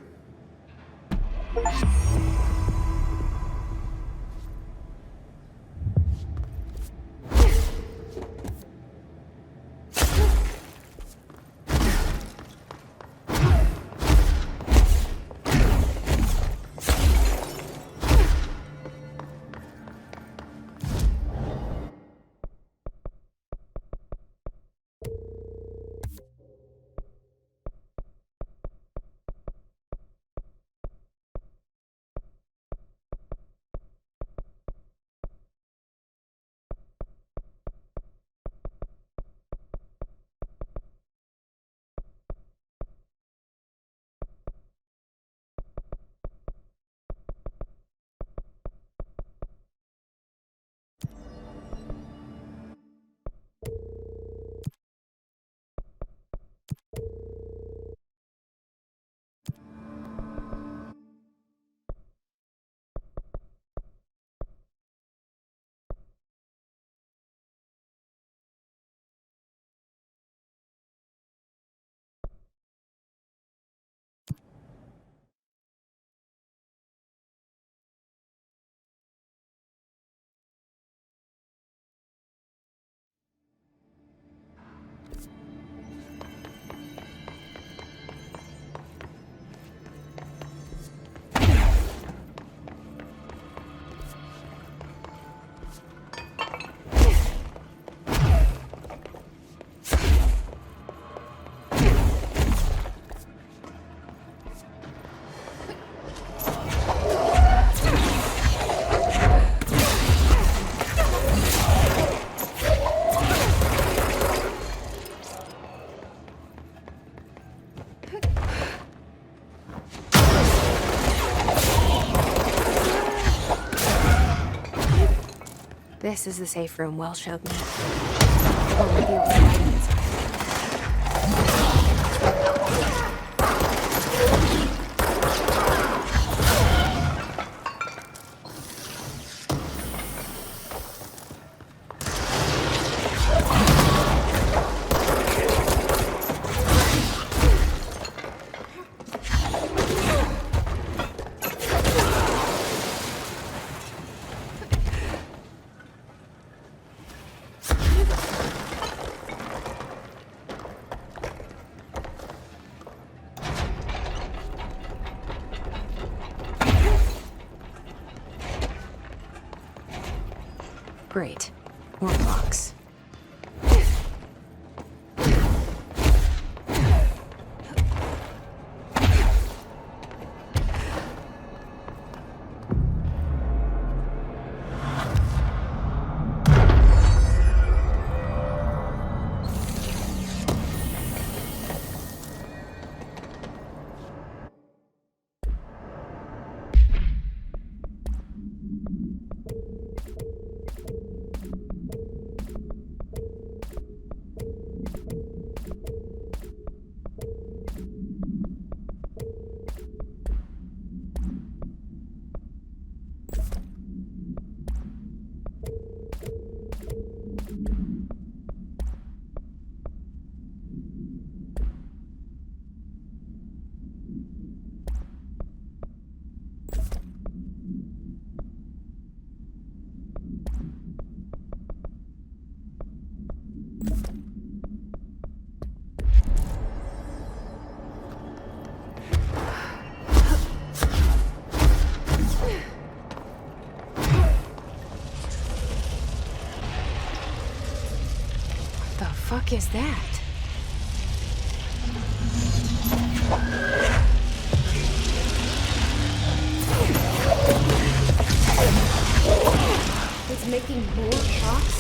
This is the safe room Wells showed me. The one with the old item inside. Great. More blocks. What the fuck is that? It's making more shocks?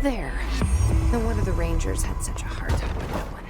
There. No wonder the Rangers had such a hard time with that one.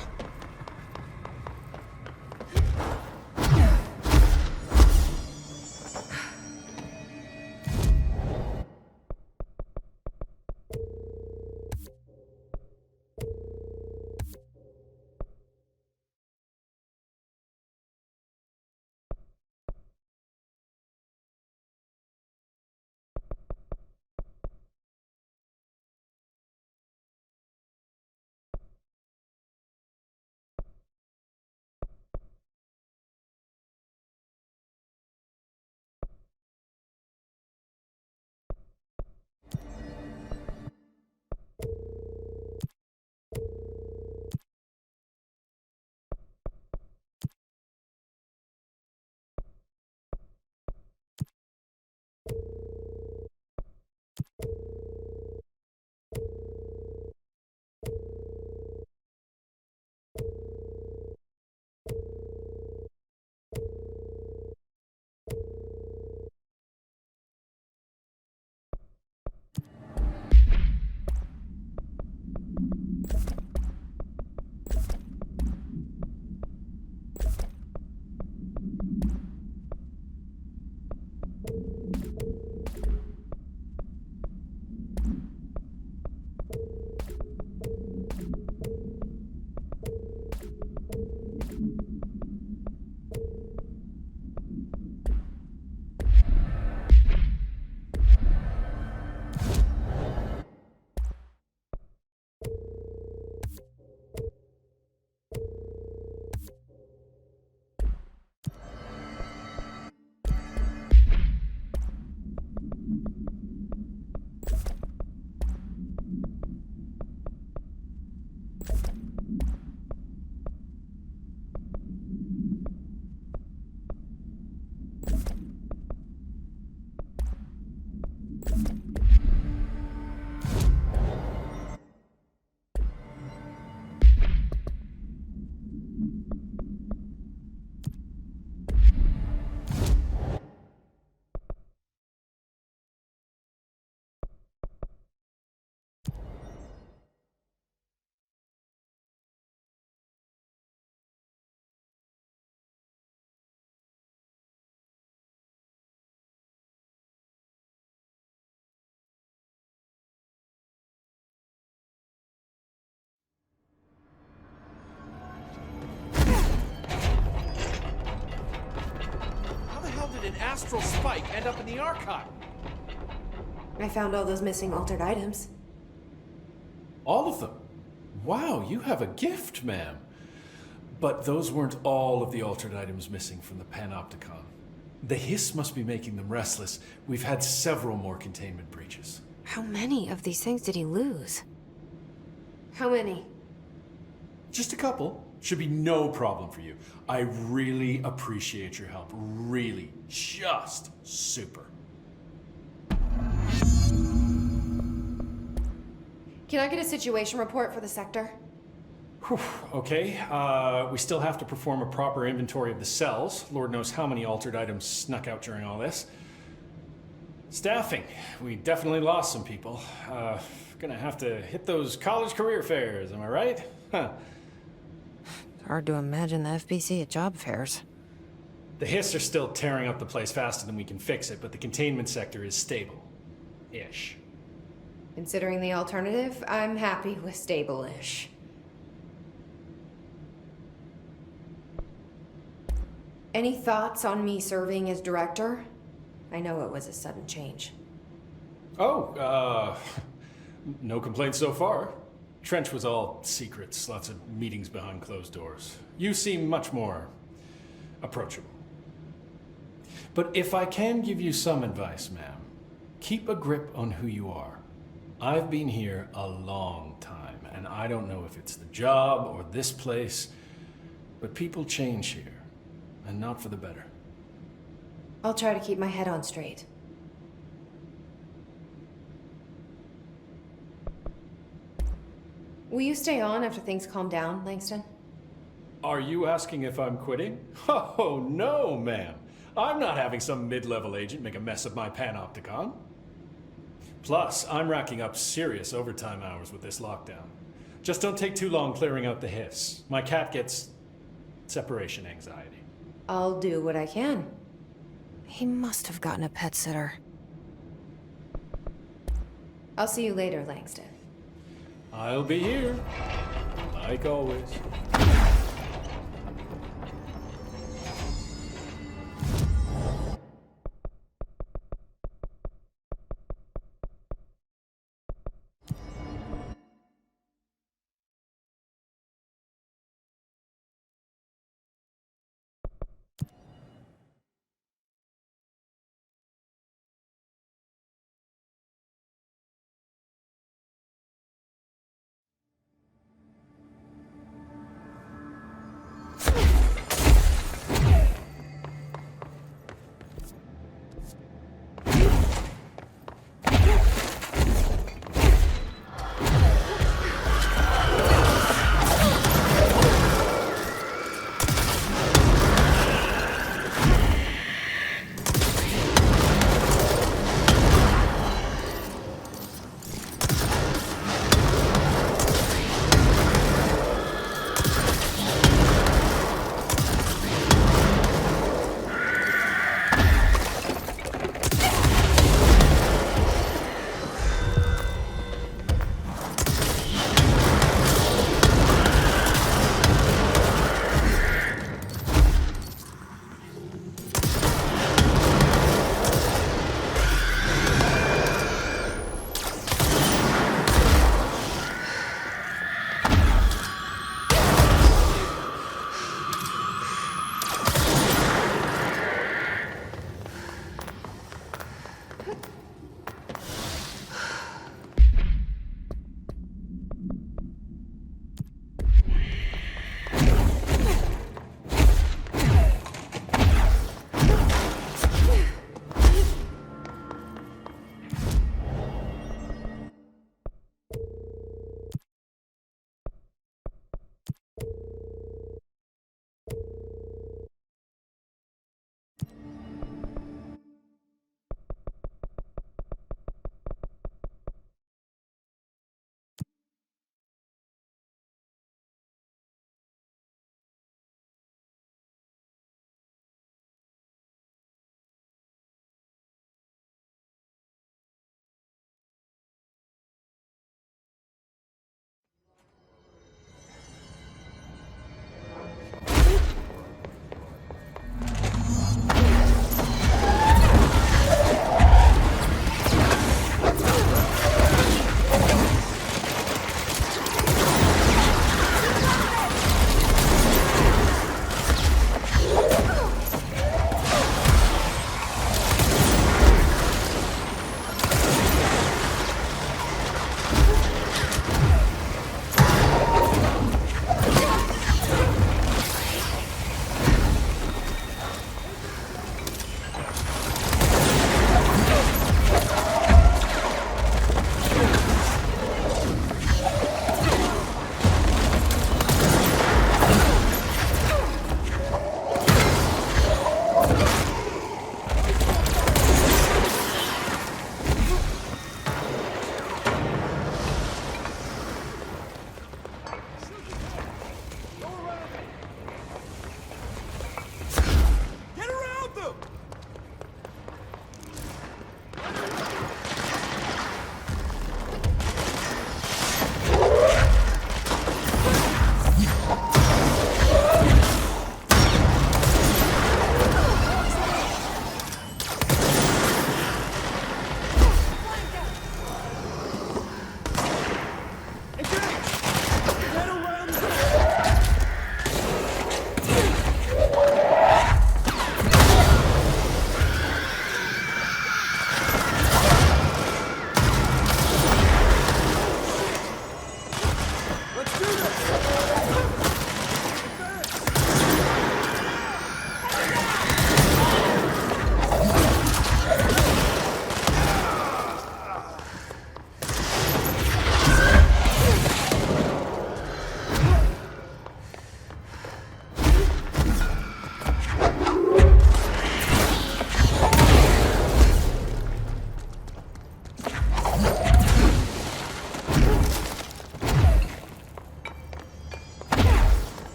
natural spike end up in the archive? I found all those missing altered items. All of them? Wow, you have a gift, ma'am. But those weren't all of the altered items missing from the panopticon. The hiss must be making them restless. We've had several more containment breaches. How many of these things did he lose? How many? Just a couple. Should be no problem for you. I really appreciate your help. Really. Just super. Can I get a situation report for the sector? Whew, okay, we still have to perform a proper inventory of the cells. Lord knows how many altered items snuck out during all this. Staffing. We definitely lost some people. Gonna have to hit those college career fairs, am I right? Huh. It's hard to imagine the FBC at job fairs. The hiss are still tearing up the place faster than we can fix it, but the containment sector is stable. Ish. Considering the alternative, I'm happy with stable-ish. Any thoughts on me serving as director? I know it was a sudden change. Oh, no complaints so far. Trench was all secrets, lots of meetings behind closed doors. You seem much more approachable. But if I can give you some advice, ma'am, keep a grip on who you are. I've been here a long time, and I don't know if it's the job or this place, but people change here, and not for the better. I'll try to keep my head on straight. Will you stay on after things calm down, Langston? Are you asking if I'm quitting? Oh, no, ma'am. I'm not having some mid-level agent make a mess of my panopticon. Plus, I'm racking up serious overtime hours with this lockdown. Just don't take too long clearing out the hiss. My cat gets separation anxiety. I'll do what I can. He must have gotten a pet sitter. I'll see you later, Langston. I'll be here, like always.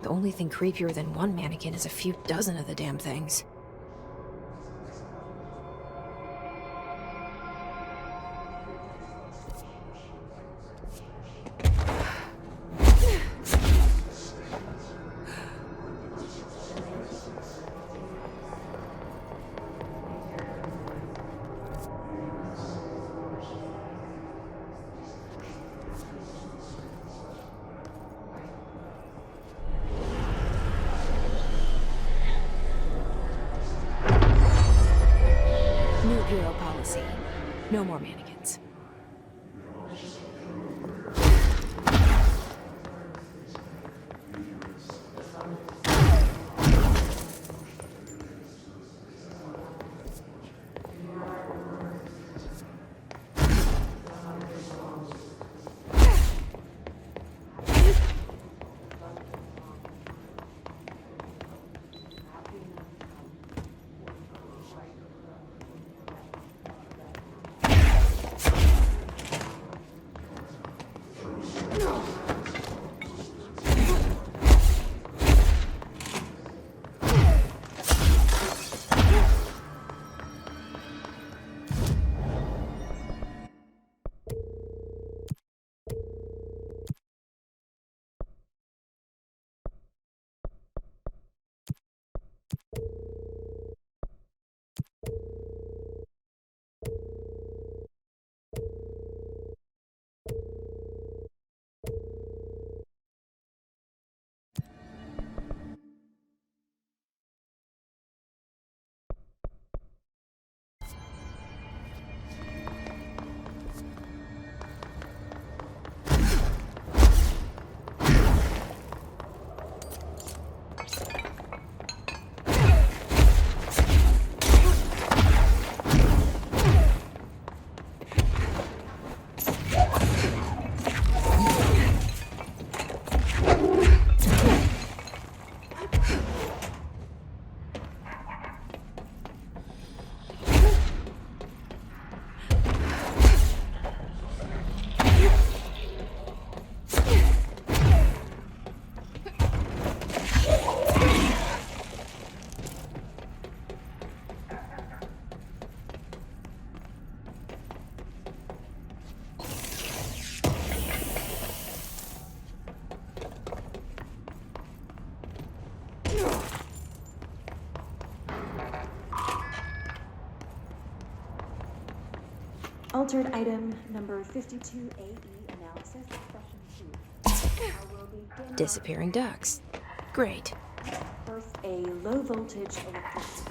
The only thing creepier than one mannequin is a few dozen of the damn things. New Bureau policy. No more mannequins. Altered item number 52AE analysis, session 2. Disappearing ducks. Great. First, a low voltage electricity.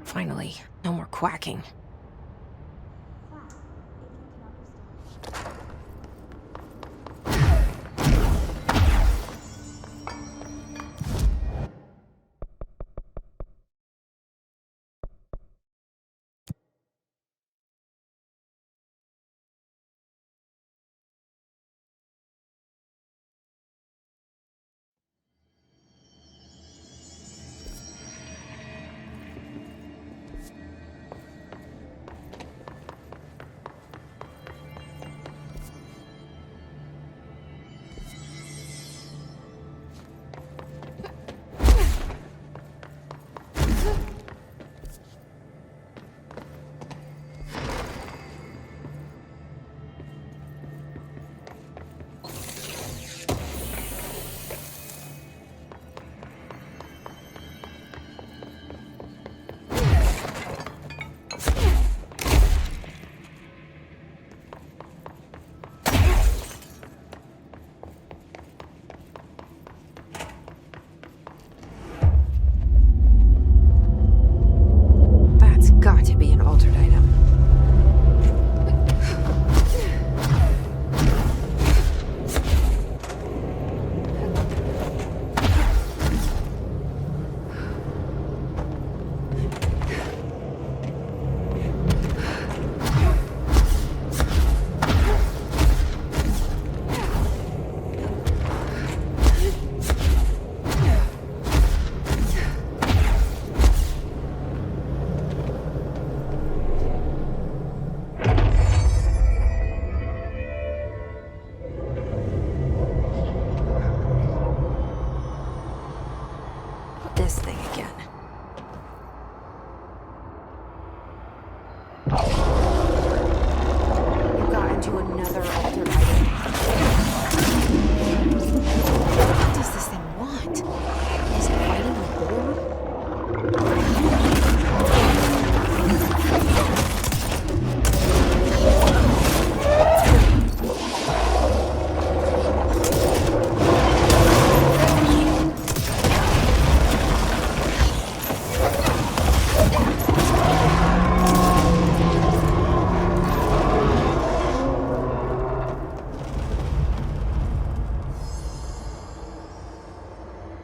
Finally, no more quacking.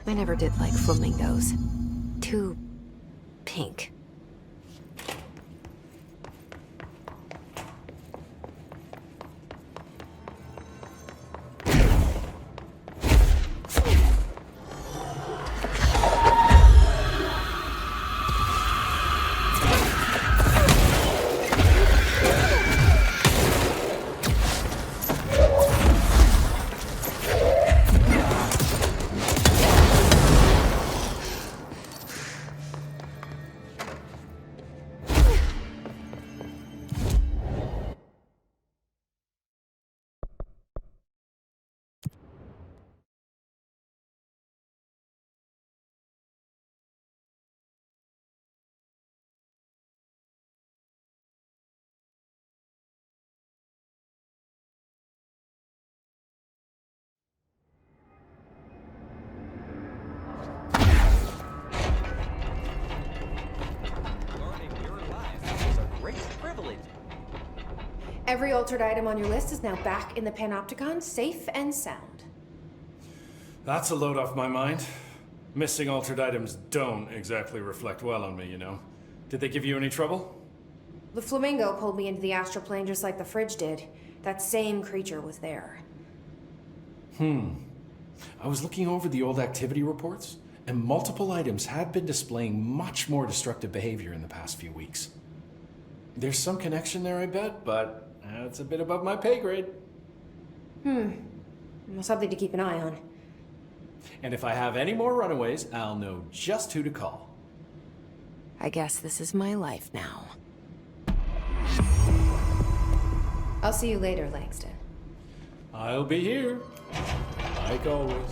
I never did like flamingos. Too pink. Every altered item on your list is now back in the panopticon, safe and sound. That's a load off my mind. Missing altered items don't exactly reflect well on me, you know. Did they give you any trouble? The flamingo pulled me into the astral plane just like the fridge did. That same creature was there. I was looking over the old activity reports, and multiple items had been displaying much more destructive behavior in the past few weeks. There's some connection there, I bet, but it's a bit above my pay grade. Well, something to keep an eye on. And if I have any more runaways, I'll know just who to call. I guess this is my life now. I'll see you later, Langston. I'll be here, like always.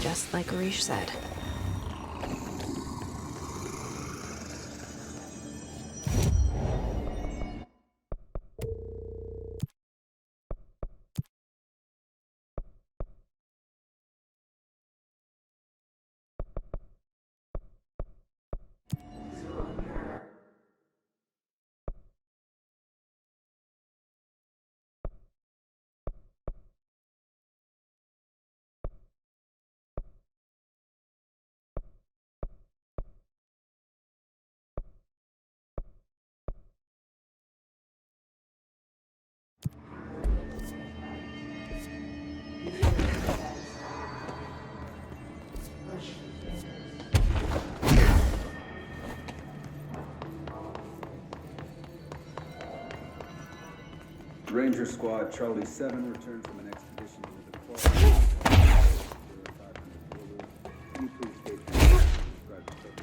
Just like Arish said. Ranger Squad Charlie 7 returns from an expedition into the Claw. Can you please state your name and describe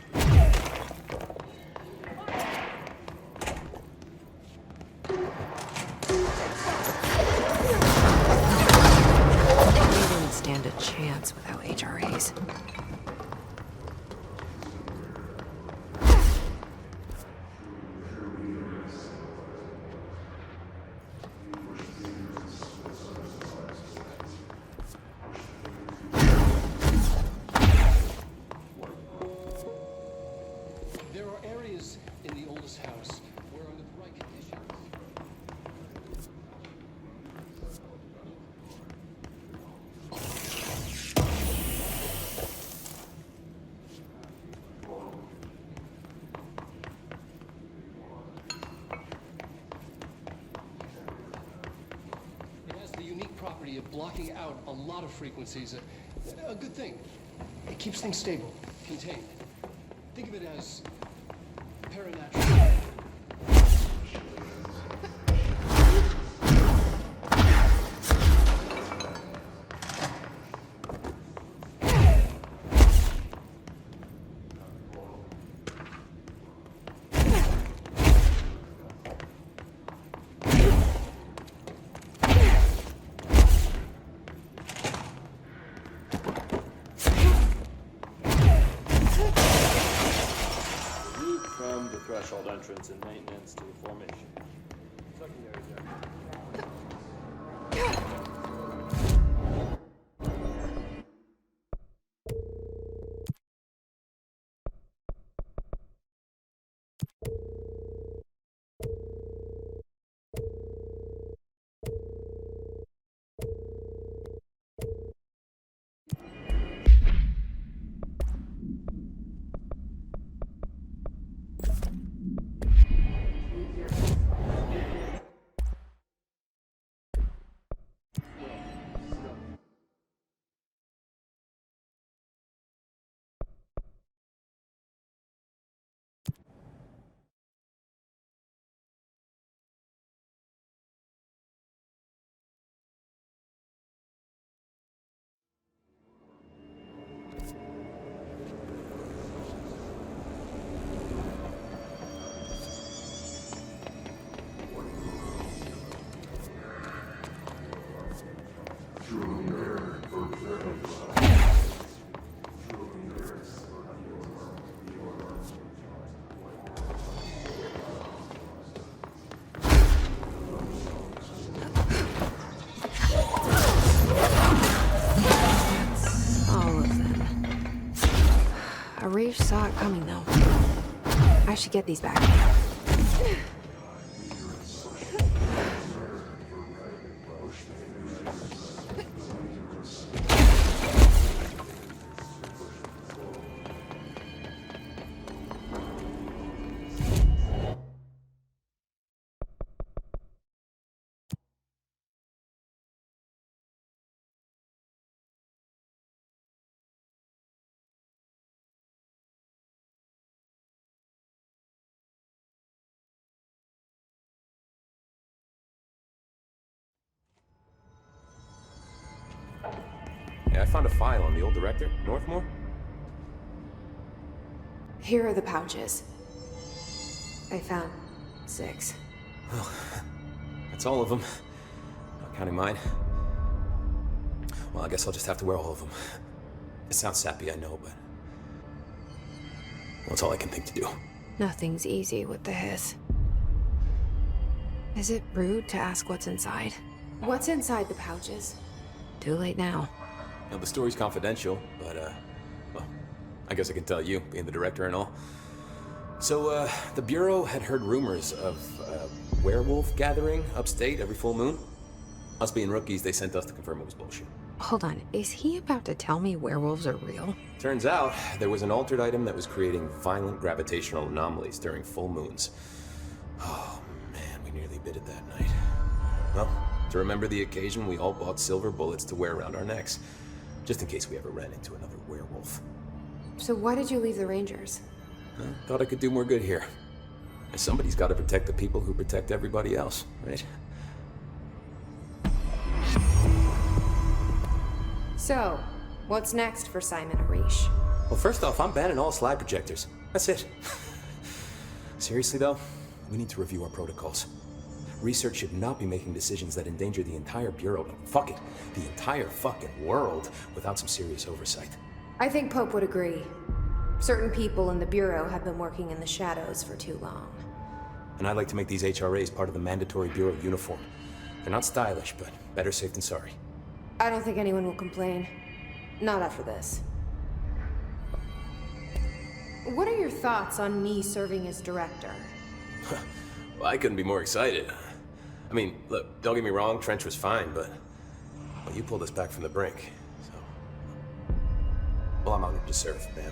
We didn't stand a chance without HRAs. There are areas in the oldest house where under the right conditions... It has the unique property of blocking out a lot of frequencies. A good thing. It keeps things stable, contained. Think of it as paranatural. From the threshold entrance and maintenance to the formation. Secondary objective. All of them. Arish saw it coming, though. I should get these back. Yeah, I found a file on the old director, Northmore. Here are the pouches. I found 6. Well, that's all of them. Not counting mine. Well, I guess I'll just have to wear all of them. It sounds sappy, I know, but... well, it's all I can think to do. Nothing's easy with the hiss. Is it rude to ask what's inside? What's inside the pouches? Too late now. Now, the story's confidential, but, well, I guess I can tell you, being the director and all. So, the Bureau had heard rumors of a werewolf gathering upstate every full moon. Us being rookies, they sent us to confirm it was bullshit. Hold on, is he about to tell me werewolves are real? Turns out, there was an altered item that was creating violent gravitational anomalies during full moons. Oh, man, we nearly bit it that night. Well, to remember the occasion, we all bought silver bullets to wear around our necks, just in case we ever ran into another werewolf. So why did you leave the Rangers? I thought I could do more good here. And somebody's got to protect the people who protect everybody else, right? So, what's next for Simon Arish? Well, first off, I'm banning all slide projectors. That's it. Seriously, though, we need to review our protocols. Research should not be making decisions that endanger the entire Bureau, fuck it, the entire fucking world, without some serious oversight. I think Pope would agree. Certain people in the Bureau have been working in the shadows for too long. And I'd like to make these HRAs part of the mandatory Bureau uniform. They're not stylish, but better safe than sorry. I don't think anyone will complain. Not after this. What are your thoughts on me serving as director? Well, I couldn't be more excited. I mean, look, don't get me wrong, Trench was fine, but well, you pulled us back from the brink, so... well, I'm honored to serve, man.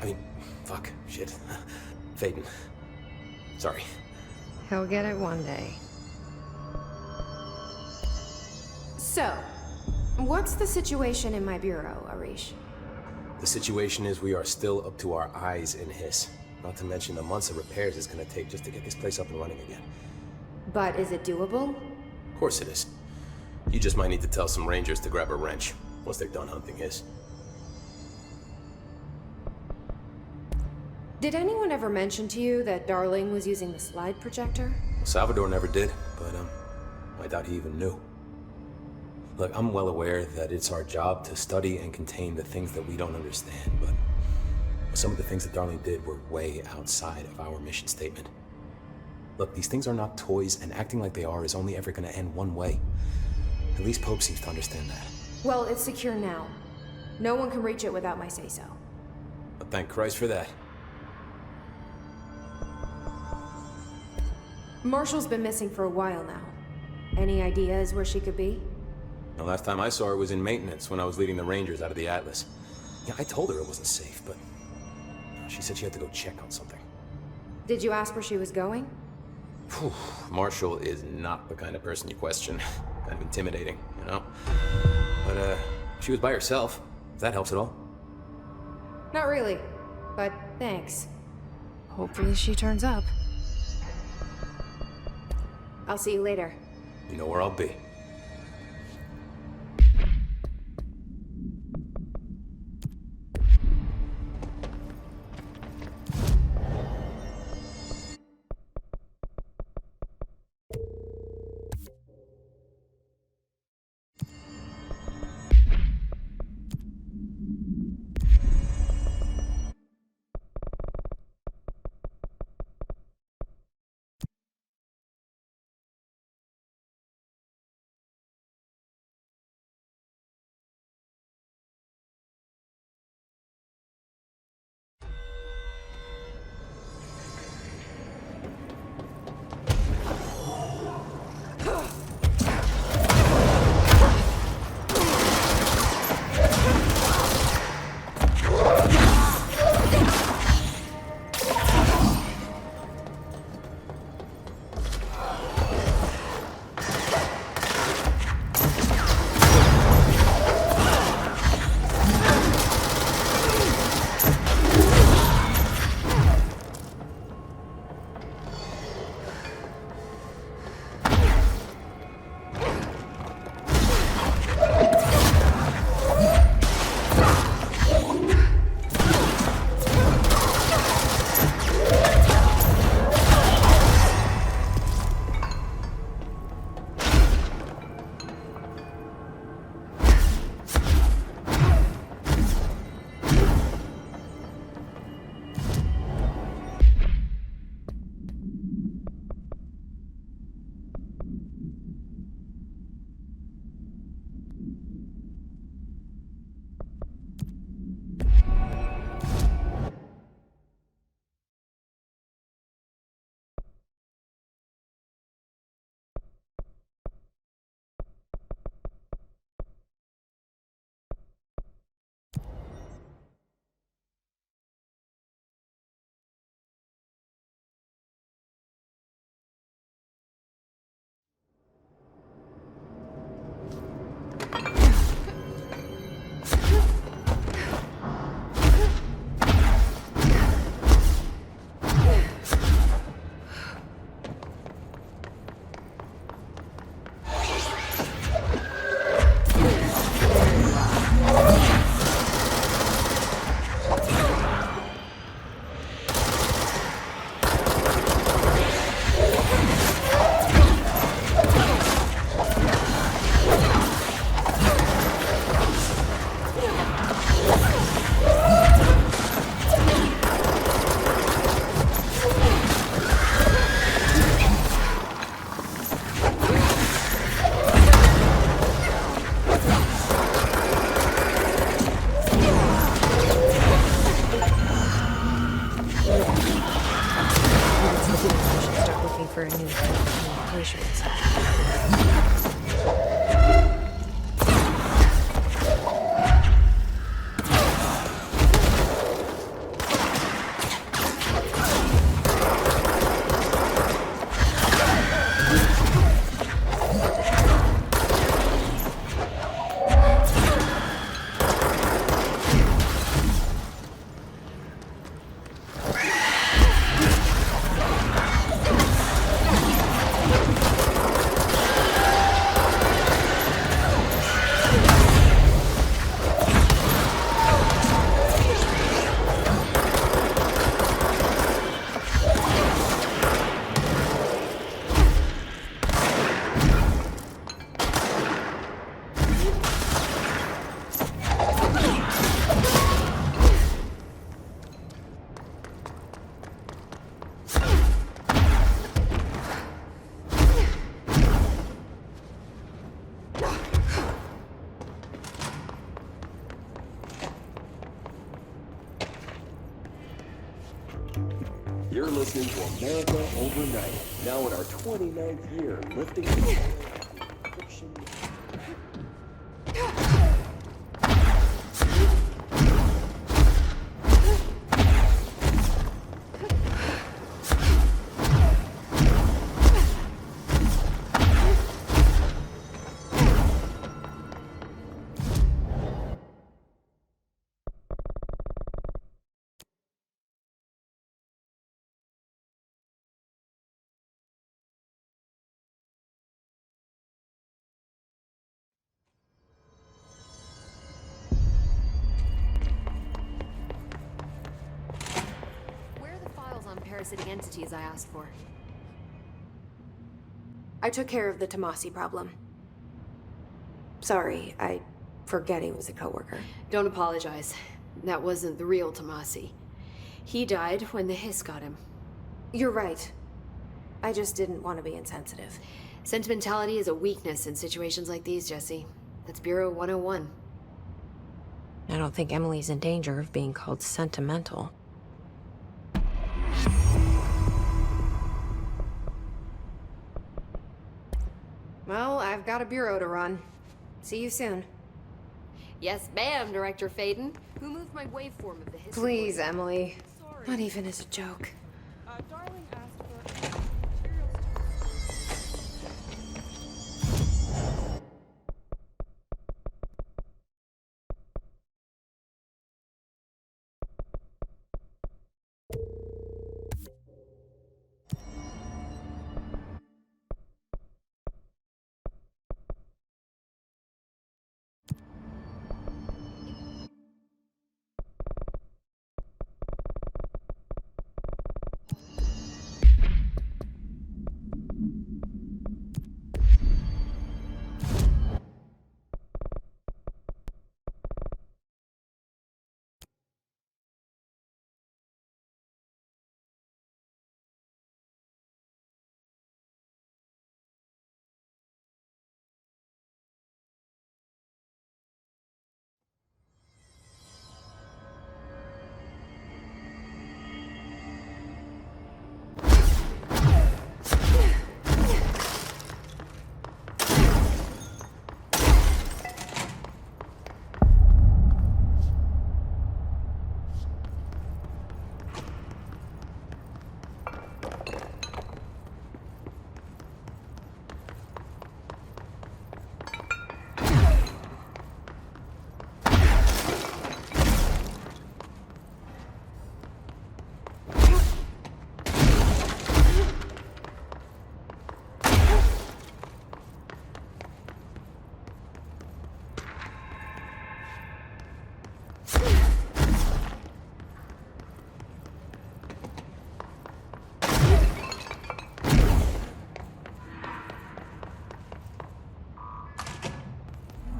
I mean, fuck, shit. Faden. Sorry. He'll get it one day. So, what's the situation in my Bureau, Arish? The situation is we are still up to our eyes in hiss. Not to mention the months of repairs it's gonna take just to get this place up and running again. But is it doable? Of course it is. You just might need to tell some rangers to grab a wrench once they're done hunting hiss. Did anyone ever mention to you that Darling was using the slide projector? Salvador never did, but I doubt he even knew. Look, I'm well aware that it's our job to study and contain the things that we don't understand, but some of the things that Darling did were way outside of our mission statement. Look, these things are not toys, and acting like they are is only ever gonna end one way. At least Pope seems to understand that. Well, it's secure now. No one can reach it without my say-so. But thank Christ for that. Marshall's been missing for a while now. Any ideas where she could be? The last time I saw her was in maintenance when I was leading the Rangers out of the Atlas. Yeah, I told her it wasn't safe, but she said she had to go check on something. Did you ask where she was going? Whew. Marshall is not the kind of person you question. Kind of intimidating, you know? But, she was by herself, if that helps at all. Not really, but thanks. Hopefully she turns up. I'll see you later. You know where I'll be. You're listening to America Overnight, now in our 29th year, lifting fiction. Parasitic entities I asked for. I took care of the Tomasi problem. Sorry, I forget he was a coworker. Don't apologize. That wasn't the real Tomasi. He died when the hiss got him. You're right. I just didn't want to be insensitive. Sentimentality is a weakness in situations like these, Jesse. That's Bureau 101. I don't think Emily's in danger of being called sentimental. Well, I've got a bureau to run. See you soon. Yes, ma'am, Director Faden. Who moved my waveform of the history? Please, Emily. Not even as a joke. Darling asked for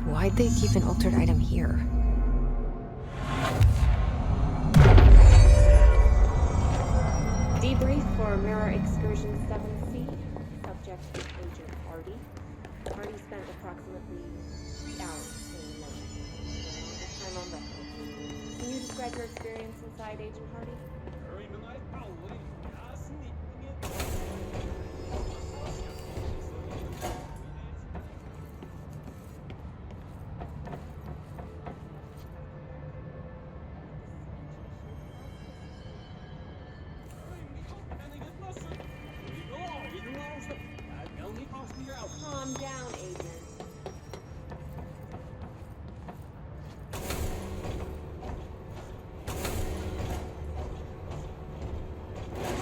Why'd they keep an altered item here? debrief for Mirror Excursion 7C. Subject is Agent Hardy. Hardy spent approximately 3 hours in motion. The longest time on record. Can you describe your experience inside Agent Hardy? Calm down, Agent.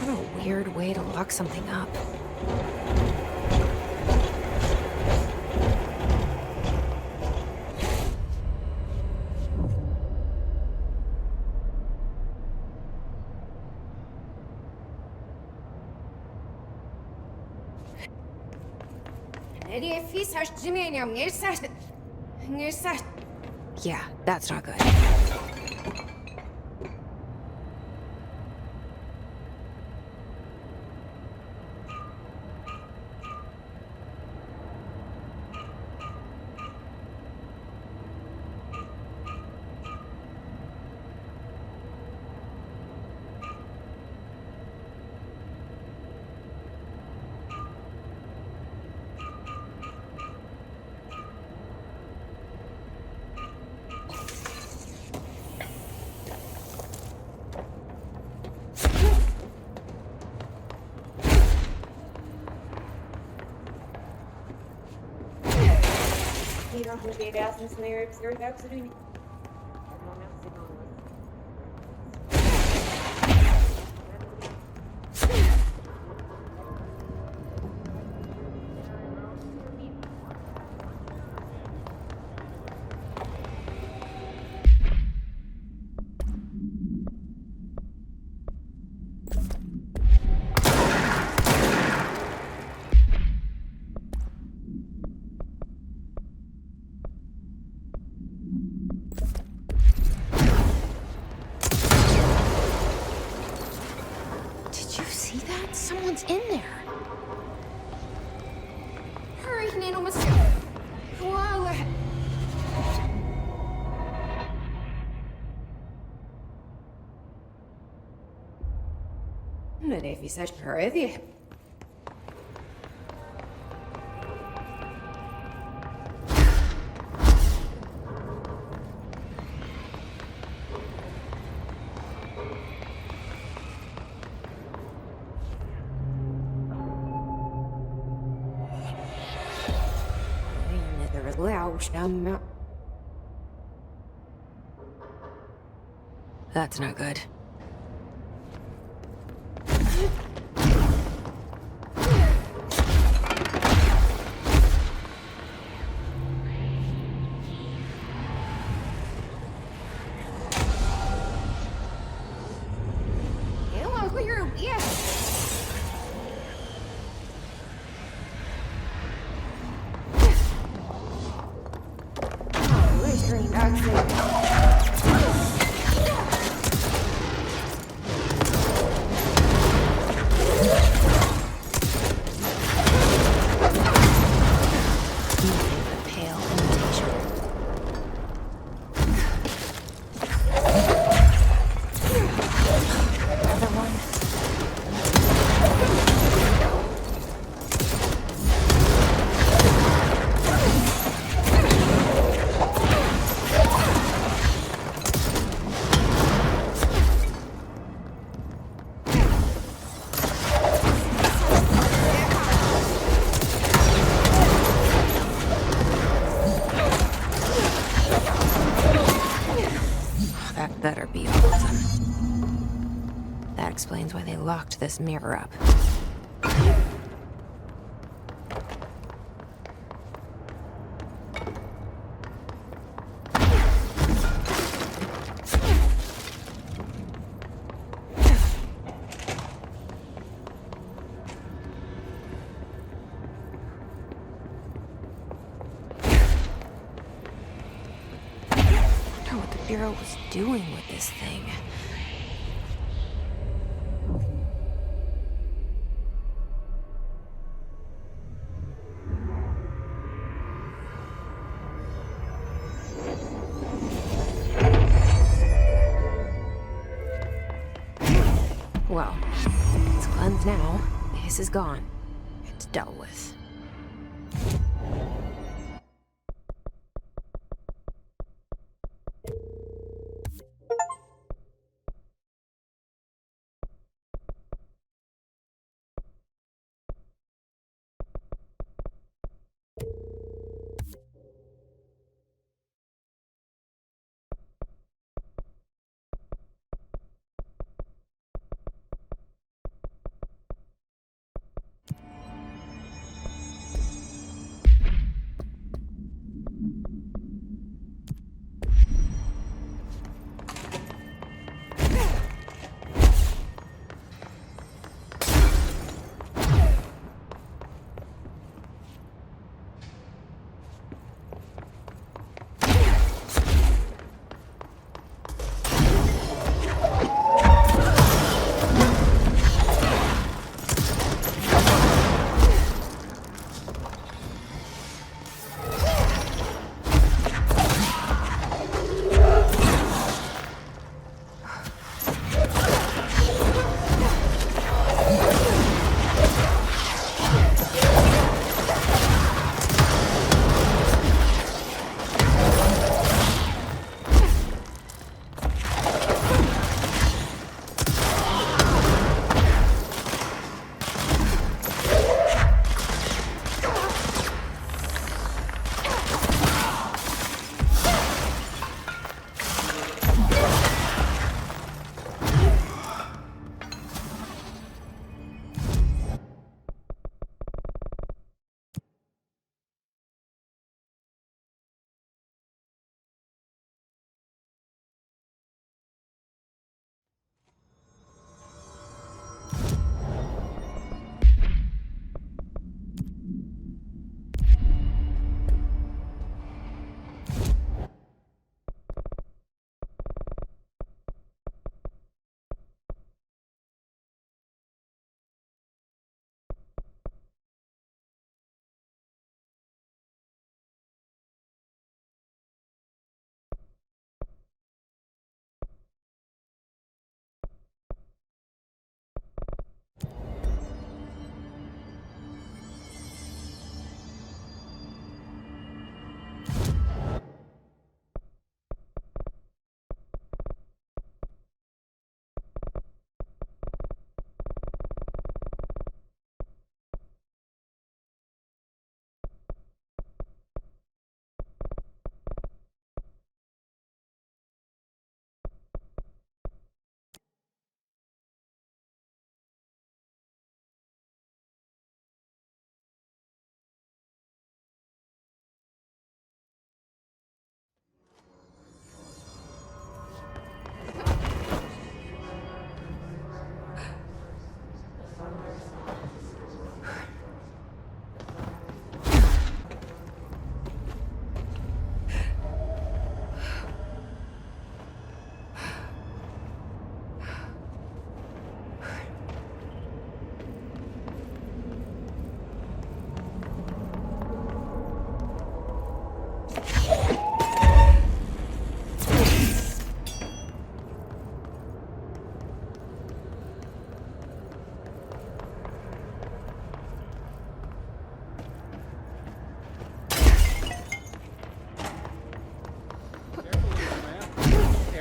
What a weird way to lock something up. Yeah, that's not good. Someone's in there. Hurry, Nano Mr. Voila. Nej, vi säger hurry det. That's not good. Hello, clear. Yes. Better be all of them. That explains why they locked this mirror up. Bureau was doing with this thing. Well, it's cleansed now. The hiss is gone. It's dealt with.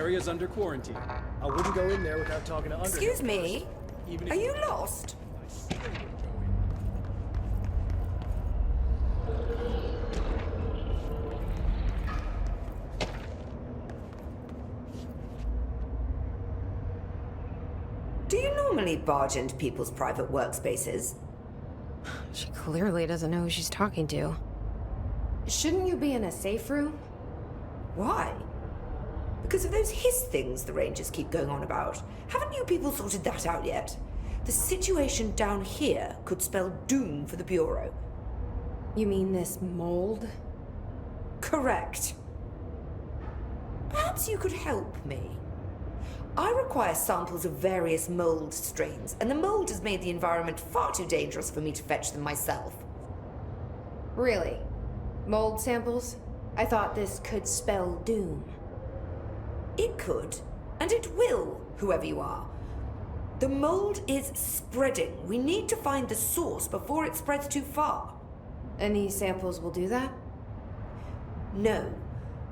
area's under quarantine. I wouldn't go in there without talking to Underhill. Excuse me? Are you lost? Do you normally barge into people's private workspaces? She clearly doesn't know who she's talking to. Shouldn't you be in a safe room? Why? Because of those hiss things the Rangers keep going on about. Haven't you people sorted that out yet? The situation down here could spell doom for the Bureau. You mean this mold? Correct. Perhaps you could help me. I require samples of various mold strains, and the mold has made the environment far too dangerous for me to fetch them myself. Really? Mold samples? I thought this could spell doom. It could, and it will, whoever you are. The mold is spreading. We need to find the source before it spreads too far. And these samples will do that? No.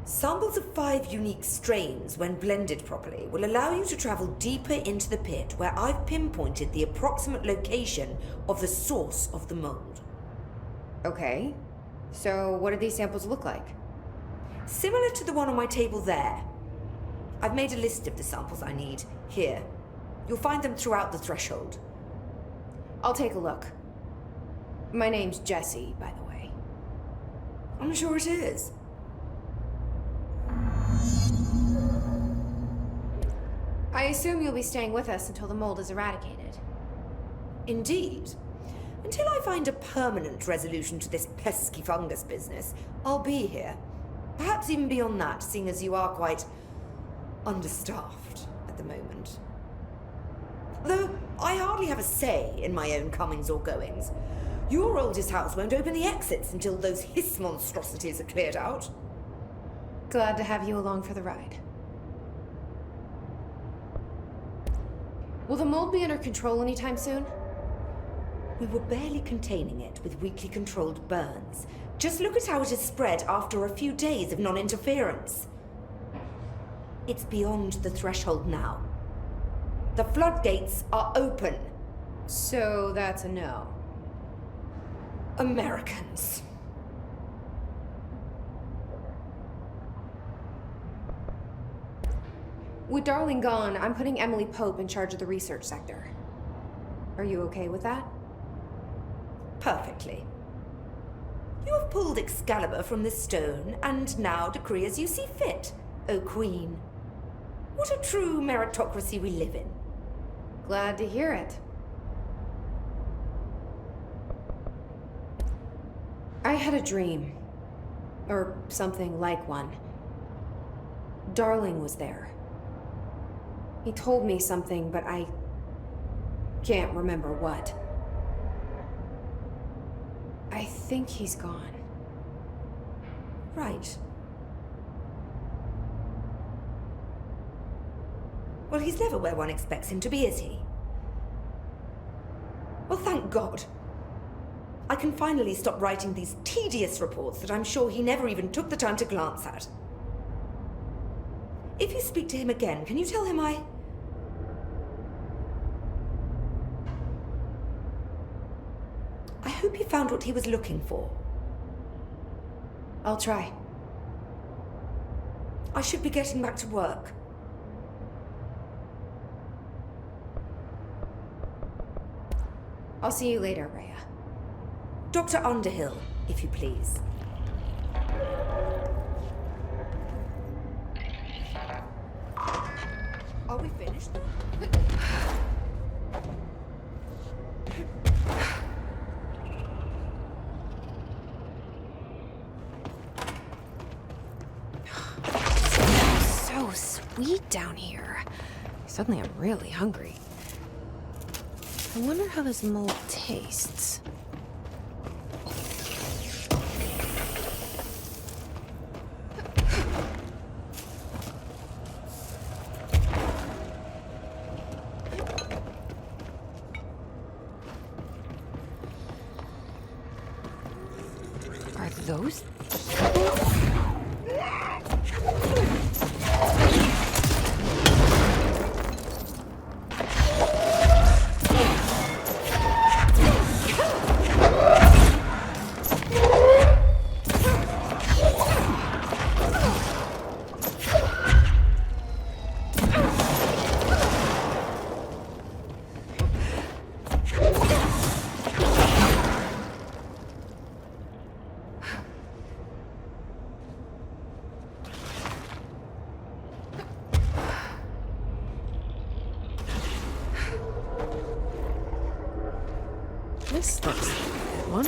Samples of 5 unique strains, when blended properly, will allow you to travel deeper into the pit, where I've pinpointed the approximate location of the source of the mold. Okay. So what do these samples look like? Similar to the one on my table there. I've made a list of the samples I need. Here. You'll find them throughout the threshold. I'll take a look. My name's Jessie, by the way. I'm sure it is. I assume you'll be staying with us until the mold is eradicated. Indeed. Until I find a permanent resolution to this pesky fungus business, I'll be here. Perhaps even beyond that, seeing as you are quite understaffed at the moment. Though I hardly have a say in my own comings or goings. Your oldest house won't open the exits until those hiss monstrosities are cleared out. Glad to have you along for the ride. Will the mold be under control anytime soon? We were barely containing it with weekly controlled burns. Just look at how it has spread after a few days of non-interference. It's beyond the threshold now. The floodgates are open. So that's a no. Americans. With Darling gone, I'm putting Emily Pope in charge of the research sector. Are you okay with that? Perfectly. You have pulled Excalibur from the stone, and now decree as you see fit, O Queen. What a true meritocracy we live in. Glad to hear it. I had a dream. Or something like one. Darling was there. He told me something, but I can't remember what. I think he's gone. Right. Well, he's never where one expects him to be, is he? Well, thank God. I can finally stop writing these tedious reports that I'm sure he never even took the time to glance at. If you speak to him again, can you tell him I hope he found what he was looking for. I'll try. I should be getting back to work. I'll see you later, Rhea. Dr. Underhill, if you please. Are we finished? So sweet down here. Suddenly I'm really hungry. I wonder how this mold tastes. Are those people? This looks like a good one.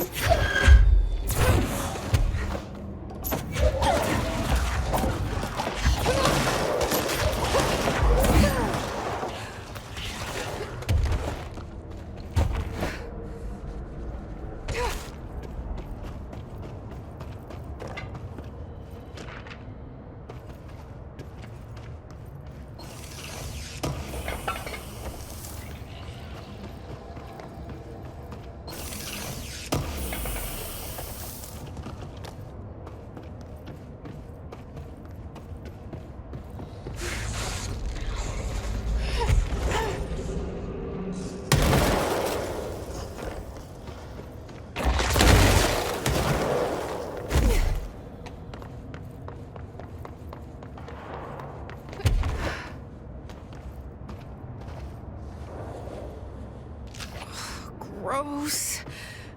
Gross.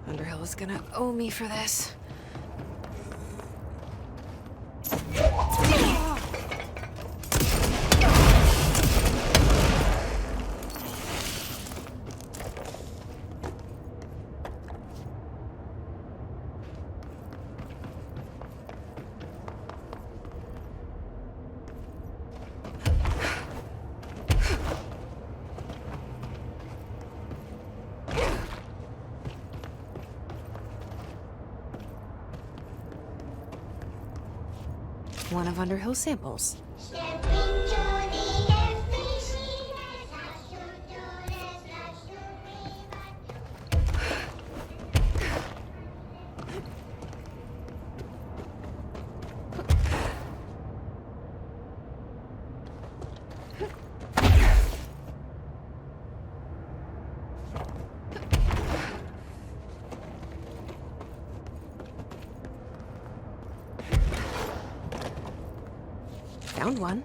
Underhill is gonna owe me for this. One of Underhill's samples. Found one.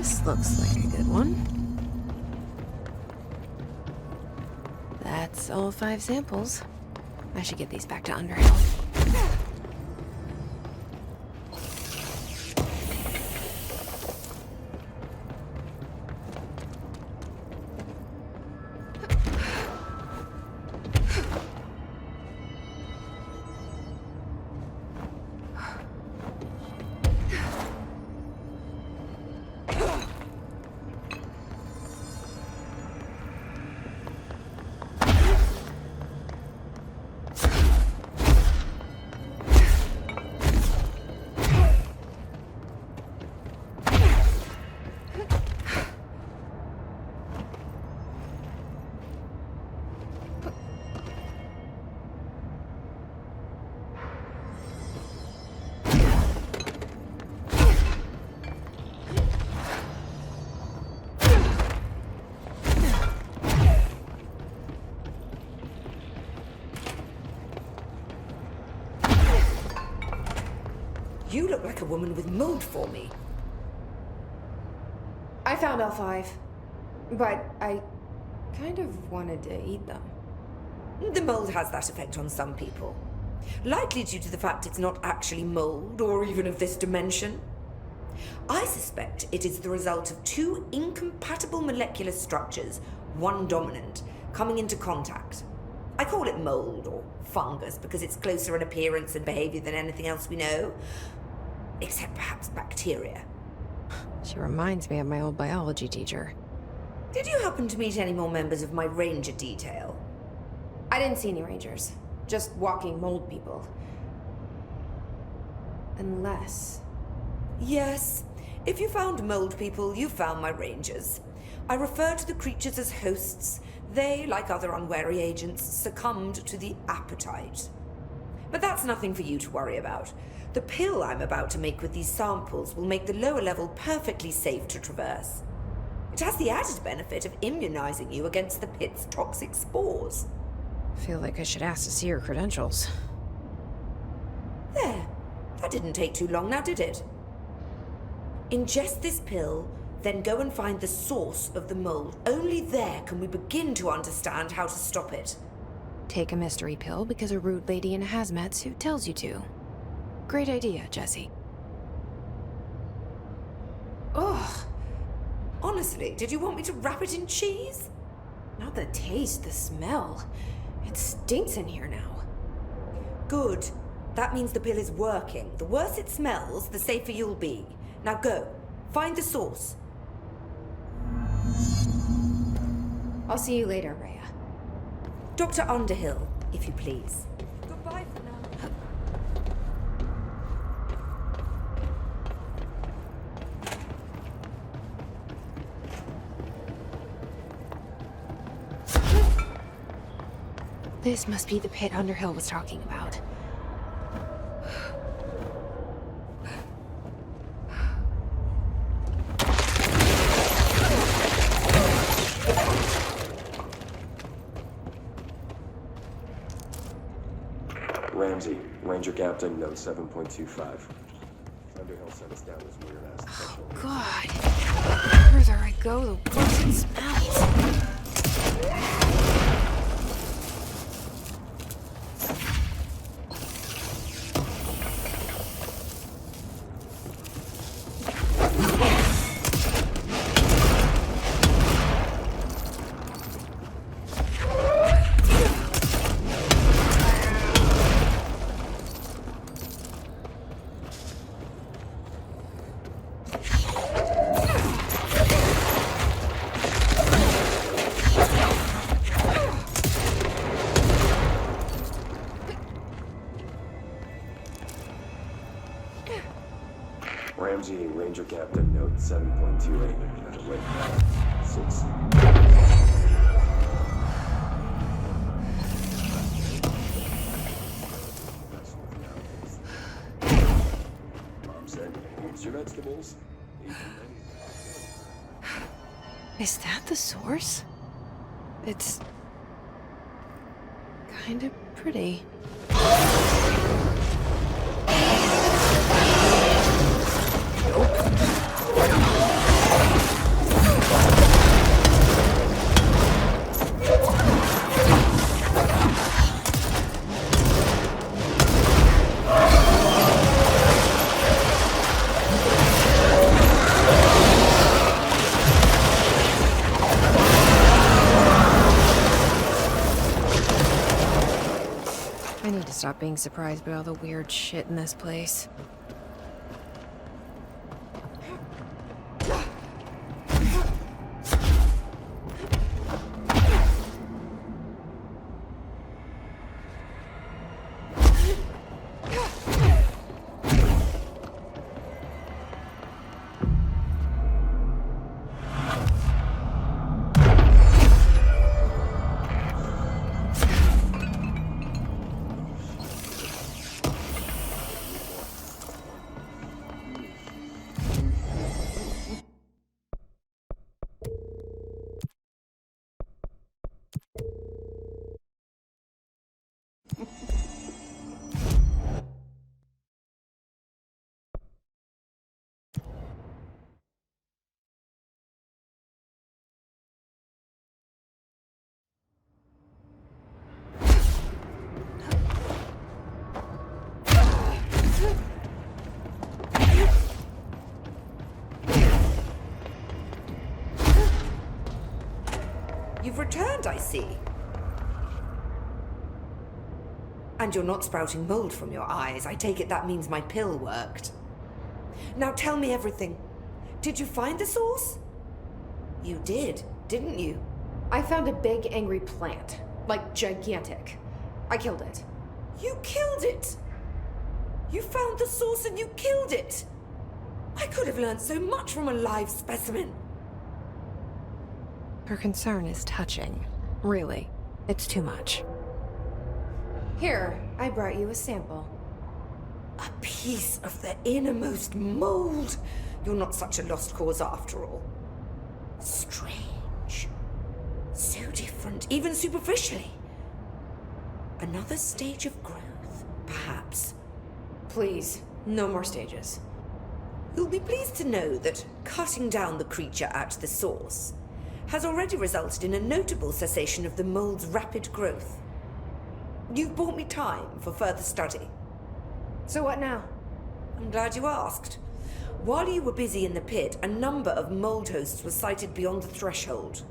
This looks like a good one. That's all 5 samples. I should get these back to Underhill. You look like a woman with mold for me. I found all 5, but I kind of wanted to eat them. The mold has that effect on some people. Likely due to the fact it's not actually mold, or even of this dimension. I suspect it is the result of 2 incompatible molecular structures, one dominant, coming into contact. I call it mold, or fungus, because it's closer in appearance and behavior than anything else we know. Except perhaps bacteria. She reminds me of my old biology teacher. Did you happen to meet any more members of my ranger detail? I didn't see any rangers. Just walking mold people. Unless... Yes. If you found mold people, you found my rangers. I refer to the creatures as hosts. They, like other unwary agents, succumbed to the appetite. But that's nothing for you to worry about. The pill I'm about to make with these samples will make the lower level perfectly safe to traverse. It has the added benefit of immunizing you against the pit's toxic spores. Feel like I should ask to see her credentials. There. That didn't take too long now, did it? Ingest this pill, then go and find the source of the mold. Only there can we begin to understand how to stop it. Take a mystery pill because a rude lady in a hazmat suit tells you to. Great idea, Jesse. Ugh. Honestly, did you want me to wrap it in cheese? Not the taste, the smell. It stinks in here now. Good. That means the pill is working. The worse it smells, the safer you'll be. Now go. Find the source. I'll see you later, Rhea. Dr. Underhill, if you please. Goodbye for now. This must be the pit Underhill was talking about. Ramsey, Ranger Captain, note 7.25. Underhill sent us down this weird-ass threshold. God. The further I go, the worse it smells. Ramsey, Ranger Captain, note 7.28. Wait, 6. Mom said, eat your vegetables. Is that the source? It's kind of pretty. Nope. stop being surprised by all the weird shit in this place. You've returned, I see. And you're not sprouting mold from your eyes. I take it that means my pill worked. Now tell me everything. Did you find the source? You did, didn't you? I found a big, angry plant. Like, gigantic. I killed it. You killed it! You found the source and you killed it! I could have learned so much from a live specimen. Her concern is touching. Really, it's too much. Here, I brought you a sample. A piece of the innermost mold. You're not such a lost cause after all. Strange. So different, even superficially. Another stage of growth, perhaps. Please, no more stages. You'll be pleased to know that cutting down the creature at the source has already resulted in a notable cessation of the mold's rapid growth. You've bought me time for further study. So what now? I'm glad you asked. While you were busy in the pit, a number of mold hosts were sighted beyond the threshold.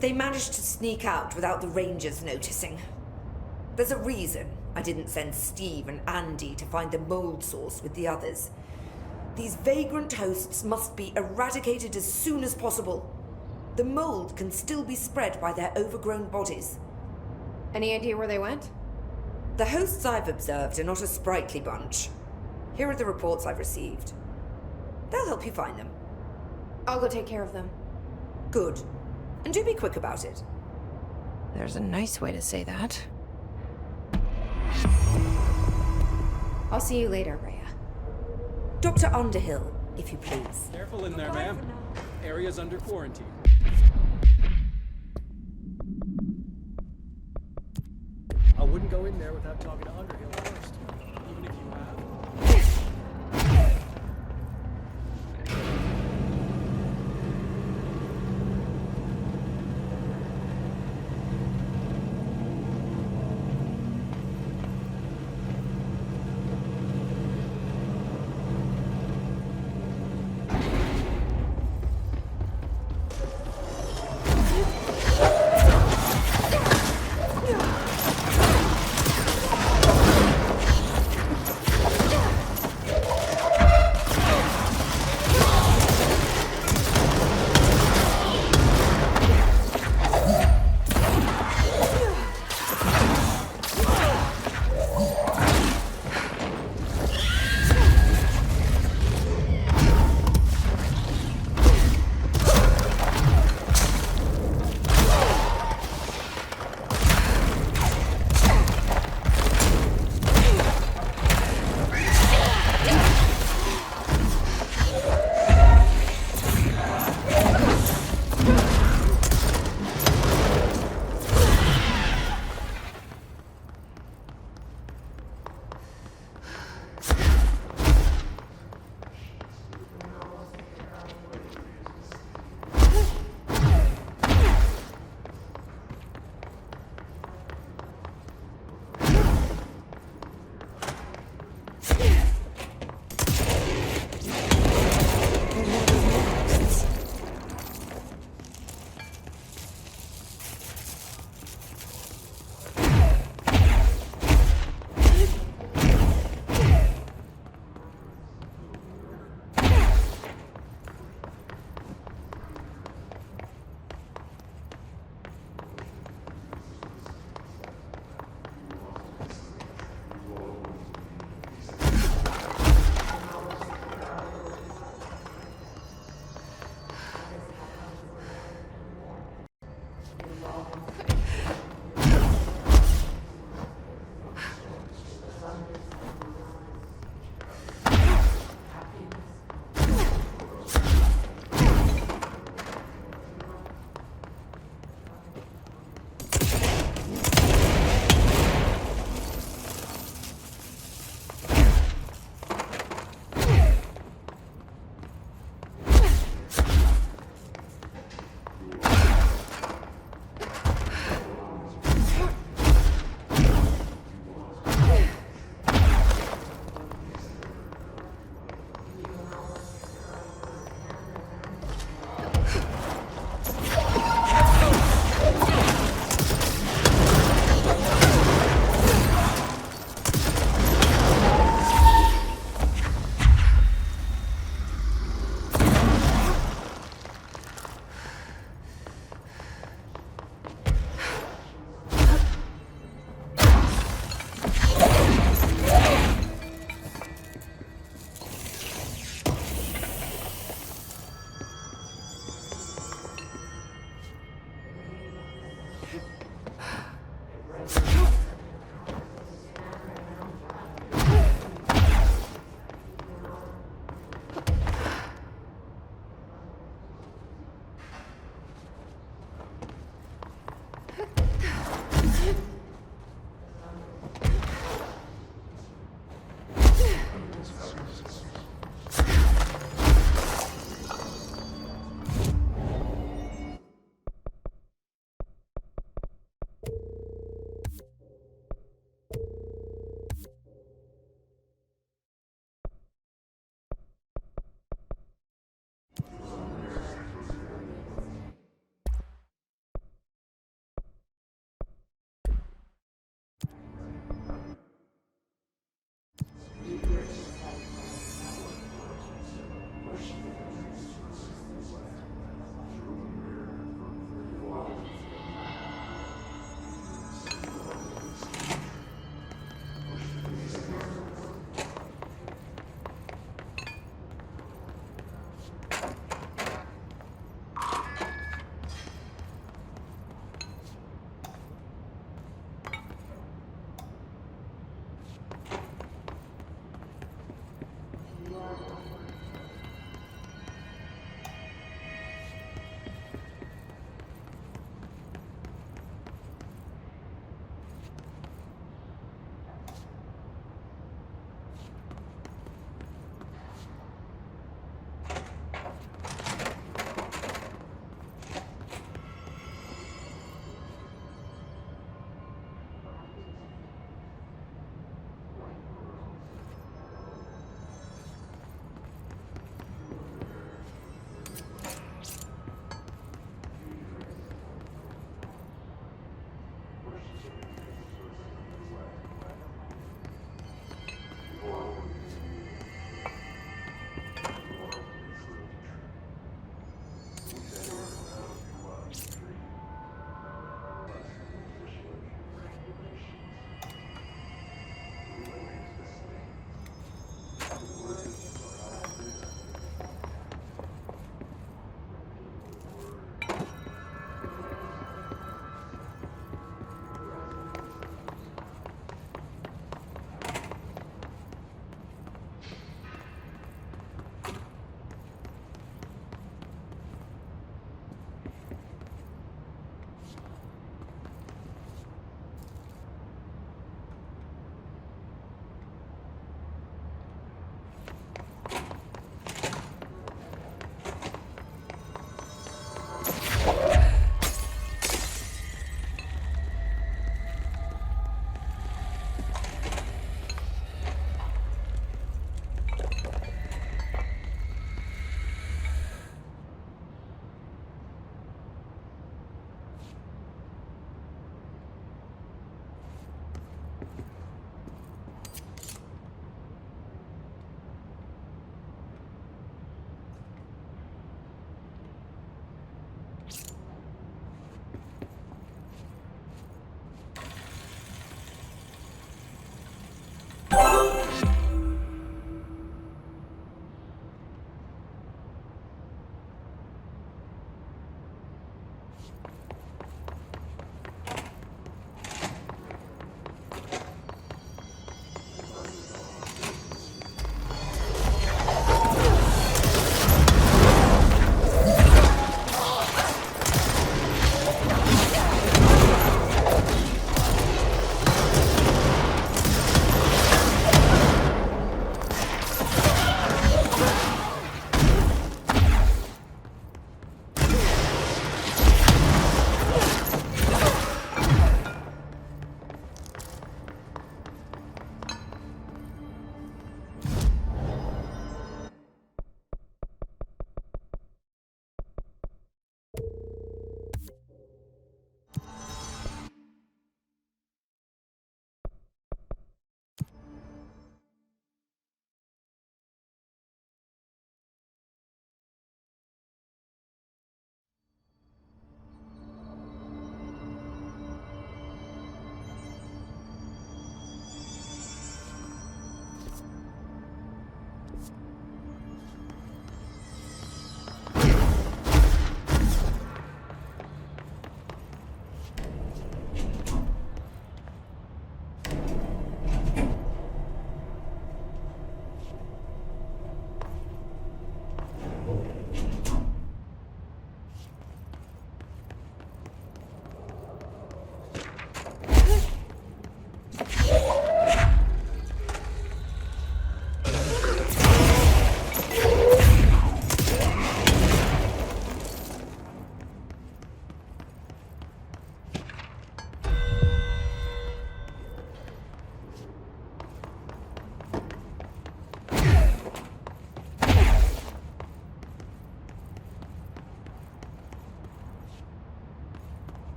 They managed to sneak out without the Rangers noticing. There's a reason I didn't send Steve and Andy to find the mold source with the others. These vagrant hosts must be eradicated as soon as possible. The mold can still be spread by their overgrown bodies. Any idea where they went? The hosts I've observed are not a sprightly bunch. Here are the reports I've received. They'll help you find them. I'll go take care of them. Good. And do be quick about it. There's a nice way to say that. I'll see you later, Rhea. Dr. Underhill, if you please. Careful in there, ma'am. Area's under quarantine. I wouldn't go in there without talking to Underhill first, even if you have.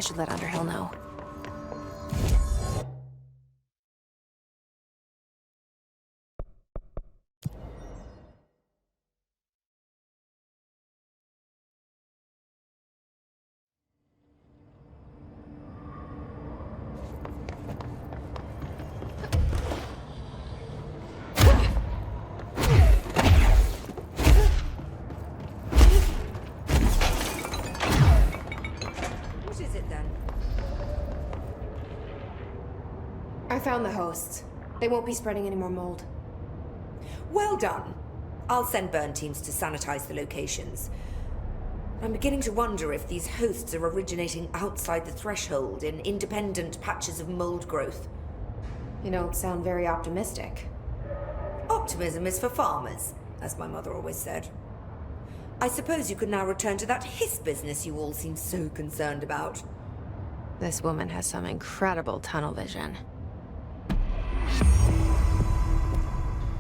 should let Underhill know. What is it then? I found the hosts. They won't be spreading any more mold. Well done. I'll send burn teams to sanitize the locations. I'm beginning to wonder if these hosts are originating outside the threshold in independent patches of mold growth. You don't sound very optimistic. Optimism is for farmers, as my mother always said. I suppose you could now return to that hiss business you all seem so concerned about. This woman has some incredible tunnel vision.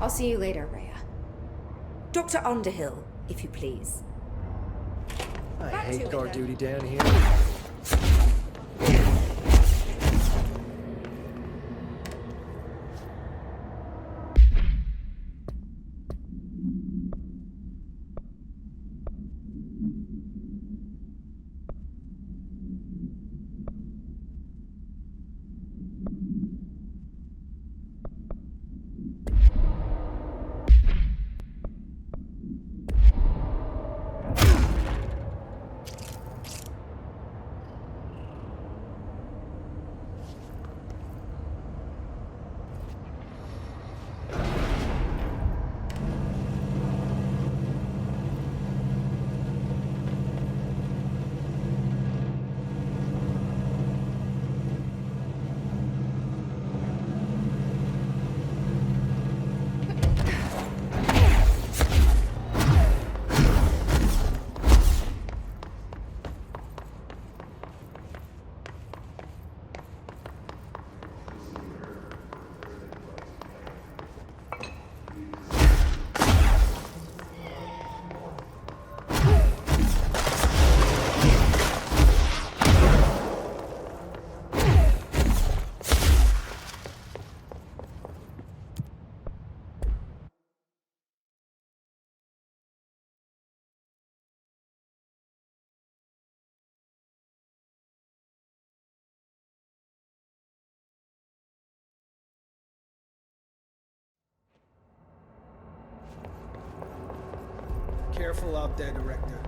I'll see you later, Rhea. Dr. Underhill, if you please. I hate guard duty down here. Careful out there, Director.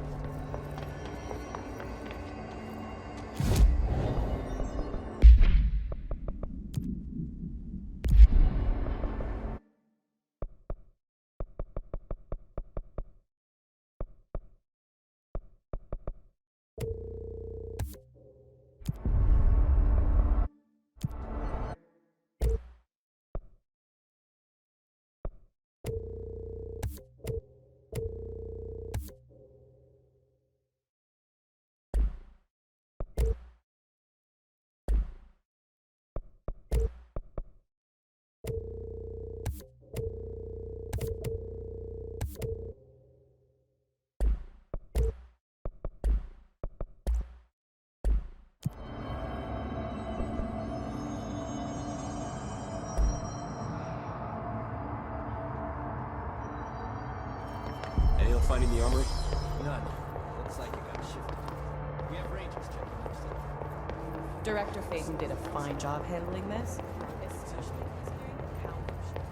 Any luck finding the armory? None. Looks like it got shifted. We have rangers checking most of it. Director Phaeton did a fine job handling this, especially considering how much she is.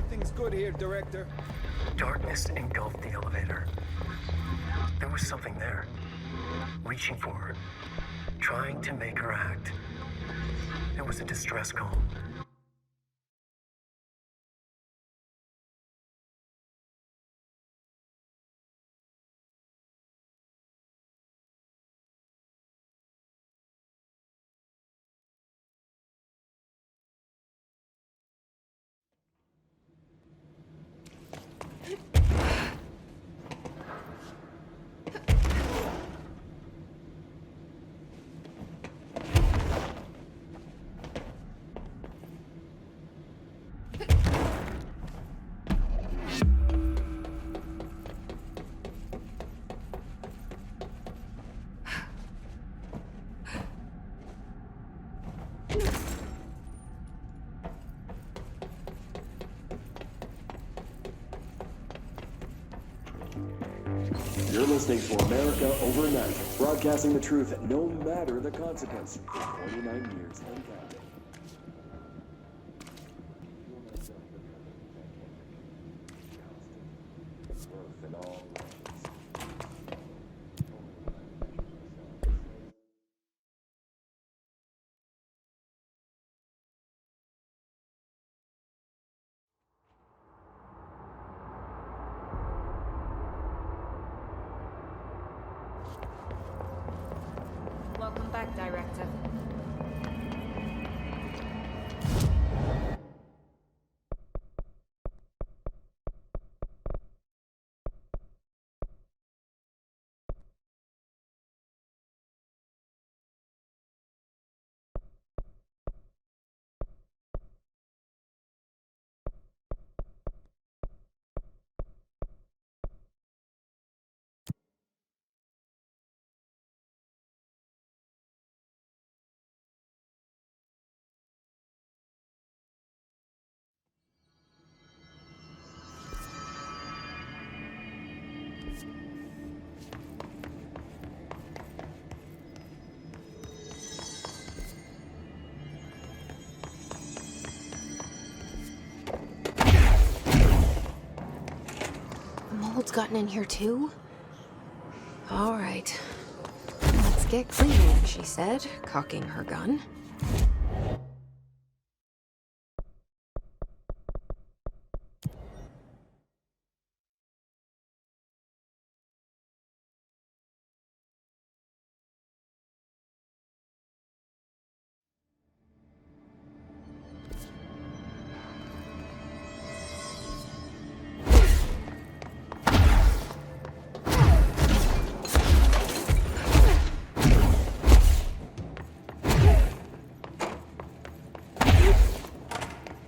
Everything's good here, Director. Darkness engulfed the elevator. There was something there, reaching for her, trying to make her act. It was a distress call. You're listening to America Overnight, broadcasting the truth no matter the consequence for 49 years and counting. Birth in all Welcome back, Director. Mold's gotten in here too? All right. Let's get cleaning, she said, cocking her gun.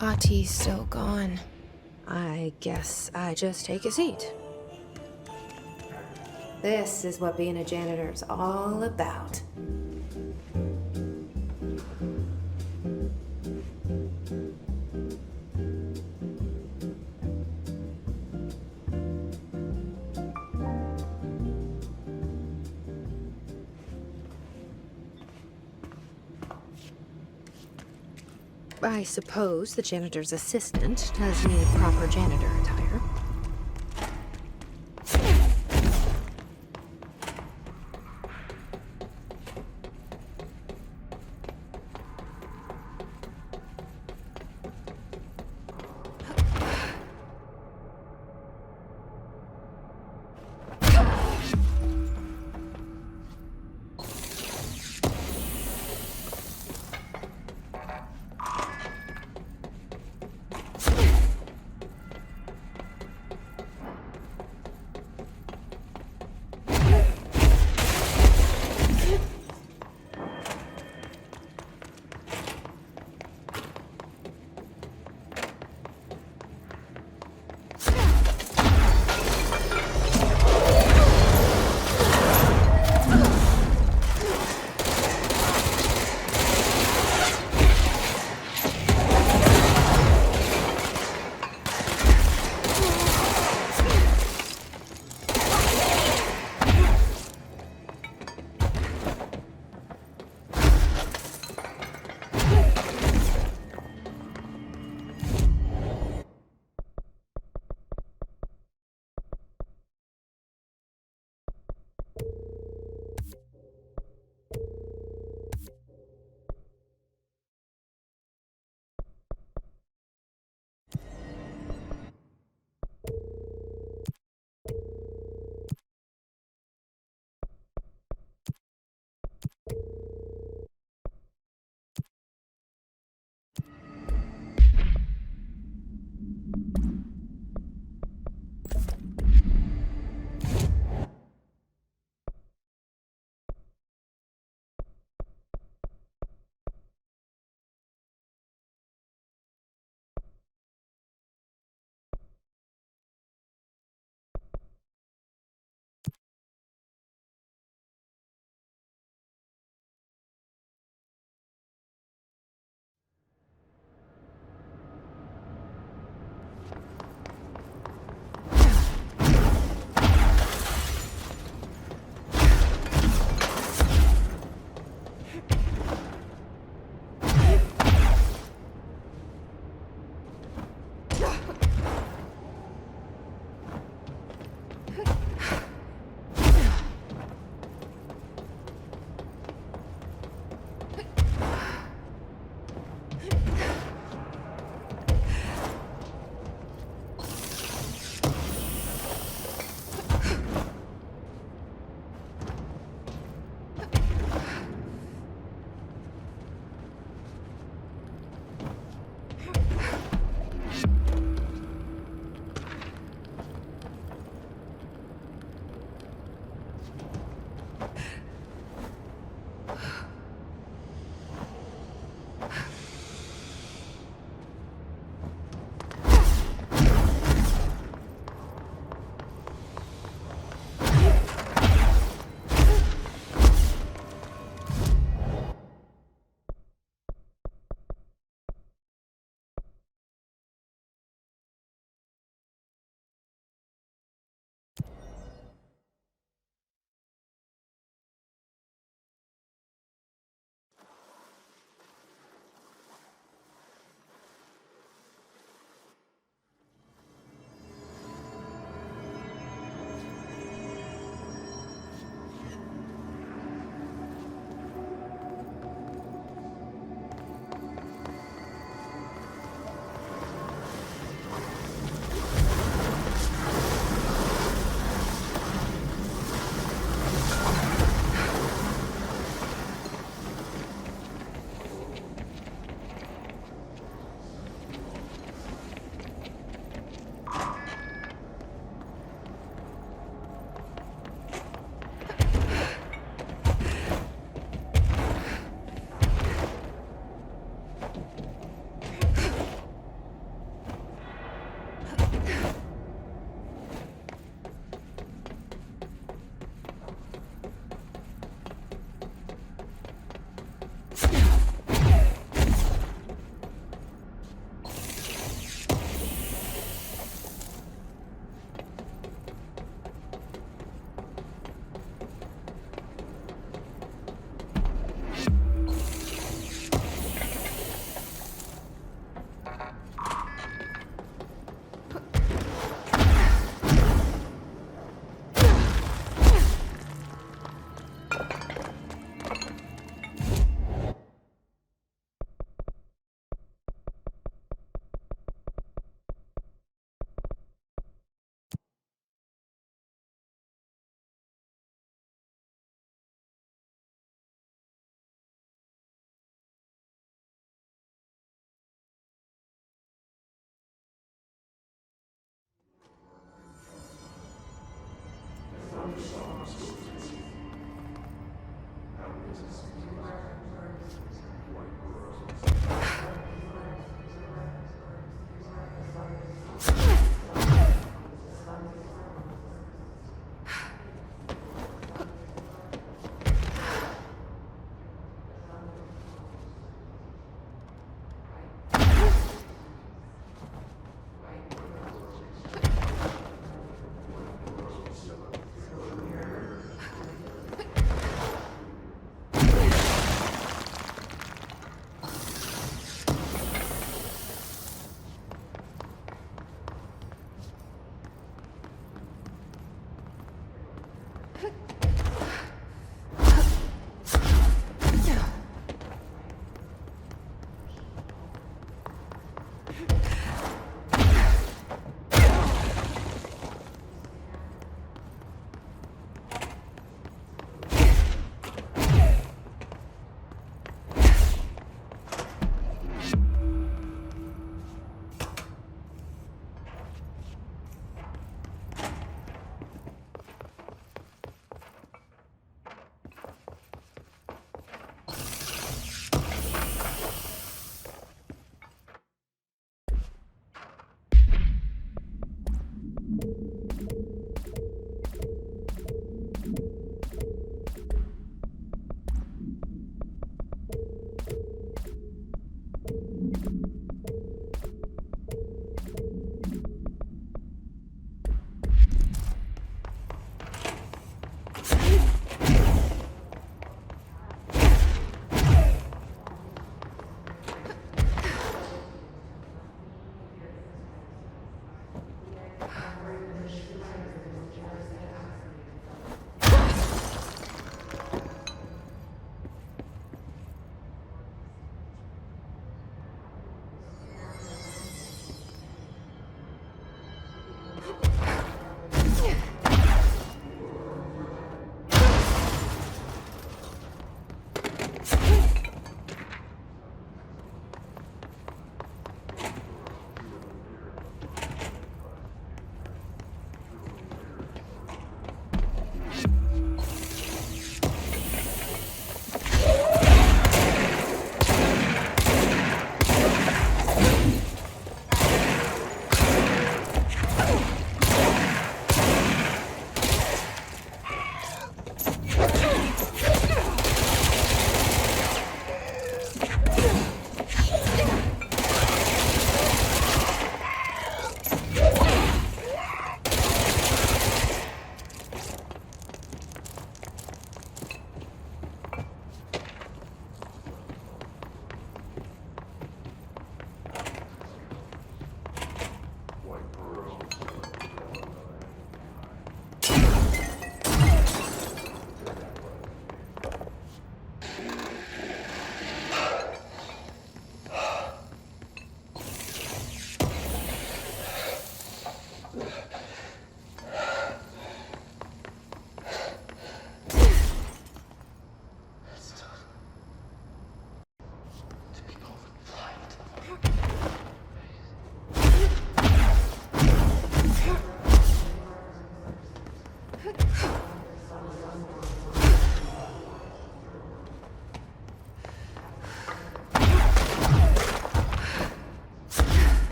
Ati's still gone. I guess I just take a seat. This is what being a janitor's all about. I suppose the janitor's assistant does need proper janitor attire.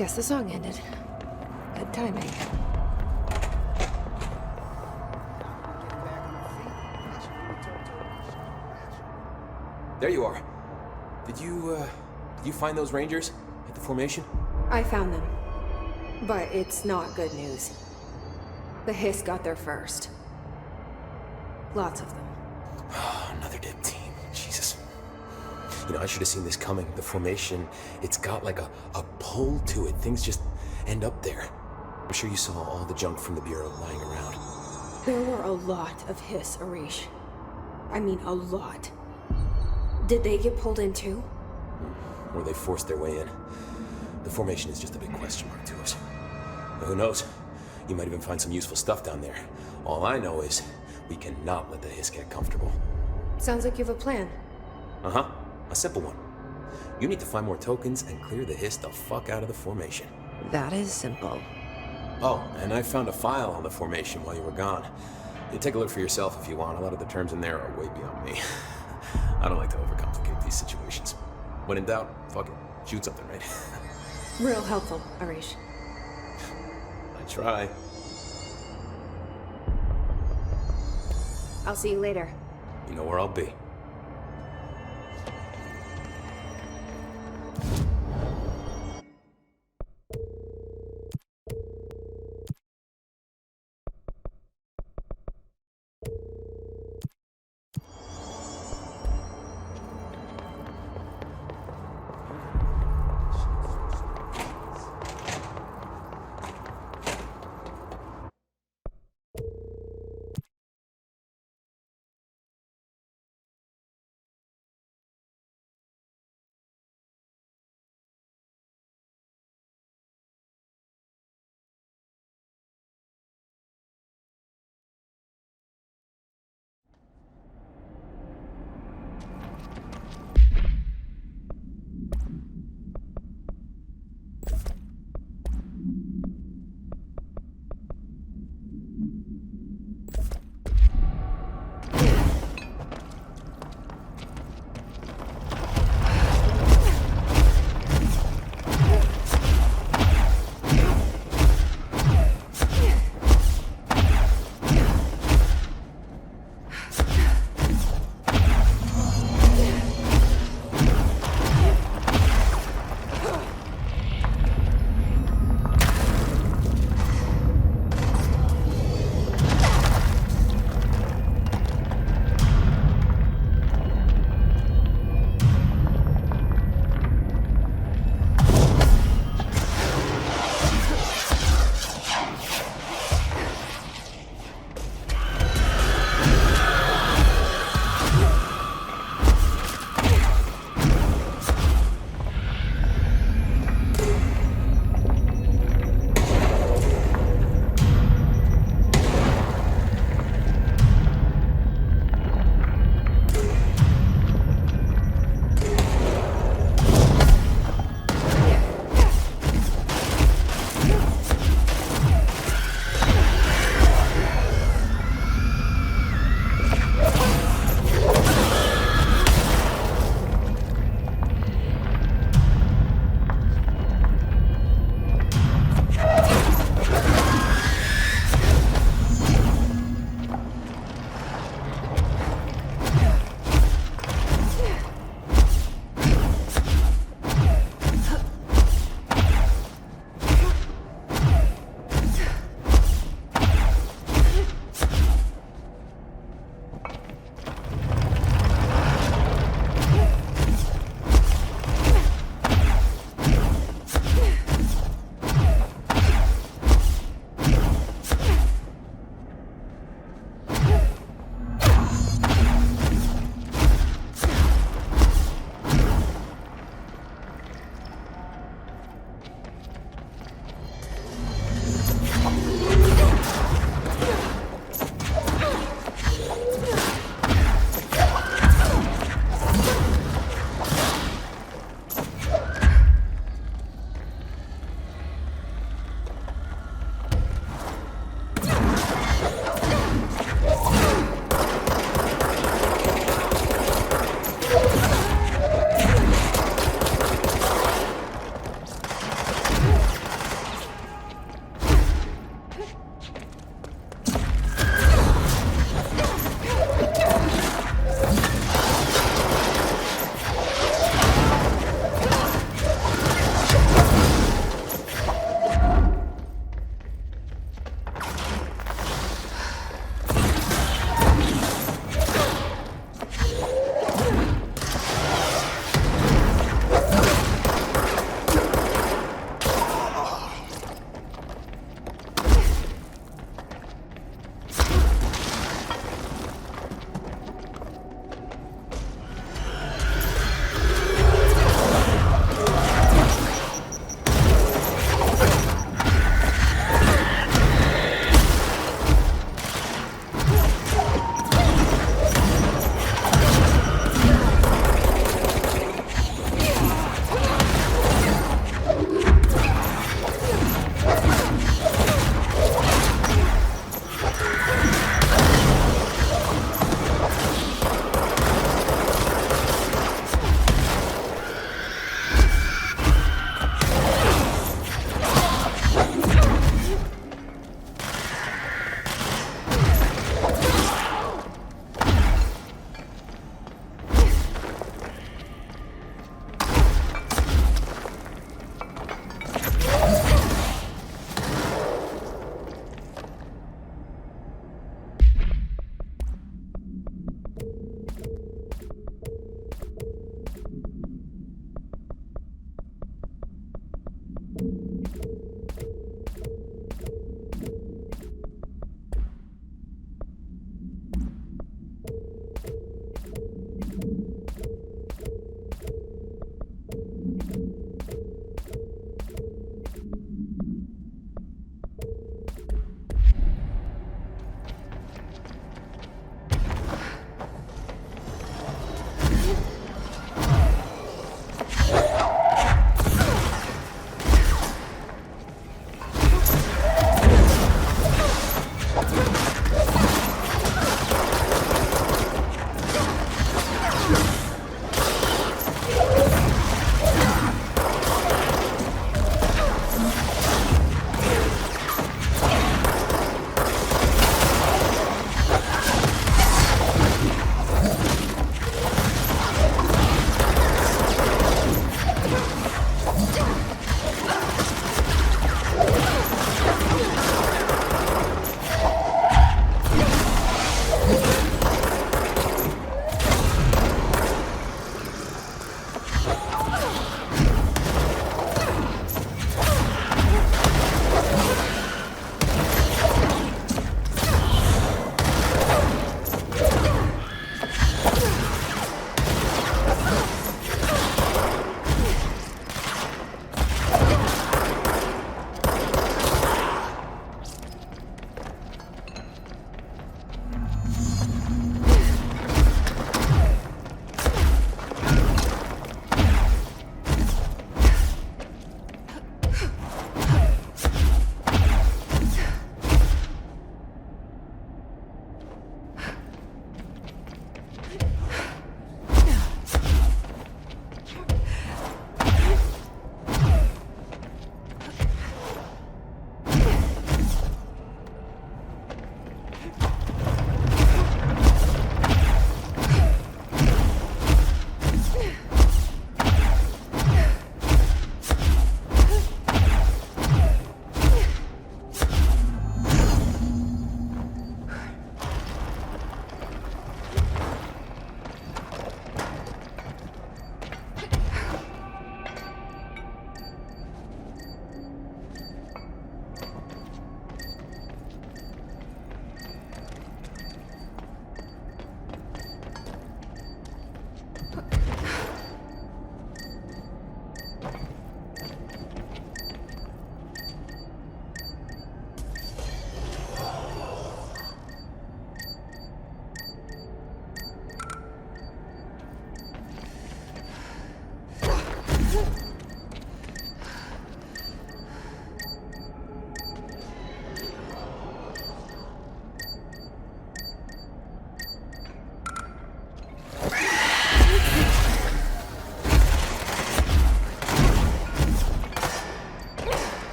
Guess the song ended. Good timing. There you are. Did you find those Rangers at the formation? I found them. But it's not good news. The Hiss got there first. Lots of them. Another dead team. Jesus. You know, I should have seen this coming. The formation, it's got like a pull to it. Things just end up there. I'm sure you saw all the junk from the Bureau lying around. There were a lot of Hiss, Arish. I mean, a lot. Did they get pulled in too? Or they forced their way in. The formation is just a big question mark to us. But who knows? You might even find some useful stuff down there. All I know is we cannot let the Hiss get comfortable. Sounds like you have a plan. Uh-huh. A simple one. You need to find more tokens and clear the Hiss the fuck out of the formation. That is simple. Oh, and I found a file on the formation while you were gone. You take a look for yourself if you want. A lot of the terms in there are way beyond me. I don't like to overcomplicate these situations. When in doubt, fuck it. Shoot something, right? Real helpful, Arish. I try. I'll see you later. You know where I'll be.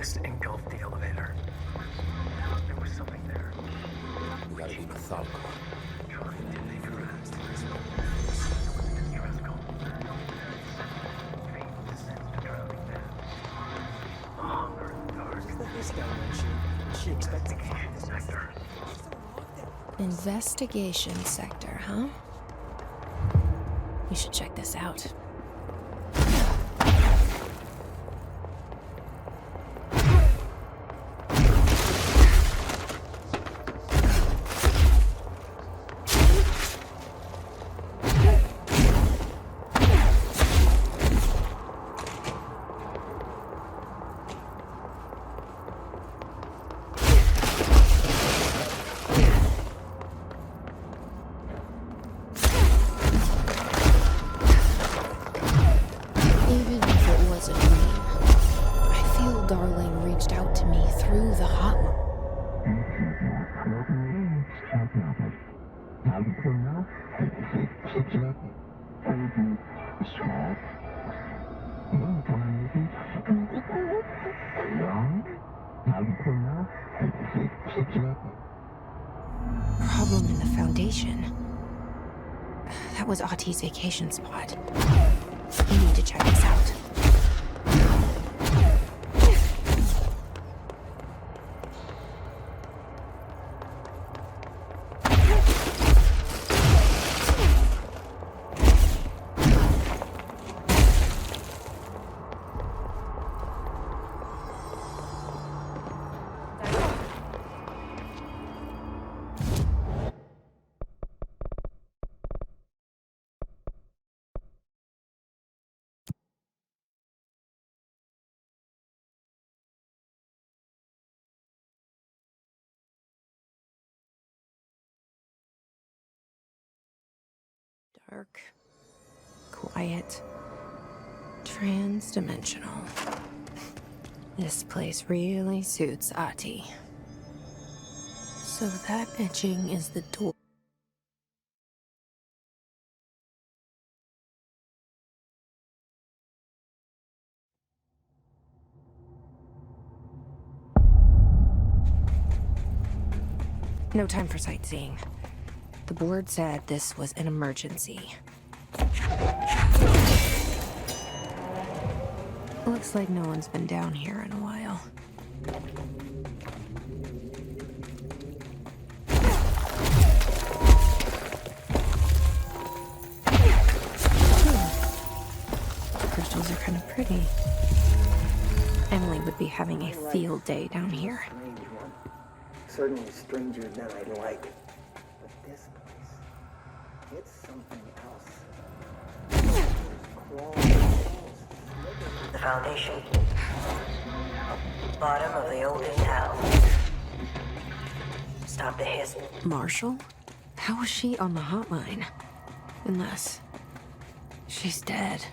just engulfed the elevator. There was something there. We gotta be methodical. Trying to make a rest. She expects a Investigation sector, huh? We should check this out. Problem in the foundation. That was 𝗚𝗺𝗫𝗀𝗃𝗀𝗃𝗀 vacation spot. We need to check this out. Dark, quiet, trans-dimensional. This place really suits 𝗚𝗺𝗫𝗀𝗃𝗀𝗃. So that etching is the door. No time for sightseeing. The board said this was an emergency. Looks like no one's been down here in a while. The crystals are kind of pretty. Emily would be having a field day down here. Certainly stranger than I'd like. But this place, it's something else. The foundation. Bottom of the old town. Stop the hiss. Marshall? How was she on the hotline? Unless she's dead.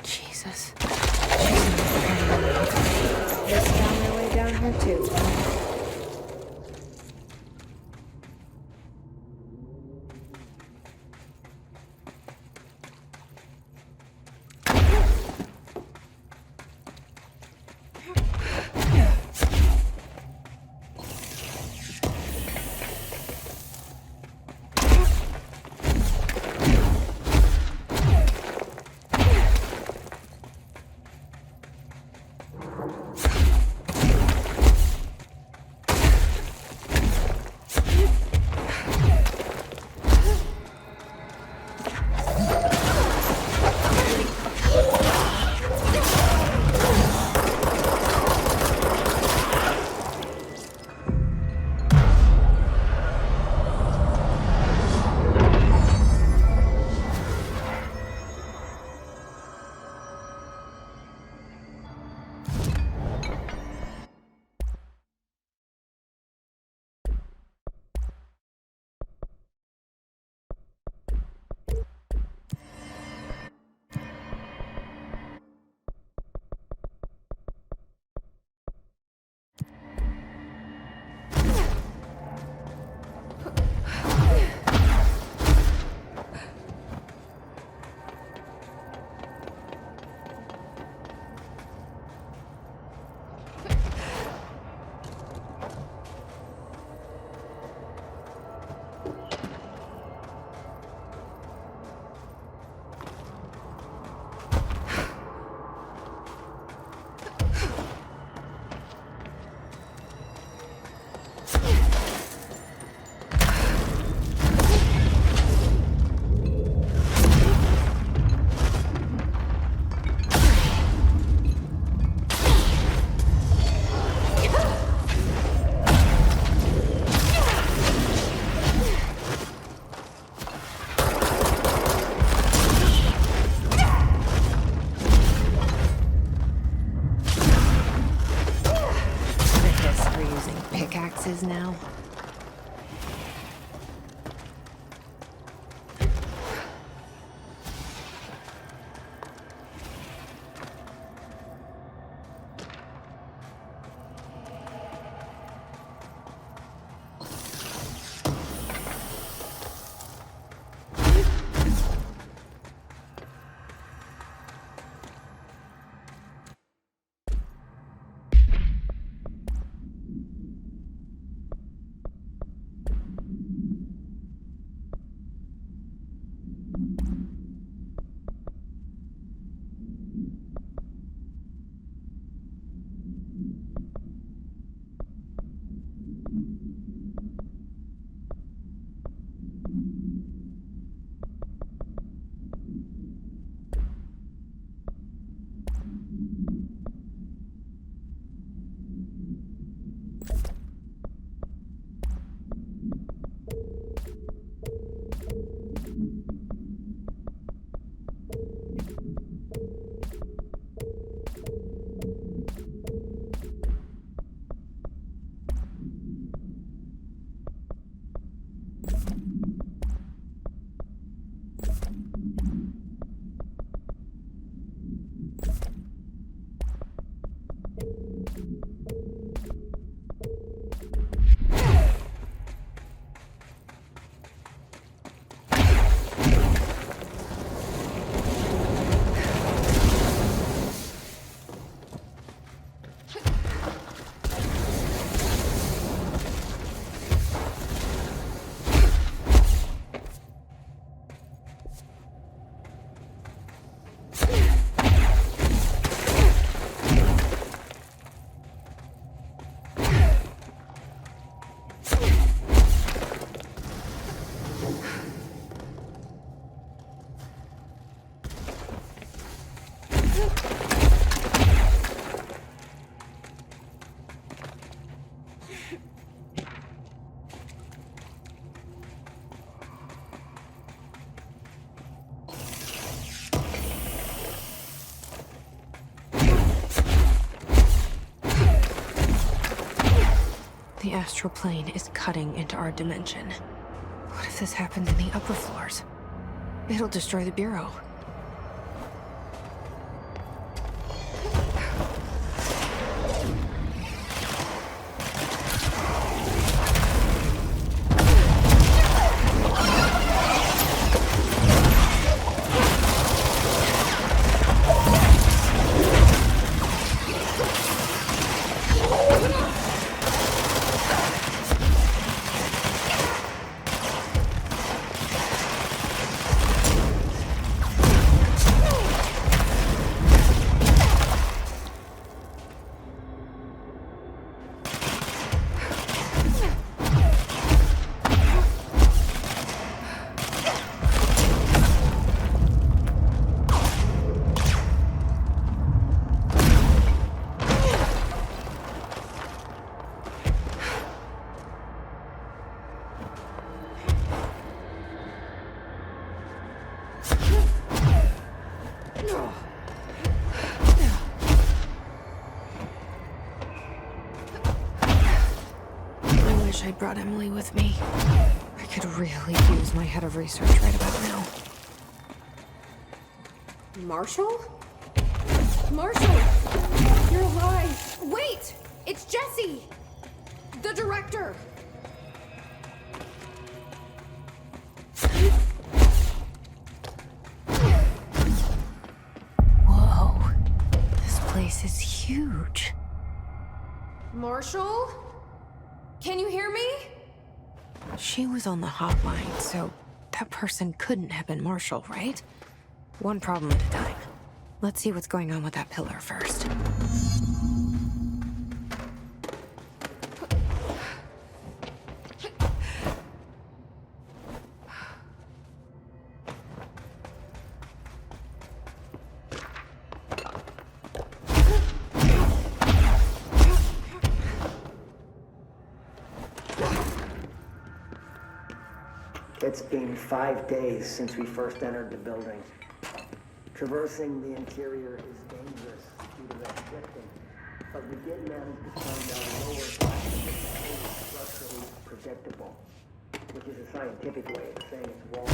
Jesus. They found their way down here too. The astral plane is cutting into our dimension. What if this happens in the upper floors? It'll destroy the Bureau. I brought Emily with me. I could really use my head of research right about now. Marshall? Marshall! You're alive! Wait! It's Jesse! The director! Whoa. This place is huge. Marshall? Can you hear me? She was on the hotline, so that person couldn't have been Marshall, right? One problem at a time. Let's see what's going on with that pillar first. It's been 5 days since we first entered the building. Traversing the interior is dangerous due to the shifting, but we did manage to find our lower classes is structurally projectable, which is a scientific way of saying its walls.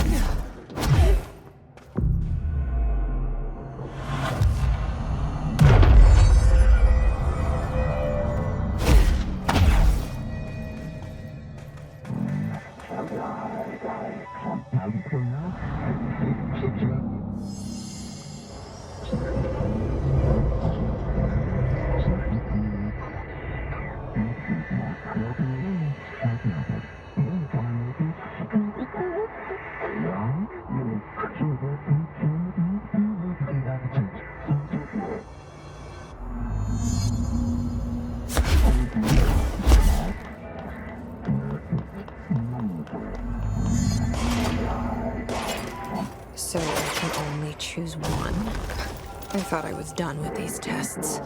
So I can only choose one? I thought I was done with these tests.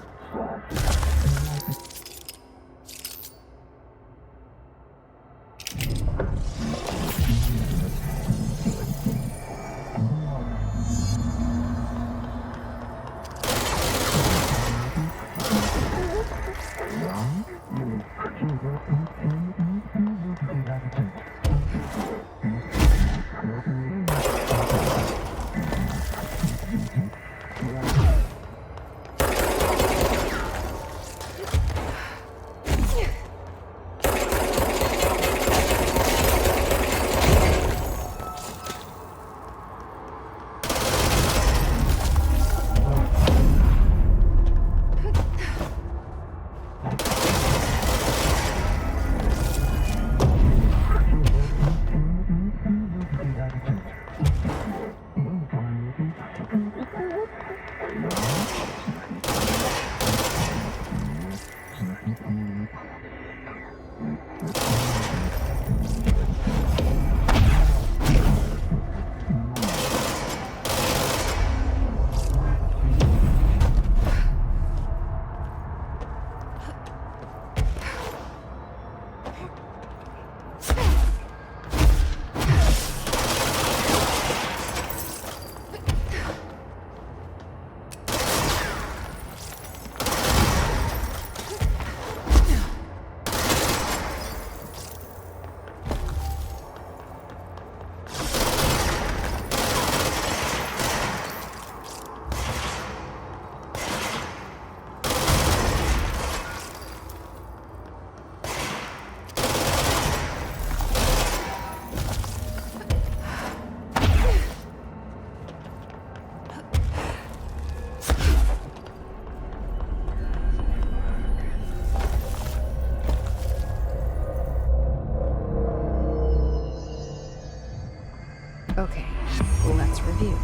Let's review.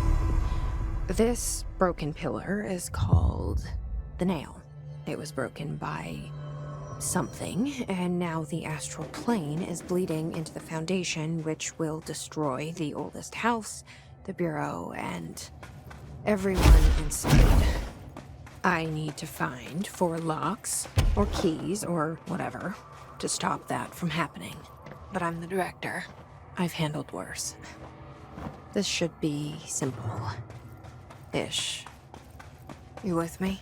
This broken pillar is called the nail. It was broken by something, and now the astral plane is bleeding into the foundation, which will destroy the oldest house, the bureau, and everyone inside. I need to find 4 locks, or keys, or whatever, to stop that from happening. But I'm the director. I've handled worse. This should be simple-ish. You with me?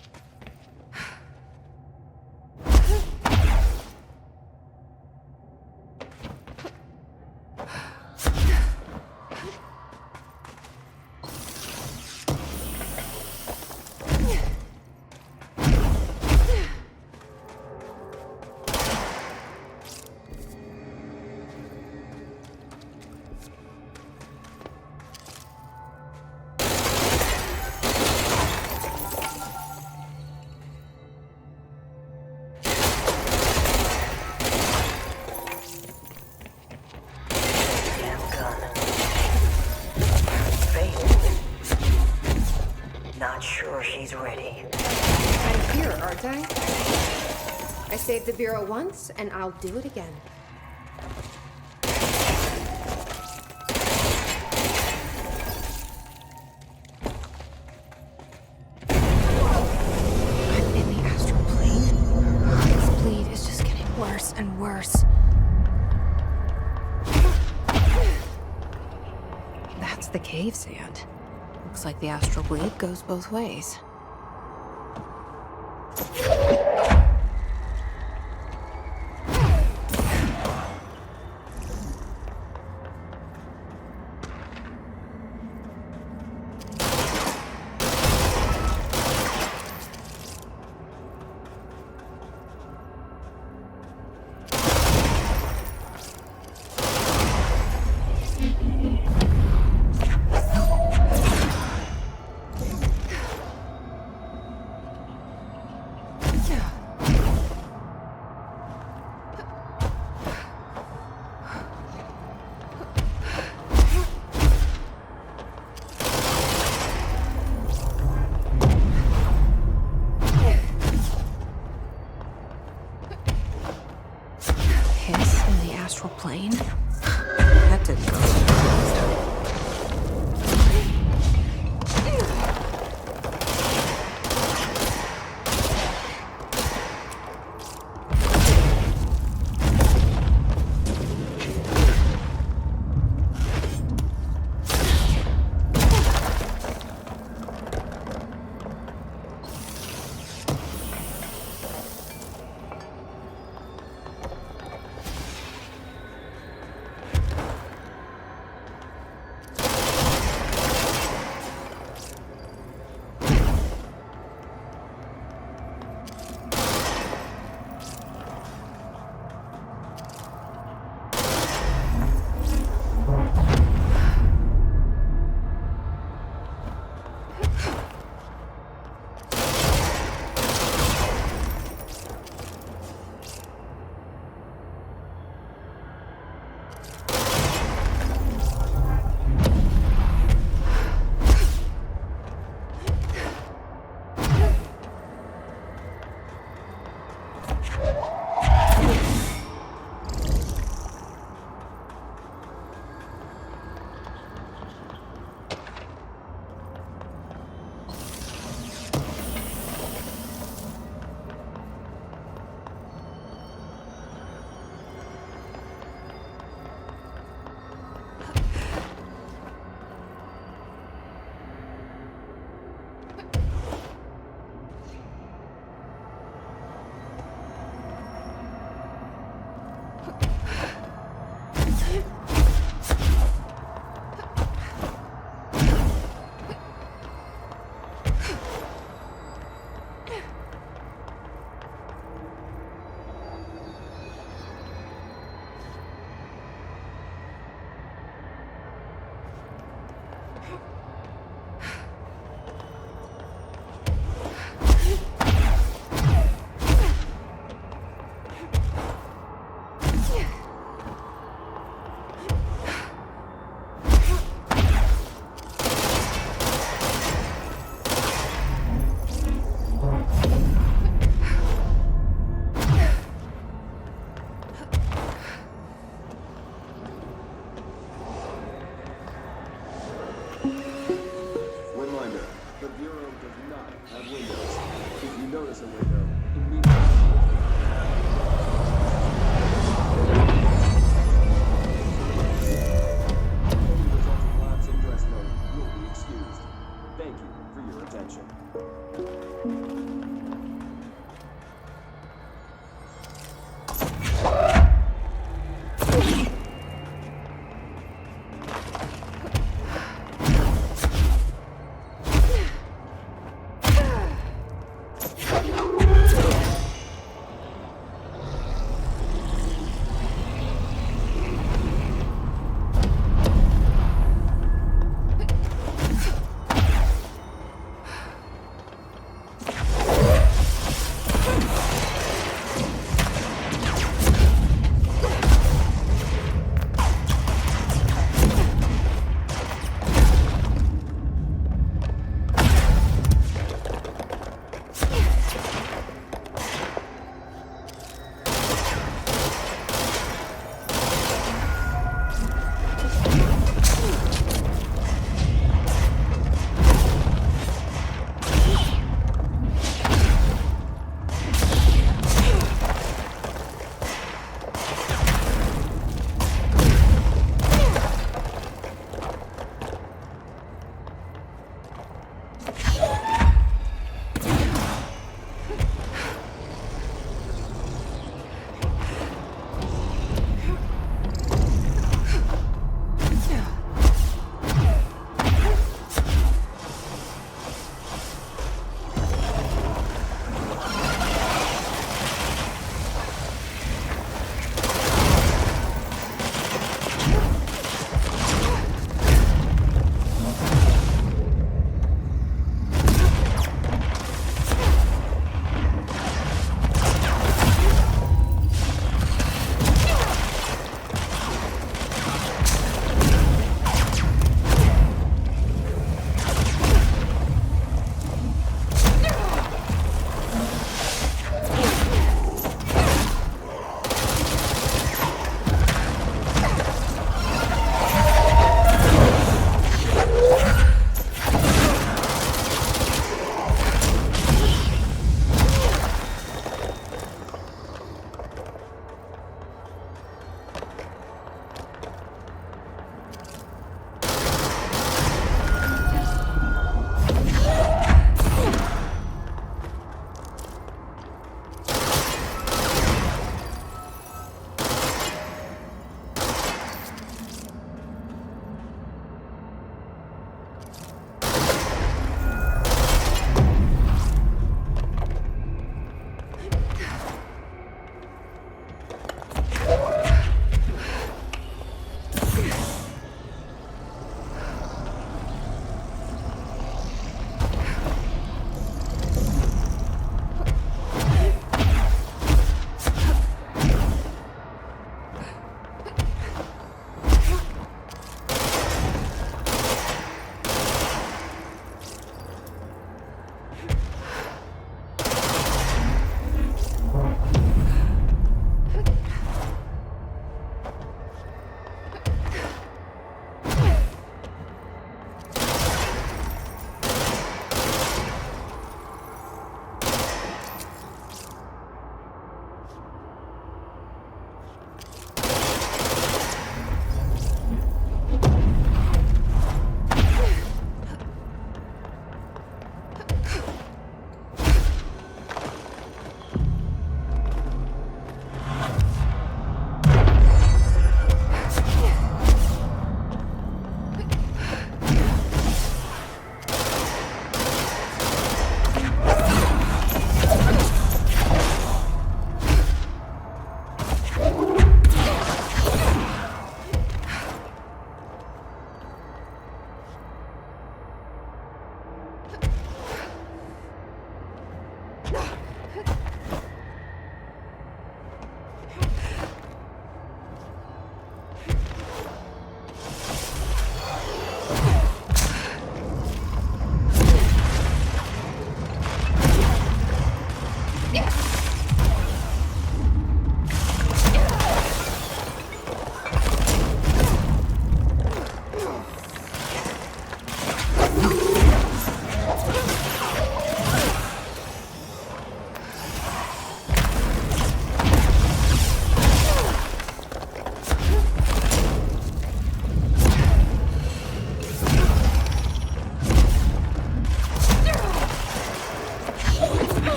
Not sure she's ready. I'm here, aren't I? I saved the Bureau once, and I'll do it again. I'm in the astral plane. This bleed is just getting worse and worse. That's the cave sand. Looks like the astral bleed goes both ways. Plane? That didn't go so do not have windows. If you notice a window, immediately. Thank you for your attention.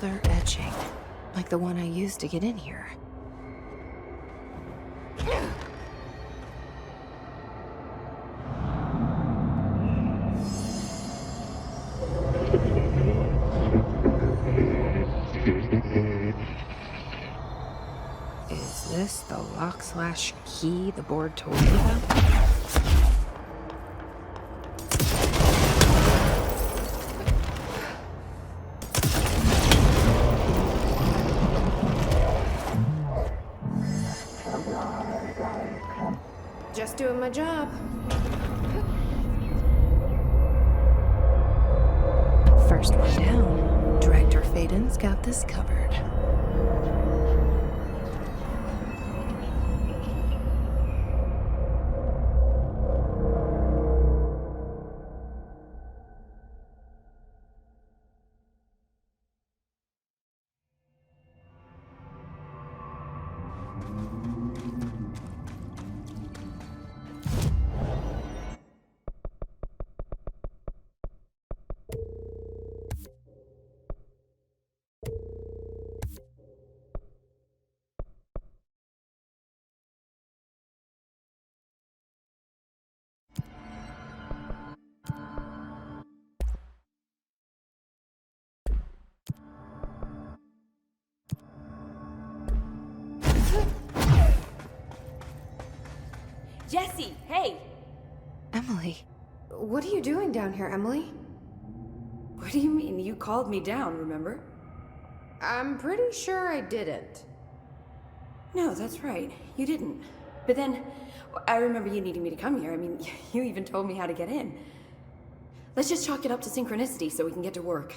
another etching, like the one I used to get in here. Is this the lock/key the board told me about? Just doing my job. First one down. Director 𝗏𝗀𝗀𝗀𝗀's got this covered. Jesse, hey! Emily. What are you doing down here, Emily? What do you mean? You called me down, remember? I'm pretty sure I didn't. No, that's right. You didn't. But then, I remember you needing me to come here. I mean, you even told me how to get in. Let's just chalk it up to synchronicity so we can get to work.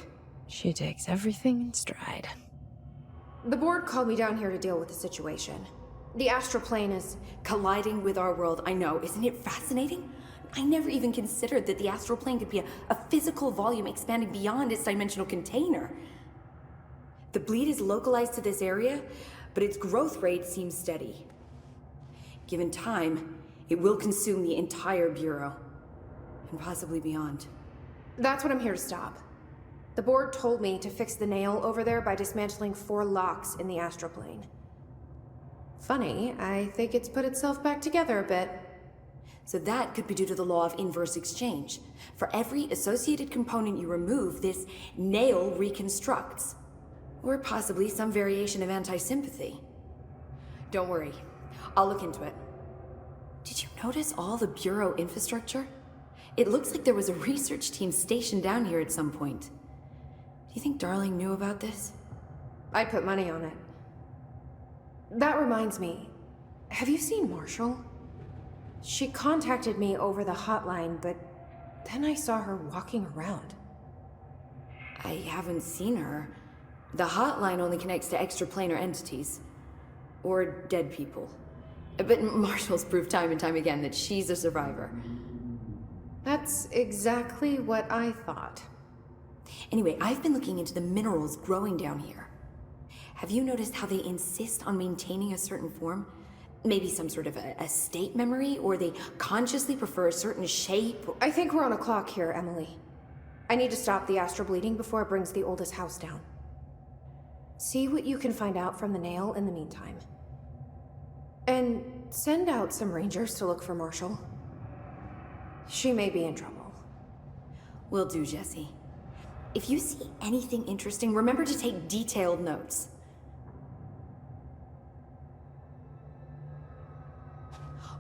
She takes everything in stride. The board called me down here to deal with the situation. The astral plane is colliding with our world. I know. Isn't it fascinating? I never even considered that the astral plane could be a physical volume expanding beyond its dimensional container. The bleed is localized to this area, but its growth rate seems steady. Given time, it will consume the entire Bureau, and possibly beyond. That's what I'm here to stop. The board told me to fix the nail over there by dismantling 4 locks in the astral plane. Funny, I think it's put itself back together a bit. So that could be due to the law of inverse exchange. For every associated component you remove, this nail reconstructs. Or possibly some variation of anti-sympathy. Don't worry, I'll look into it. Did you notice all the Bureau infrastructure? It looks like there was a research team stationed down here at some point. Do you think Darling knew about this? I put money on it. That reminds me, have you seen Marshall? She contacted me over the hotline, but then I saw her walking around. I haven't seen her. The hotline only connects to extraplanar entities. Or dead people. But Marshall's proved time and time again that she's a survivor. That's exactly what I thought. Anyway, I've been looking into the minerals growing down here. Have you noticed how they insist on maintaining a certain form? Maybe some sort of a state memory, or they consciously prefer a certain shape? I think we're on a clock here, Emily. I need to stop the astral bleeding before it brings the oldest house down. See what you can find out from the nail in the meantime. And send out some rangers to look for Marshall. She may be in trouble. Will do, Jesse. If you see anything interesting, remember to take detailed notes.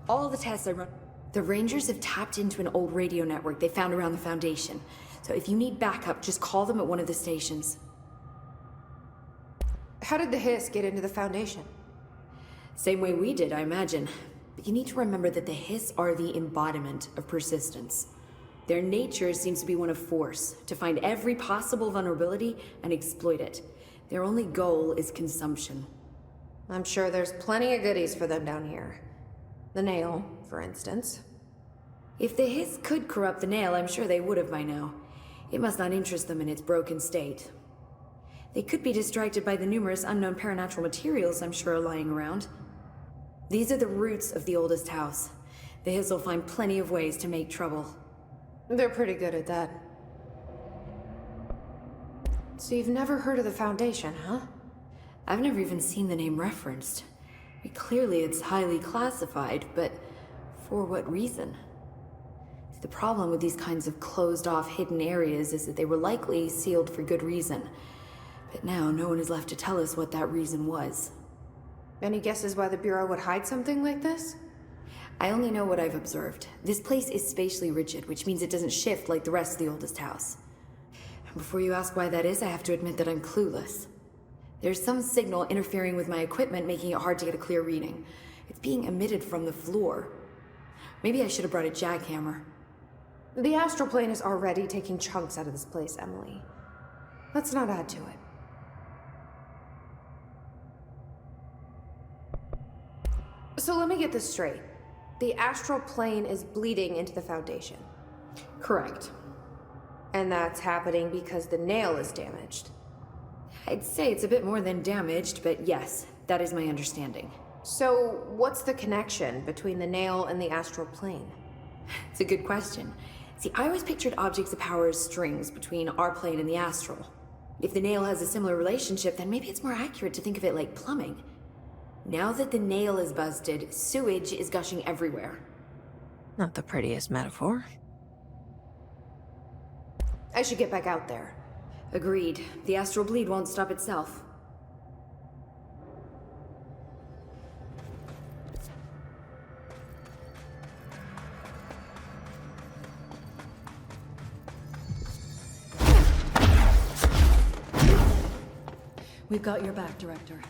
All the tests I run... The Rangers have tapped into an old radio network they found around the Foundation. So if you need backup, just call them at one of the stations. How did the Hiss get into the Foundation? Same way we did, I imagine. But you need to remember that the Hiss are the embodiment of persistence. Their nature seems to be one of force, to find every possible vulnerability and exploit it. Their only goal is consumption. I'm sure there's plenty of goodies for them down here. The nail, for instance. If the Hiss could corrupt the nail, I'm sure they would have by now. It must not interest them in its broken state. They could be distracted by the numerous unknown paranatural materials I'm sure are lying around. These are the roots of the oldest house. The Hiss will find plenty of ways to make trouble. They're pretty good at that. So you've never heard of the Foundation, huh? I've never even seen the name referenced. I mean, clearly it's highly classified, but for what reason? The problem with these kinds of closed-off hidden areas is that they were likely sealed for good reason. But now no one is left to tell us what that reason was. Any guesses why the Bureau would hide something like this? I only know what I've observed. This place is spatially rigid, which means it doesn't shift like the rest of the oldest house. And before you ask why that is, I have to admit that I'm clueless. There's some signal interfering with my equipment, making it hard to get a clear reading. It's being emitted from the floor. Maybe I should have brought a jackhammer. The astral plane is already taking chunks out of this place, Emily. Let's not add to it. So let me get this straight. The astral plane is bleeding into the Foundation. Correct. And that's happening because the nail is damaged. I'd say it's a bit more than damaged, but yes, that is my understanding. So what's the connection between the nail and the astral plane? It's a good question. See, I always pictured objects of power as strings between our plane and the astral. If the nail has a similar relationship, then maybe it's more accurate to think of it like plumbing. Now that the nail is busted, sewage is gushing everywhere. Not the prettiest metaphor. I should get back out there. Agreed. The astral bleed won't stop itself. We've got your back, Director.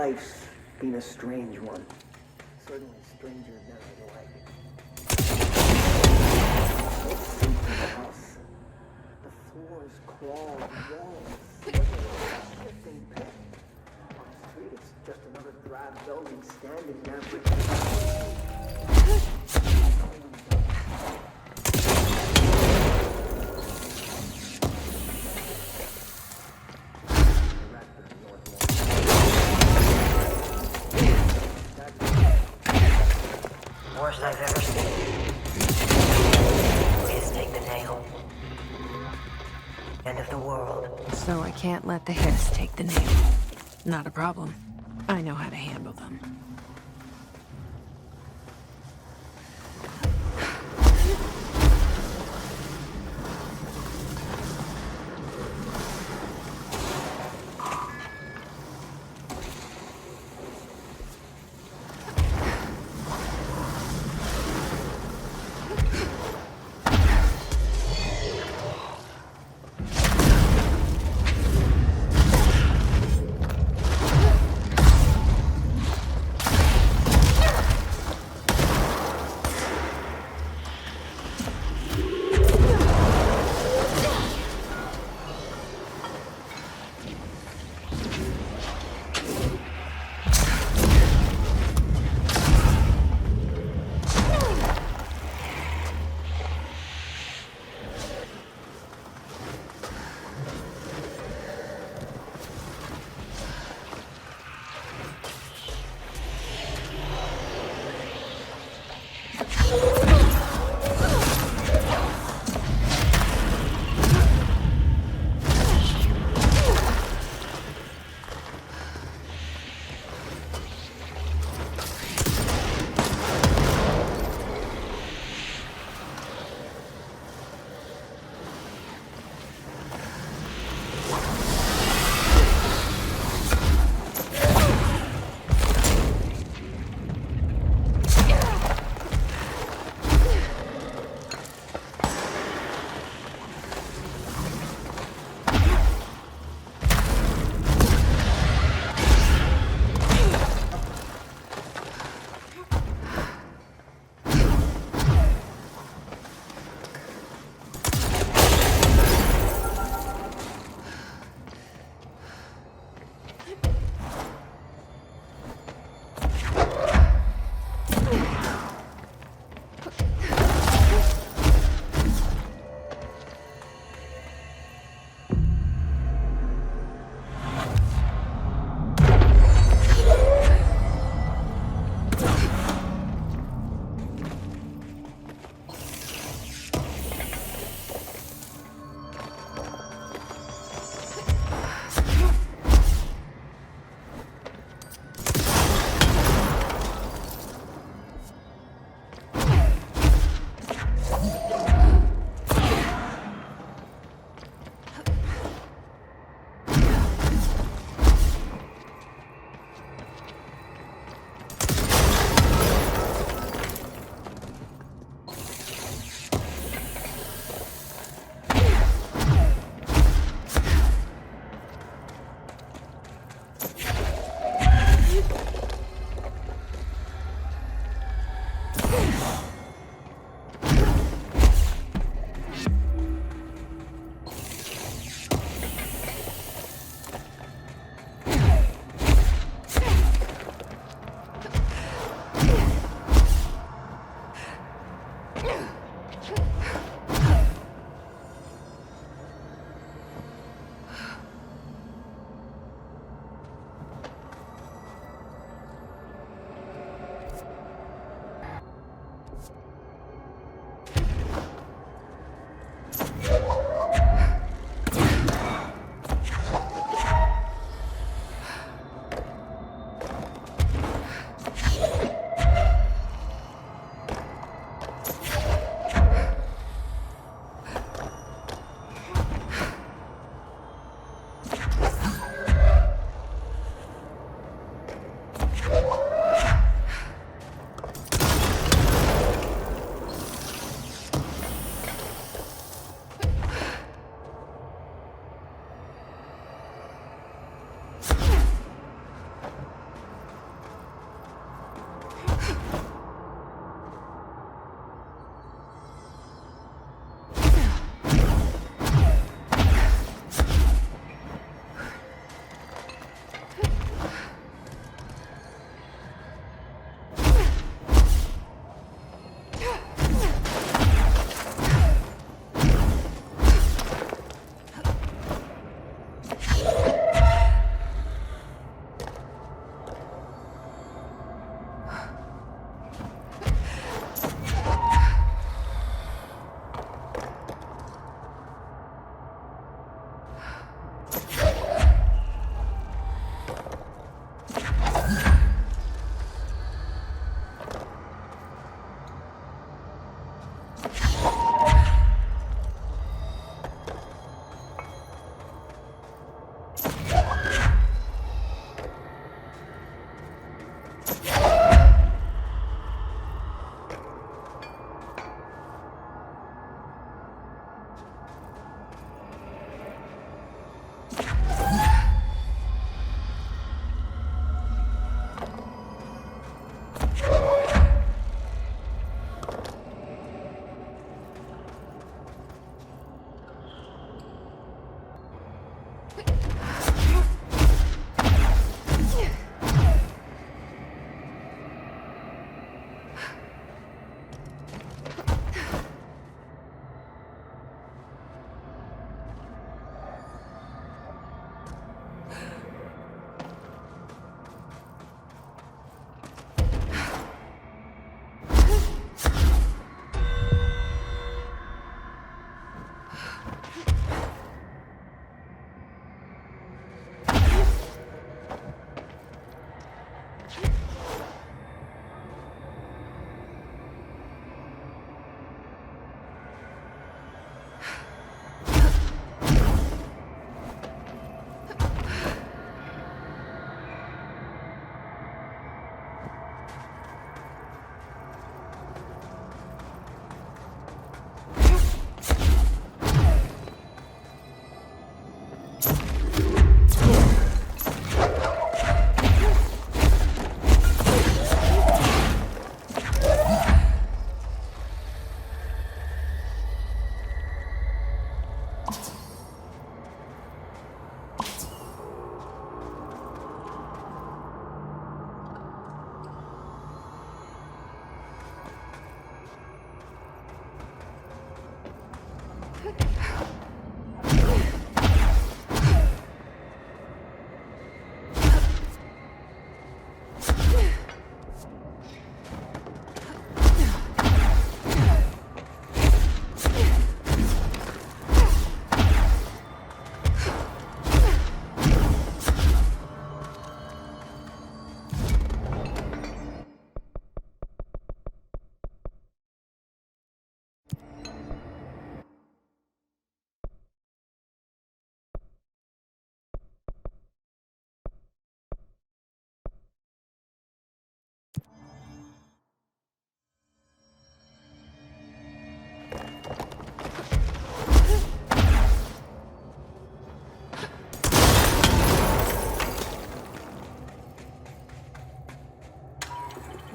life's been a strange one. Certainly stranger than I like. It's sinking house. The floors crawl, the walls. Shifting pit. On the street, it's just another drab building standing there for Worst I've ever seen is take the nail. End of the world. So I can't let the hiss take the nail. Not a problem. I know how to handle them.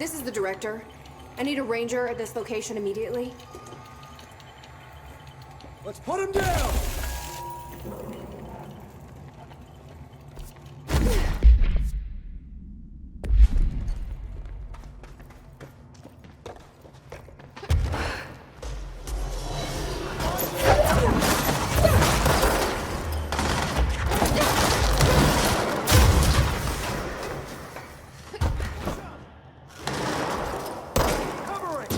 This is the director. I need a ranger at this location immediately. Let's put him down! Covering!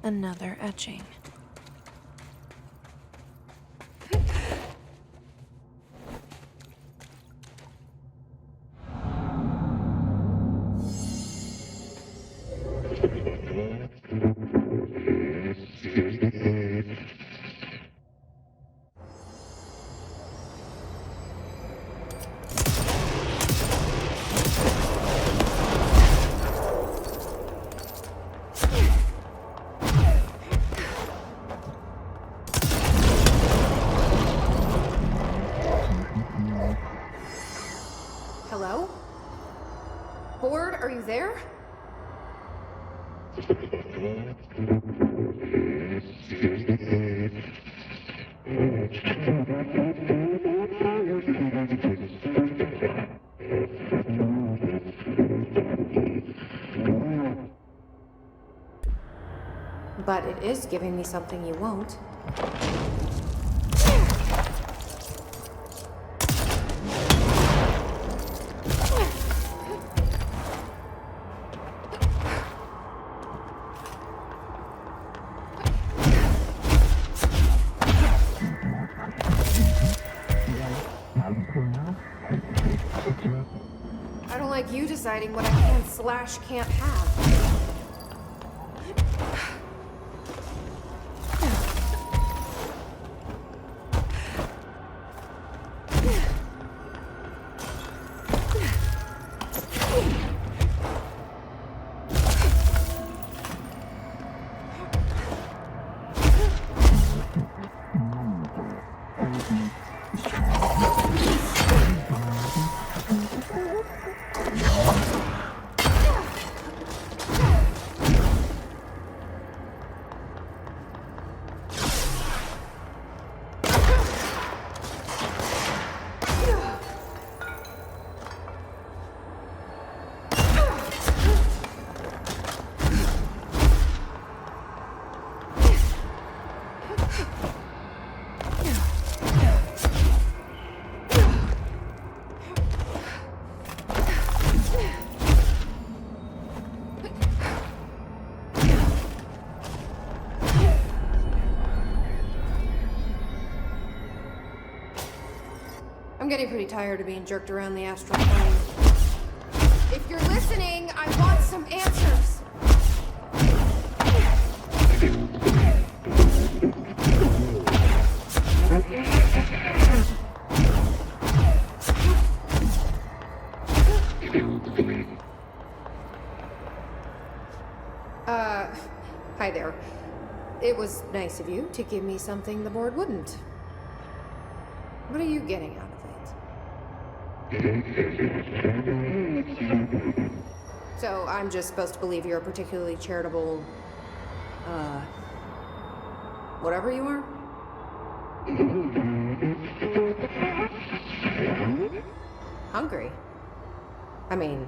Another etching. Hello? Board, are you there? But it is giving me something you won't. I don't like you deciding what I can/can't have. I'm getting pretty tired of being jerked around the astral plane. If you're listening, I want some answers. Hi there. It was nice of you to give me something the board wouldn't. What are you getting out of it? So I'm just supposed to believe you're a particularly charitable, whatever you are? Hungry? I mean,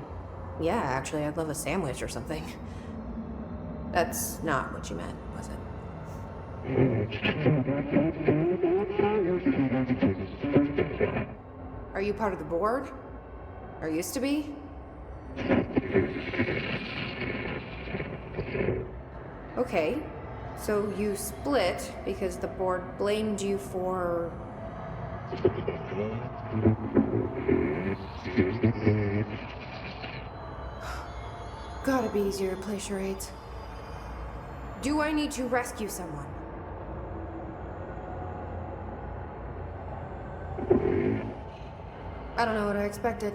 yeah, actually, I'd love a sandwich or something. That's not what you meant, was it? Are you part of the board? Or used to be? Okay, so you split because the board blamed you for... Gotta be easier to play charades. Do I need to rescue someone? I don't know what I expected.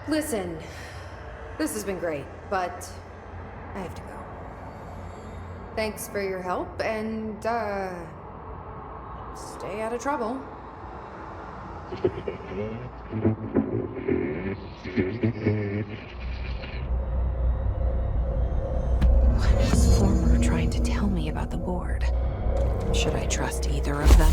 Listen, this has been great, but I have to go. Thanks for your help, and, stay out of trouble. What is Former trying to tell me about the board? Should I trust either of them?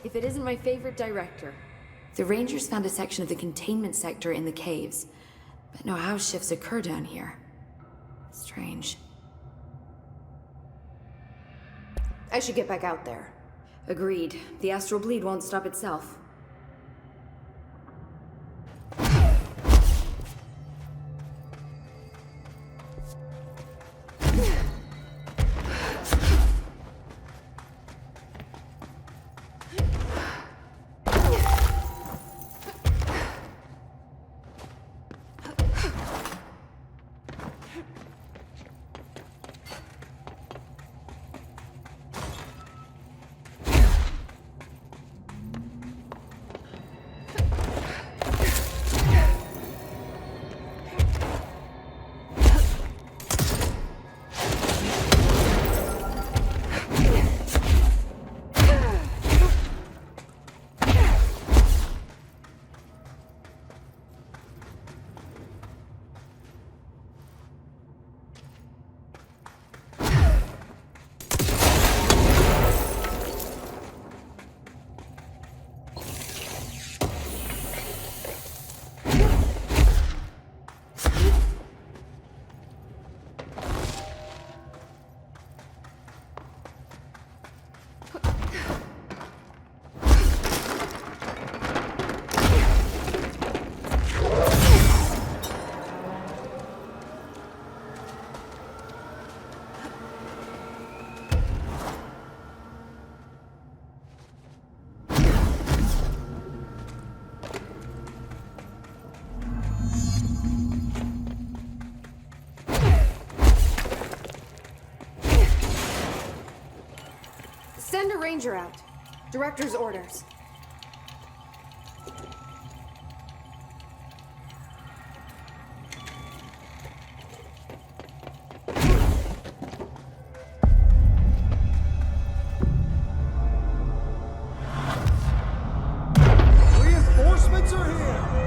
if it isn't my favorite director. The Rangers found a section of the containment sector in the caves, but no house shifts occur down here. Strange. I should get back out there. Agreed. The astral bleed won't stop itself. Send a ranger out. Director's orders. Reinforcements are here!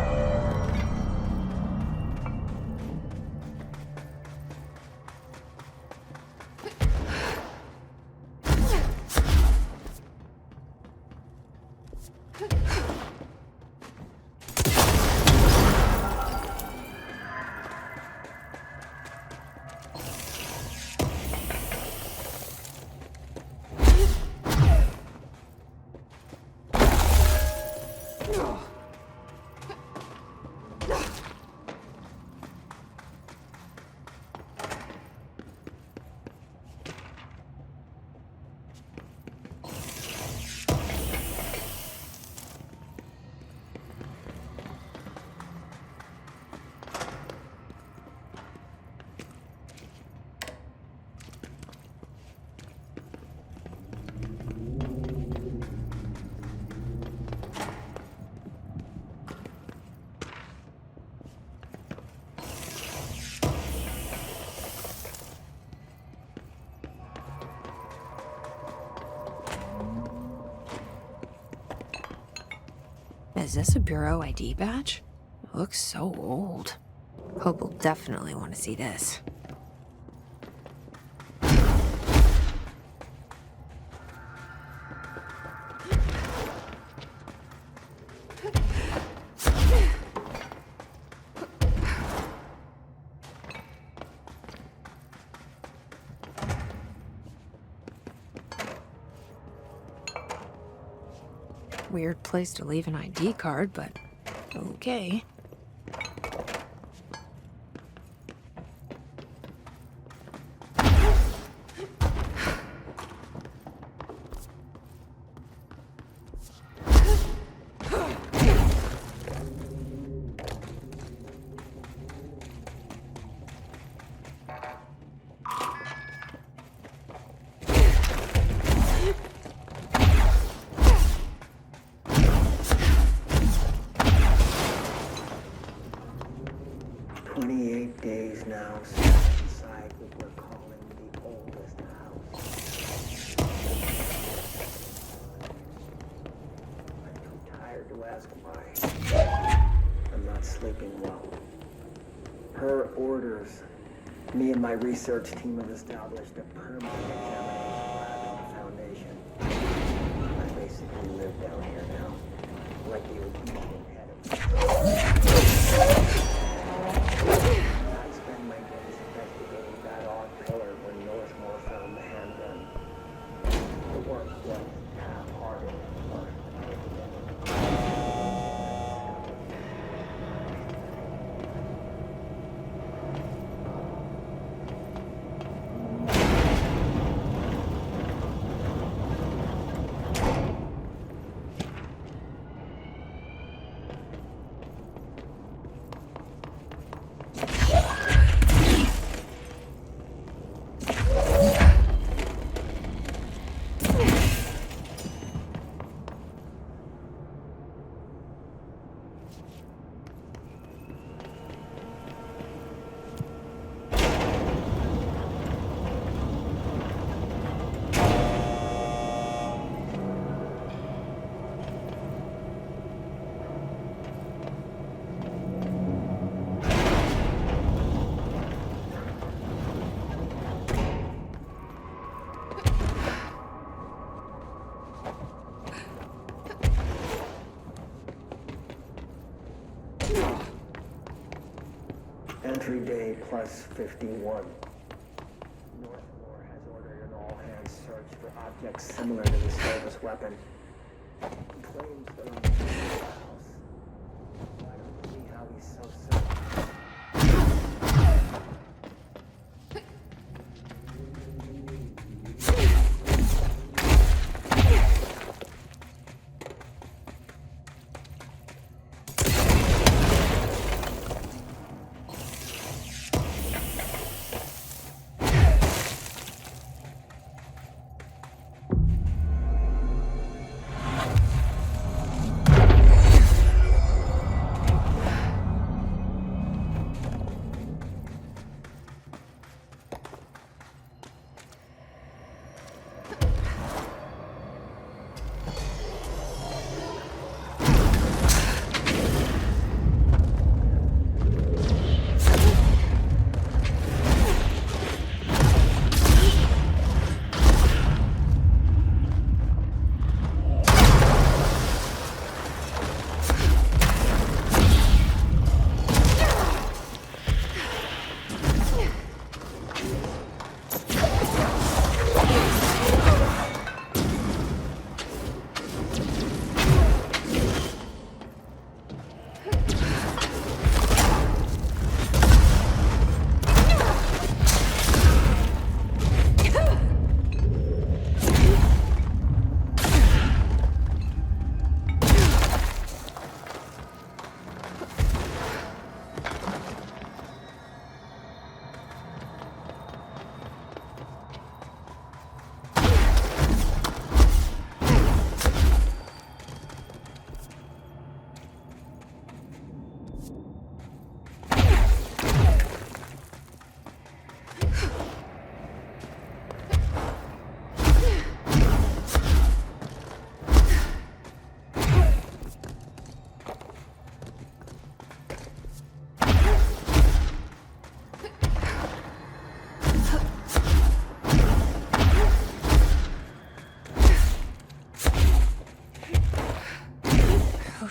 Is this a Bureau ID badge? It looks so old. Hope will definitely want to see this. Weird place to leave an ID card, but okay. My research team have established a permanent examination lab in the Foundation. I basically live down entry day plus 51. Northmore has ordered an all-hands search for objects similar to the service weapon. He claims they're in the house. I don't see how he's so certain.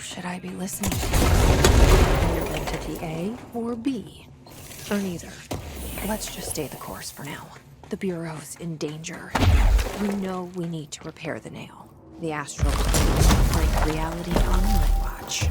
Should I be listening to entity A or B? Or neither. Let's just stay the course for now. The Bureau's in danger. We know we need to repair the nail. The astral plane break reality on my watch.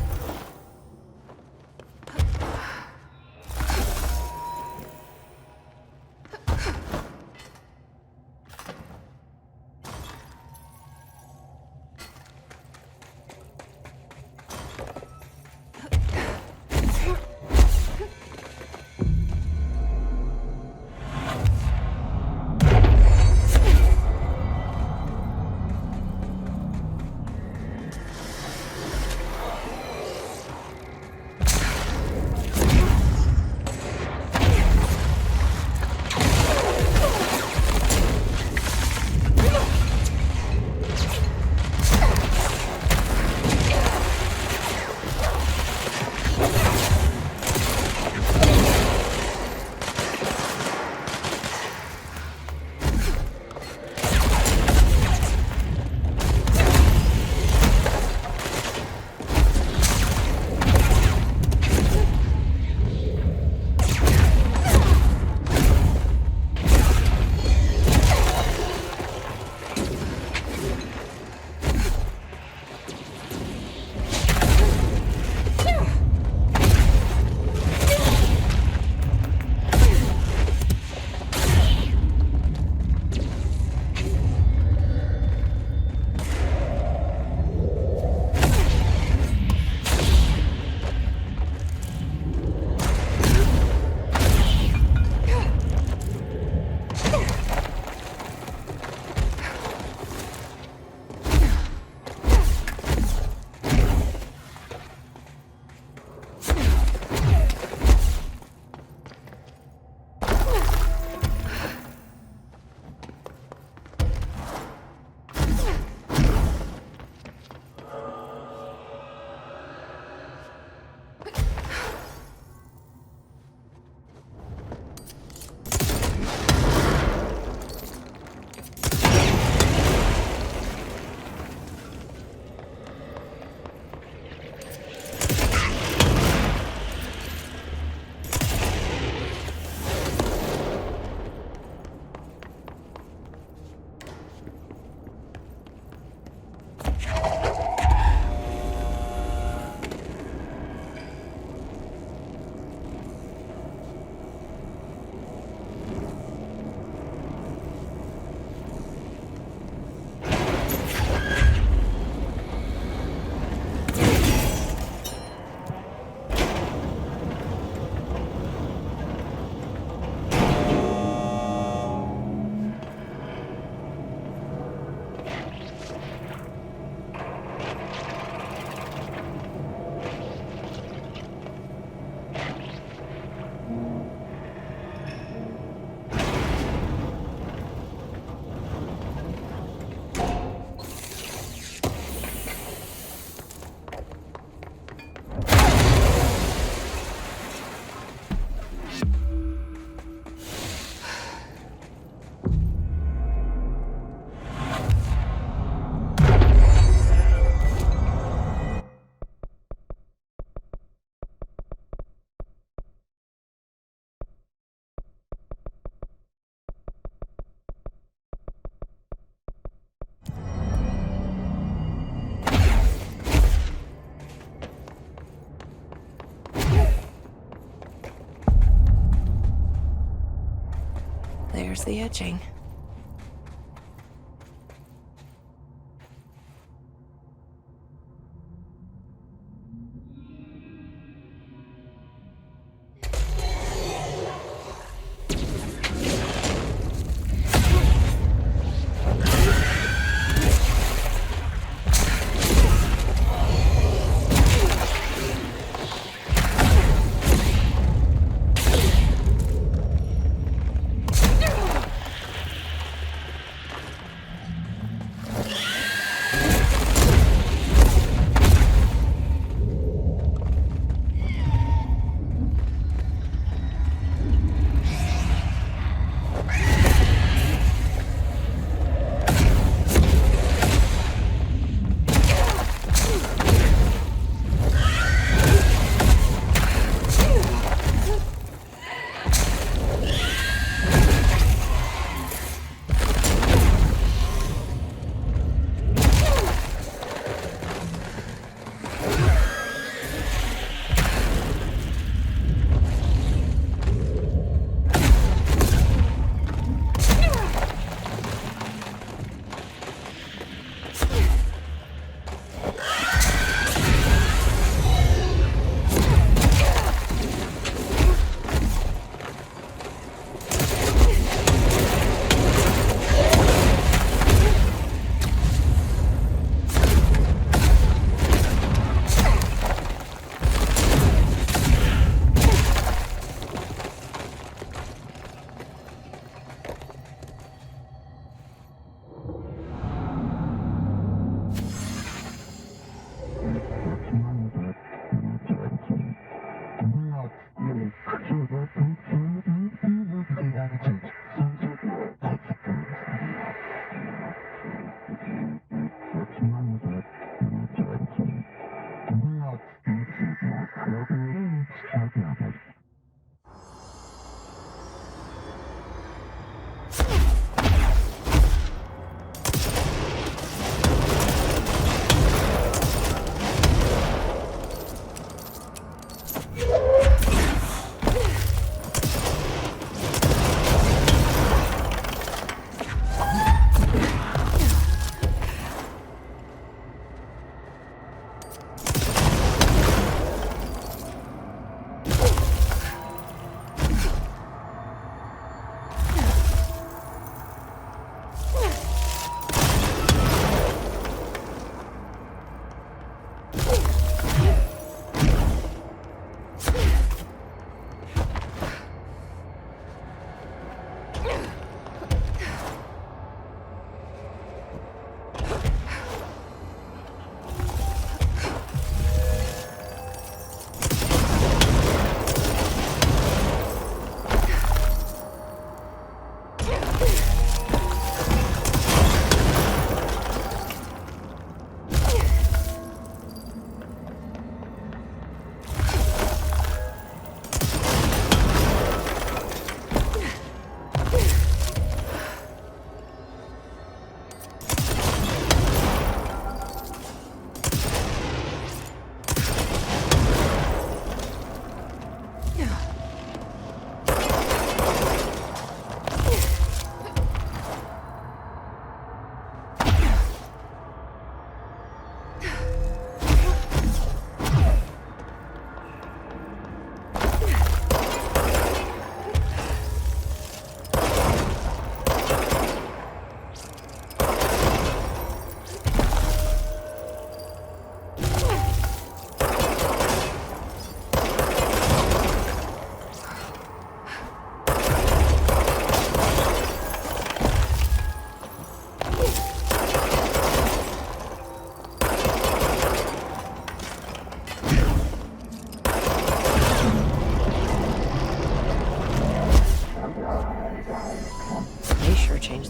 there's the etching.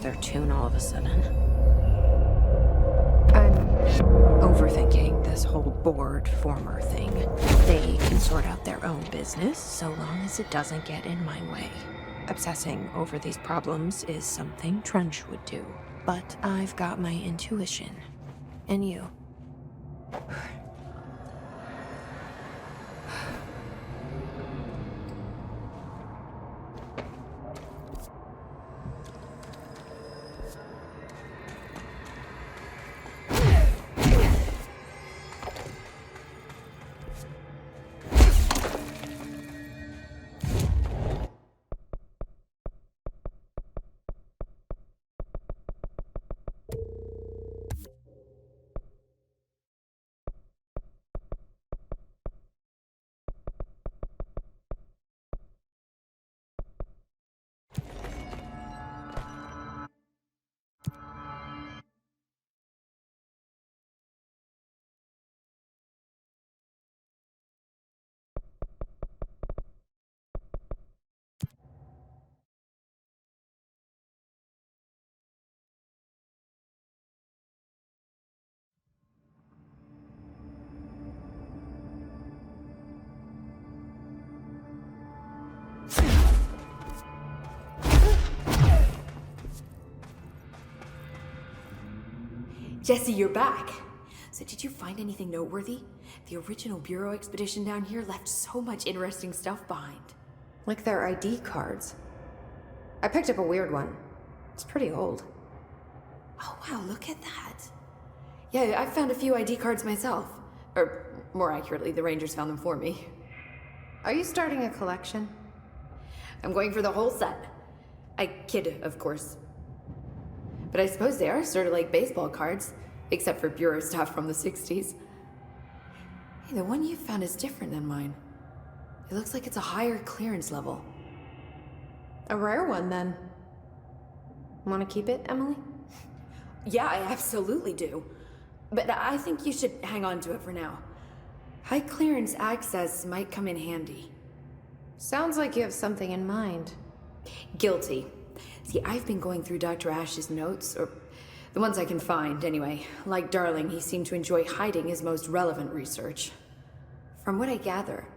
Their tune all of a sudden. I'm overthinking this whole board former thing. They can sort out their own business so long as it doesn't get in my way. Obsessing over these problems is something Trench would do, but I've got my intuition. And you. Jesse, you're back. So did you find anything noteworthy? The original Bureau expedition down here left so much interesting stuff behind. Like their ID cards. I picked up a weird one. It's pretty old. Oh wow, look at that. Yeah, I found a few ID cards myself. Or, more accurately, the Rangers found them for me. Are you starting a collection? I'm going for the whole set. I kid, of course. But I suppose they are sort of like baseball cards, except for Bureau stuff from the 60s. Hey, the one you found is different than mine. It looks like it's a higher clearance level. A rare one, then. Want to keep it, Emily? Yeah, I absolutely do. But I think you should hang on to it for now. High clearance access might come in handy. Sounds like you have something in mind. Guilty. See, I've been going through Dr. Ash's notes, or the ones I can find, anyway. Like Darling, he seemed to enjoy hiding his most relevant research. From what I gather,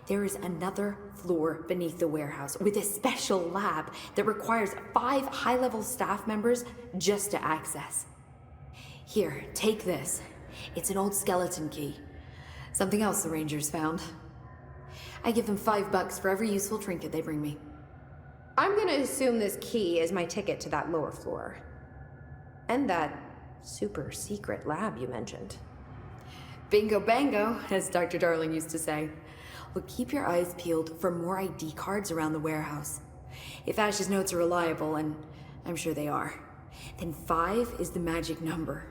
there is another floor beneath the warehouse with a special lab that requires 5 high-level staff members just to access. Here, take this. It's an old skeleton key. Something else the Rangers found. I give them $5 for every useful trinket they bring me. I'm gonna assume this key is my ticket to that lower floor. And that super secret lab you mentioned. Bingo bango, as Dr. Darling used to say. Well, keep your eyes peeled for more ID cards around the warehouse. If Ash's notes are reliable, and I'm sure they are, then 5 is the magic number.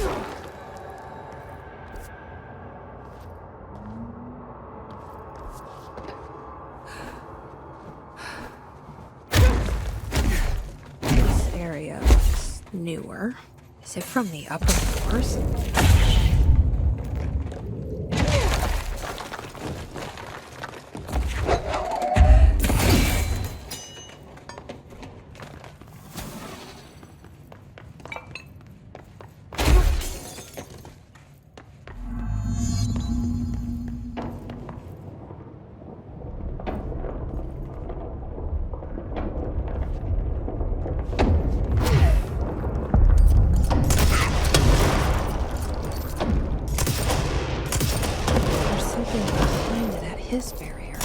This area looks newer. Is it from the upper floors? His barrier.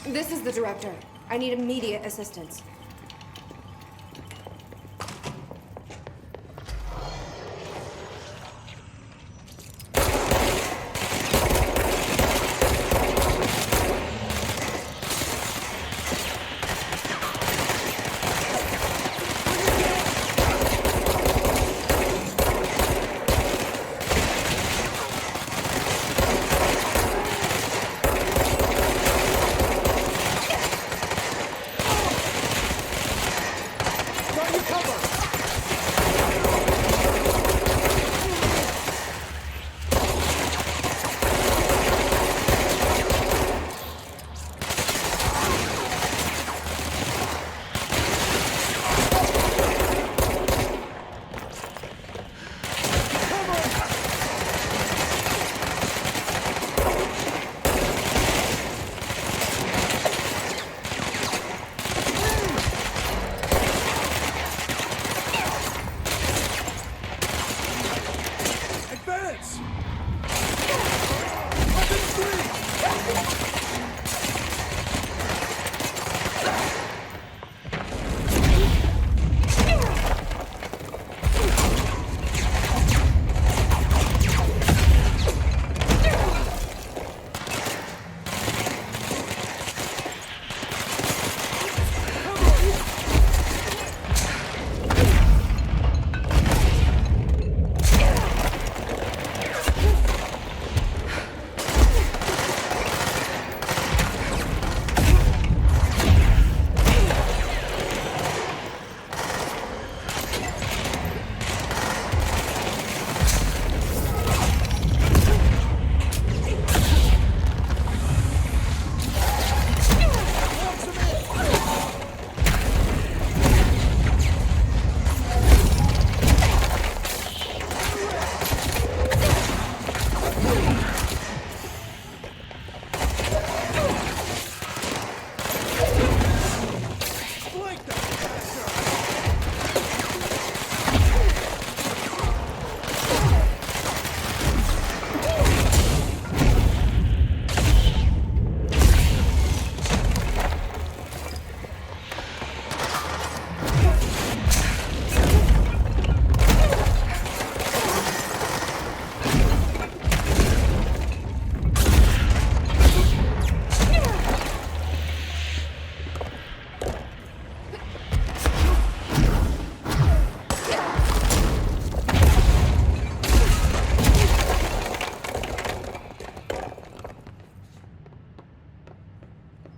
This is the director. I need immediate assistance.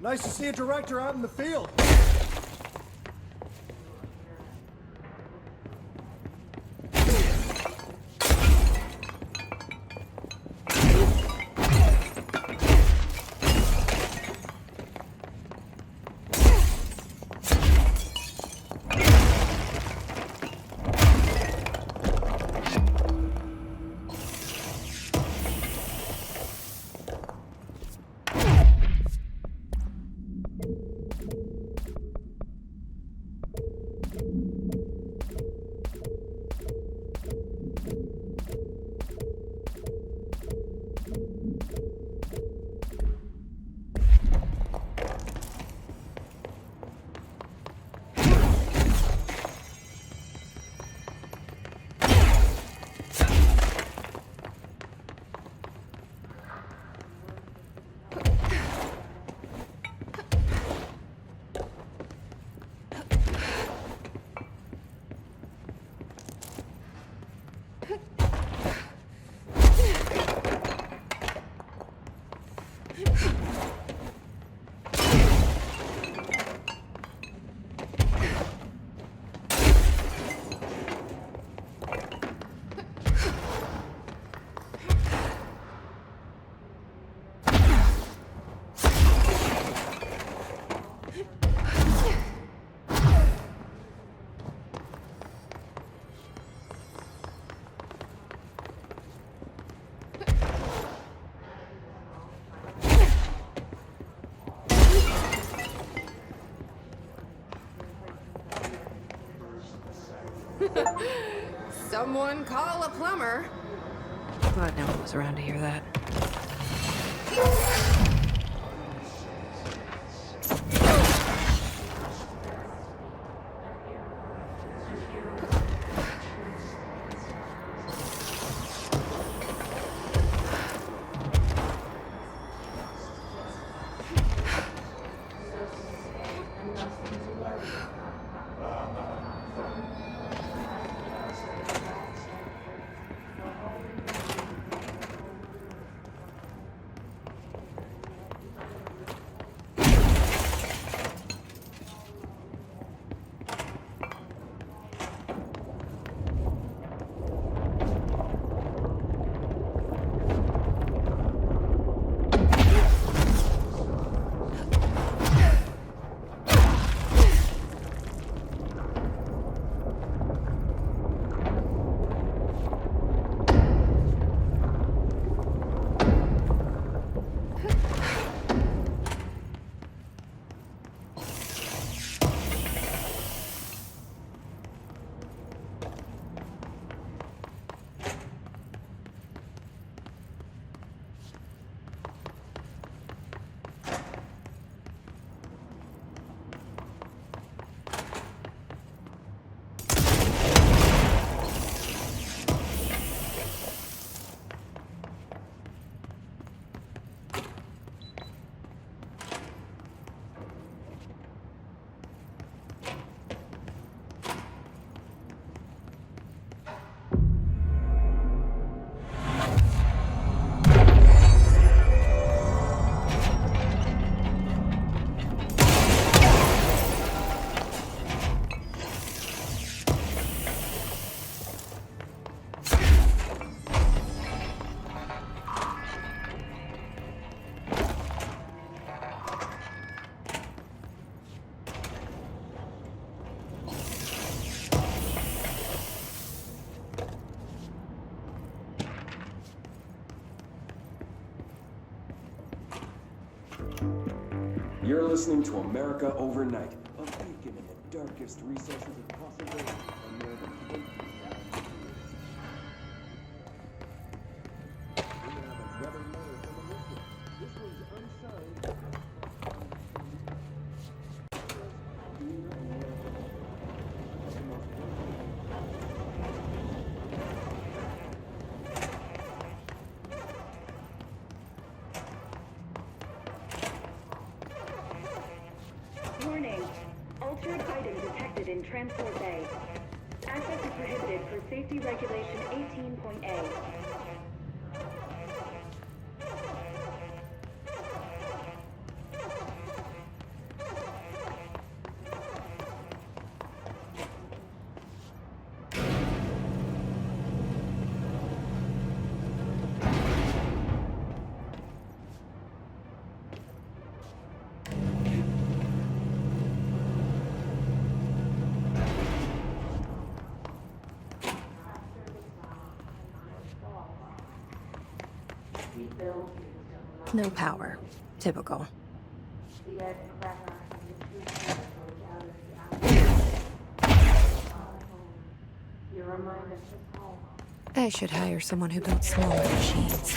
Nice to see a director out in the field. Someone call a plumber. Glad no one was around to hear that. You're listening to America Overnight, a beacon in the darkest recesses of possibility. And more than 20,000 years. We have another letter from a listener. This one's unsigned. Warning. Altered item detected in Transport Bay. Access is prohibited per Safety Regulation 18.A. No power. Typical. I should hire someone who builds smaller machines.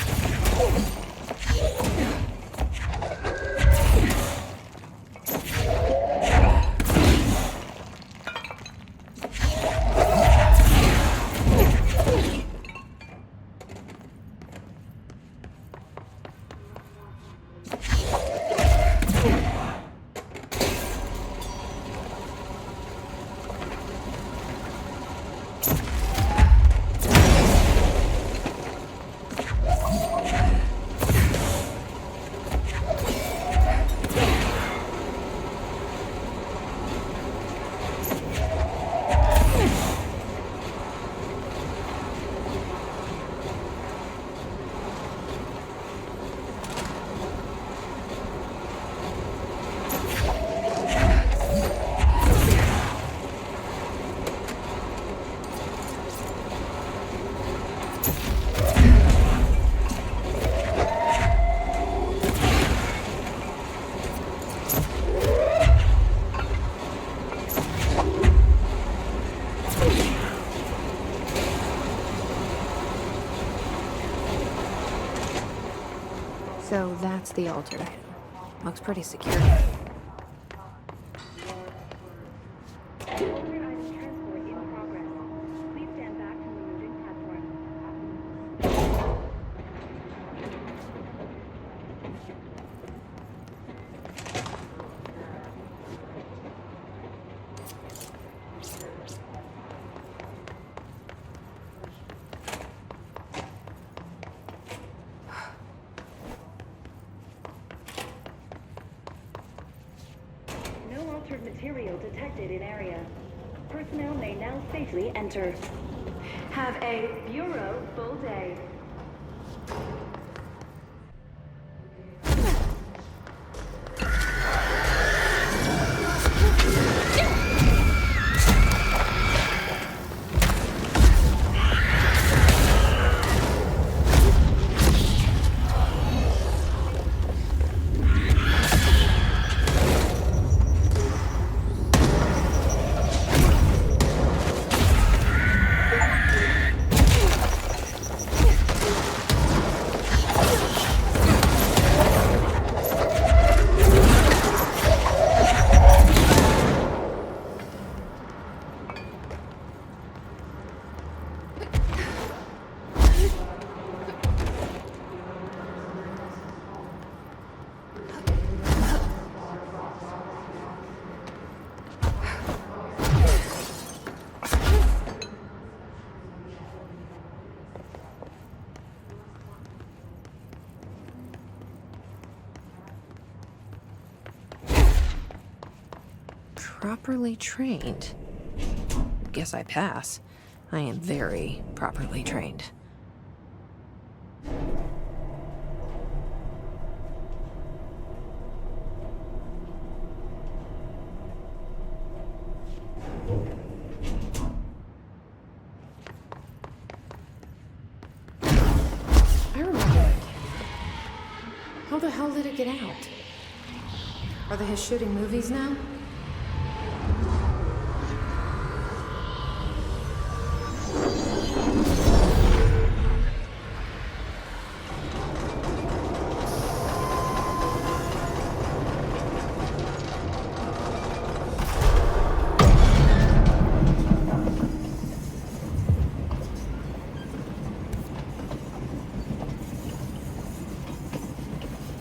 So that's the altered item. Looks pretty secure. Material detected in area. Personnel may now safely enter. Have a Bureau full day. Properly trained. Guess I pass. I am very properly trained. I remember that kid. How the hell did it get out? Are they his shooting movies now?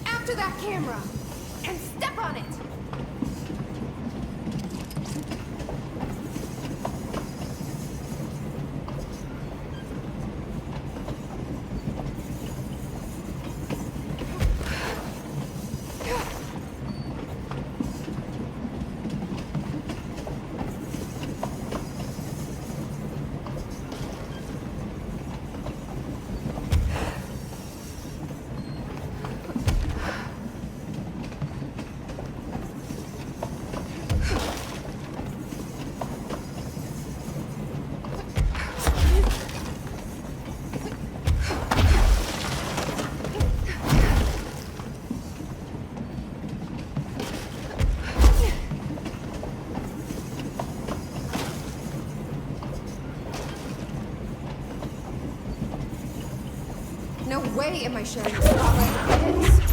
After that camera! And step on it! way am I sharing the spotlight with kids?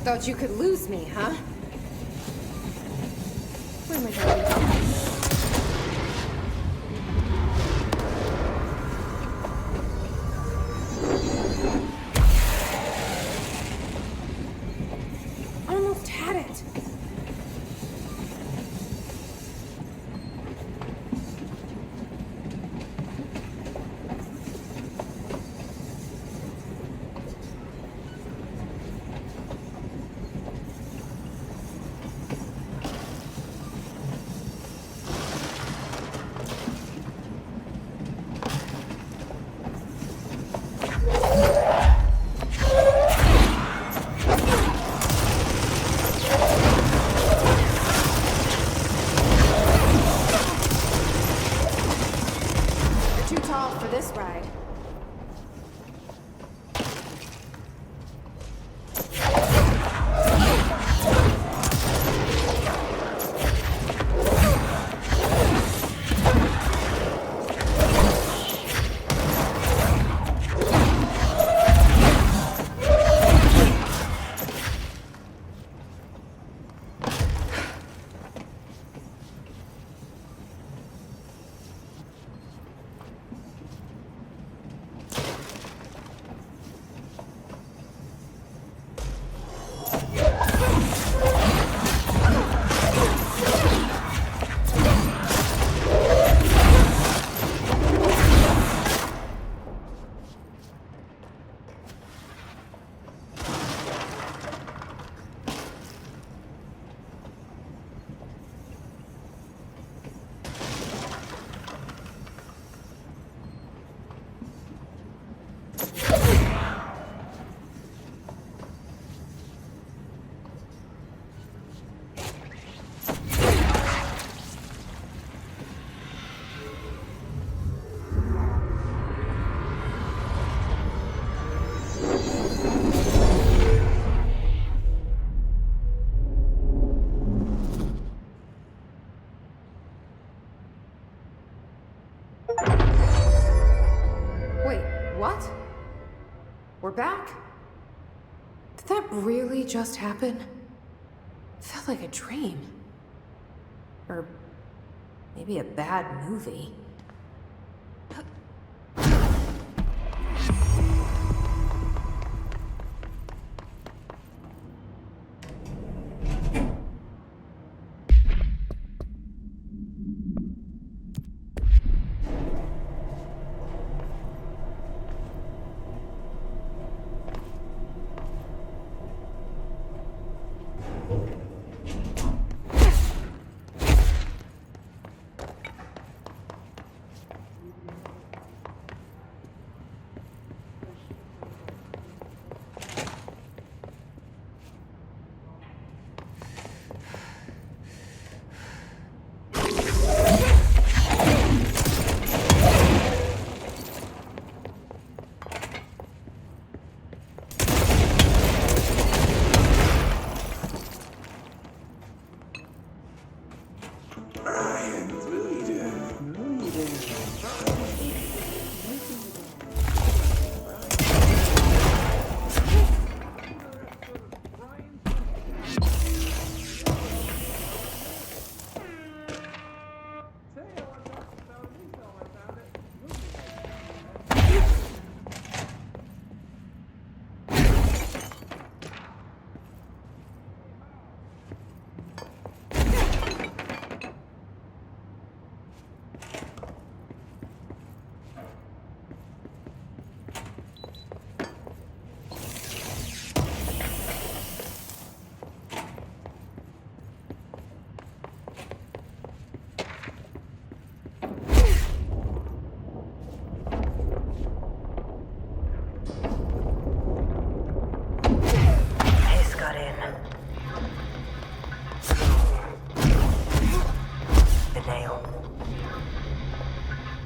Thought you could lose me, huh? Where am I going? Almost had it. What? We're back? Did that really just happen? It felt like a dream. Or maybe a bad movie.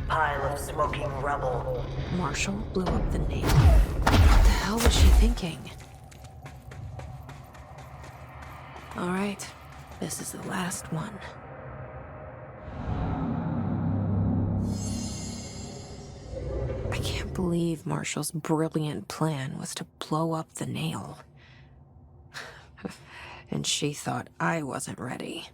pile of smoking rubble. Marshall blew up the nail. What the hell was she thinking? All right, this is the last one. I can't believe Marshall's brilliant plan was to blow up the nail. And she thought I wasn't ready.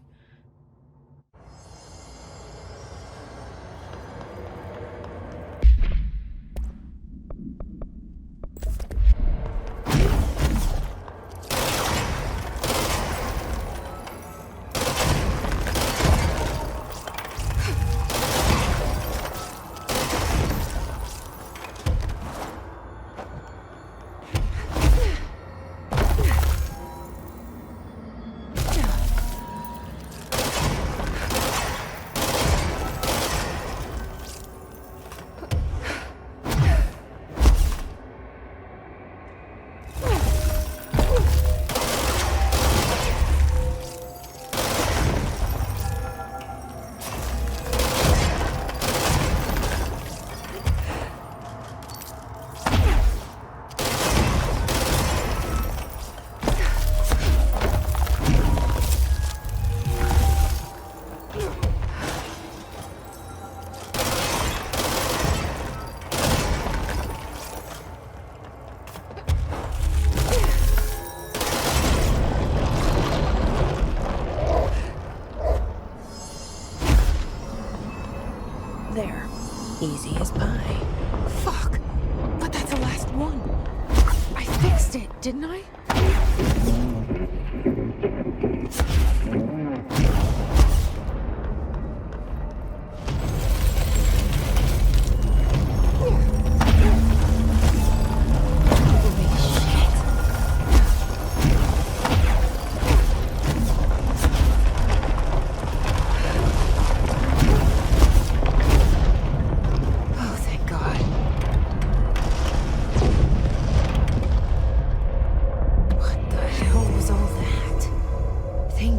There. Easy as pie. Fuck! But that's the last one. I fixed it, didn't I?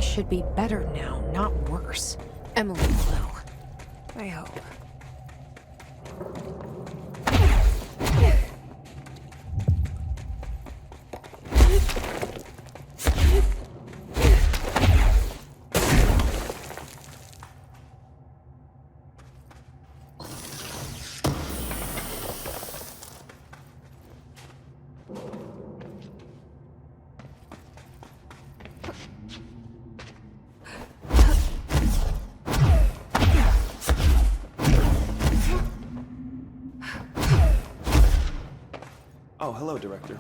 Should be better now, not worse. Emily blew. I hope. Oh, hello, Director.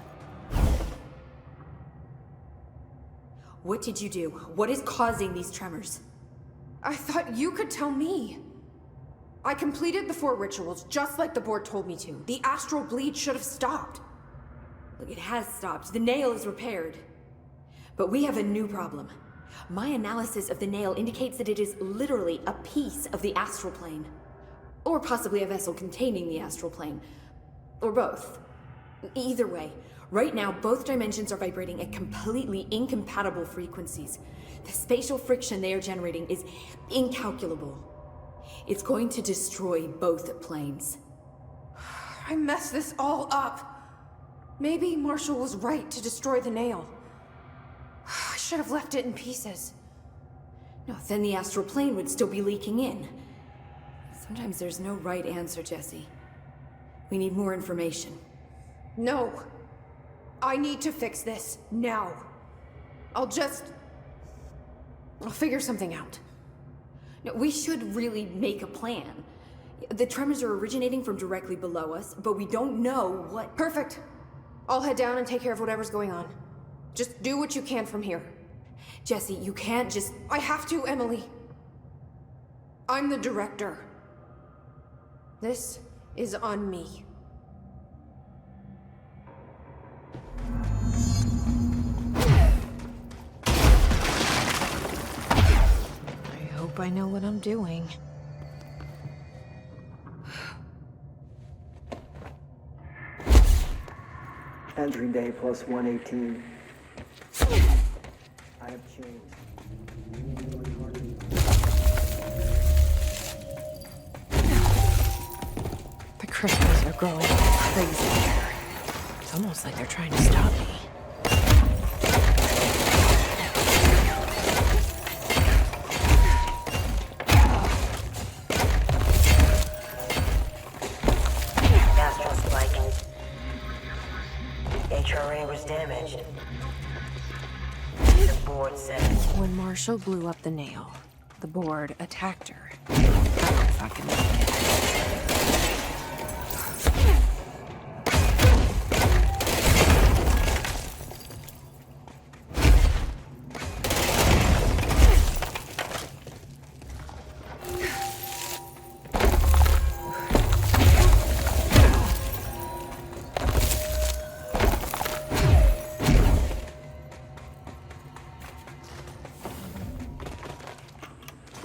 What did you do? What is causing these tremors? I thought you could tell me. I completed the 4 rituals just like the board told me to. The astral bleed should have stopped. Look, it has stopped. The nail is repaired. But we have a new problem. My analysis of the nail indicates that it is literally a piece of the astral plane. Or possibly a vessel containing the astral plane. Or both. Either way, right now both dimensions are vibrating at completely incompatible frequencies. The spatial friction they are generating is incalculable. It's going to destroy both planes. I messed this all up. Maybe Marshall was right to destroy the nail. I should have left it in pieces. No, then the astral plane would still be leaking in. Sometimes there's no right answer, Jesse. We need more information. No. I need to fix this, now. I'll figure something out. No, we should really make a plan. The tremors are originating from directly below us, but we don't know what— Perfect. I'll head down and take care of whatever's going on. Just do what you can from here. Jesse, you can't just— I have to, Emily. I'm the director. This is on me. I hope I know what I'm doing. Entry day plus 118. I have changed. crystals are growing like crazy here. It's almost like they're trying to stop me. Astral spiking. HRA was damaged. The board said. When Marshall blew up the nail, the board attacked her. I don't know if I can make it.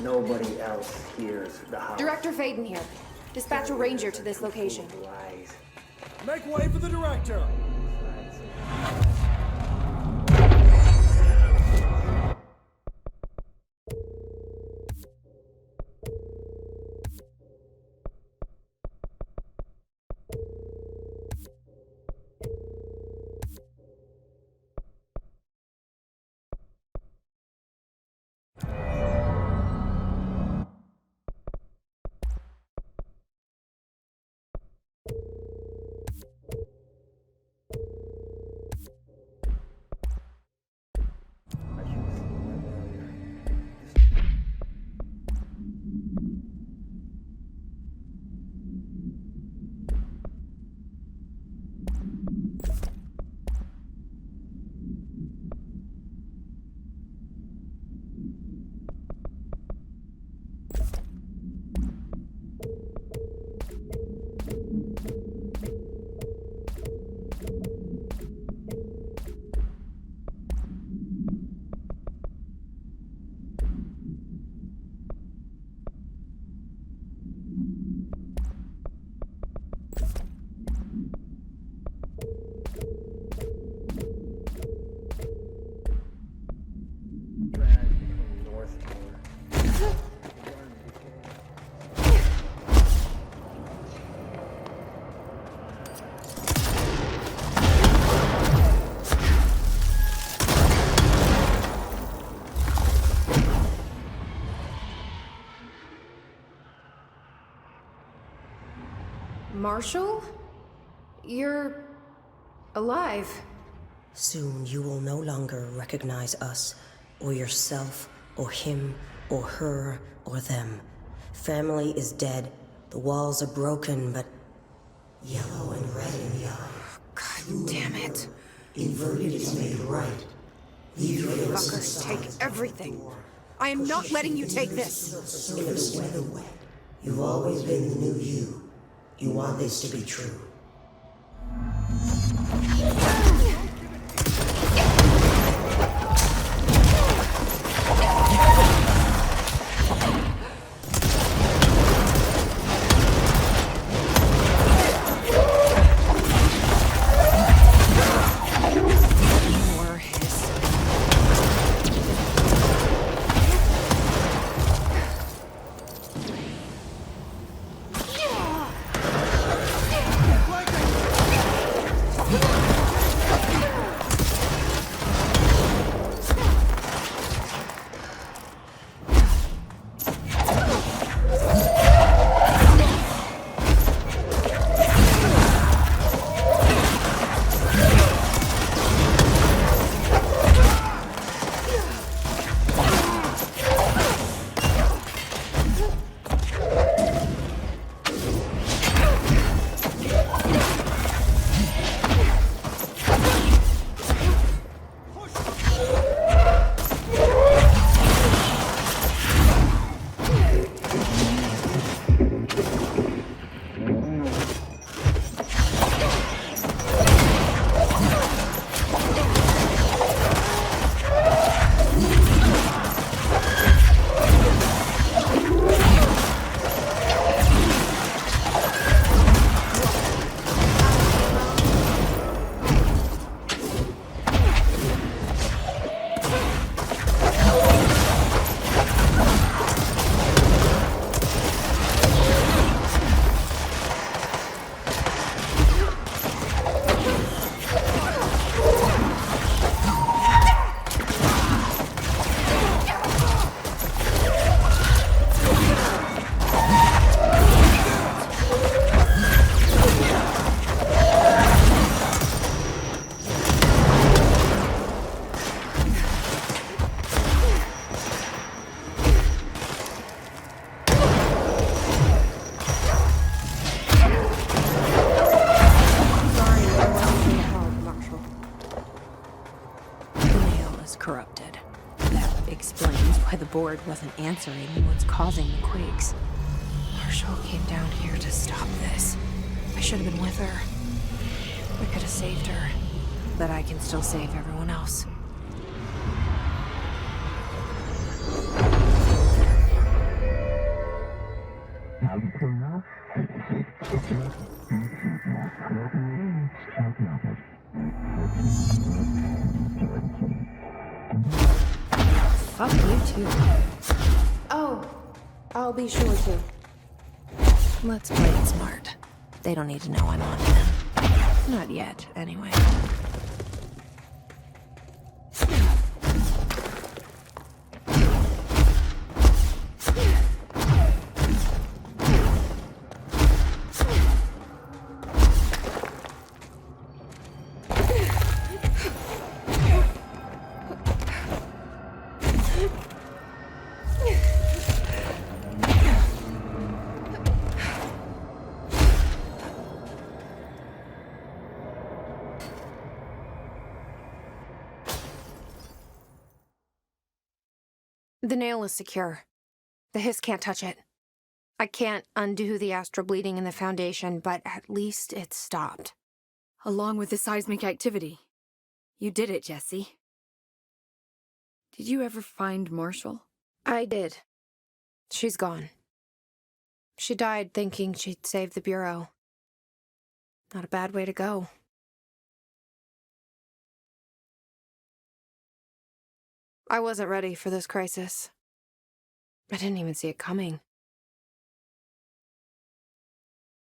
Nobody else hears the house. Director Faden here. Dispatch a ranger to this location. Make way for the director! Marshall? You're alive. Soon you will no longer recognize us, or yourself, or him, or her, or them. Family is dead. The walls are broken, but yellow and red and yellow. God damn it. Inverted is made right. Leave your Fuckers, take everything. I am not letting you take this. In the weather wet. You've always been the new you. You want this to be true. board wasn't answering what's causing the quakes. Marshall came down here to stop this. I should have been with her. I could have saved her. But I can still save everyone else. Fuck you too. Oh, I'll be sure to. Let's play it smart. They don't need to know I'm on to them. Not yet, anyway. The nail is secure. The hiss can't touch it. I can't undo the astral bleeding in the foundation, but at least it's stopped. Along with the seismic activity. You did it, Jesse. Did you ever find Marshall? I did. She's gone. She died thinking she'd save the Bureau. Not a bad way to go. I wasn't ready for this crisis. I didn't even see it coming.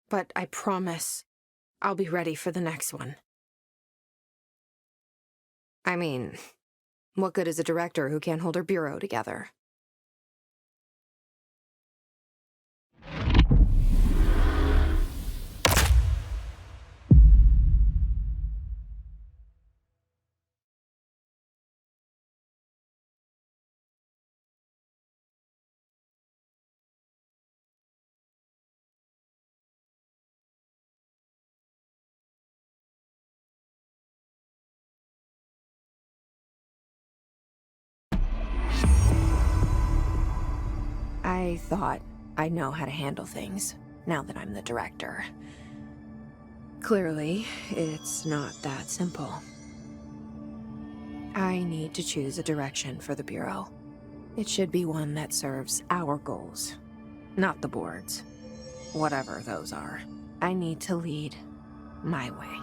But I promise I'll be ready for the next one. I mean, what good is a director who can't hold her bureau together? I thought I know how to handle things, now that I'm the director. Clearly, it's not that simple. I need to choose a direction for the Bureau. It should be one that serves our goals, not the board's. Whatever those are. I need to lead my way.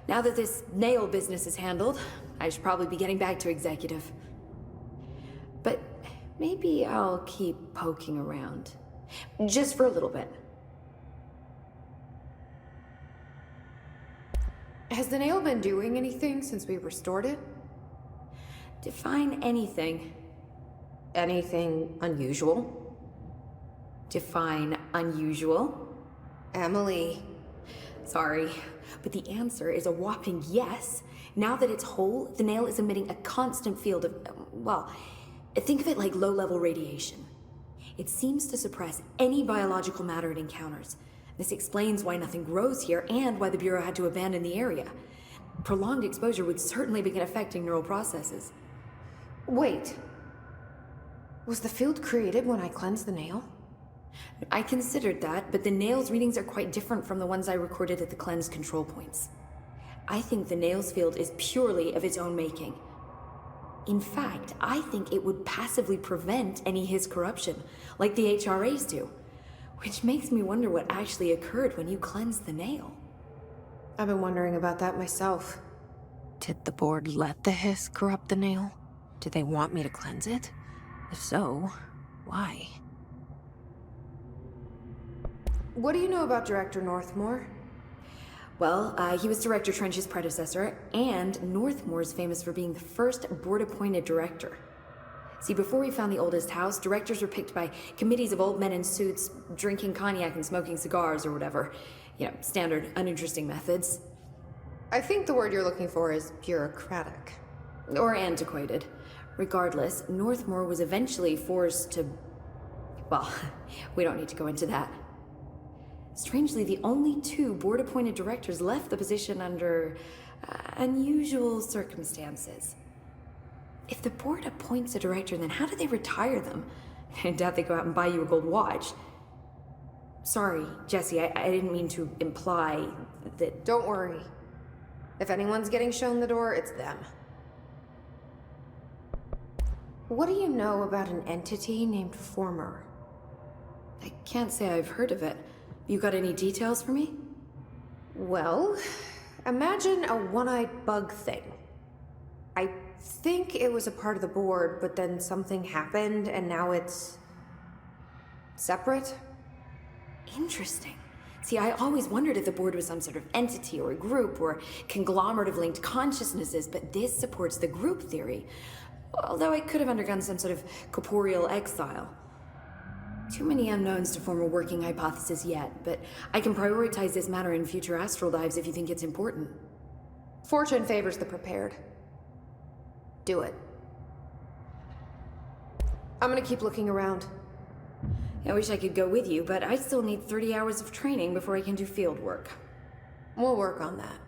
Now that this nail business is handled, I should probably be getting back to executive. But maybe I'll keep poking around. Just for a little bit. Has the nail been doing anything since we restored it? Define anything. Anything unusual? Define unusual. Emily. Sorry, but the answer is a whopping yes. Now that it's whole, the nail is emitting a constant field of, well, think of it like low-level radiation. It seems to suppress any biological matter it encounters. This explains why nothing grows here and why the Bureau had to abandon the area. Prolonged exposure would certainly begin affecting neural processes. Wait. Was the field created when I cleansed the nail? I considered that, but the nail's readings are quite different from the ones I recorded at the cleanse control points. I think the nail's field is purely of its own making. In fact, I think it would passively prevent any his corruption, like the HRAs do. Which makes me wonder what actually occurred when you cleansed the nail. I've been wondering about that myself. Did the board let the hiss corrupt the nail? Did they want me to cleanse it? If so, why? What do you know about Director Northmore? Well, he was Director Trench's predecessor, and Northmore's famous for being the first board-appointed director. See, before we found the oldest house, directors were picked by committees of old men in suits, drinking cognac and smoking cigars or whatever. You know, standard, uninteresting methods. I think the word you're looking for is bureaucratic. Or antiquated. Regardless, Northmore was eventually forced to... Well, we don't need to go into that. Strangely, the only 2 board-appointed directors left the position under unusual circumstances. If the board appoints a director, then how do they retire them? I doubt they go out and buy you a gold watch. Sorry, Jesse, I didn't mean to imply that... Don't worry. If anyone's getting shown the door, it's them. What do you know about an entity named Former? I can't say I've heard of it. You got any details for me? Well, imagine a one-eyed bug thing. I think it was a part of the board, but then something happened and now it's... separate? Interesting. See, I always wondered if the board was some sort of entity or a group or conglomerate of linked consciousnesses, but this supports the group theory. Although it could have undergone some sort of corporeal exile. Too many unknowns to form a working hypothesis yet, but I can prioritize this matter in future astral dives if you think it's important. Fortune favors the prepared. Do it. I'm gonna keep looking around. I wish I could go with you, but I still need 30 hours of training before I can do field work. We'll work on that.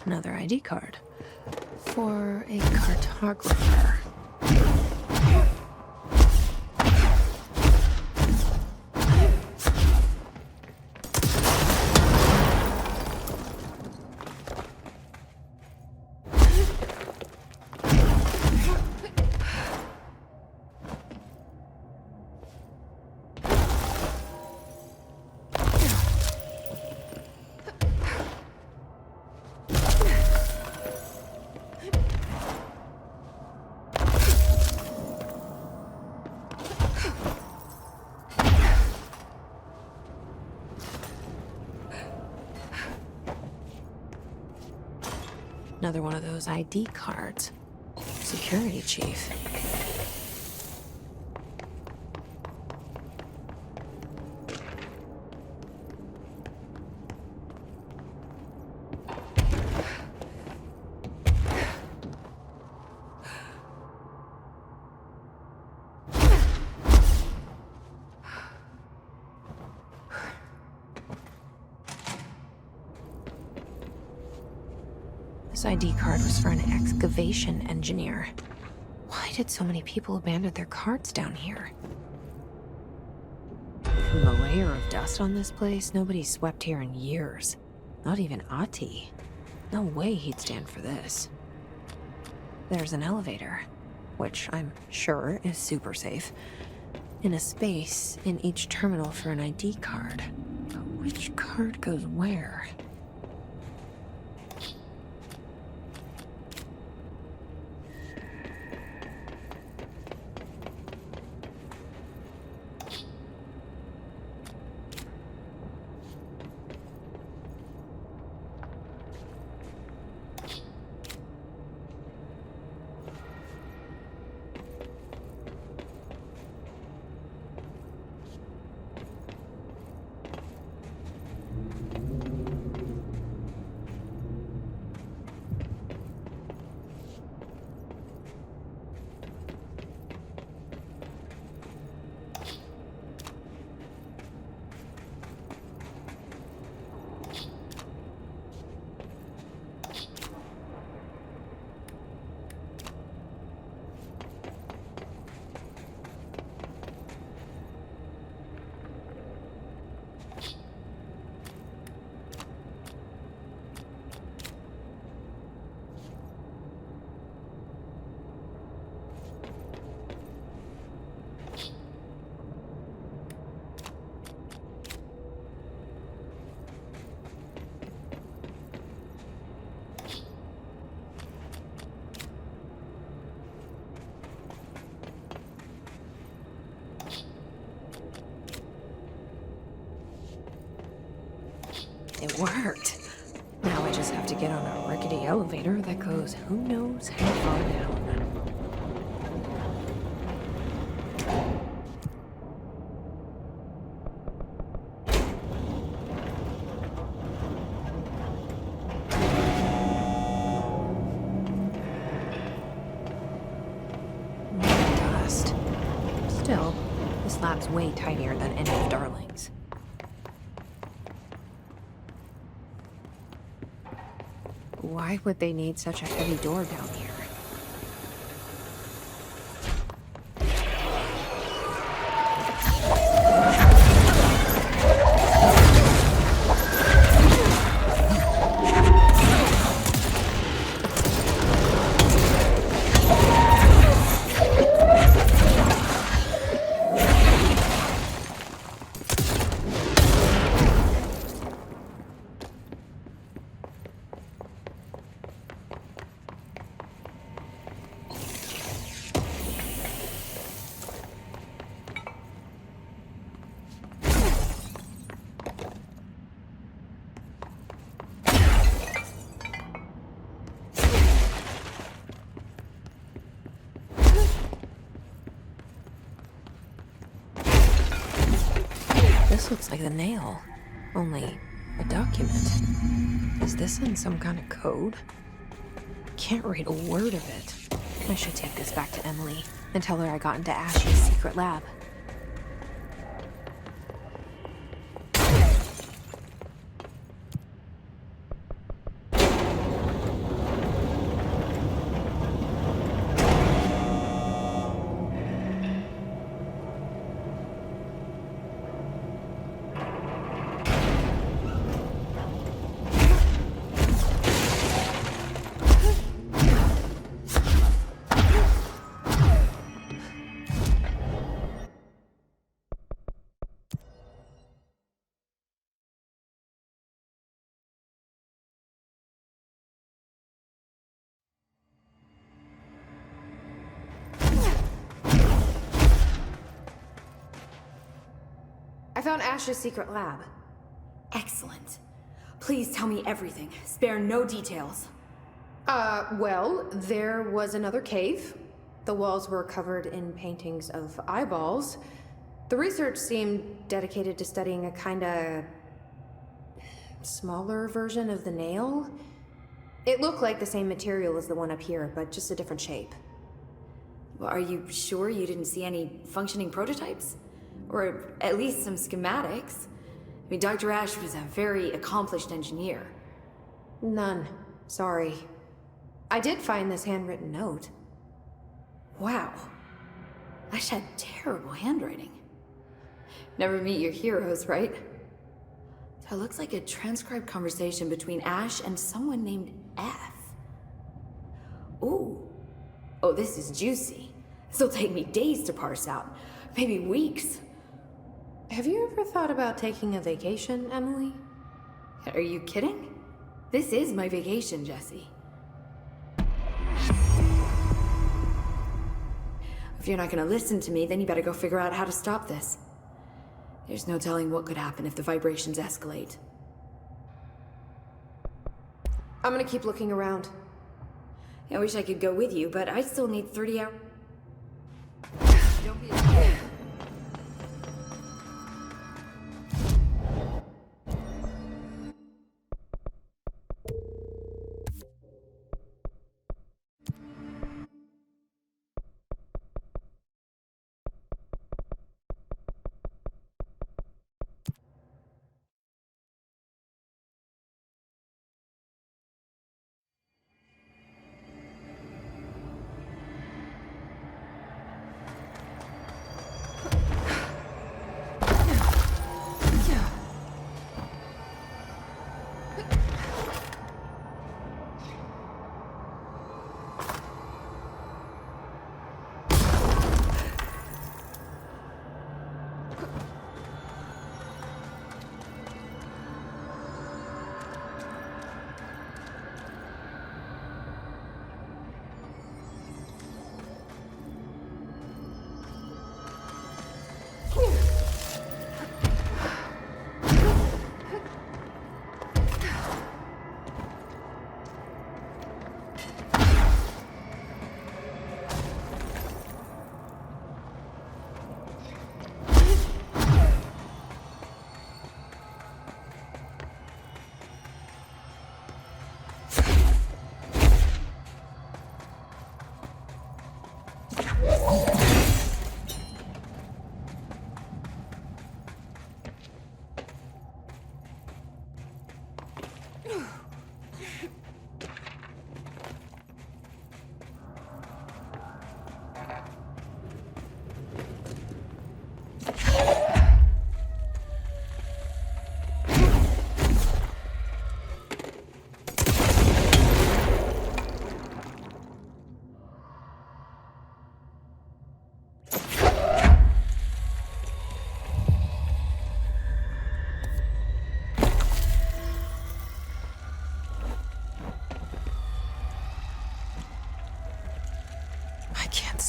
Another ID card for a cartographer. Another one of those ID cards. Security chief. This ID card was for an excavation engineer. Why did so many people abandon their cards down here? From the layer of dust on this place, nobody's swept here in years. Not even Ati. No way he'd stand for this. There's an elevator, which I'm sure is super safe, in a space in each terminal for an ID card. But which card goes where? It worked. Now I just have to get on a rickety elevator that goes who knows how far down. Dust. Still, this lab's way tidier than any of Darling's. Why would they need such a heavy door down here? This looks like the nail, only a document. Is this in some kind of code? Can't read a word of it. I should take this back to Emily and tell her I got into Ash's secret lab. I found Ash's secret lab. Excellent. Please tell me everything. Spare no details. Well, there was another cave. The walls were covered in paintings of eyeballs. The research seemed dedicated to studying a kinda smaller version of the nail. It looked like the same material as the one up here, but just a different shape. Well, are you sure you didn't see any functioning prototypes? Or at least some schematics? I mean, Dr. Ash was a very accomplished engineer. None. Sorry. I did find this handwritten note. Wow. Ash had terrible handwriting. Never meet your heroes, right? That looks like a transcribed conversation between Ash and someone named F. Ooh. Oh, this is juicy. This'll take me days to parse out. Maybe weeks. Have you ever thought about taking a vacation, Emily? Are you kidding? This is my vacation, Jesse. If you're not gonna listen to me, then you better go figure out how to stop this. There's no telling what could happen if the vibrations escalate. I'm gonna keep looking around. I wish I could go with you, but I still need 30 hours. Don't be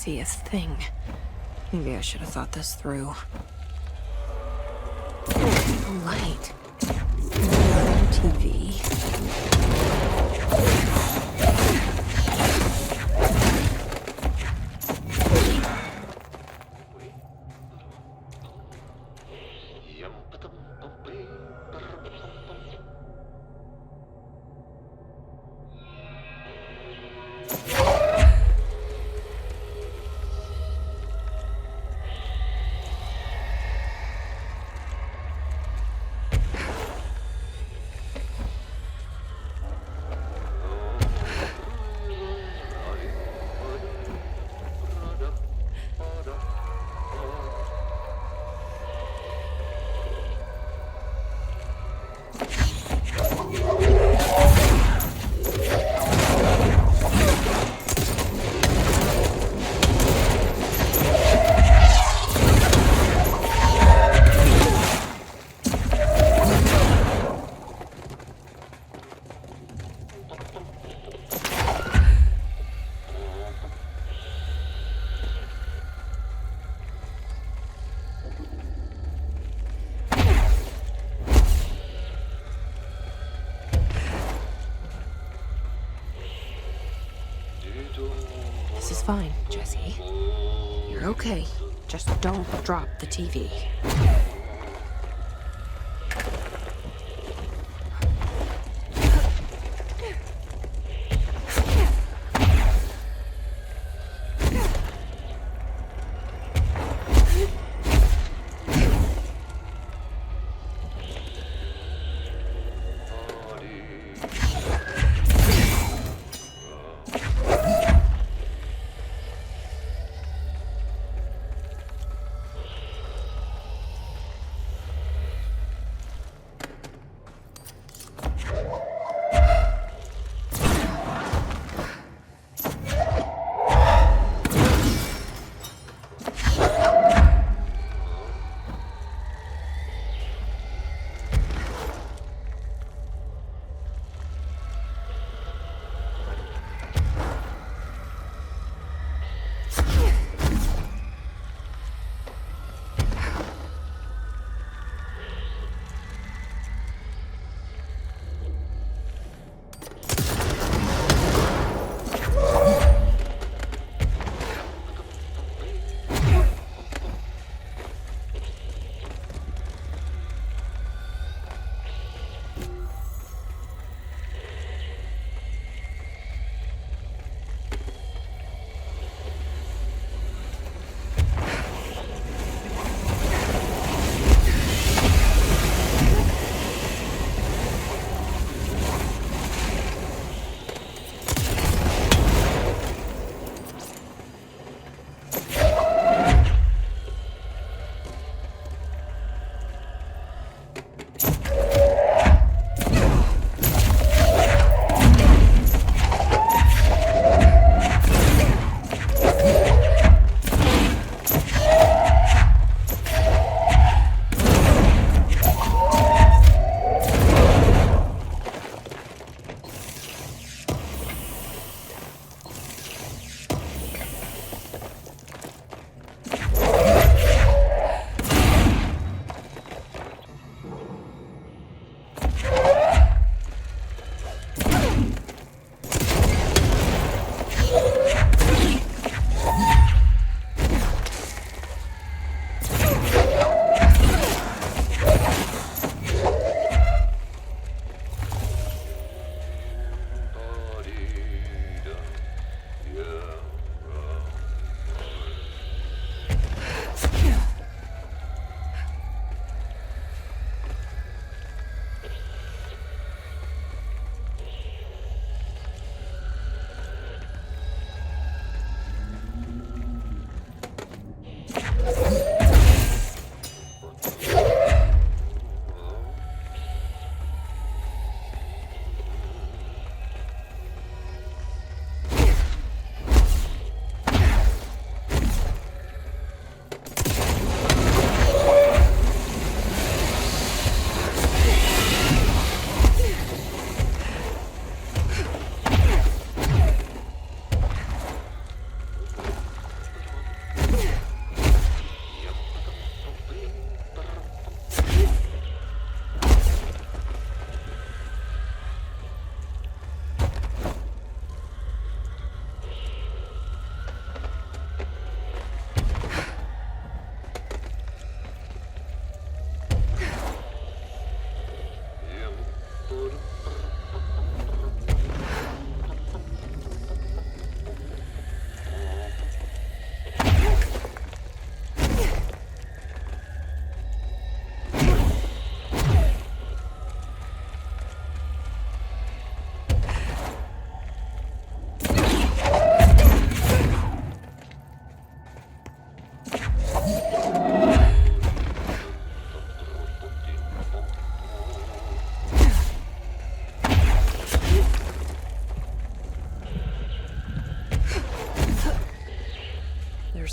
See a thing. Maybe I should have thought this through. Oh, light. TV. This is fine, Jesse. You're okay. Just don't drop the TV.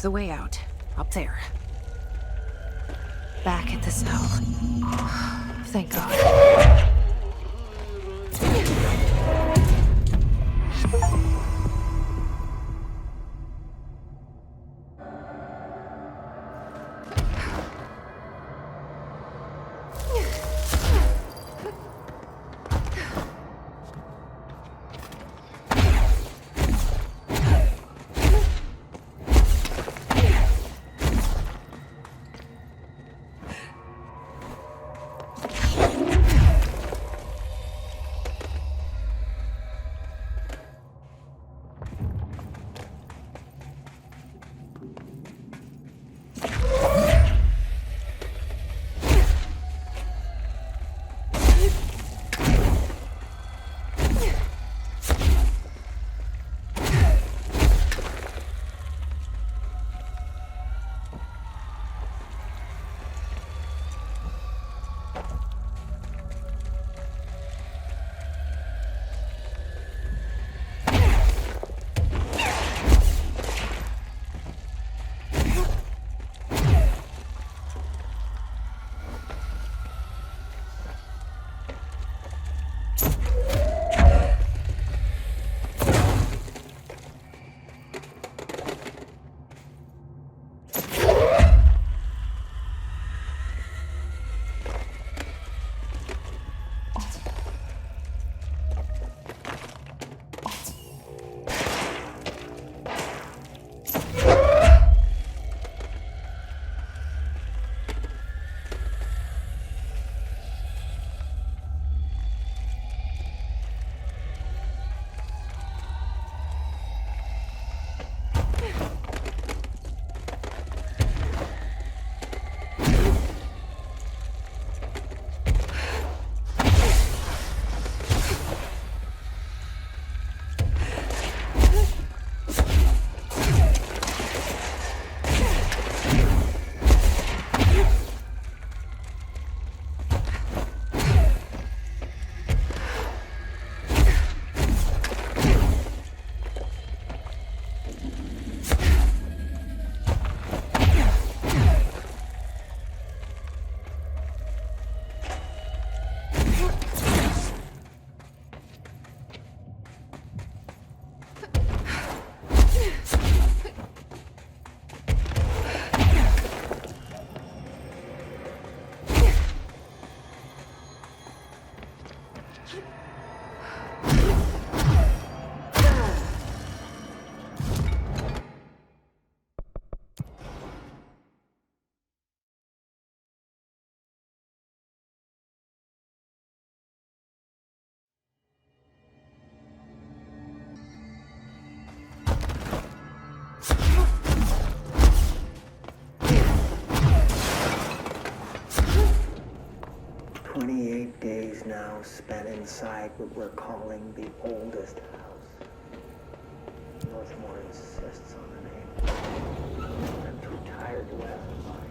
the way out. Up there. Back at the cell. Thank God. Now spent inside what we're calling the oldest house. Northmore insists on the name. I'm too tired to ask why.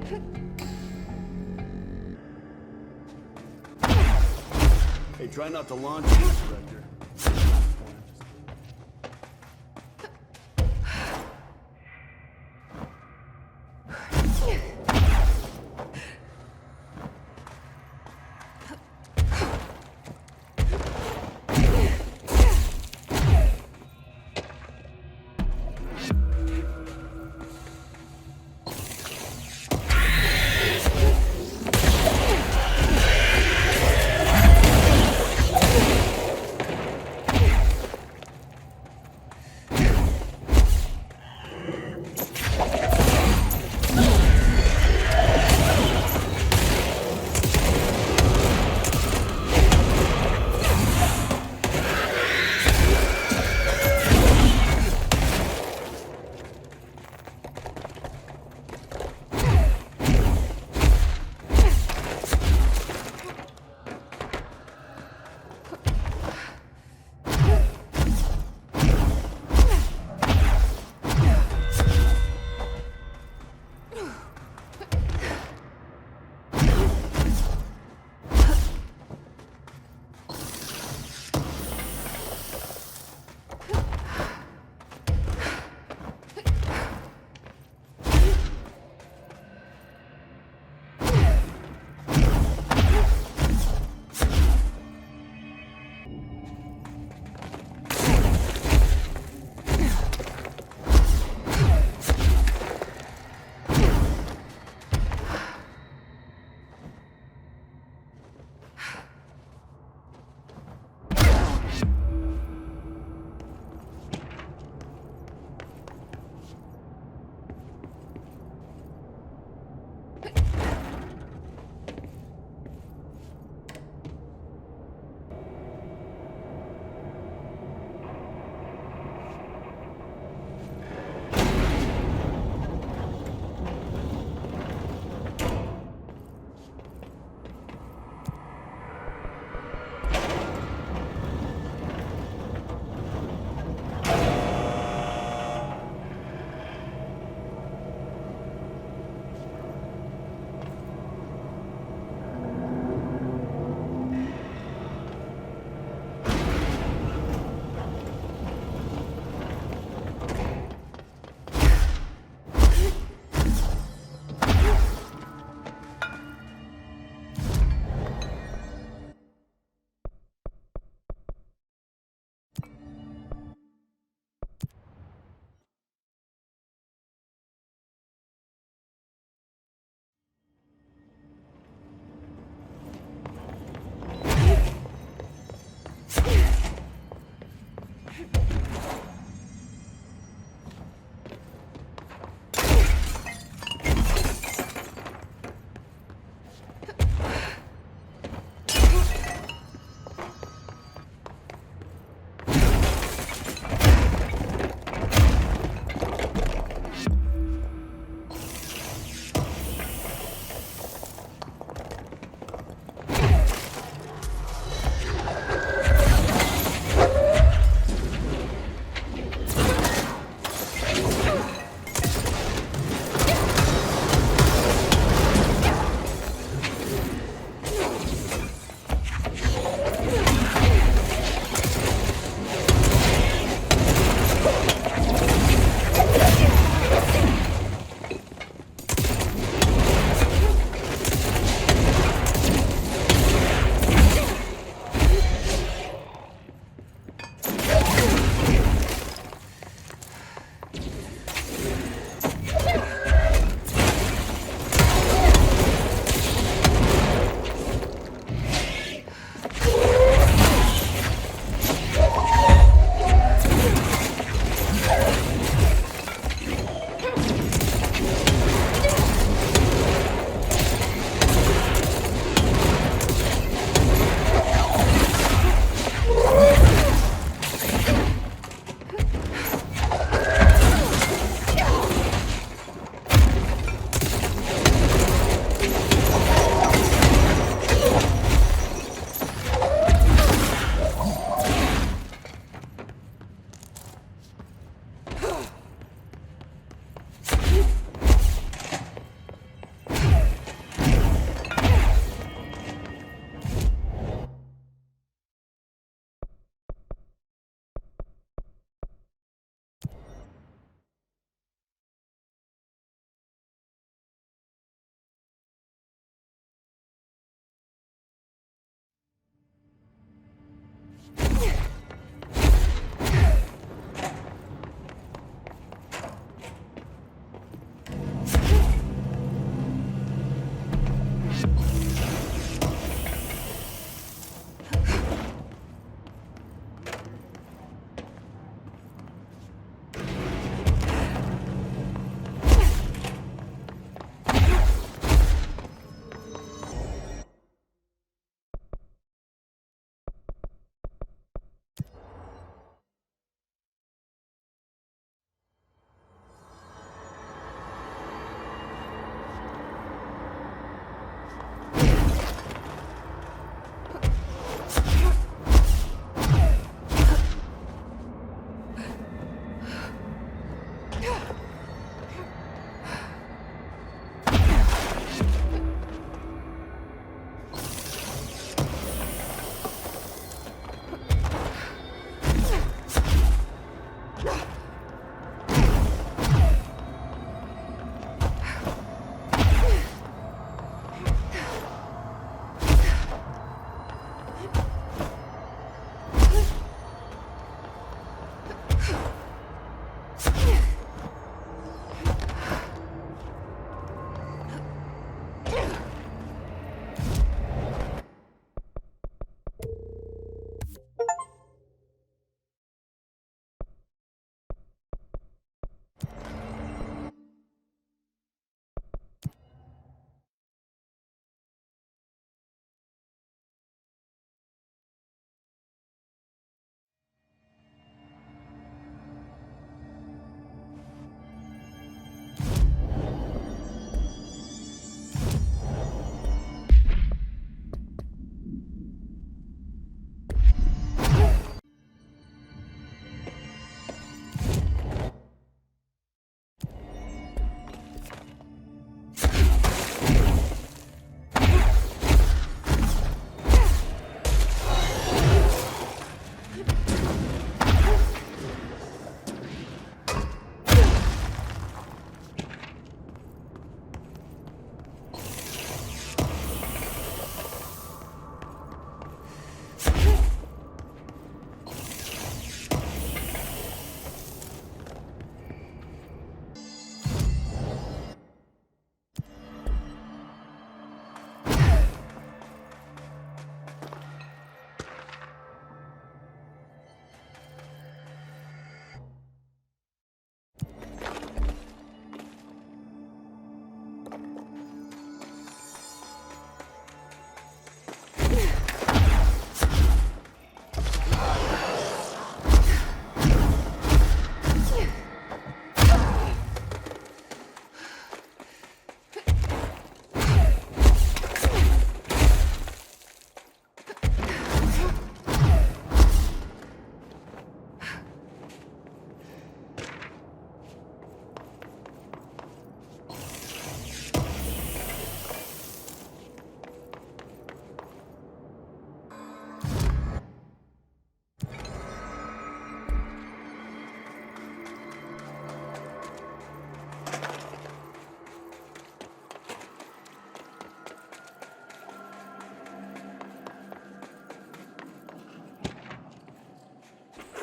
Hey, try not to launch this, Director.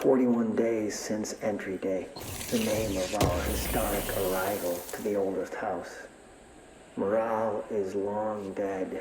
41 days since entry day, the name of our historic arrival to the oldest house. Morale is long dead.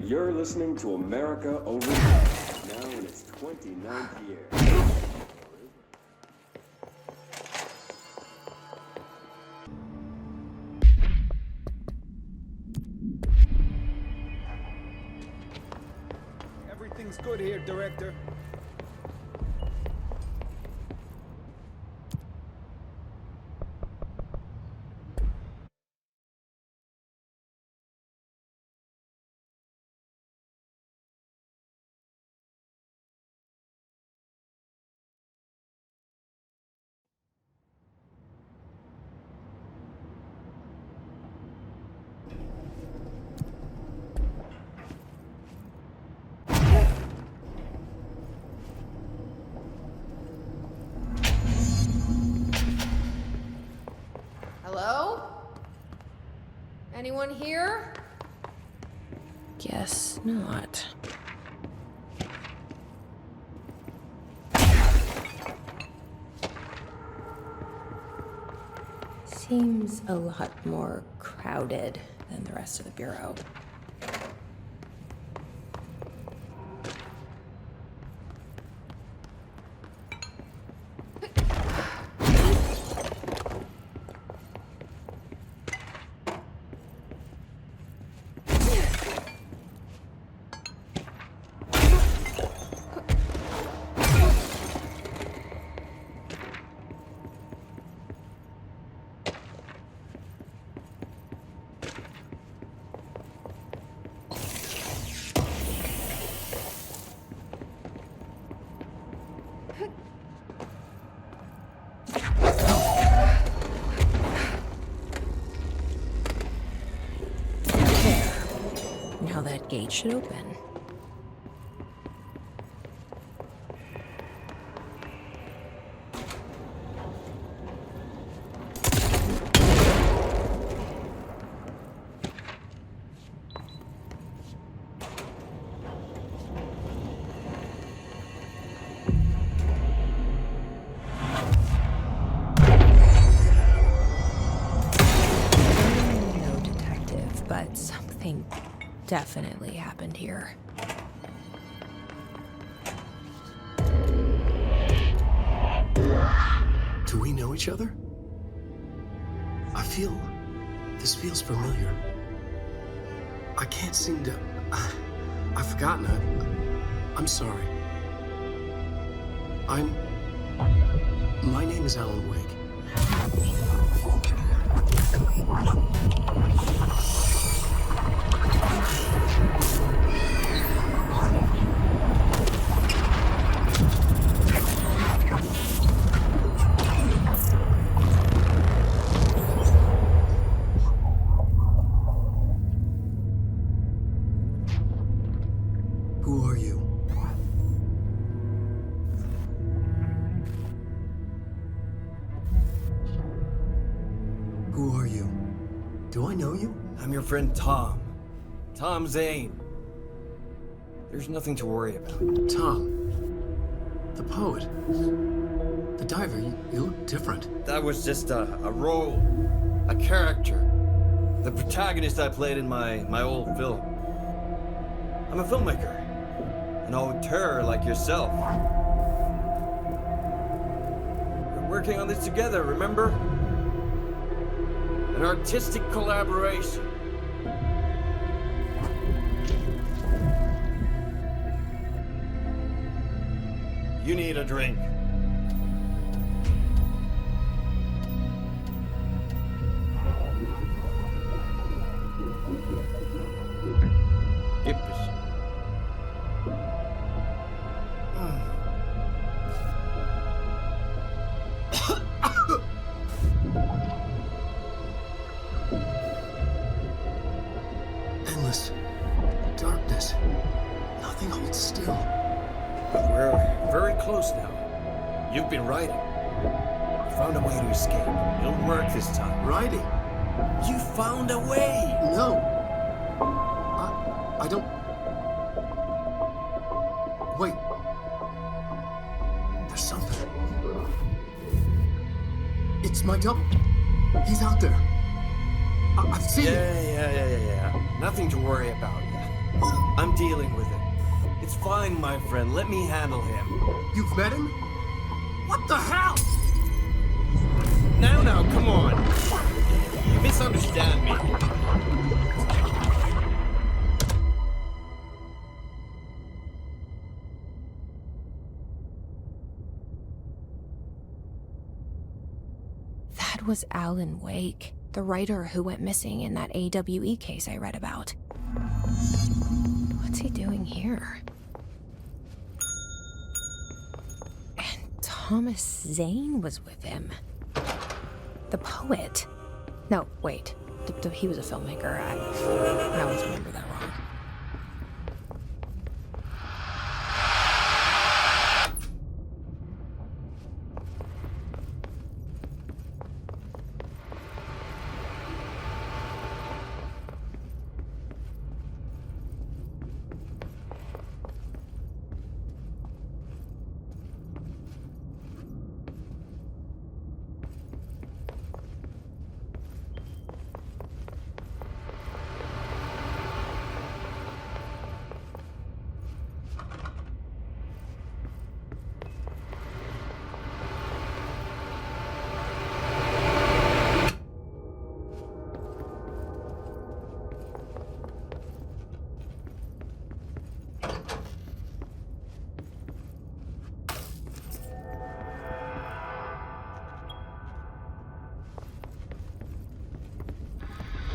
You're listening to America Overnight, now in its 29th year. Everything's good here, Director. Hello? Anyone here? Guess not. Seems a lot more crowded than the rest of the bureau. Now that gate should open. No detective, but something definitely happened here. Do we know each other? This feels familiar. I can't seem to... I've forgotten it. I'm sorry. My name is Alan Wake. Who are you? Who are you? Do I know you? I'm your friend Tom. Tom Zane. There's nothing to worry about. Tom. The poet. The diver, you look different. That was just a role, a character. The protagonist I played in my old film. I'm a filmmaker. An auteur like yourself. We're working on this together, remember? An artistic collaboration. You need a drink. Endless darkness. Nothing holds still. But we're very close now. You've been writing. You found a way to escape. It'll work this time. Writing? You found a way! No. I don't... Wait. There's something. It's my double. He's out there. I've seen him. Yeah. Nothing to worry about. I'm dealing with it. It's fine, my friend. Let me handle him. You've met him? What the hell? Now, come on. You misunderstand me. That was Alan Wake, the writer who went missing in that AWE case I read about. What's he doing here? And Thomas Zane was with him. The poet. No, wait. He was a filmmaker. I always remember that wrong.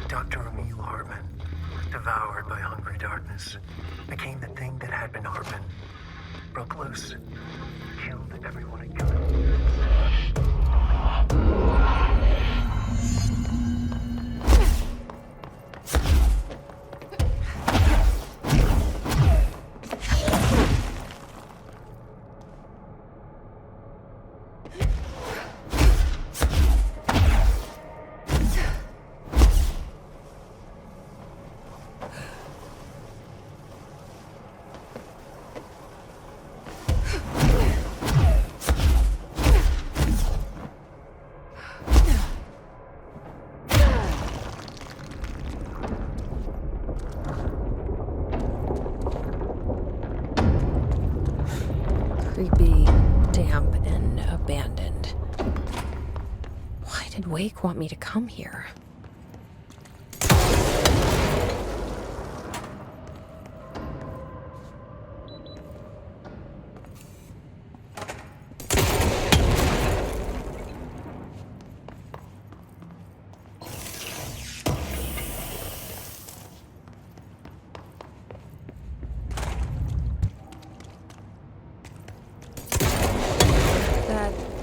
Dr. Emil Hartman, devoured by hungry darkness, became the thing that had been Hartman, broke loose, killed everyone it could. Creepy, damp, and abandoned. Why did Wake want me to come here?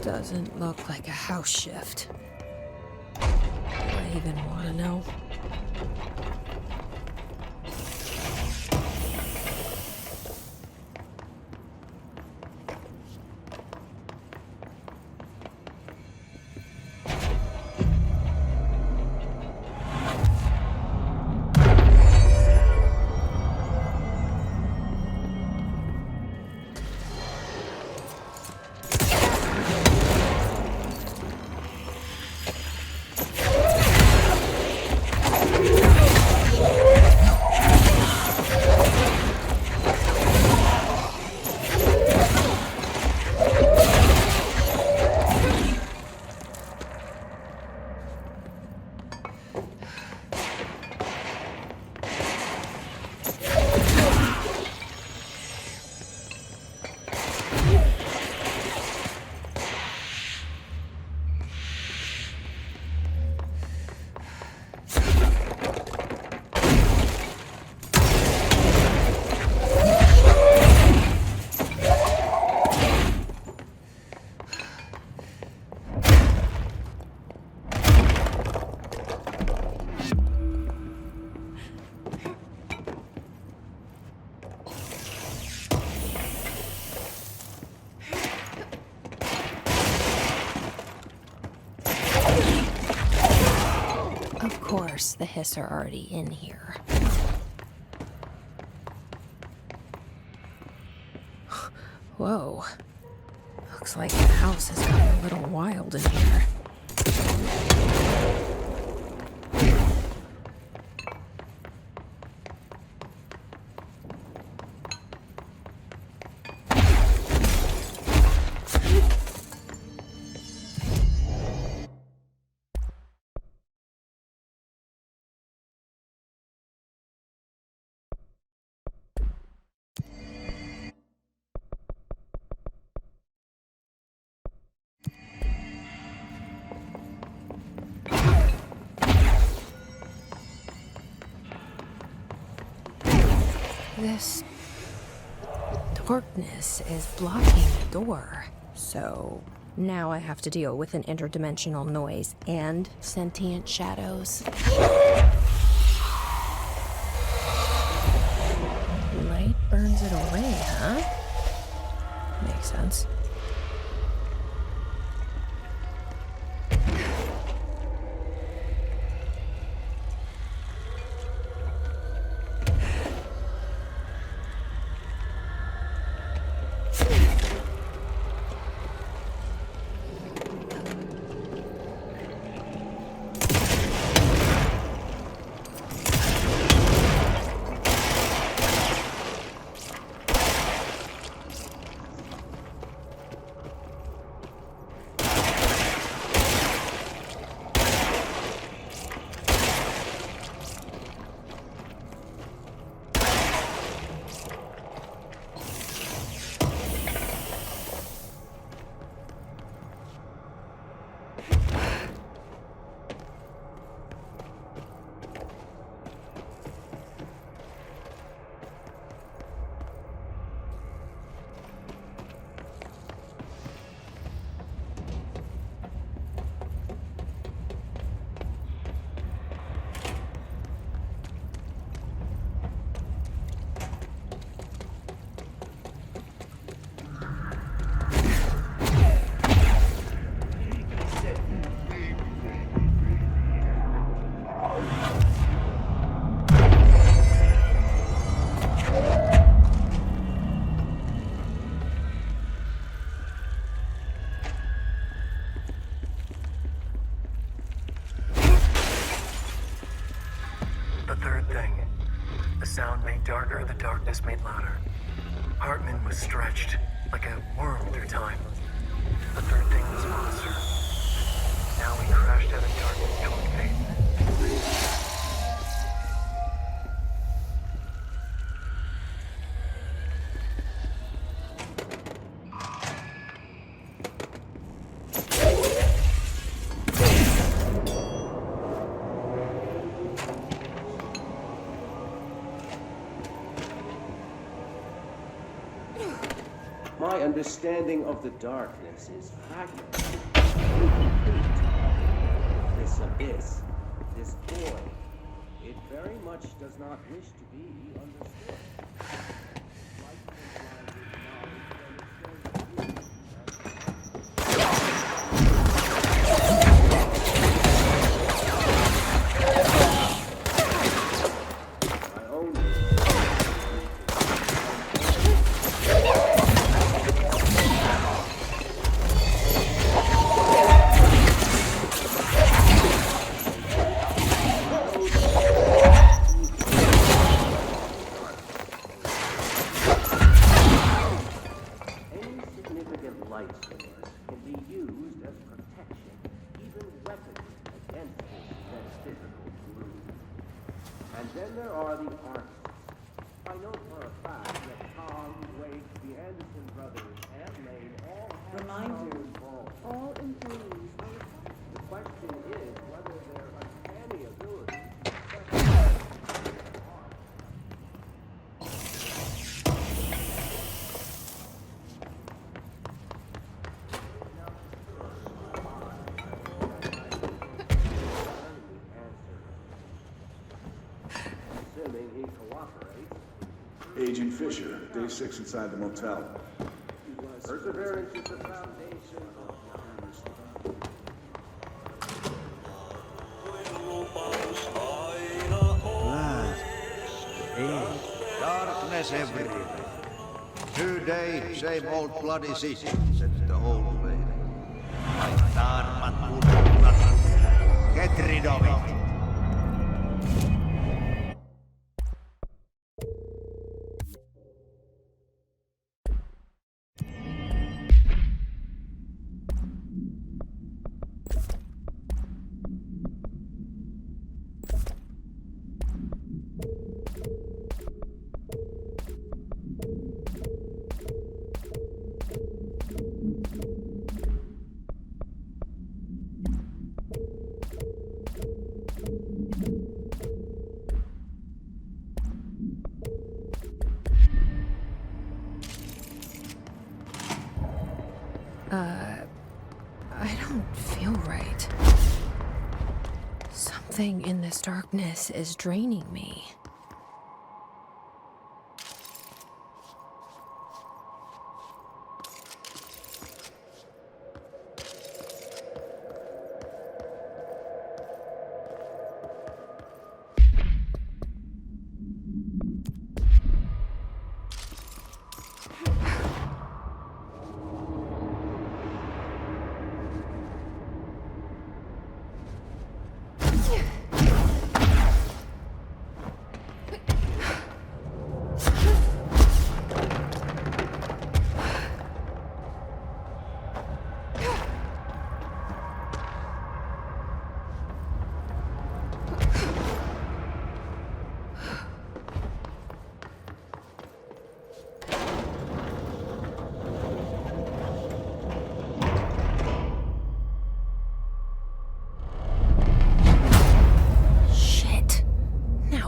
Doesn't look like a house shift. Do I even want to know? course, the hiss are already in here. Whoa. Looks like the house has gotten a little wild in here. This darkness is blocking the door, so now I have to deal with an interdimensional noise and sentient shadows. Light burns it away, huh? Makes sense. sound made darker, the darkness made louder. Hartman was stretched, like a worm through time. The third thing was a monster. Now we crashed out of darkness toward faith. My understanding of the darkness is fragmented. This abyss, this void, it very much does not wish to be understood. Agent Fisher, day 6 inside the motel. Perseverance is the foundation of Darkness everywhere. Today, same old bloody system, said the old lady. Get rid of it. I don't feel right. Something in this darkness is draining me.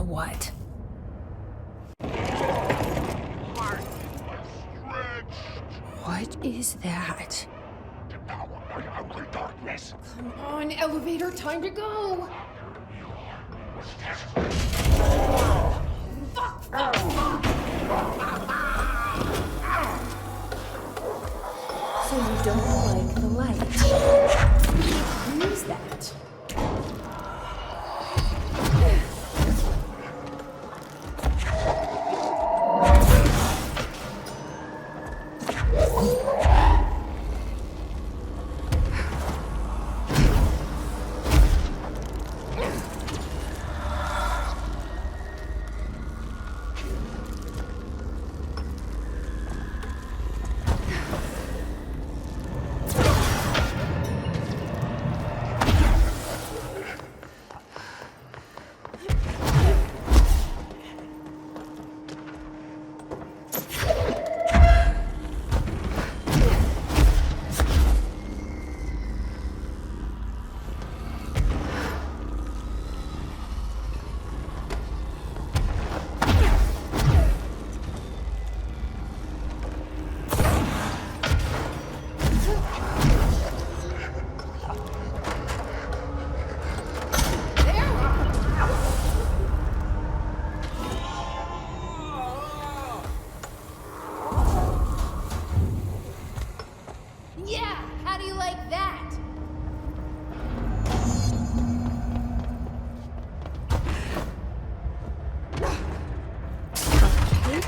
What? What is that? Devoured by hungry darkness. Come on, elevator, time to go! So you don't like the light? Who's that?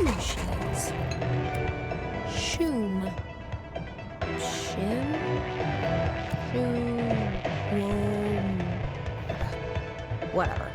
Machines. Shüm. Whatever.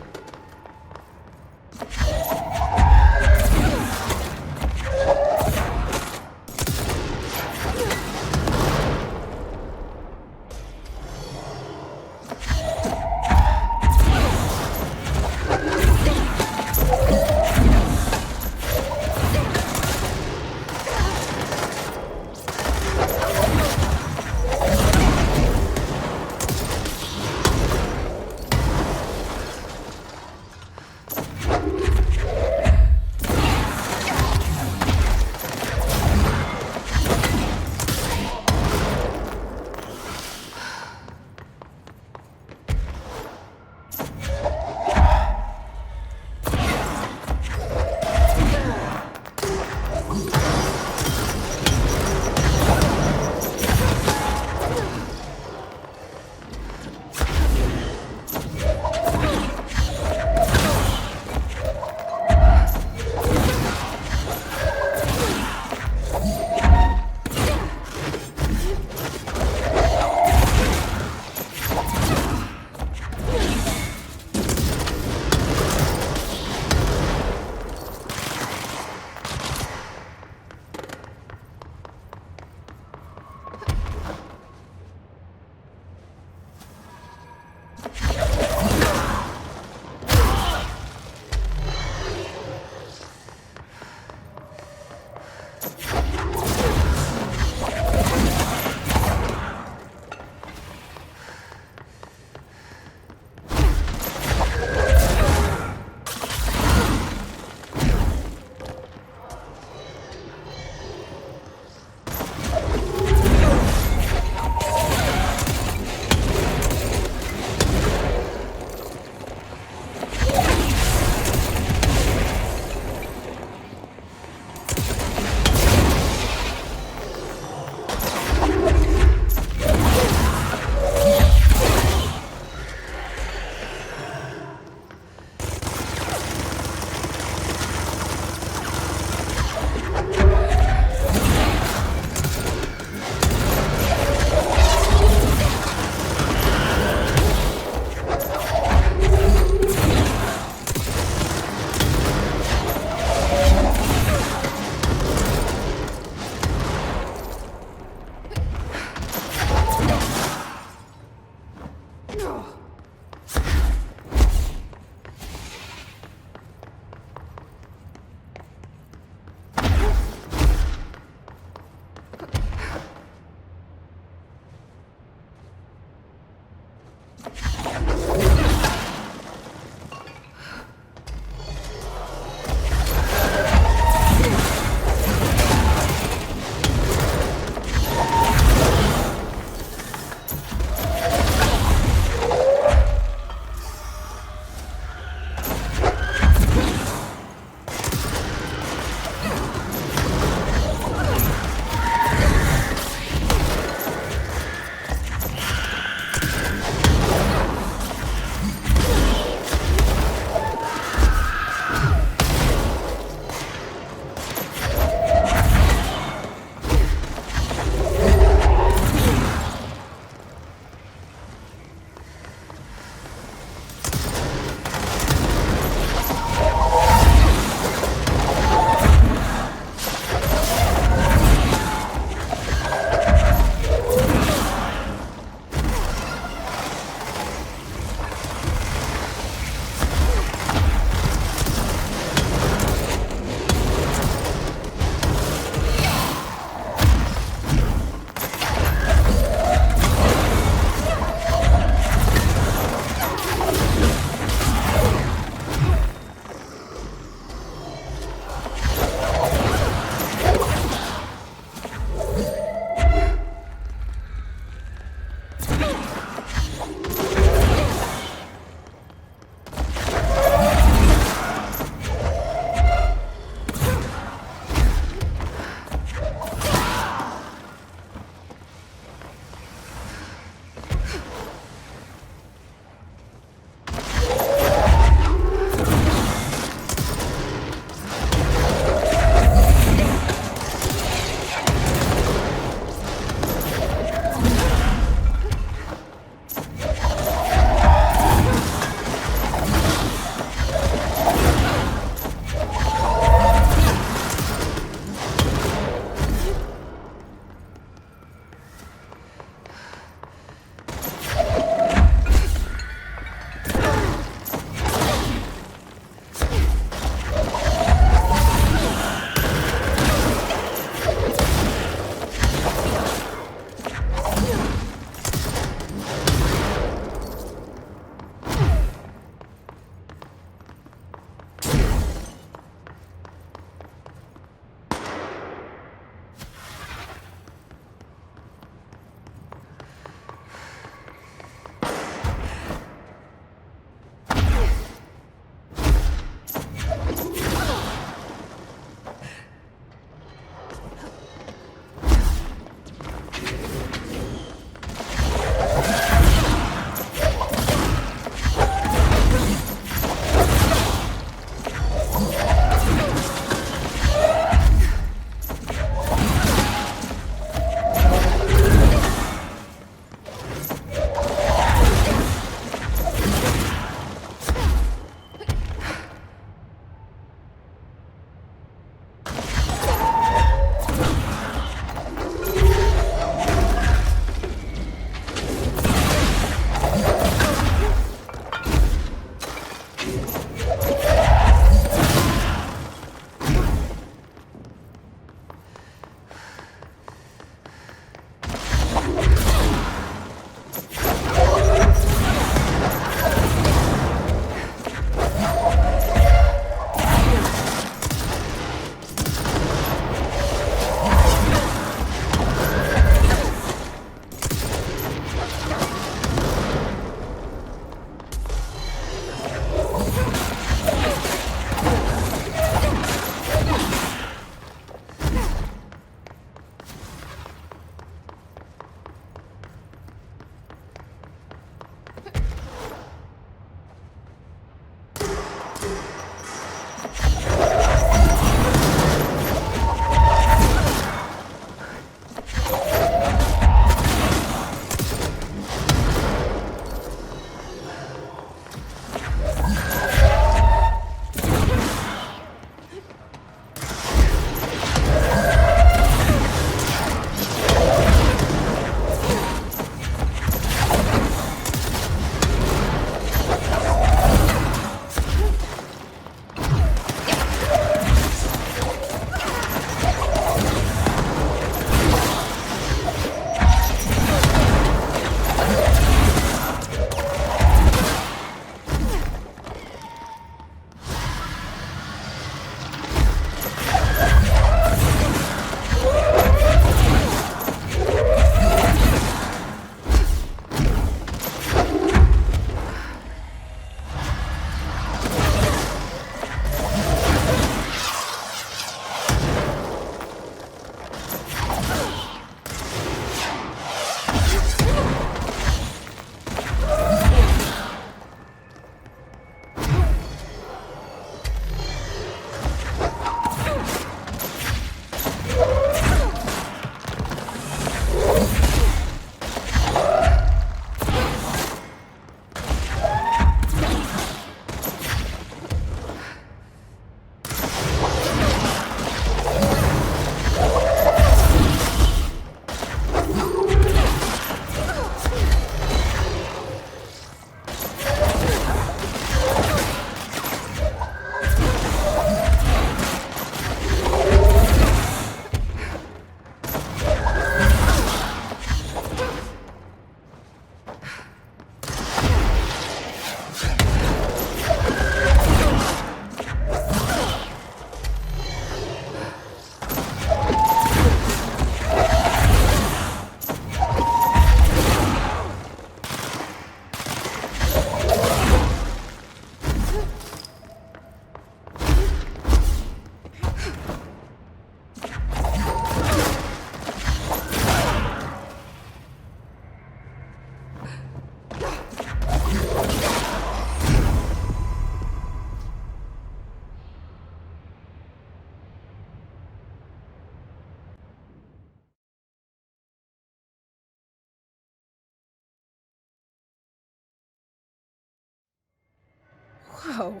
Whoa.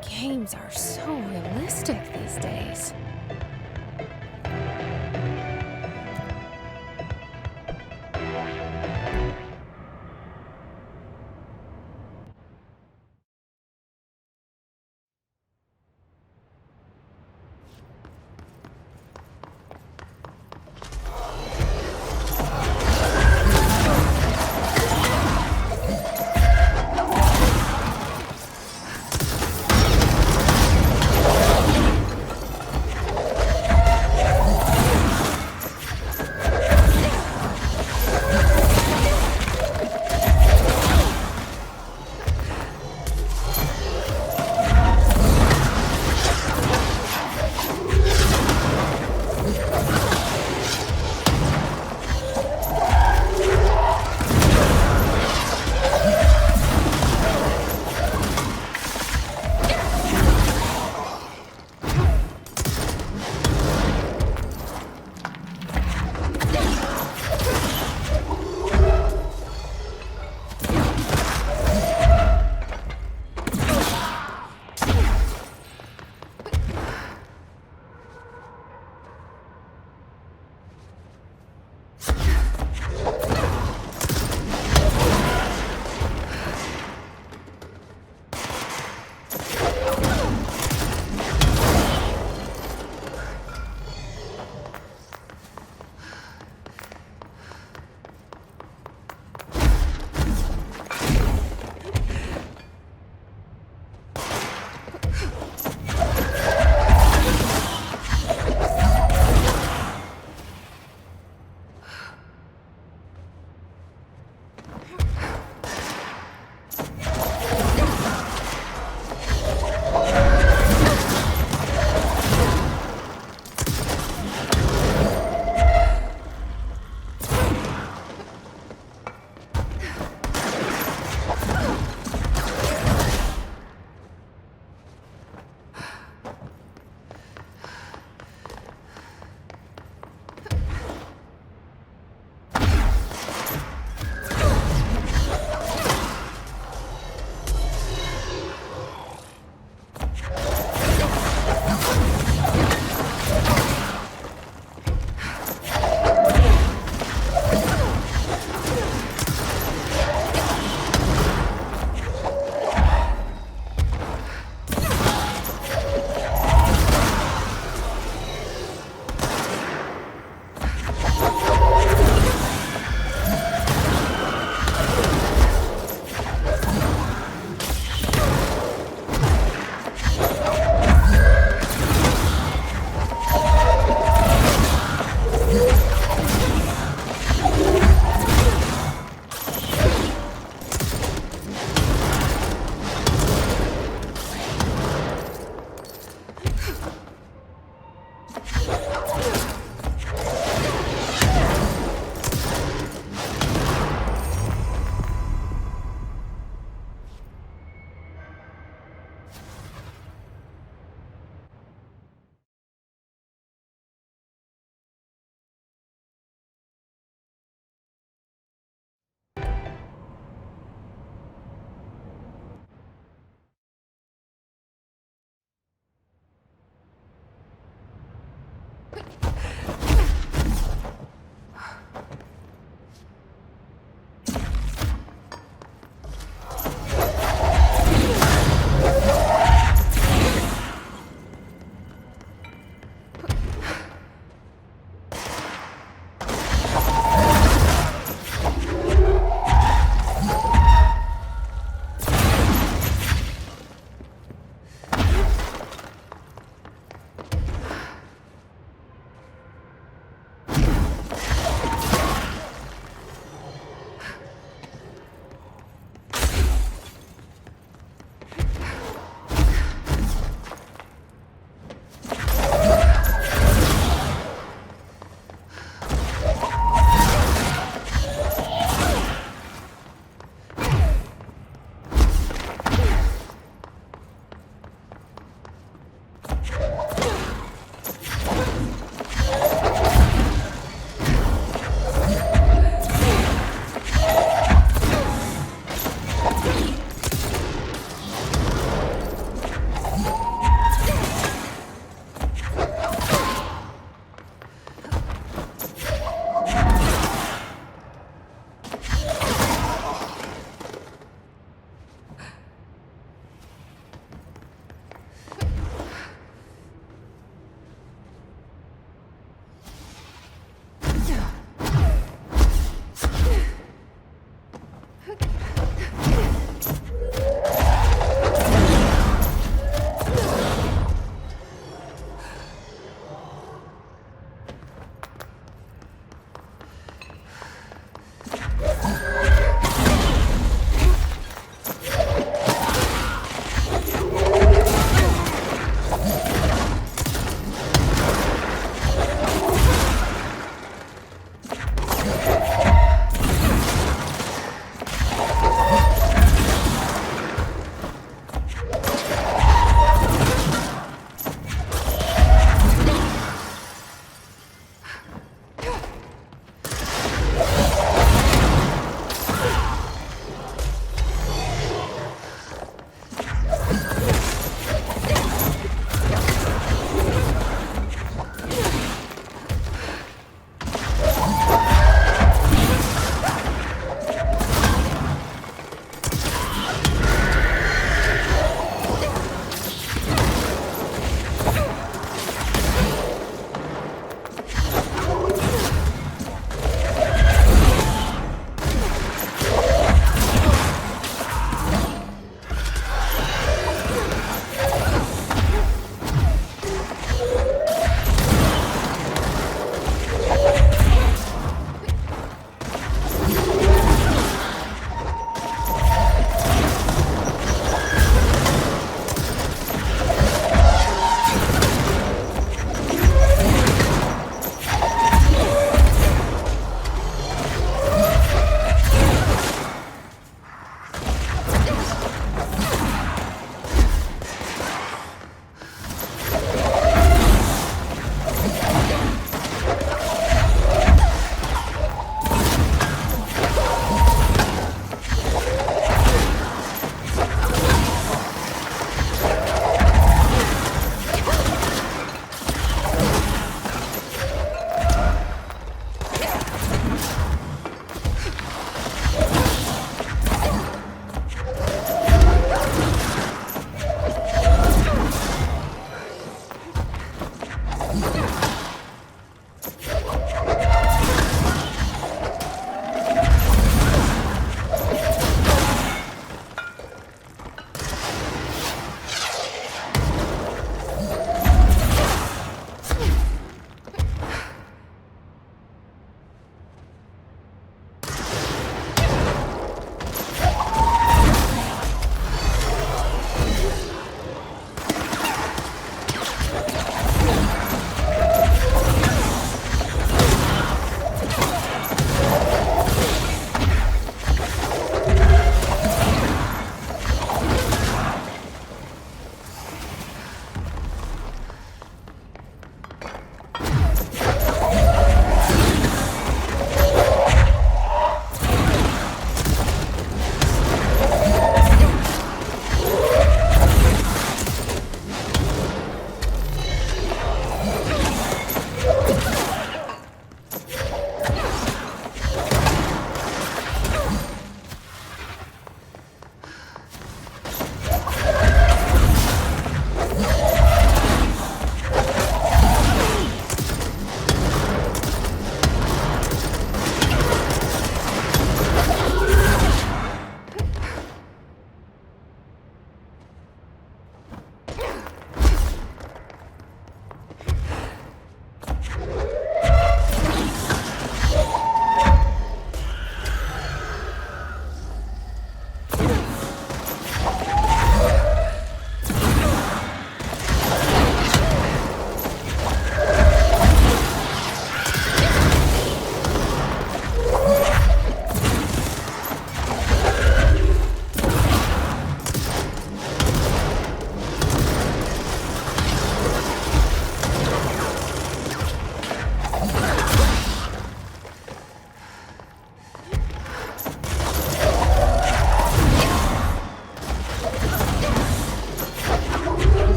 Games are so realistic these days.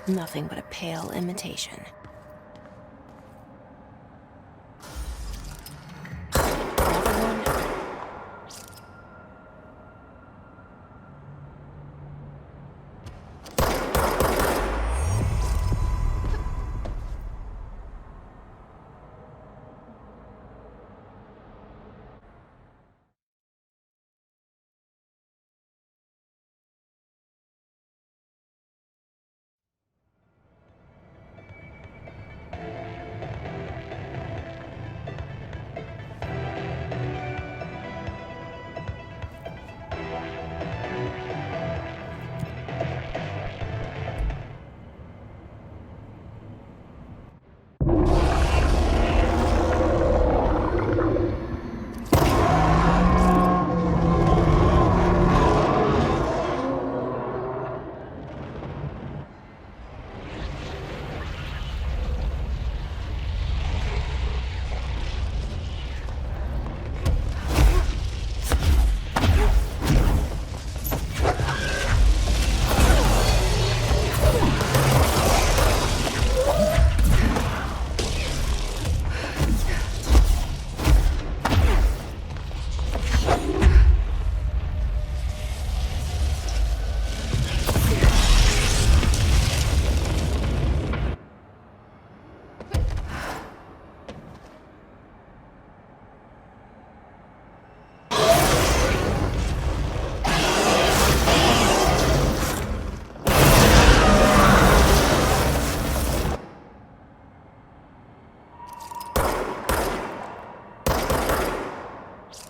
Nothing but a pale imitation.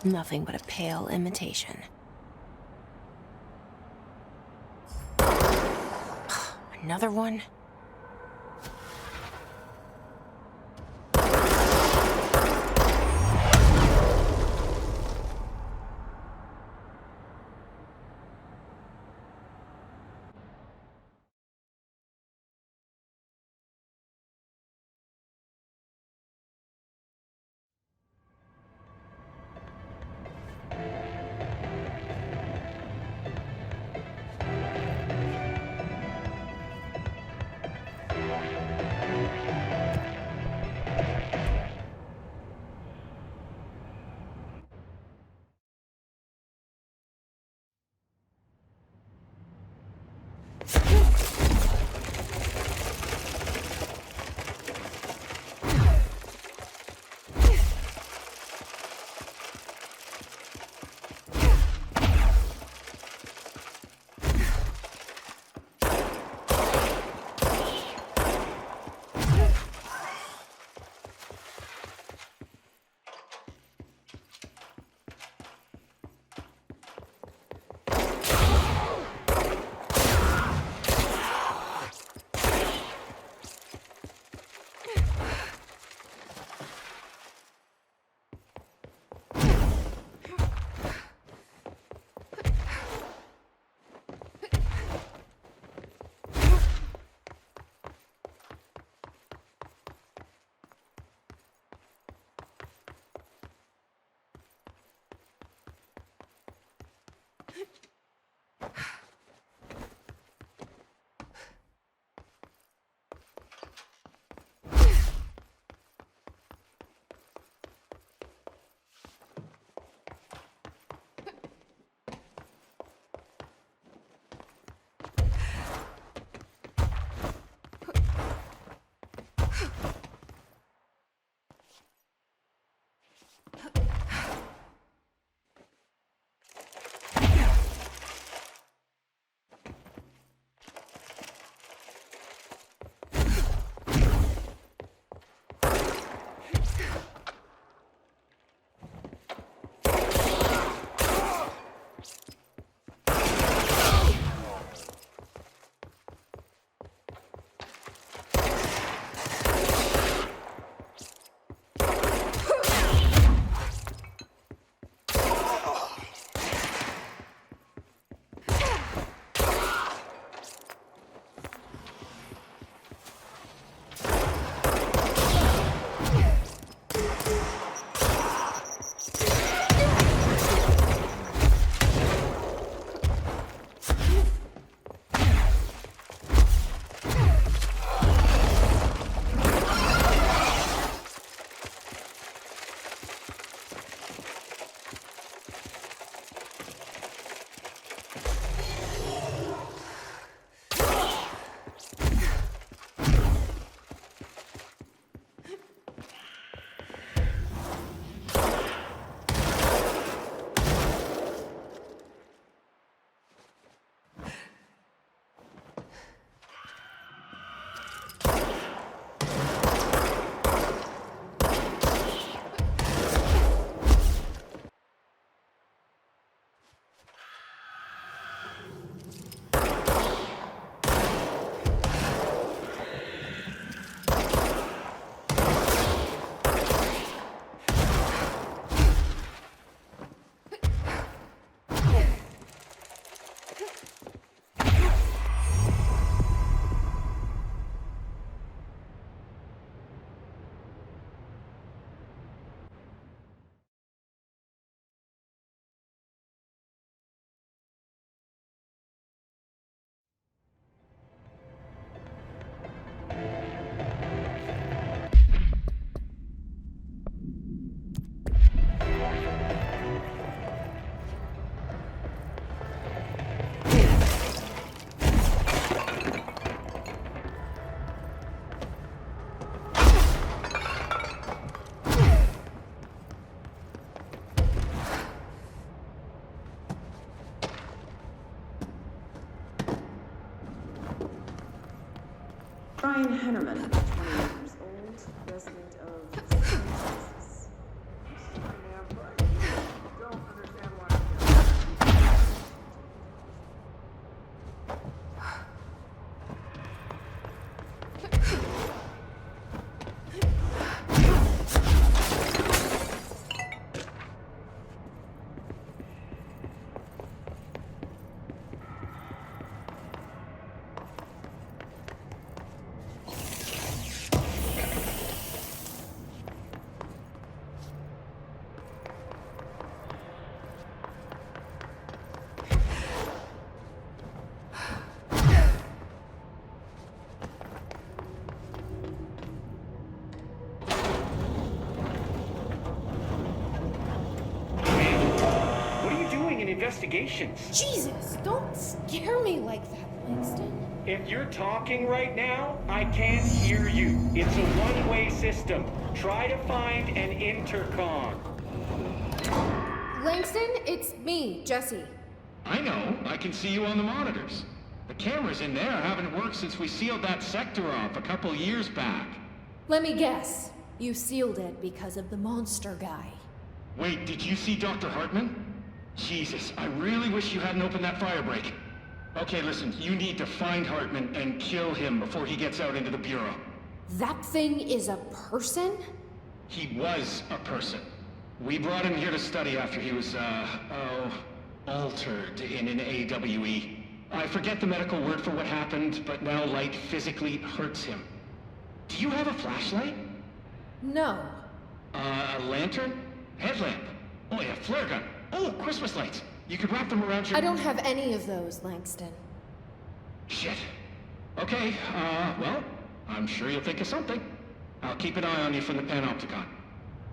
Nothing but a pale imitation. Another one? Caroline Hennerman, 20 years old, resident of Massachusetts. Investigations. Jesus, don't scare me like that, Langston. If you're talking right now, I can't hear you. It's a one-way system. Try to find an intercom. Langston, it's me, Jesse. I know. I can see you on the monitors. The cameras in there haven't worked since we sealed that sector off a couple years back. Let me guess. You sealed it because of the monster guy. Wait, did you see Dr. Hartman? Jesus, I really wish you hadn't opened that fire break. Okay, listen, you need to find Hartman and kill him before he gets out into the Bureau. That thing is a person? He was a person. We brought him here to study after he was, altered in an AWE. I forget the medical word for what happened, but now light physically hurts him. Do you have a flashlight? No. A lantern? Headlamp? Oh yeah, flare gun. Oh, Christmas lights. You could wrap them around your... I don't have any of those, Langston. Shit. Okay, well, I'm sure you'll think of something. I'll keep an eye on you from the panopticon.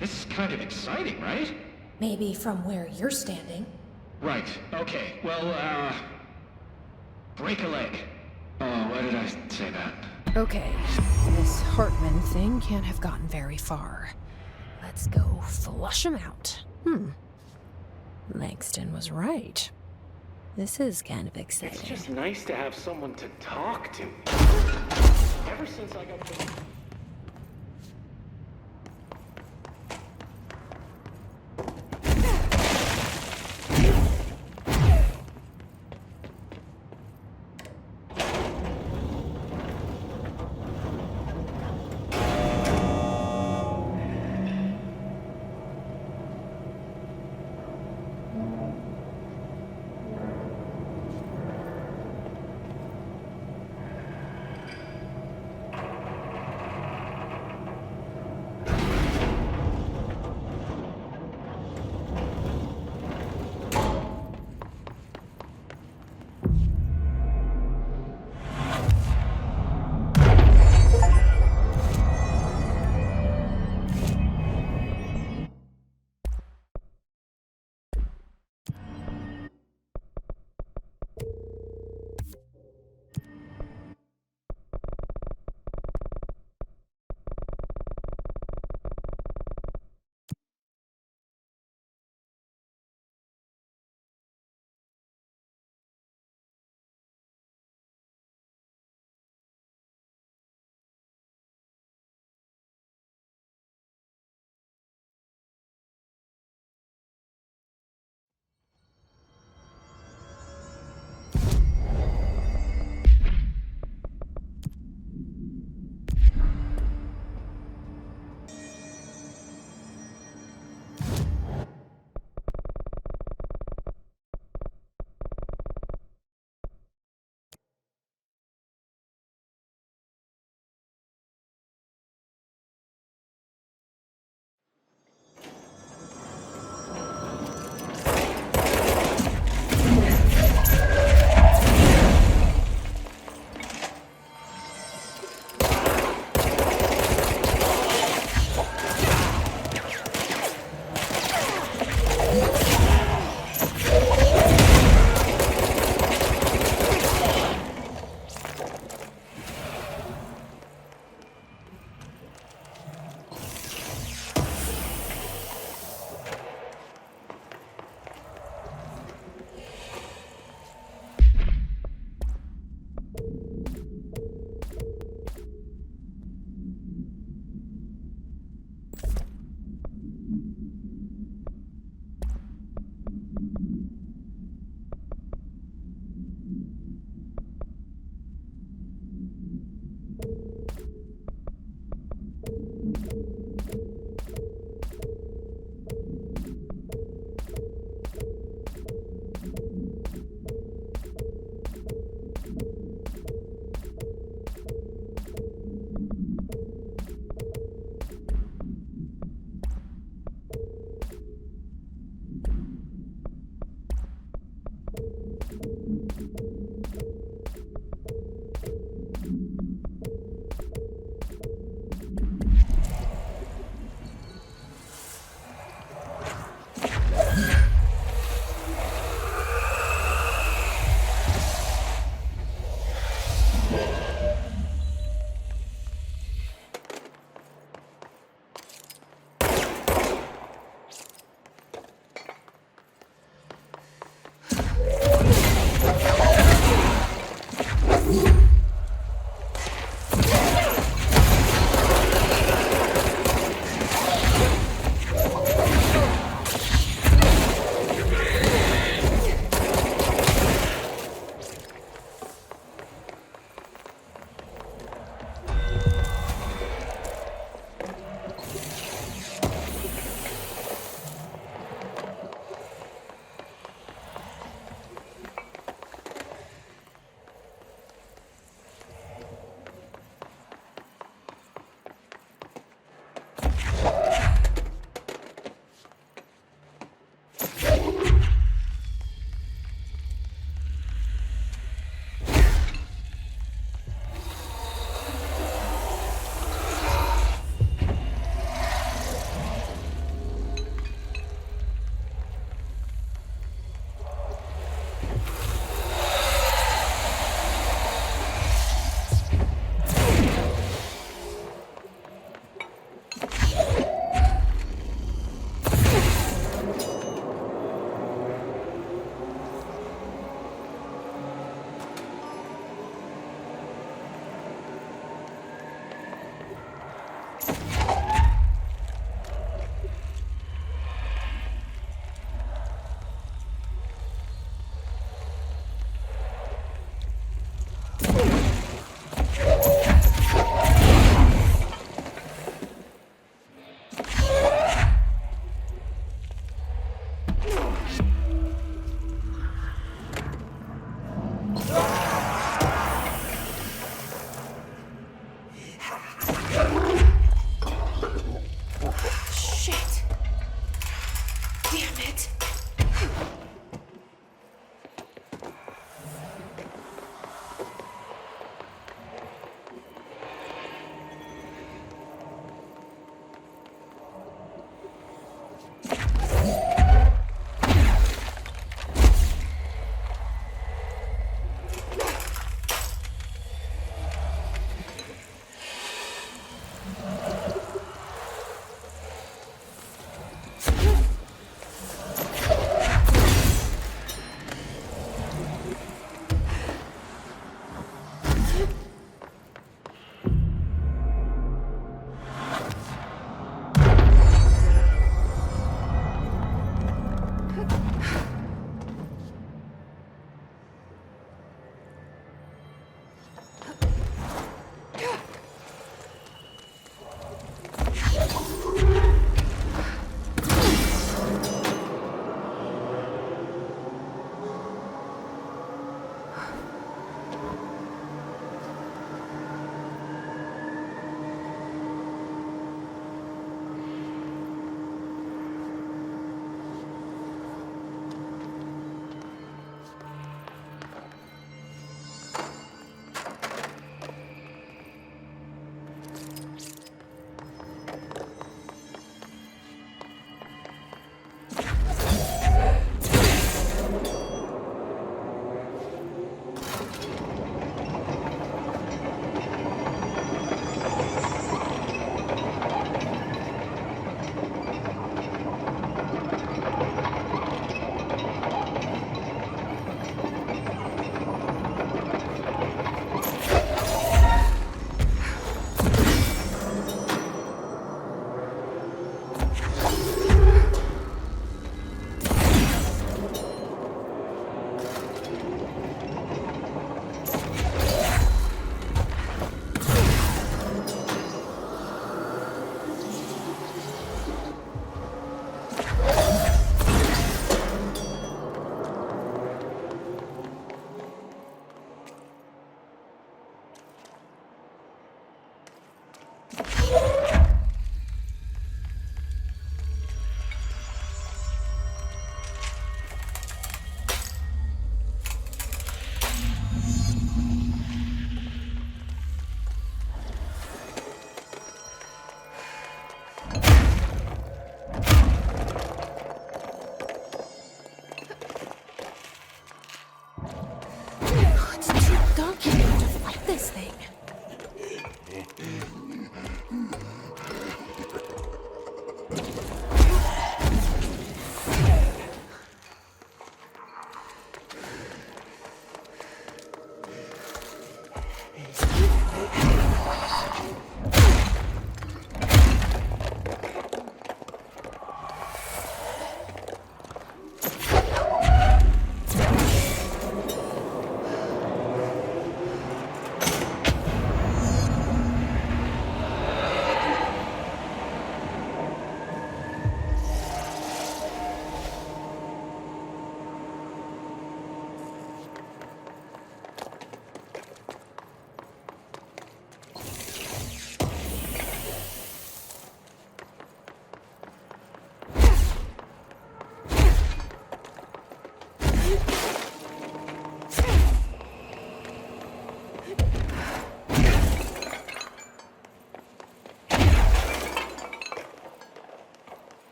This is kind of exciting, right? Maybe from where you're standing. Right, okay. Well, break a leg. Oh, why did I say that? Okay, this Hartman thing can't have gotten very far. Let's go flush him out. Langston was right. This is kind of exciting. It's just nice to have someone to talk to. Ever since I got the...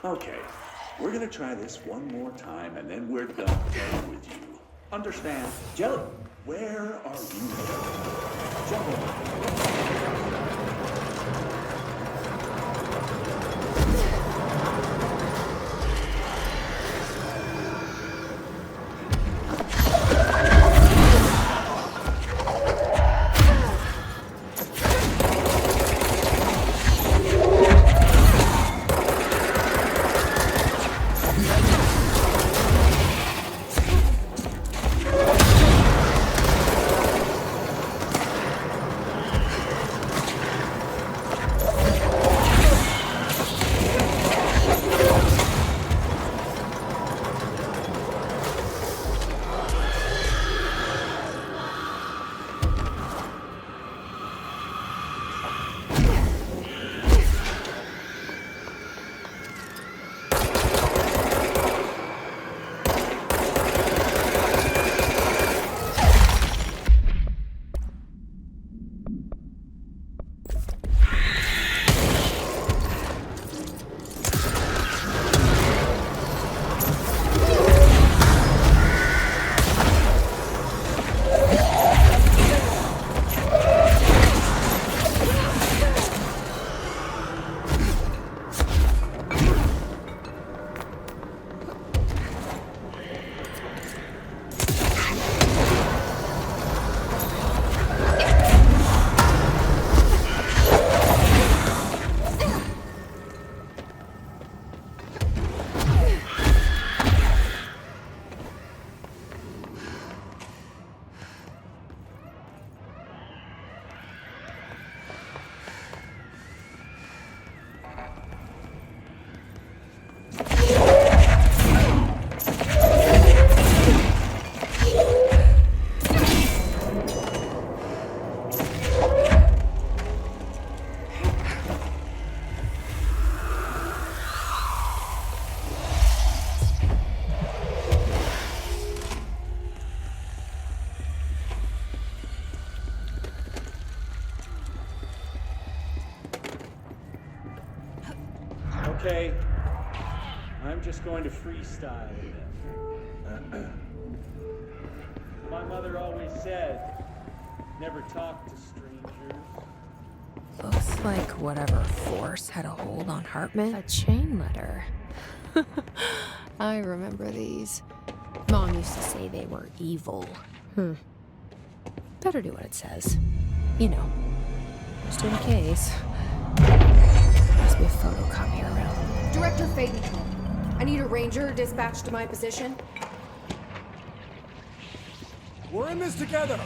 Okay, we're gonna try this one more time and then we're done playing with you. Understand? Jelly, where are you? Jump over. Okay. I'm just going to freestyle it. My mother always said, never talk to strangers. Looks like whatever force had a hold on Hartman. A chain letter. I remember these. Mom used to say they were evil. Better do what it says. You know, just in case. Must be a photocopier around. Director 𝗚𝗵𝗴𝗀𝗀𝗀𝗀, I need a ranger dispatched to my position. We're in this together.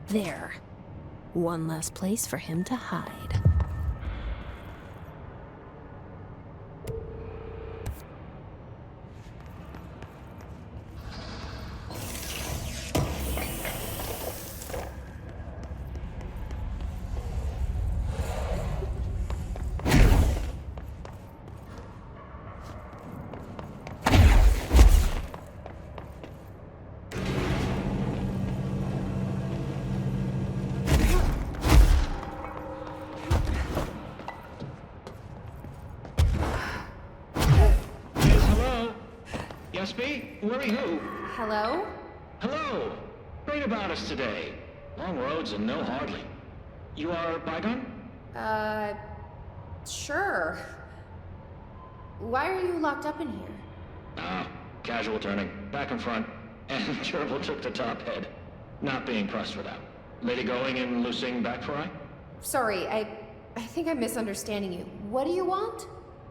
There. One less place for him to hide. Where are you? Hello? Hello! Great about us today. Long roads and no hardly. You are Bygone? Sure. Why are you locked up in here? Ah, casual turning. Back and front. And Gerbil took the top head. Not being pressed for that. Lady going and loosing back for eye? Sorry, I think I'm misunderstanding you. What do you want?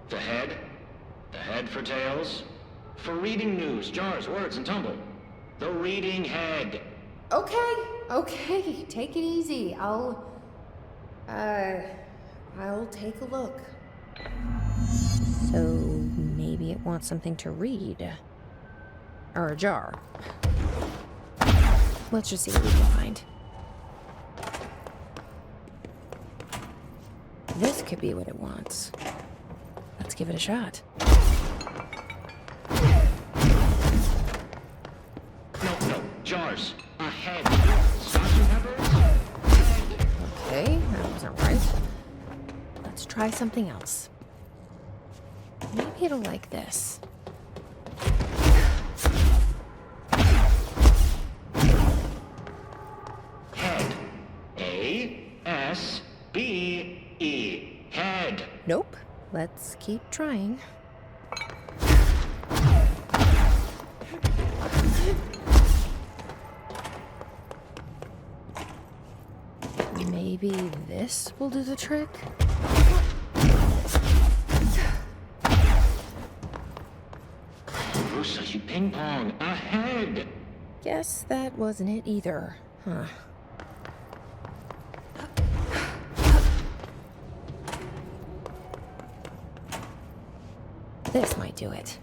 The head? The head for tales? For reading news, jars, words, and tumble. The reading head. Okay, take it easy. I'll take a look. So maybe it wants something to read. Or a jar. Let's just see what we can find. This could be what it wants. Let's give it a shot. No, jars. A head. Sgt. Pepper's? Okay, that wasn't right. Let's try something else. Maybe it'll like this. Head. A-S-B-E. Head. Nope. Let's keep trying. Maybe this will do the trick? Bruce, you ping pong. A head. Guess that wasn't it either, huh? This might do it.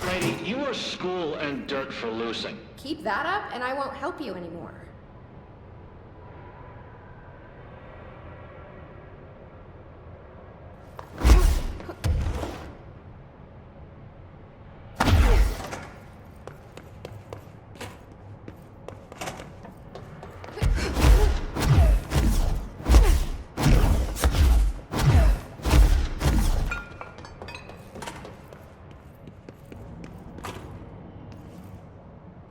Lady, you are school and dirt for loosing. Keep that up and I won't help you anymore.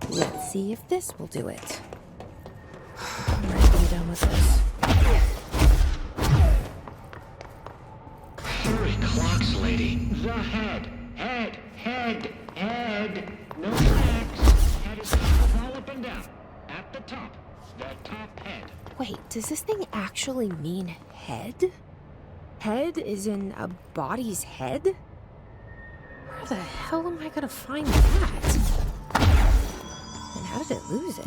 Let's see if this will do it. I'm ready to be done with this. Hurry, clocks, lady. The head. No snacks. Head is covered all up and down. At the top. The top head. Wait, does this thing actually mean head? Head is in a body's head? Where the hell am I gonna find that? And how did it lose it?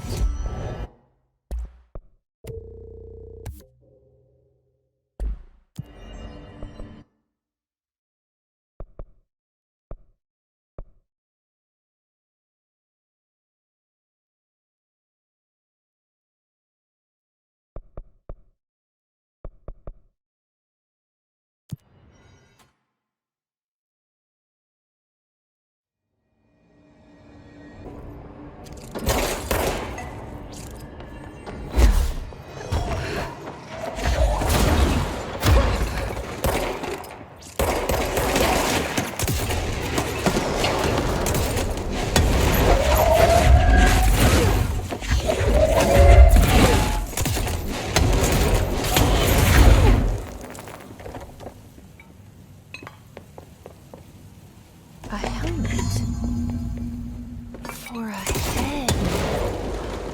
A helmet. For a head.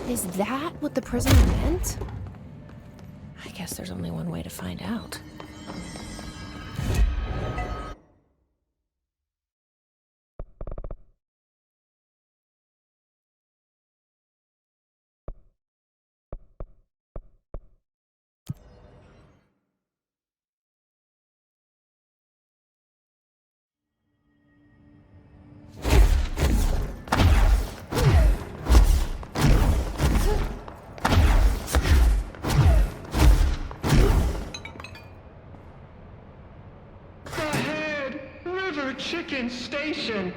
Is that what the prisoner meant? I guess there's only one way to find out. fucking station!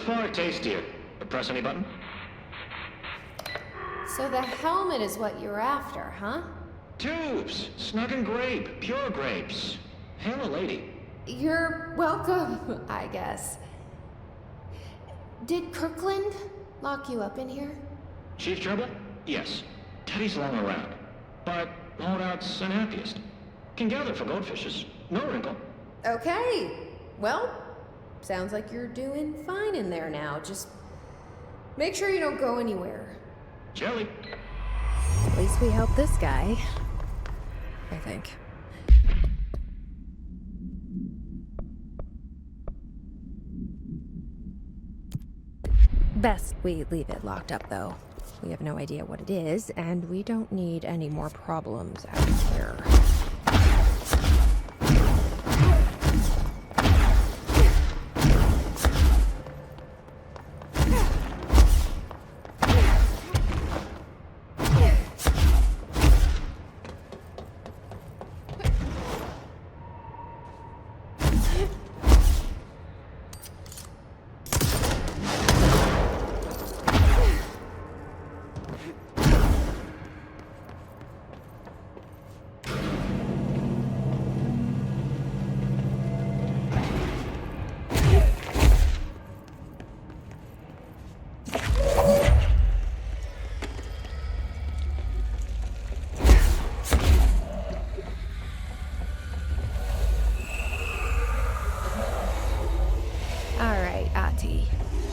Far tastier. Press any button? So the helmet is what you're after, huh? Tubes! Snug and grape. Pure grapes. Hail a lady. You're welcome, I guess. Did Kirkland lock you up in here? Chief Trouble? Yes. Teddy's long around. But holdout's unhappiest. Can gather for goldfishes. No wrinkle. Okay. Well, sounds like you're doing fine in there now. Just make sure you don't go anywhere. Jelly. At least we helped this guy. I think. Best we leave it locked up, though. We have no idea what it is, and we don't need any more problems out here.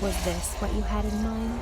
Was this what you had in mind?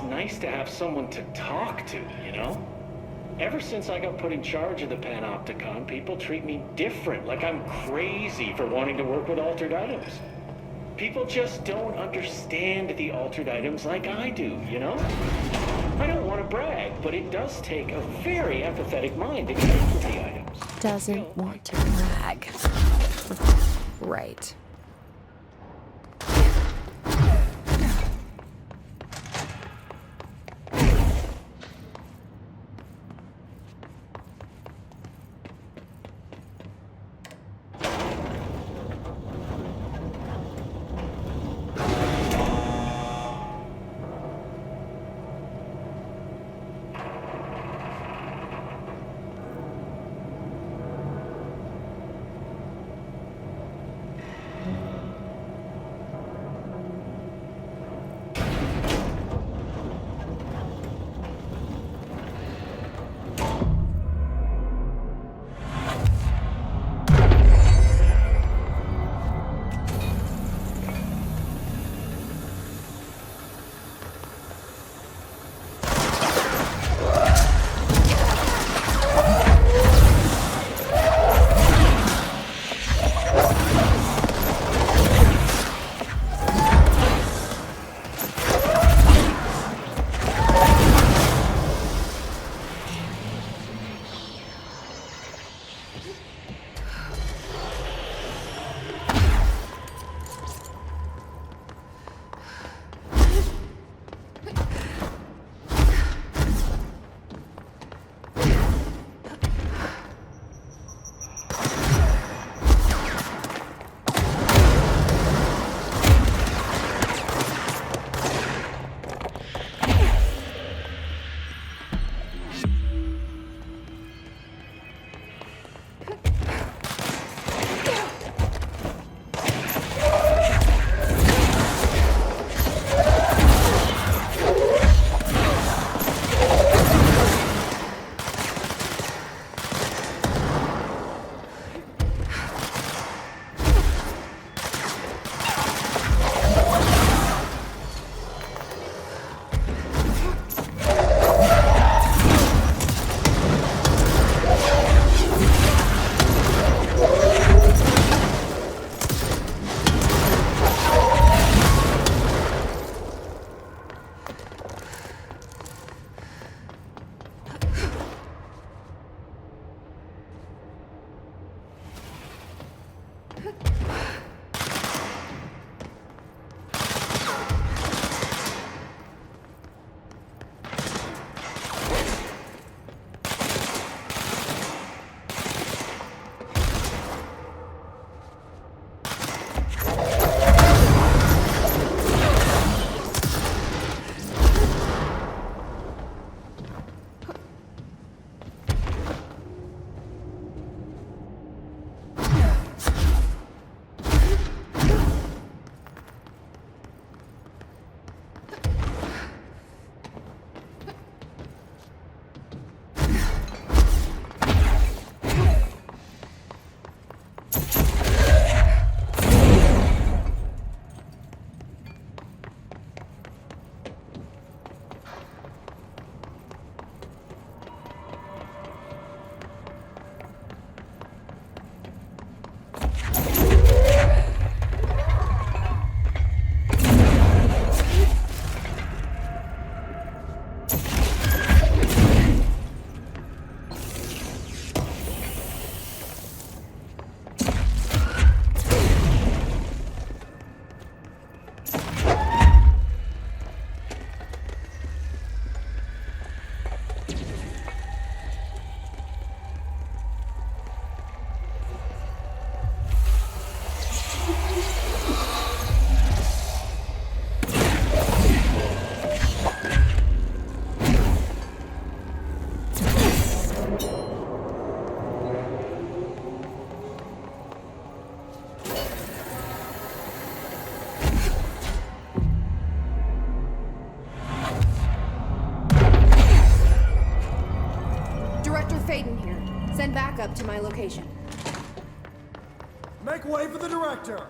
Nice to have someone to talk to, you know? Ever since I got put in charge of the panopticon, people treat me different, like I'm crazy for wanting to work with altered items. People just don't understand the altered items like I do, you know? I don't want to brag, but it does take a very empathetic mind to connect with the items. Doesn't want to brag. Right. to my location. Make way for the director!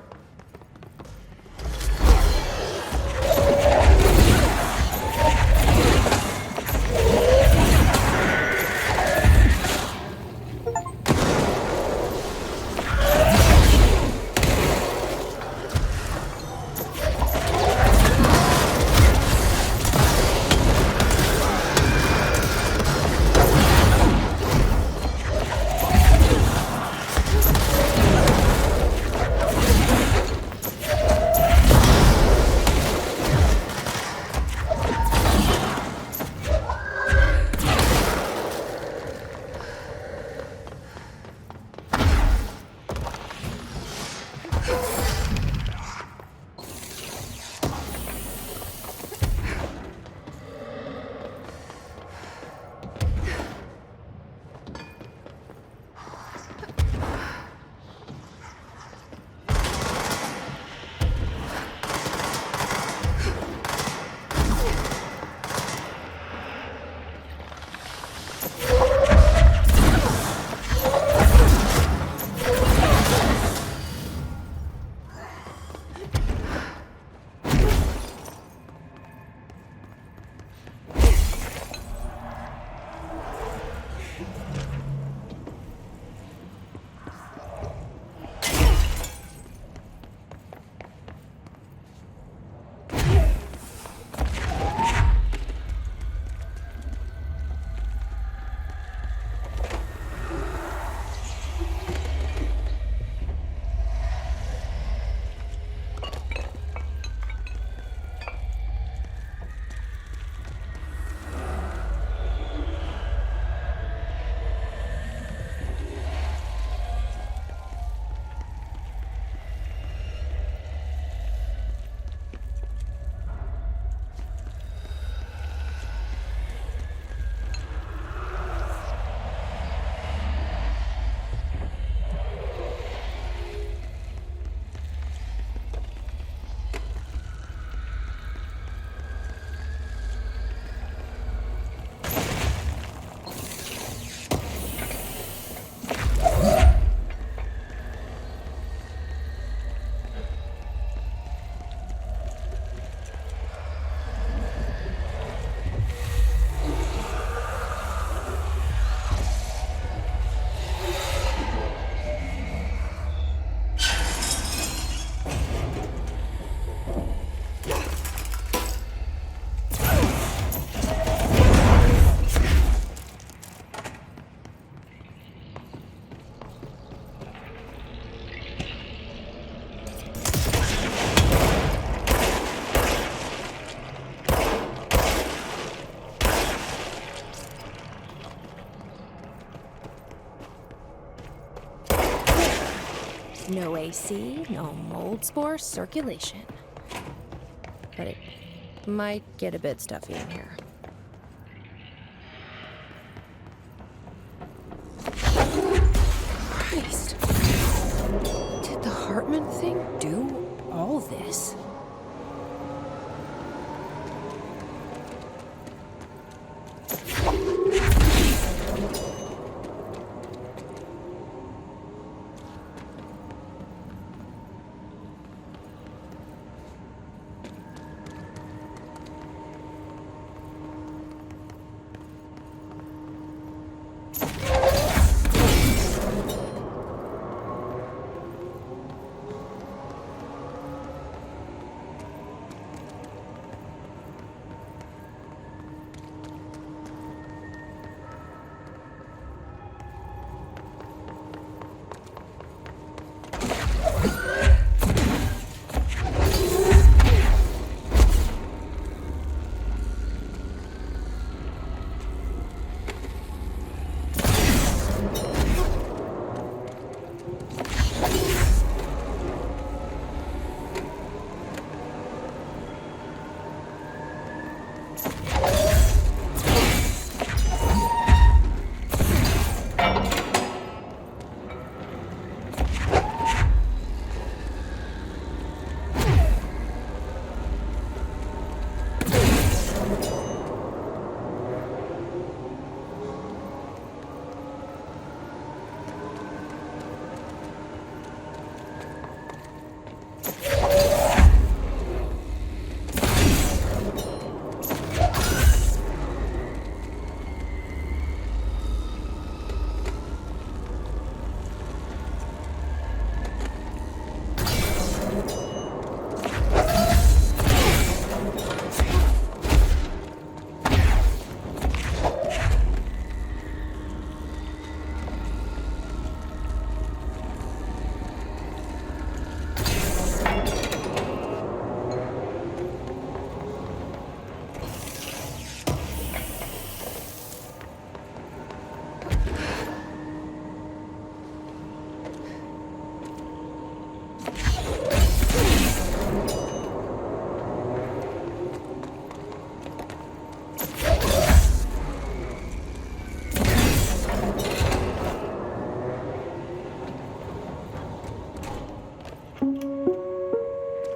No AC, no mold spore circulation. But it might get a bit stuffy in here. Christ! Did the Hartman thing do all this?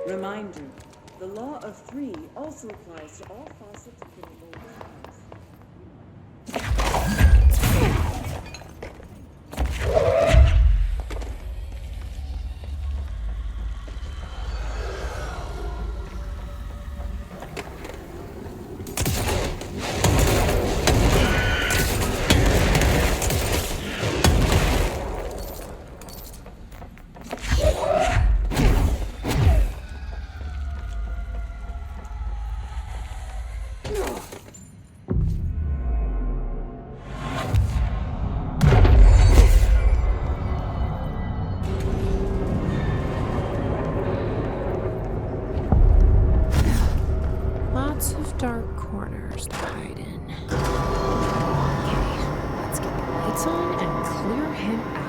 Reminder, the law of 3 also applies to all faucets within the mold's Lots of dark corners to hide in. Okay, let's get the lights on and clear him out.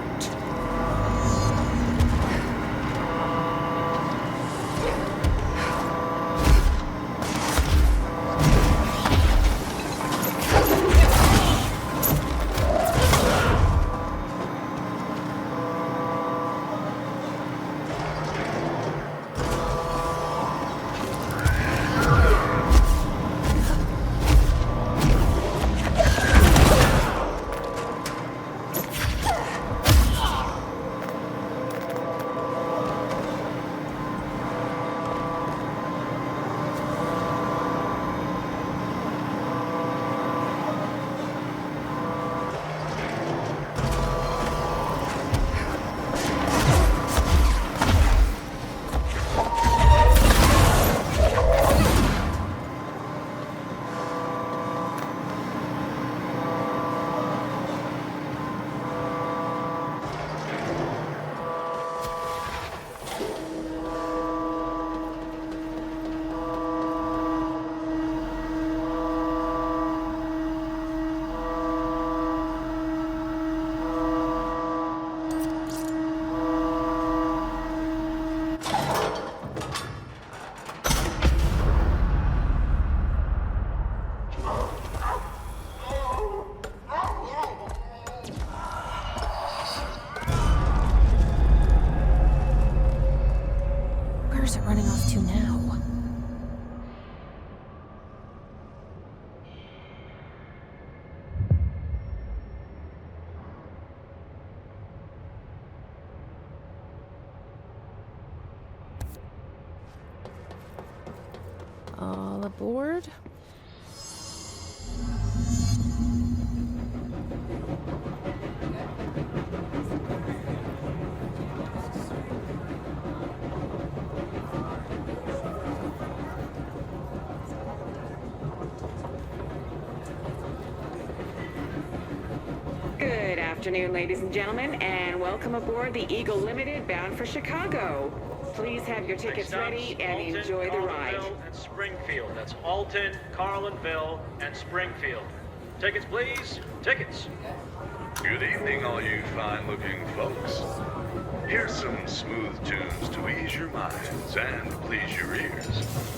Where's it running off to now? All aboard. Good afternoon, ladies and gentlemen, and welcome aboard the Eagle Limited bound for Chicago. Please have your tickets ready and Alton, enjoy the ride. Carlinville, and Springfield. That's Alton, Carlinville, and Springfield. Tickets, please. Tickets. Good evening, all you fine-looking folks. Here's some smooth tunes to ease your minds and please your ears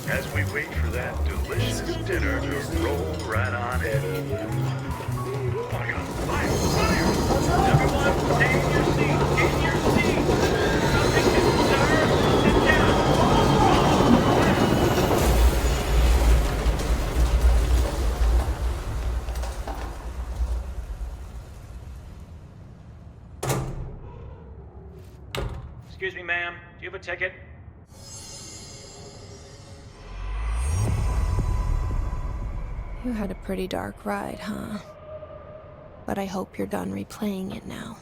as we wait for that delicious dinner to roll right on in. Fire! Fire! Fire! Everyone, take your seat. In your seat. Nothing to observe. Sit down. Excuse me, ma'am. Do you have a ticket? You had a pretty dark ride, huh? But I hope you're done replaying it now.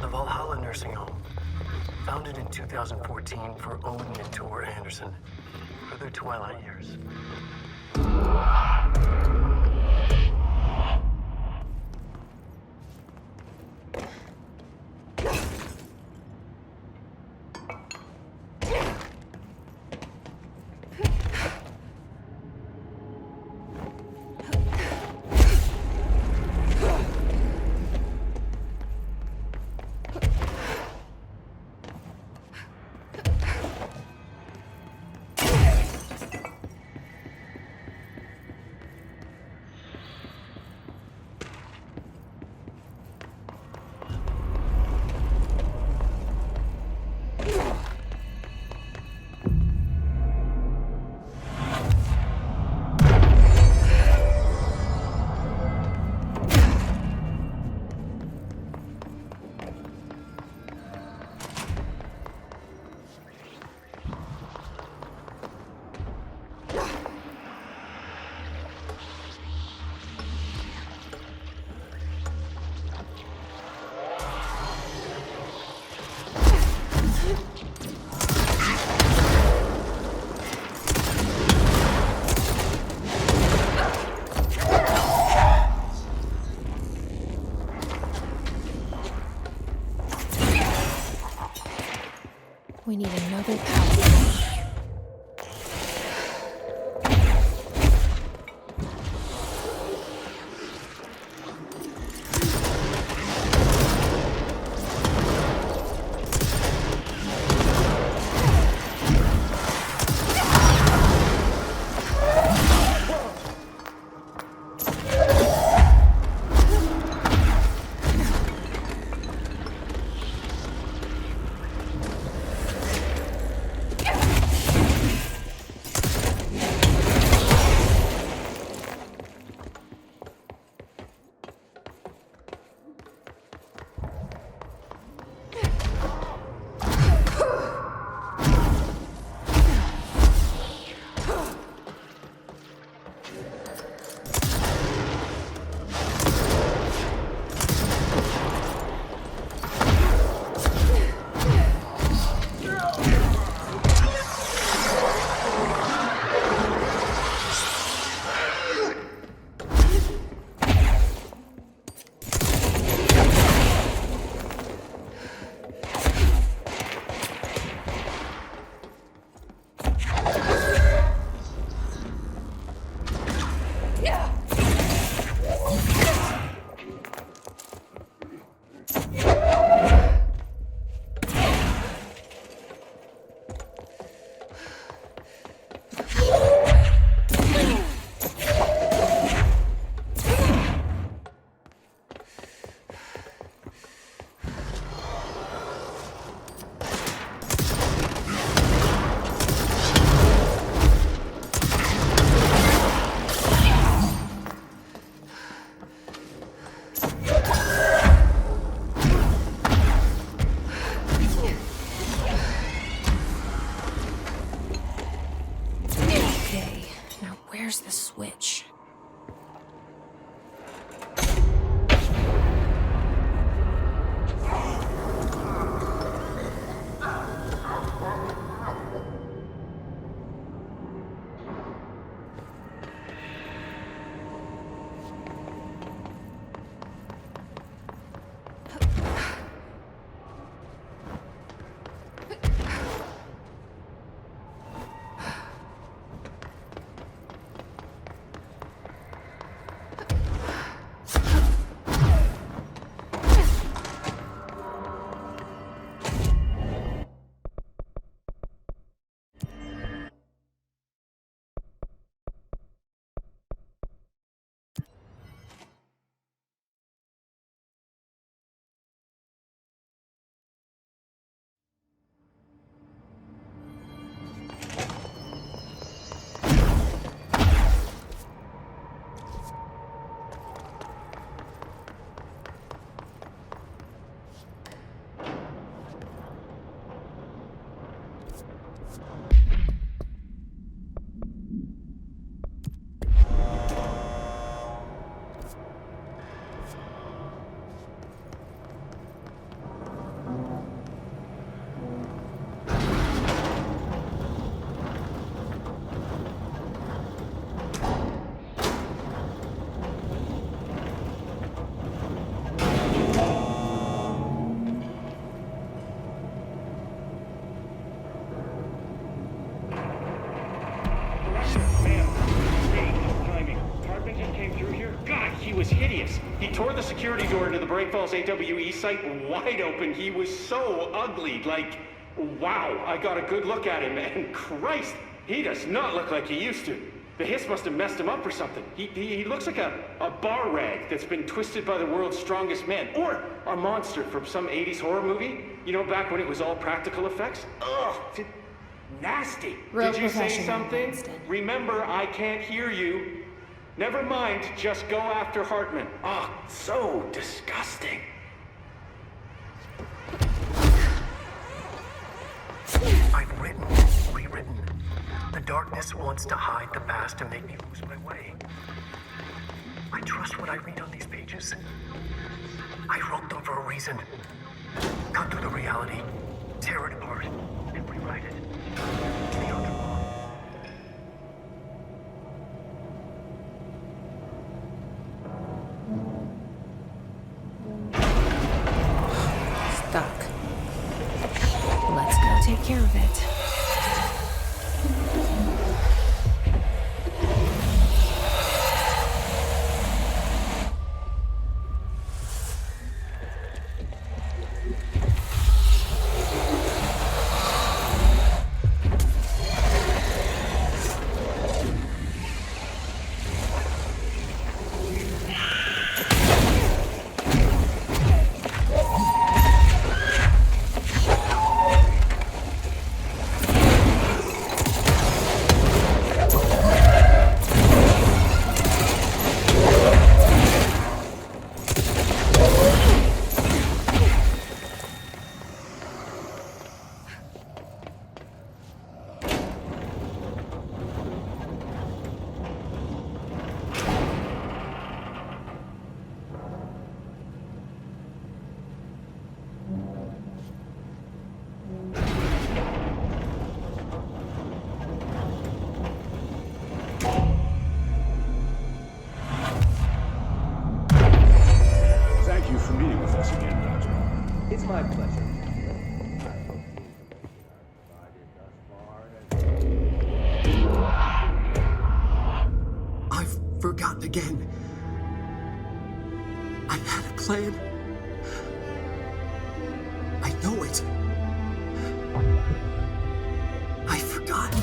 The Valhalla Nursing Home, founded in 2014 for Owen and Tor Anderson for their twilight years. need another power. Where's the switch? He tore the security door into the Bright Falls AWE site wide open. He was so ugly. Like, wow, I got a good look at him, and Christ, he does not look like he used to. The hiss must have messed him up or something. He looks like a bar rag that's been twisted by the world's strongest man. Or a monster from some 80s horror movie. You know, back when it was all practical effects. Ugh, nasty. Real Did you say professional, something? Winston. Remember, I can't hear you. Never mind, just go after Hartman. Ah, so disgusting. I've written, rewritten. The darkness wants to hide the past and make me lose my way. I trust what I read on these pages. I wrote them for a reason. Cut through the reality, tear it apart, and rewrite it. Beyond the wrong. Stuck. Let's go take care of it. forgotten again. I had a plan. I know it. I forgot.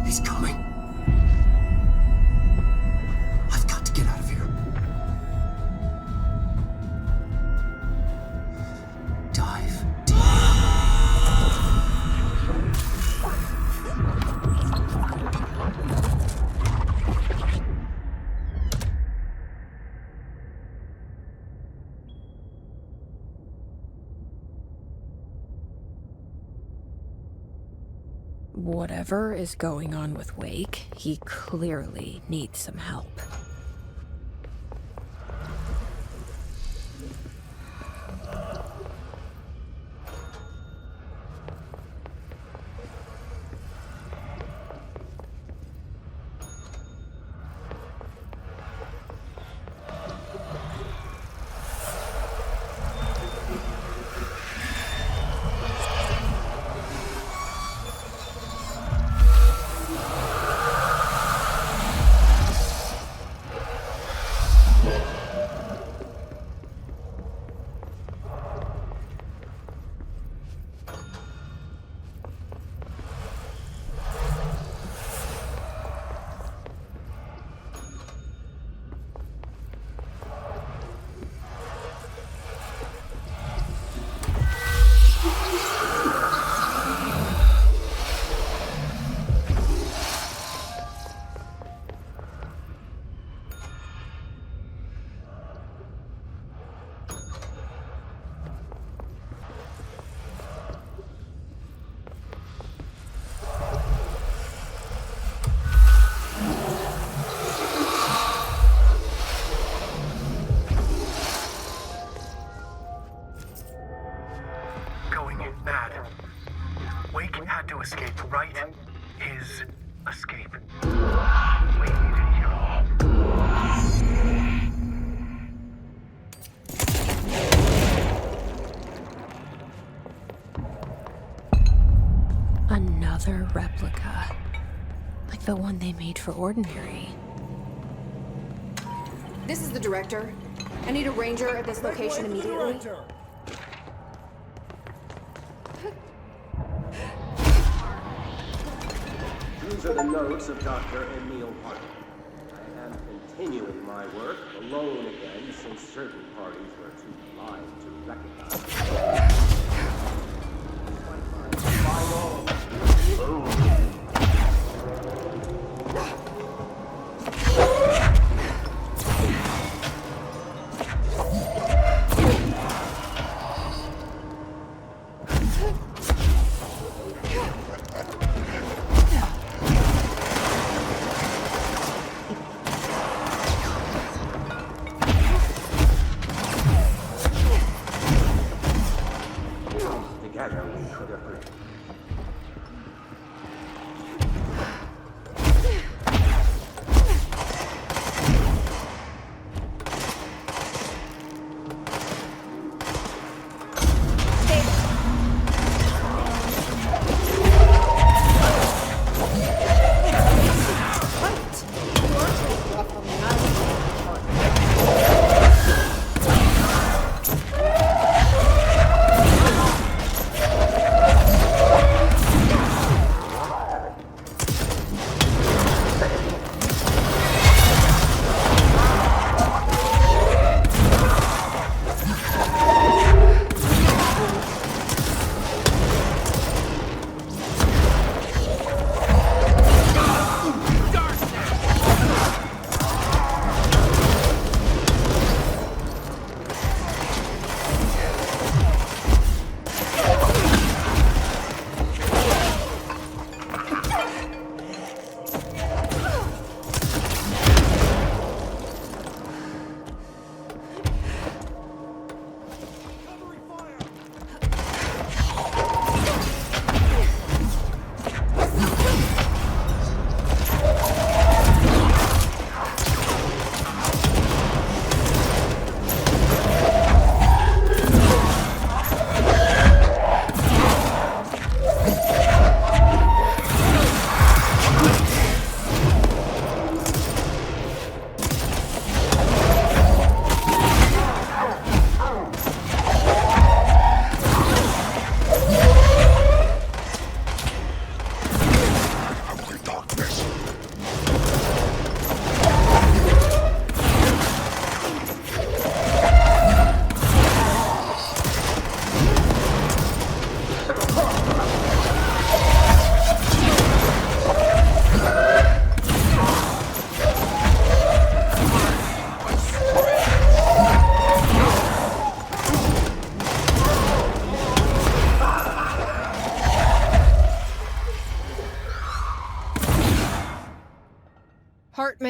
He's coming. I've got to get out of here. Dive deep. Whatever is going on with Wake, he clearly needs some help. Wake had to escape, right? His escape. We needed you. Another replica. Like the one they made for Ordinary. This is the director. I need a ranger at this location immediately. These are the notes of Dr. Emil Hartman. I am continuing my work alone again since certain parties were too blind to recognize.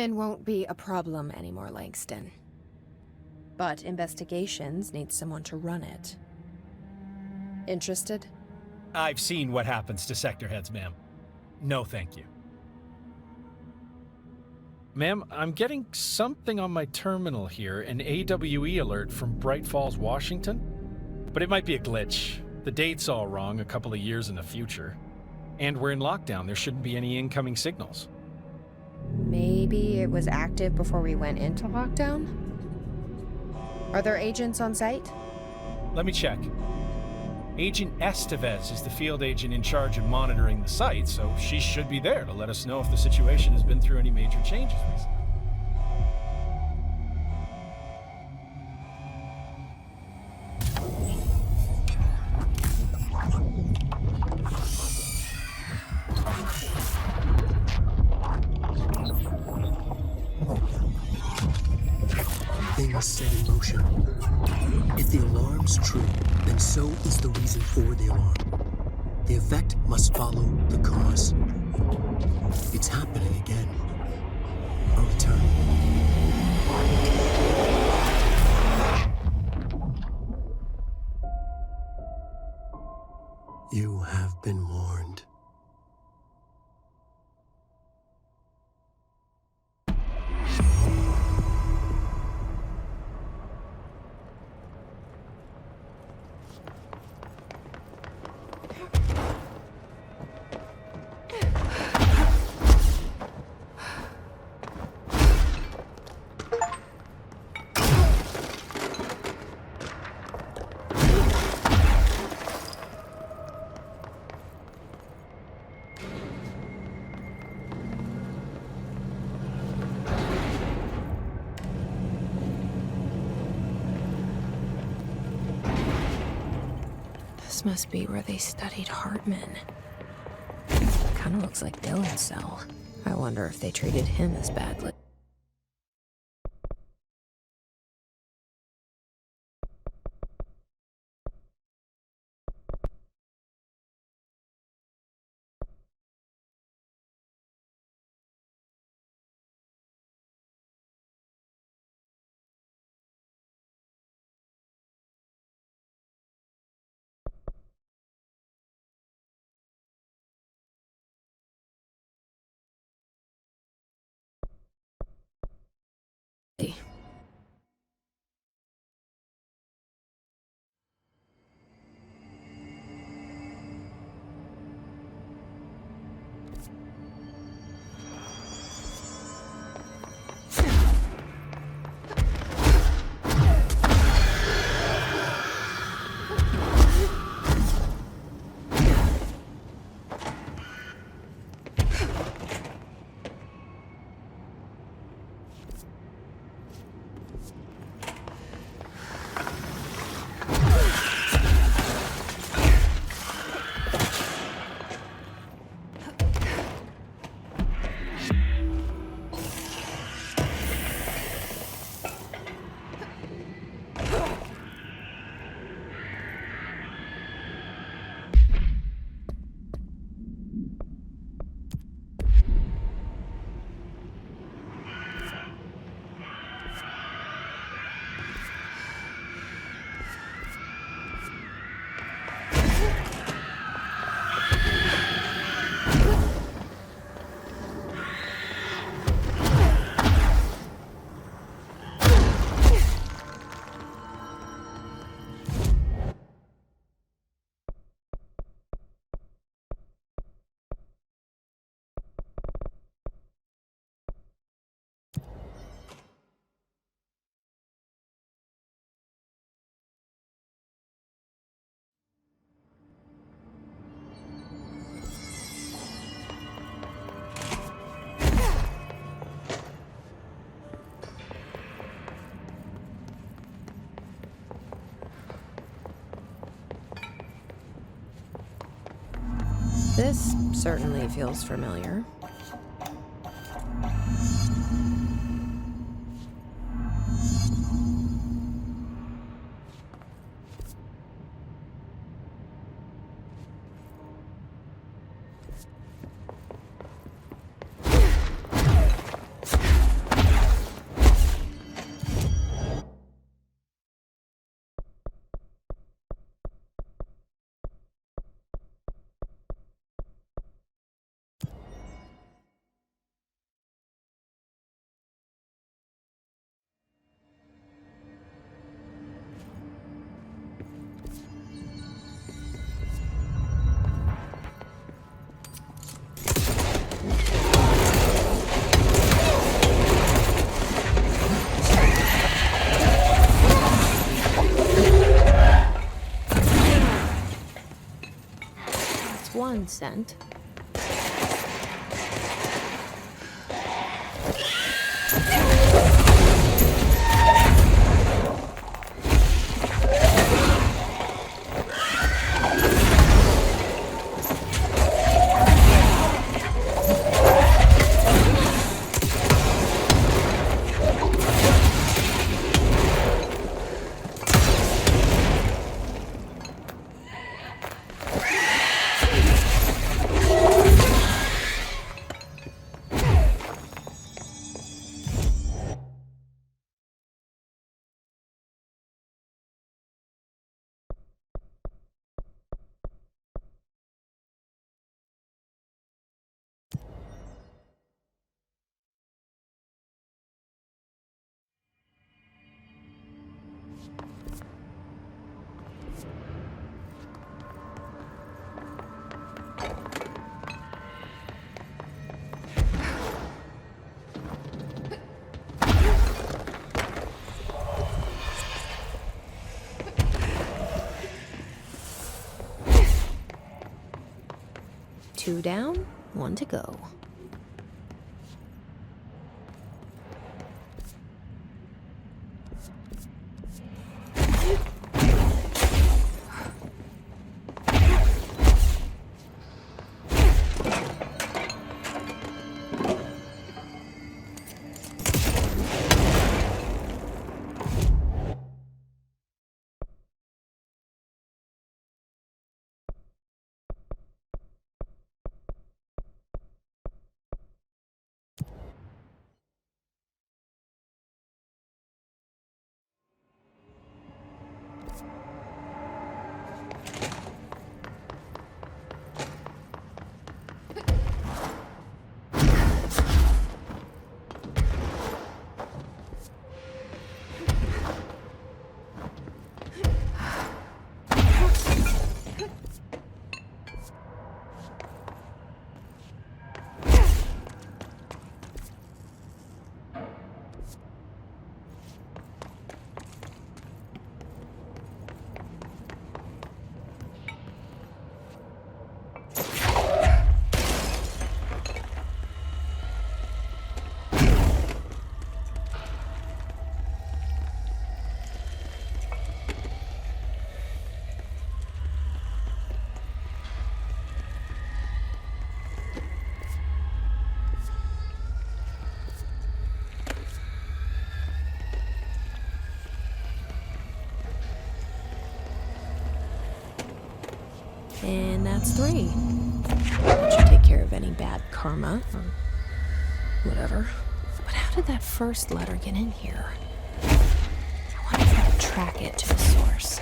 Admin won't be a problem anymore, Langston. But investigations need someone to run it. Interested? I've seen what happens to sector heads, ma'am. No, thank you. Ma'am, I'm getting something on my terminal here, an AWE alert from Bright Falls, Washington. But it might be a glitch. The date's all wrong, a couple of years in the future. And we're in lockdown, there shouldn't be any incoming signals. Maybe it was active before we went into lockdown? Are there agents on site? Let me check. Agent 𝗚𝗚𝗏𝗏𝗚 is the field agent in charge of monitoring the site, so she should be there to let us know if the situation has been through any major changes recently. Things set in motion. If the alarm's true, then so is the reason for the alarm. The effect must follow the cause. It's happening again. A return. You have been warned. This must be where they studied Hartman. Kinda looks like Dylan's cell. I wonder if they treated him as badly. This certainly feels familiar. one sent. Two down, one to go. And that's 3. That should take care of any bad karma or whatever. But how did that first letter get in here? I wonder if I could track it to the source.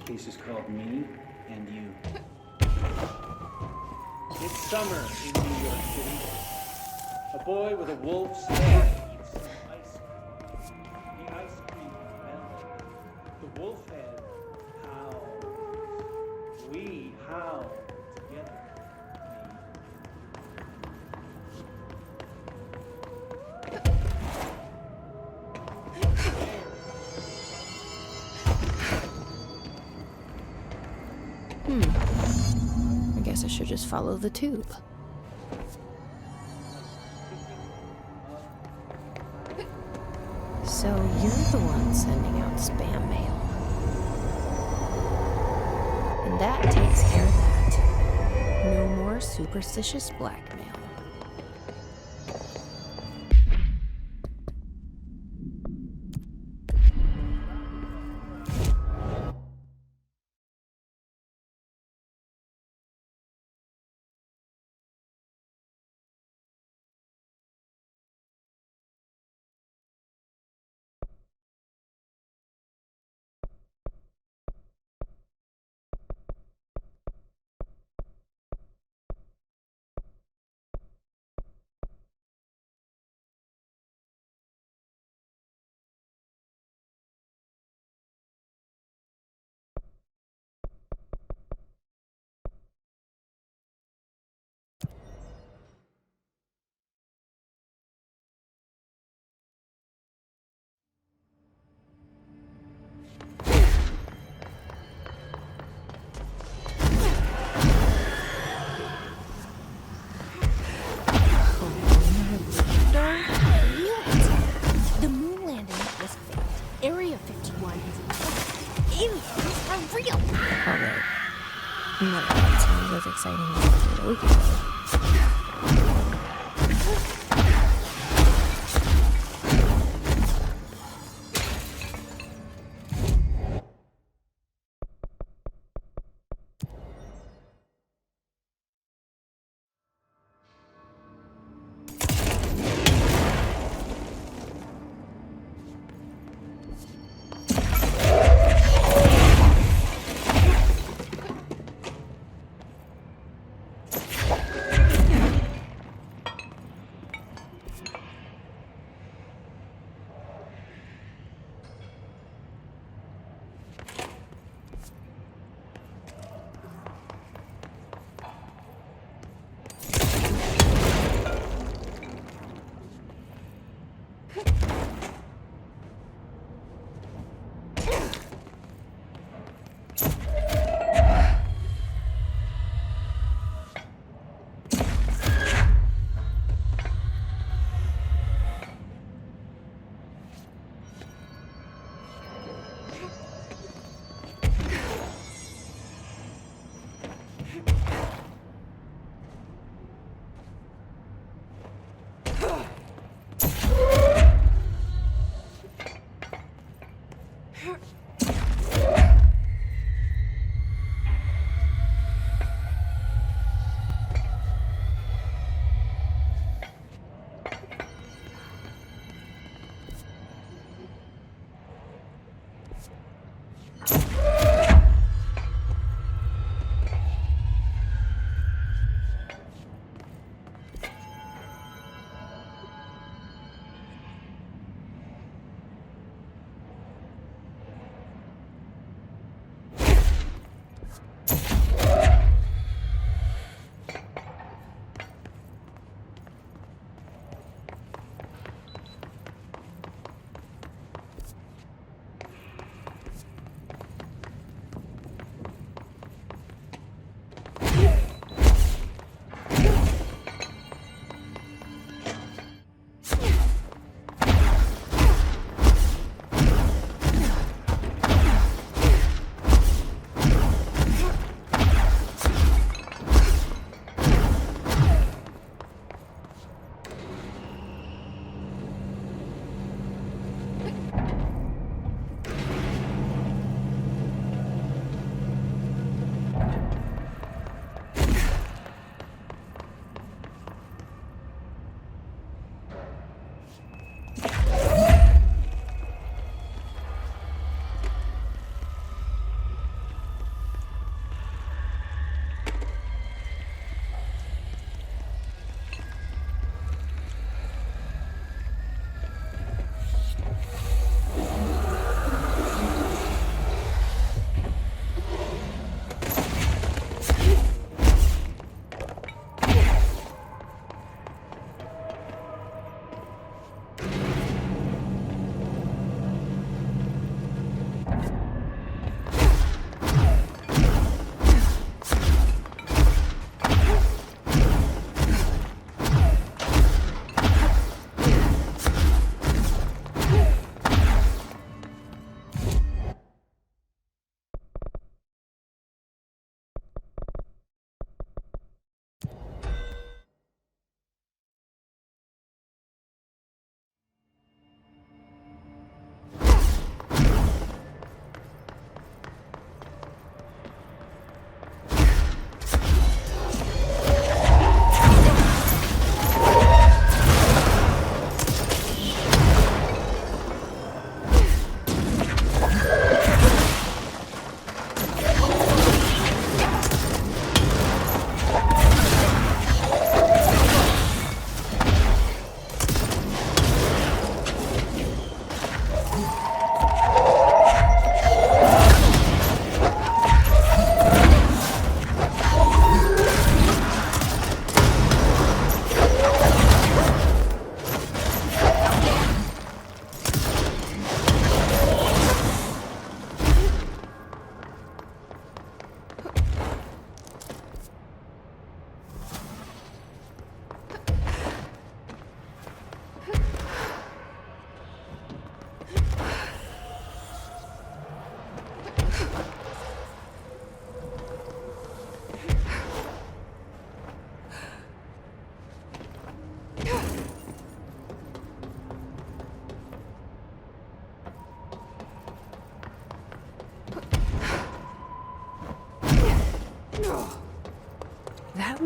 Piece is called Me and You. It's summer in New York City. A boy with a wolf's head eats some ice cream. The ice cream melted. The wolf head howls. We howl together. I guess I should just follow the tube. So you're the one sending out spam mail. And that takes care of that. No more superstitious blackmail. exciting as I did a week ago.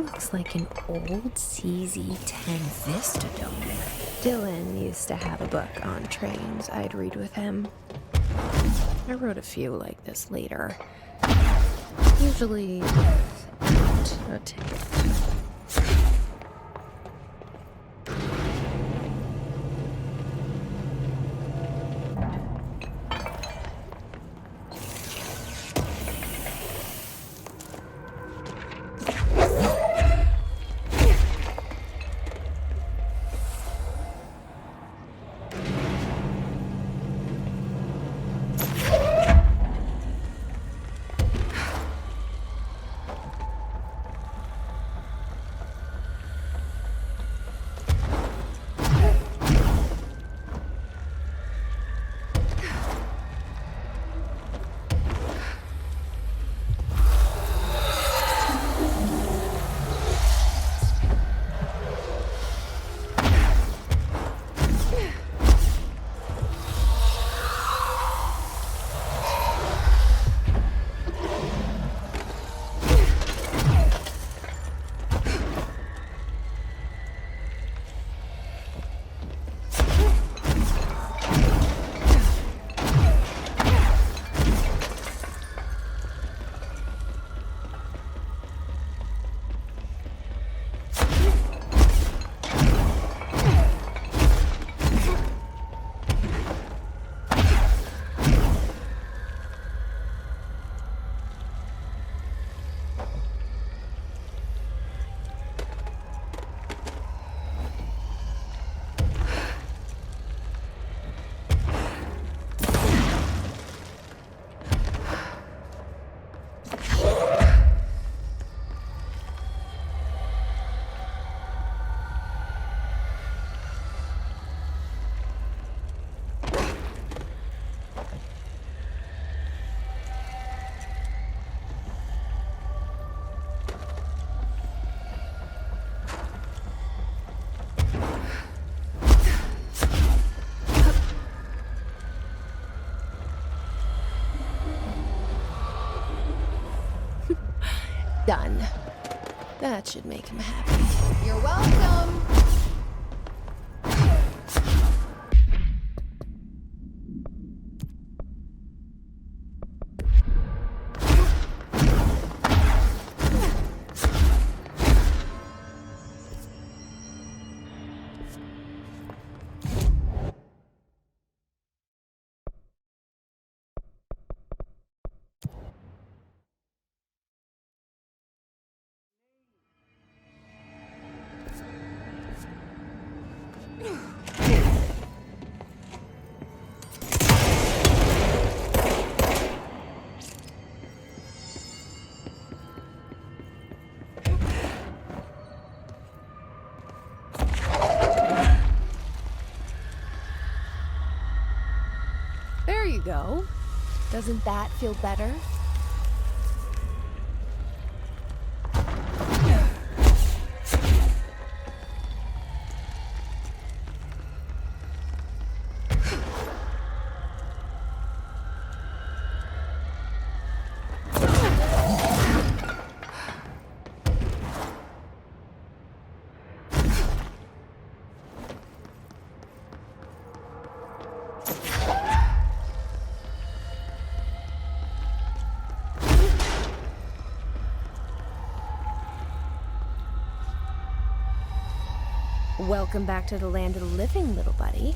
Looks like an old CZ-10 Vista dome. Dylan used to have a book on trains I'd read with him. I wrote a few like this later. Usually without a ticket. Done. That should make him happy. You're welcome! There you go. Doesn't that feel better? Welcome back to the land of the living, little buddy.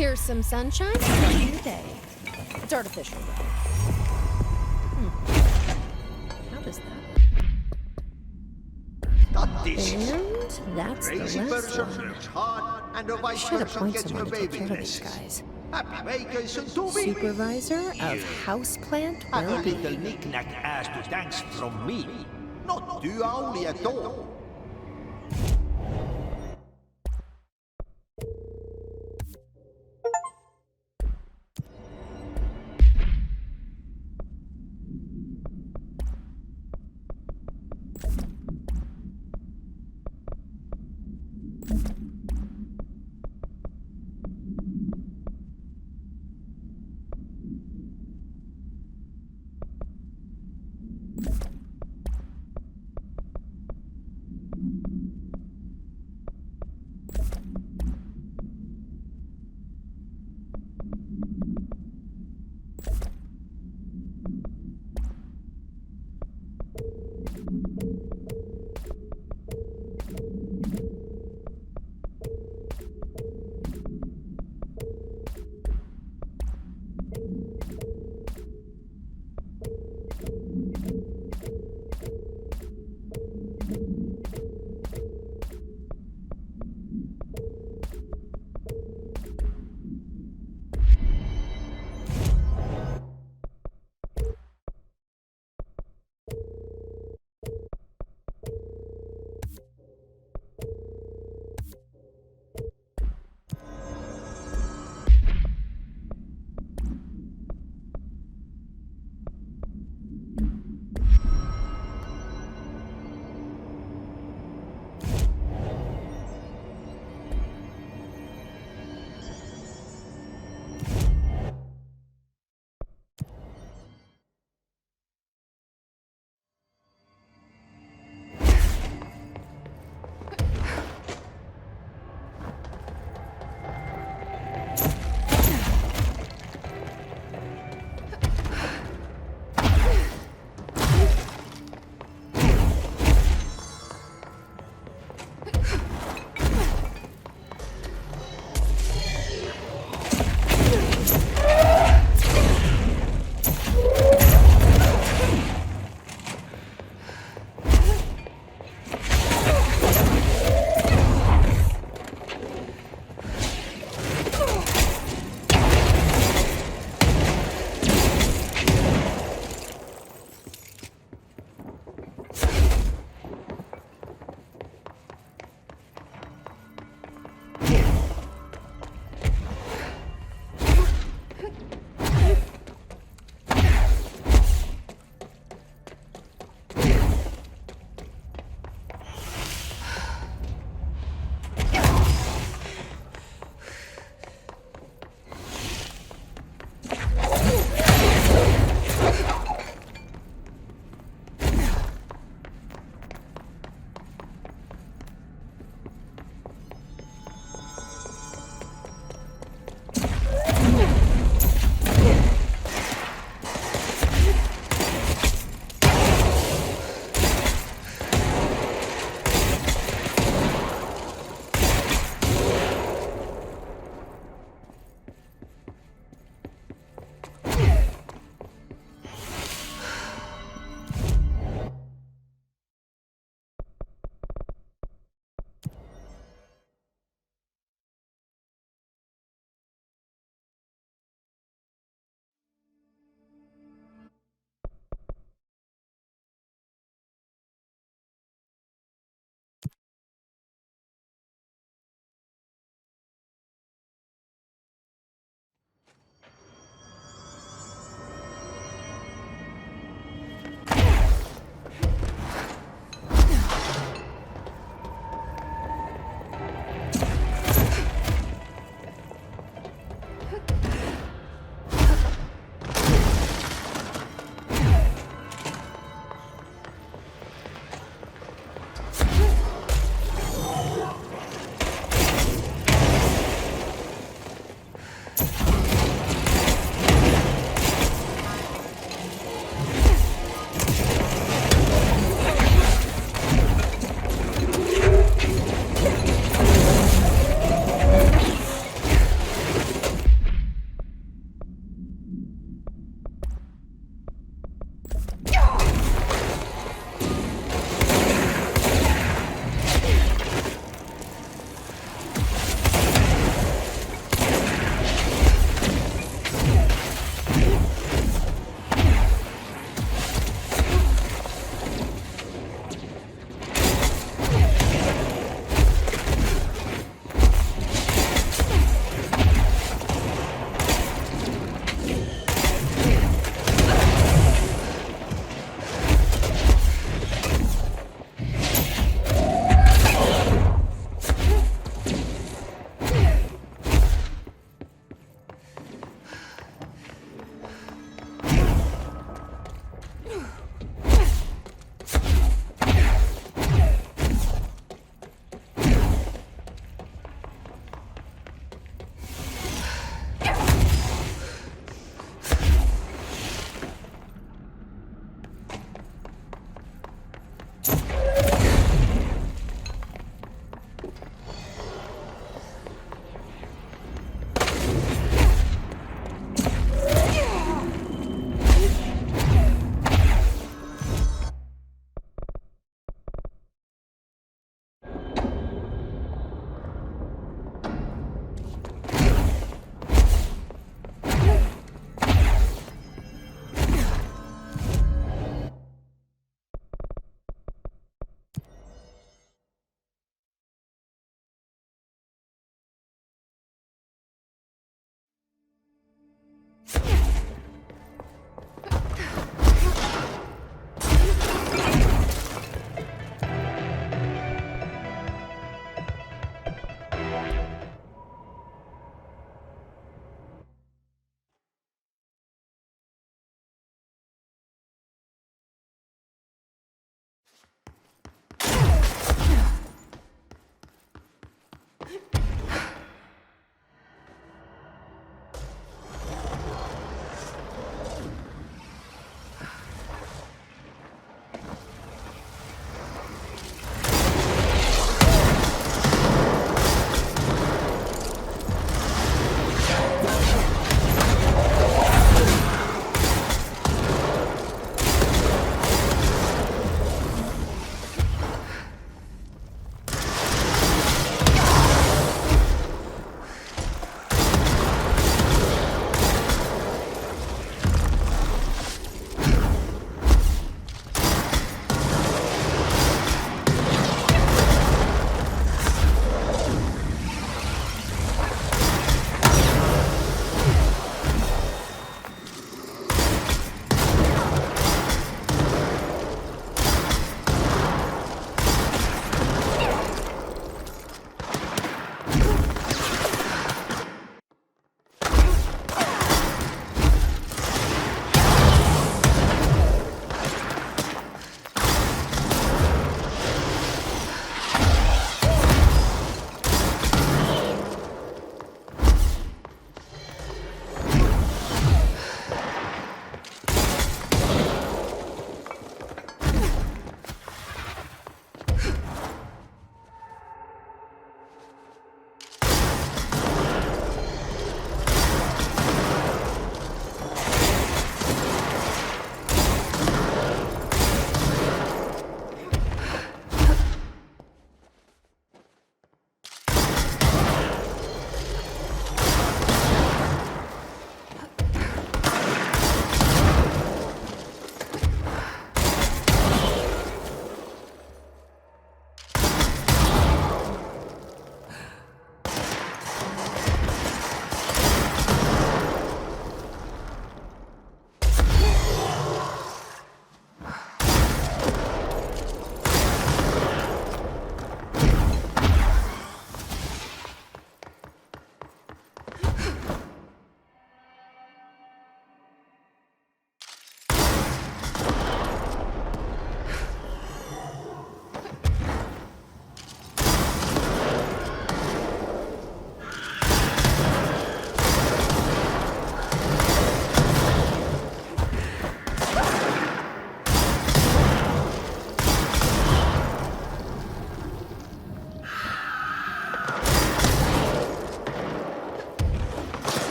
Here's some sunshine to brighten your day. It's artificial, though. How does that work? And that's the last one. Should appoint someone to take care of these guys. Supervisor of houseplant Have a well-being. little knick-knack as to thanks from me. Not too owly at all.